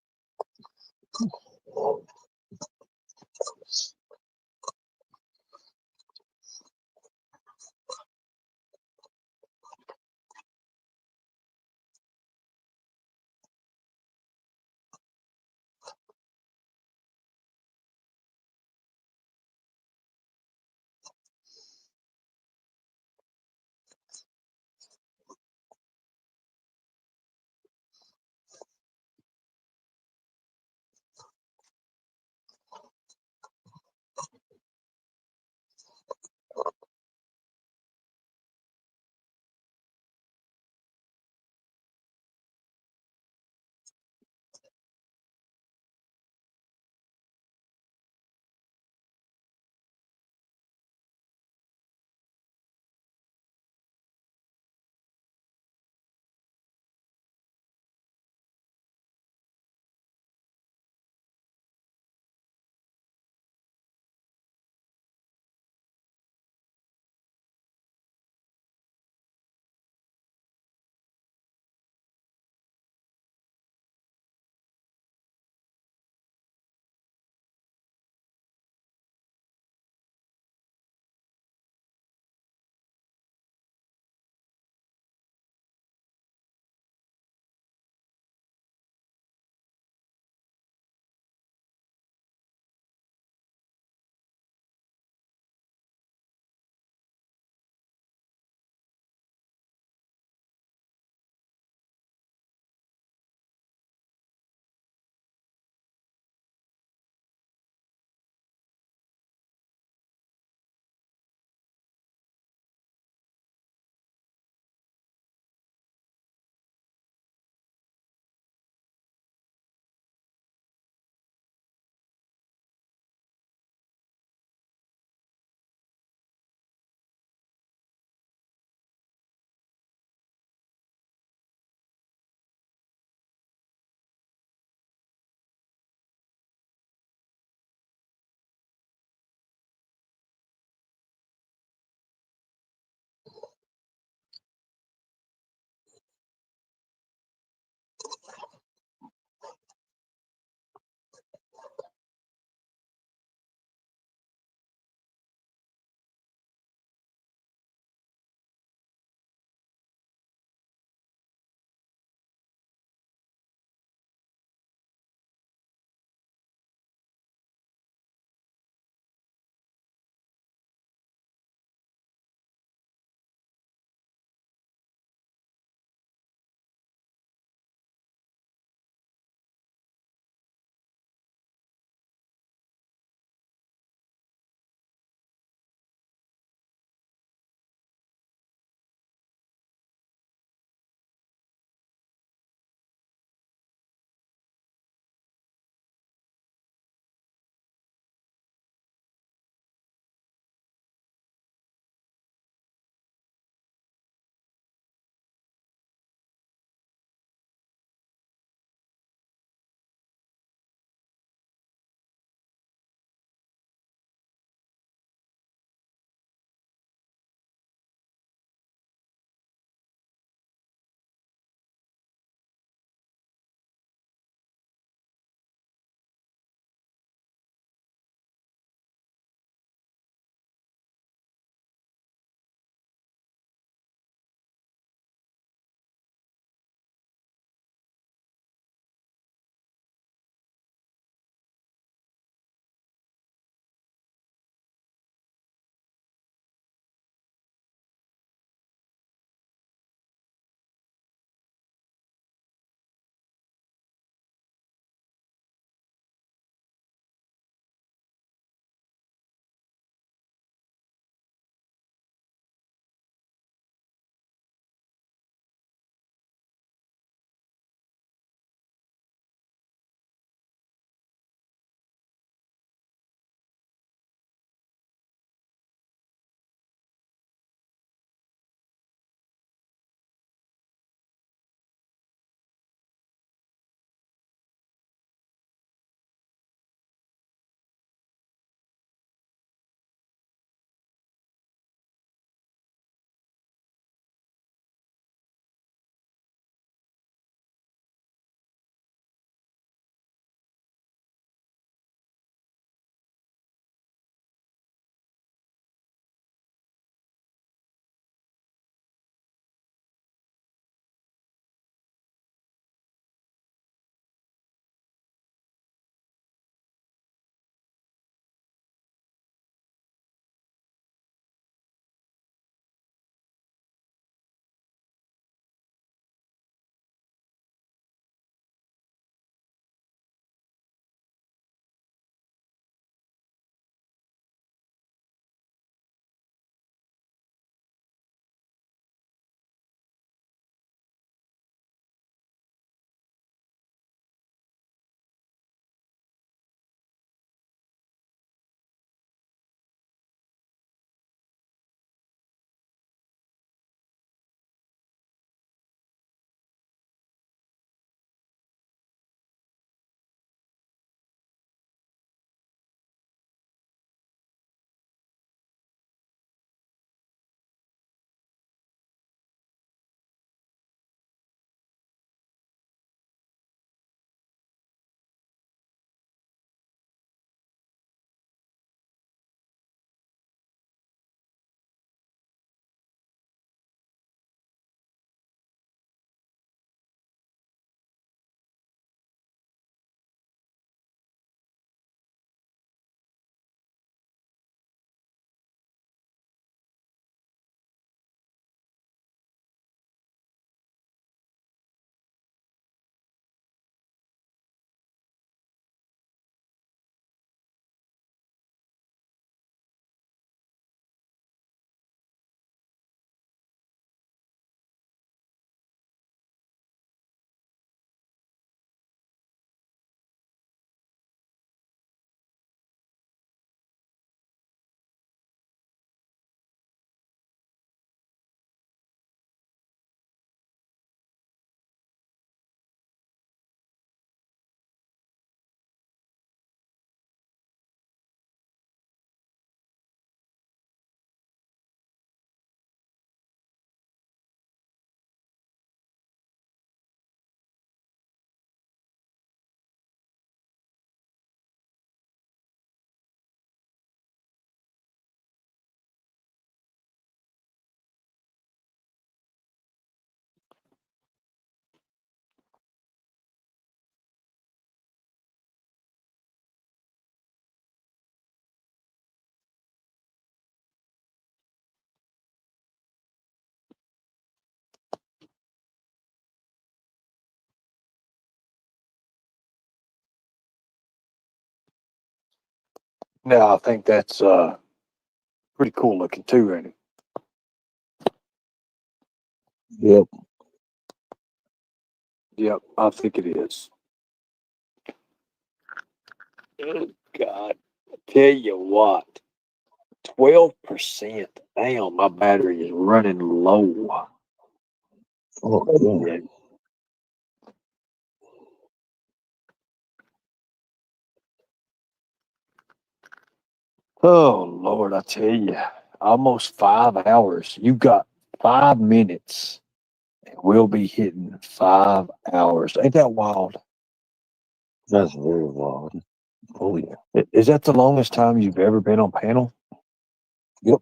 Now I think that's pretty cool looking too, ain't it? Yep. Yep, I think it is. Oh God, I tell you what, 12%. Damn, my battery is running low. Oh, Yeah. Oh Lord, I tell you, almost 5 hours. You got 5 minutes, and we'll be hitting 5 hours. Ain't that wild? that's very wild. Oh yeah. Is that the longest time you've ever been on panel? Yep.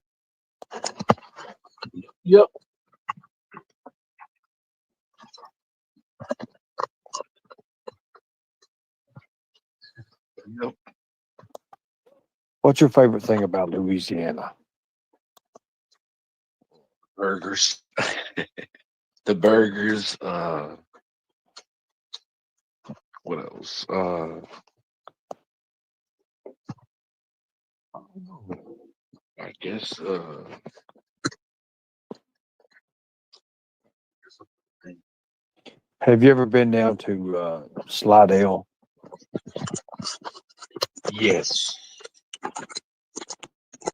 Yep. Yep. What's your favorite thing about Louisiana? Burgers. The burgers. What else? I guess. Have you ever been down to Slidell? Yes.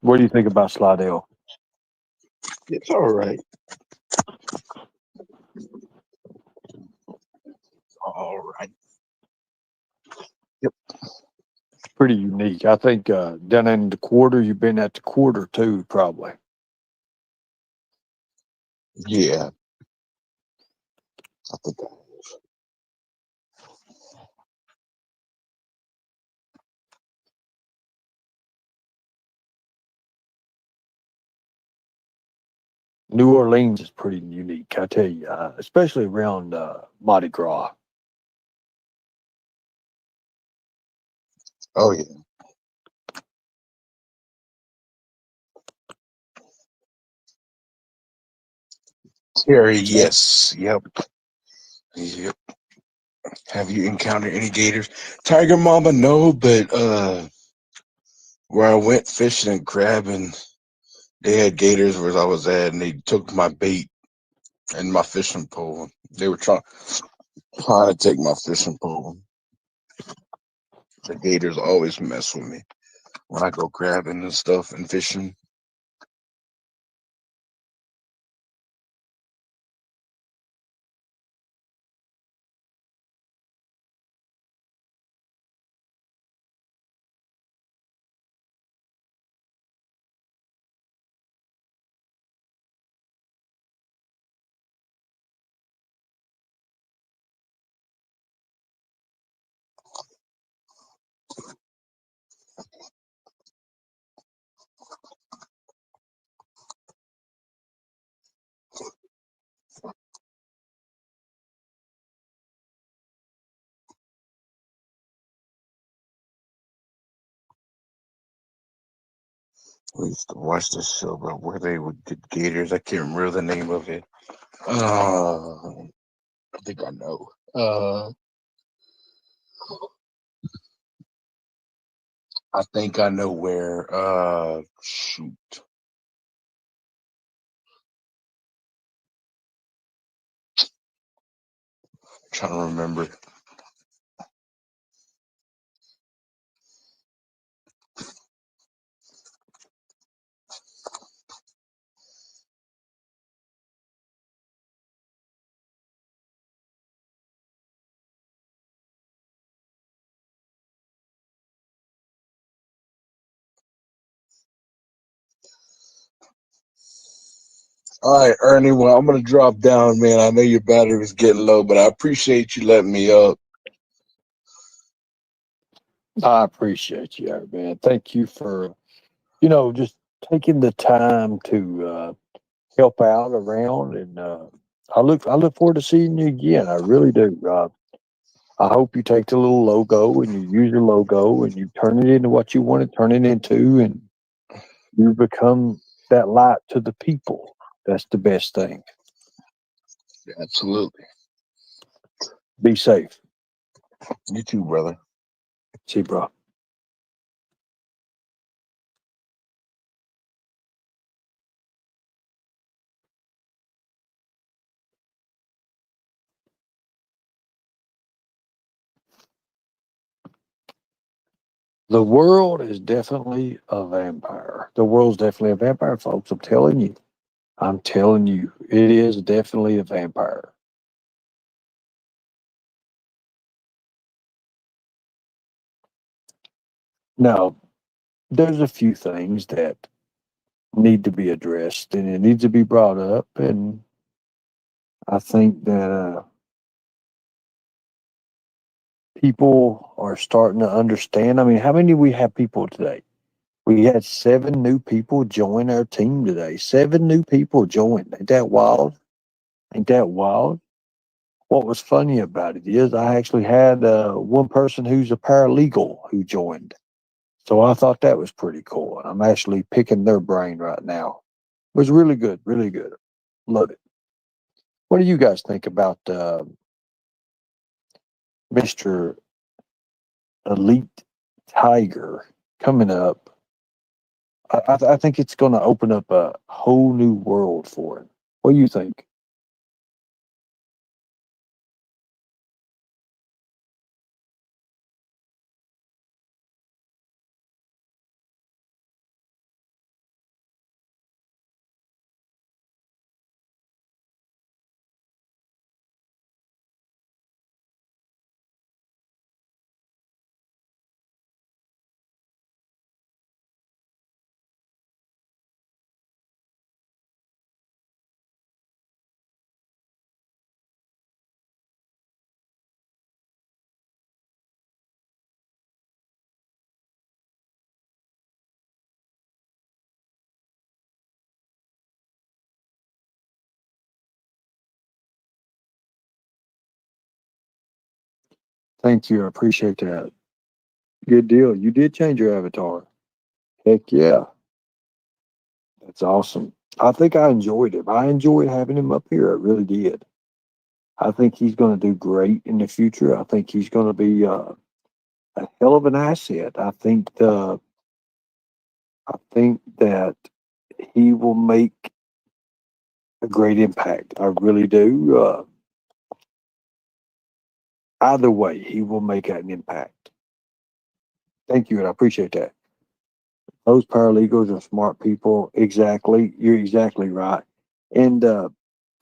What do you think about Slidell? It's all right. All right. Yep. Pretty unique. I think down in the quarter, you've been at the quarter too, probably. Yeah. I think. New Orleans is pretty unique, I tell you, especially around Mardi Gras. Oh yeah. Terry. Yes. Yep. Yep. Have you encountered any gators? Tiger Mama, no, but where I went fishing and crabbing, they had gators where I was at, and they took my bait and my fishing pole. They were trying to take my fishing pole. The gators always mess with me when I go crabbing and stuff and fishing. We used to watch this show about where they would get gators. I can't remember the name of it. I think I know. I think I know where. Shoot. Trying to remember. All right, Ernie. Well, I'm gonna drop down, man. I know your battery was getting low, but I appreciate you letting me up. I appreciate you, man. Thank you for, just taking the time to help out around, and I look forward to seeing you again. I really do. I hope you take the little logo and you use your logo and you turn it into what you want to turn it into, and you become that light to the people. That's the best thing. Absolutely. Be safe. You too, brother. See, bro. The world is definitely a vampire. The world's definitely a vampire, folks. I'm telling you. I'm telling you, it is definitely a vampire. Now, there's a few things that need to be addressed and it needs to be brought up. And I think that people are starting to understand. I mean, how many we have people today? We had 7 new people join our team today. 7 new people joined. Ain't that wild? Ain't that wild? What was funny about it is I actually had one person who's a paralegal who joined. So I thought that was pretty cool. I'm actually picking their brain right now. It was really good, really good. Love it. What do you guys think about Mr. Elite Tiger coming up? I think it's going to open up a whole new world for him. What do you think? Thank you. I appreciate that. Good deal. You did change your avatar. Heck yeah. That's awesome. I think I enjoyed him. I enjoyed having him up here. I really did. I think he's going to do great in the future. I think he's going to be a hell of an asset. I think that he will make a great impact. I really do. Either way, he will make an impact. Thank you, and I appreciate that. Those paralegals are smart people. Exactly. You're exactly right. And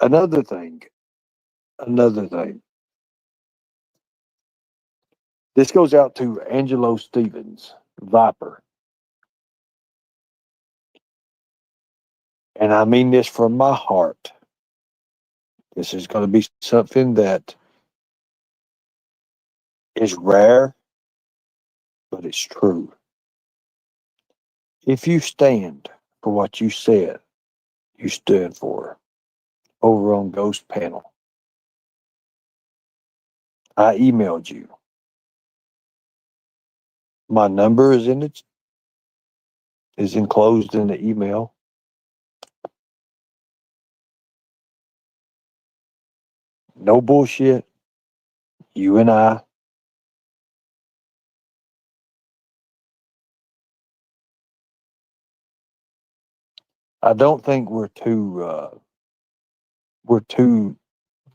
another thing, another thing. This goes out to Angelo Stevens, Viper. And I mean this from my heart. This is going to be something that is rare, but it's true. If you stand for what you said, you stood for over on Ghost Panel. I emailed you. My number is is enclosed in the email. No bullshit. You and I. I don't think we're two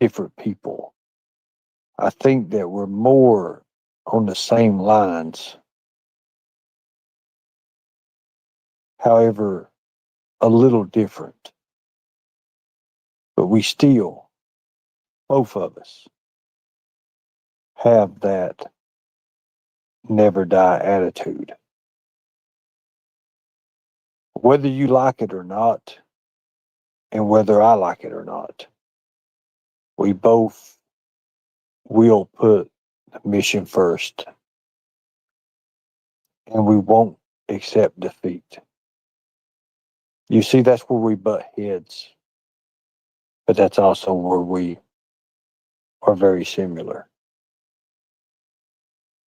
different people. I think that we're more on the same lines. However, a little different. But we still, both of us, have that never die attitude. Whether you like it or not, and whether I like it or not, we both will put the mission first. And we won't accept defeat. You see, that's where we butt heads. But that's also where we are very similar.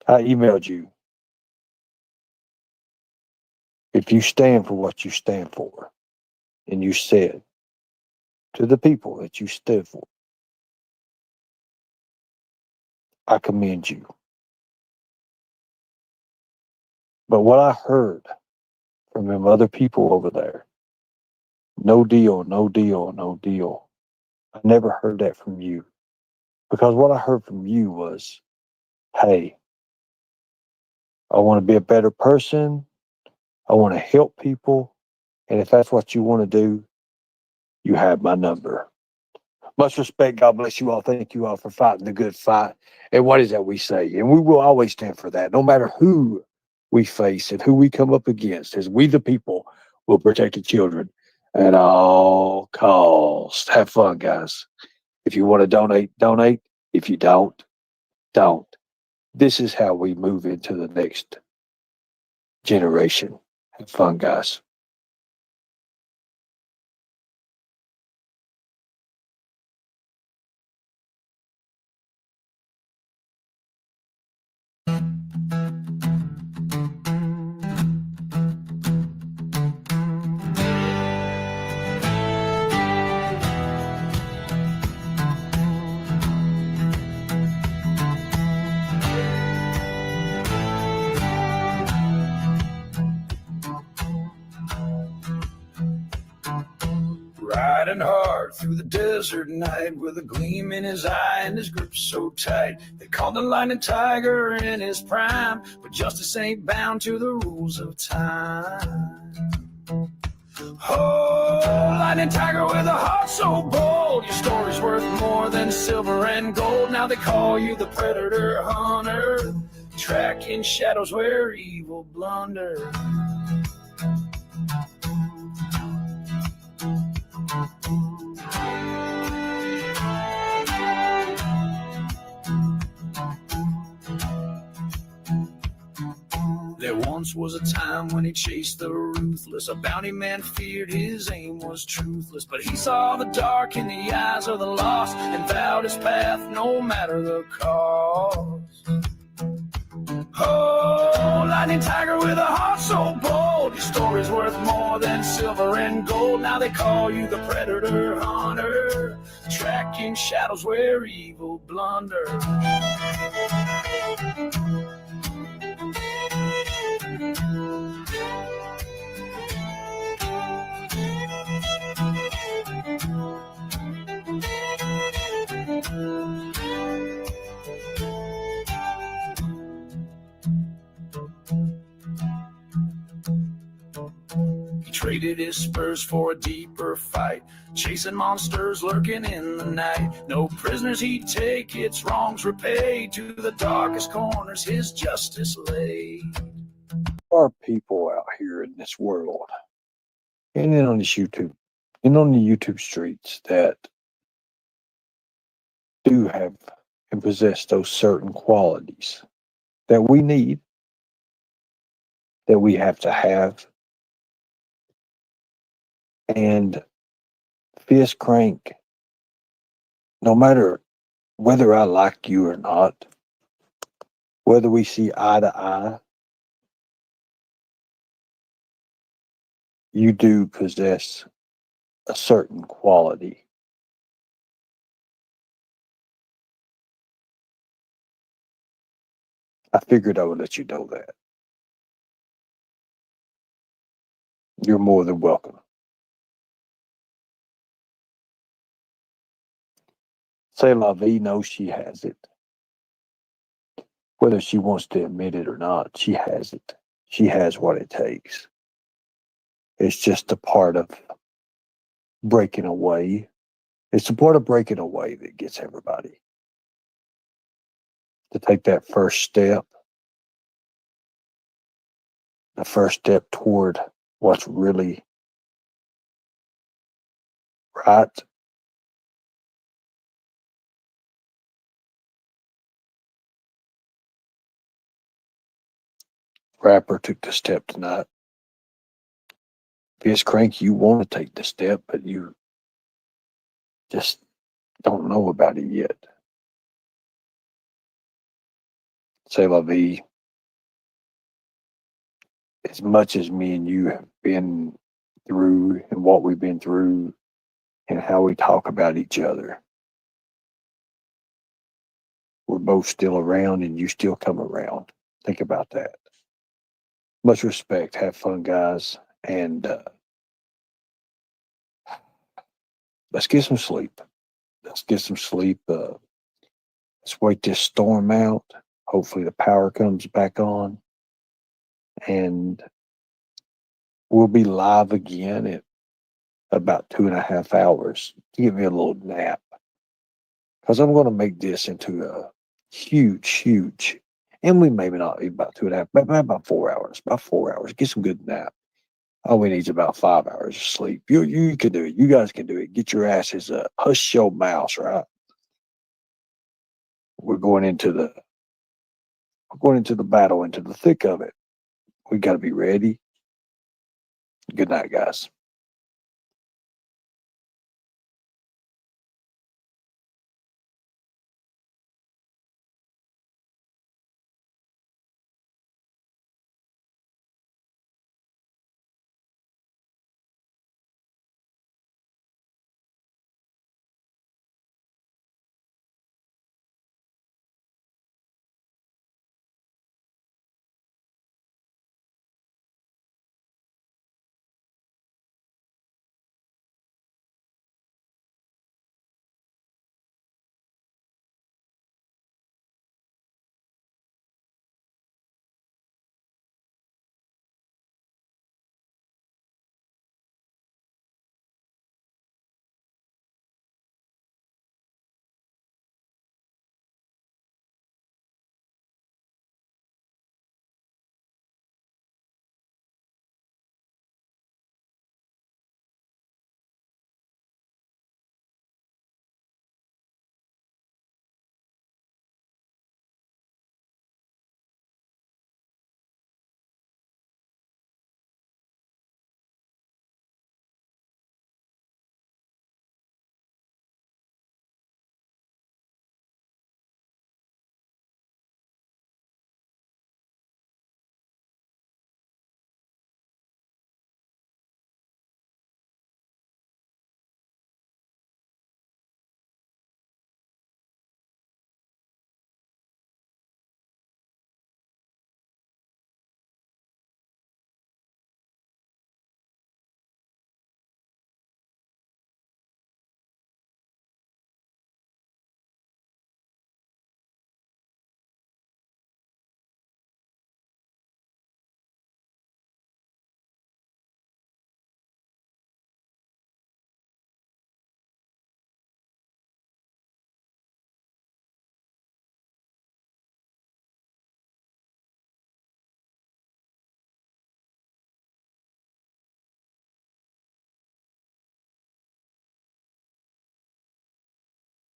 I emailed you. If you stand for what you stand for, and you said to the people that you stood for, I commend you. But what I heard from them other people over there, no deal, no deal, no deal. I never heard that from you. Because what I heard from you was, hey, I want to be a better person. I want to help people. And if that's what you want to do, you have my number. Much respect. God bless you all. Thank you all for fighting the good fight. And what is that we say? And we will always stand for that, no matter who we face and who we come up against, as we the people will protect the children at all costs. Have fun, guys. If you want to donate, donate. If you don't, don't. This is how we move into the next generation. Have fun, guys. Riding hard through the desert night with a gleam in his eye and his grip so tight. They called the lightning tiger in his prime, but justice ain't bound to the rules of time. Oh, lightning tiger with a heart so bold, your story's worth more than silver and gold. Now they call you the predator hunter, tracking shadows where evil blunder. There once was a time when he chased the ruthless. A bounty man feared his aim was truthless, but he saw the dark in the eyes of the lost and vowed his path no matter the cost. Oh, lightning tiger with a heart so bold, your story's worth more than silver and gold. Now they call you the predator hunter, tracking shadows where evil blunder. He traded his spurs for a deeper fight, chasing monsters lurking in the night. No prisoners he'd take, its wrongs repaid. To the darkest corners his justice laid. There are people out here in this world and then on this YouTube and on the YouTube streets that do have and possess those certain qualities that we need, that we have to have. And Fist Crank, no matter whether I like you or not, whether we see eye to eye, you do possess a certain quality. I figured I would let you know that. You're more than welcome. Say La Vie knows she has it. Whether she wants to admit it or not, she has it. She has what it takes. It's just a part of breaking away. It's a part of breaking away that gets everybody to take that first step. The first step toward what's really right. Rapper took the step tonight. Fist Crank, you want to take the step, but you just don't know about it yet. Say La Vie, as much as me and you have been through and what we've been through and how we talk about each other, we're both still around and you still come around. Think about that. Much respect. Have fun, guys. And let's get some sleep. Let's get some sleep. Let's wait this storm out. Hopefully the power comes back on. and we'll be live again at about 2.5 hours to give me a little nap. Because I'm going to make this into a huge, and we maybe not be about 2.5, but about 4 hours. About 4 hours. Get some good nap. All we need is about 5 hours of sleep. You can do it. You guys can do it. Get your asses up. Hush your mouths, right? We're going into the battle, into the thick of it. We got to be ready. Good night, guys.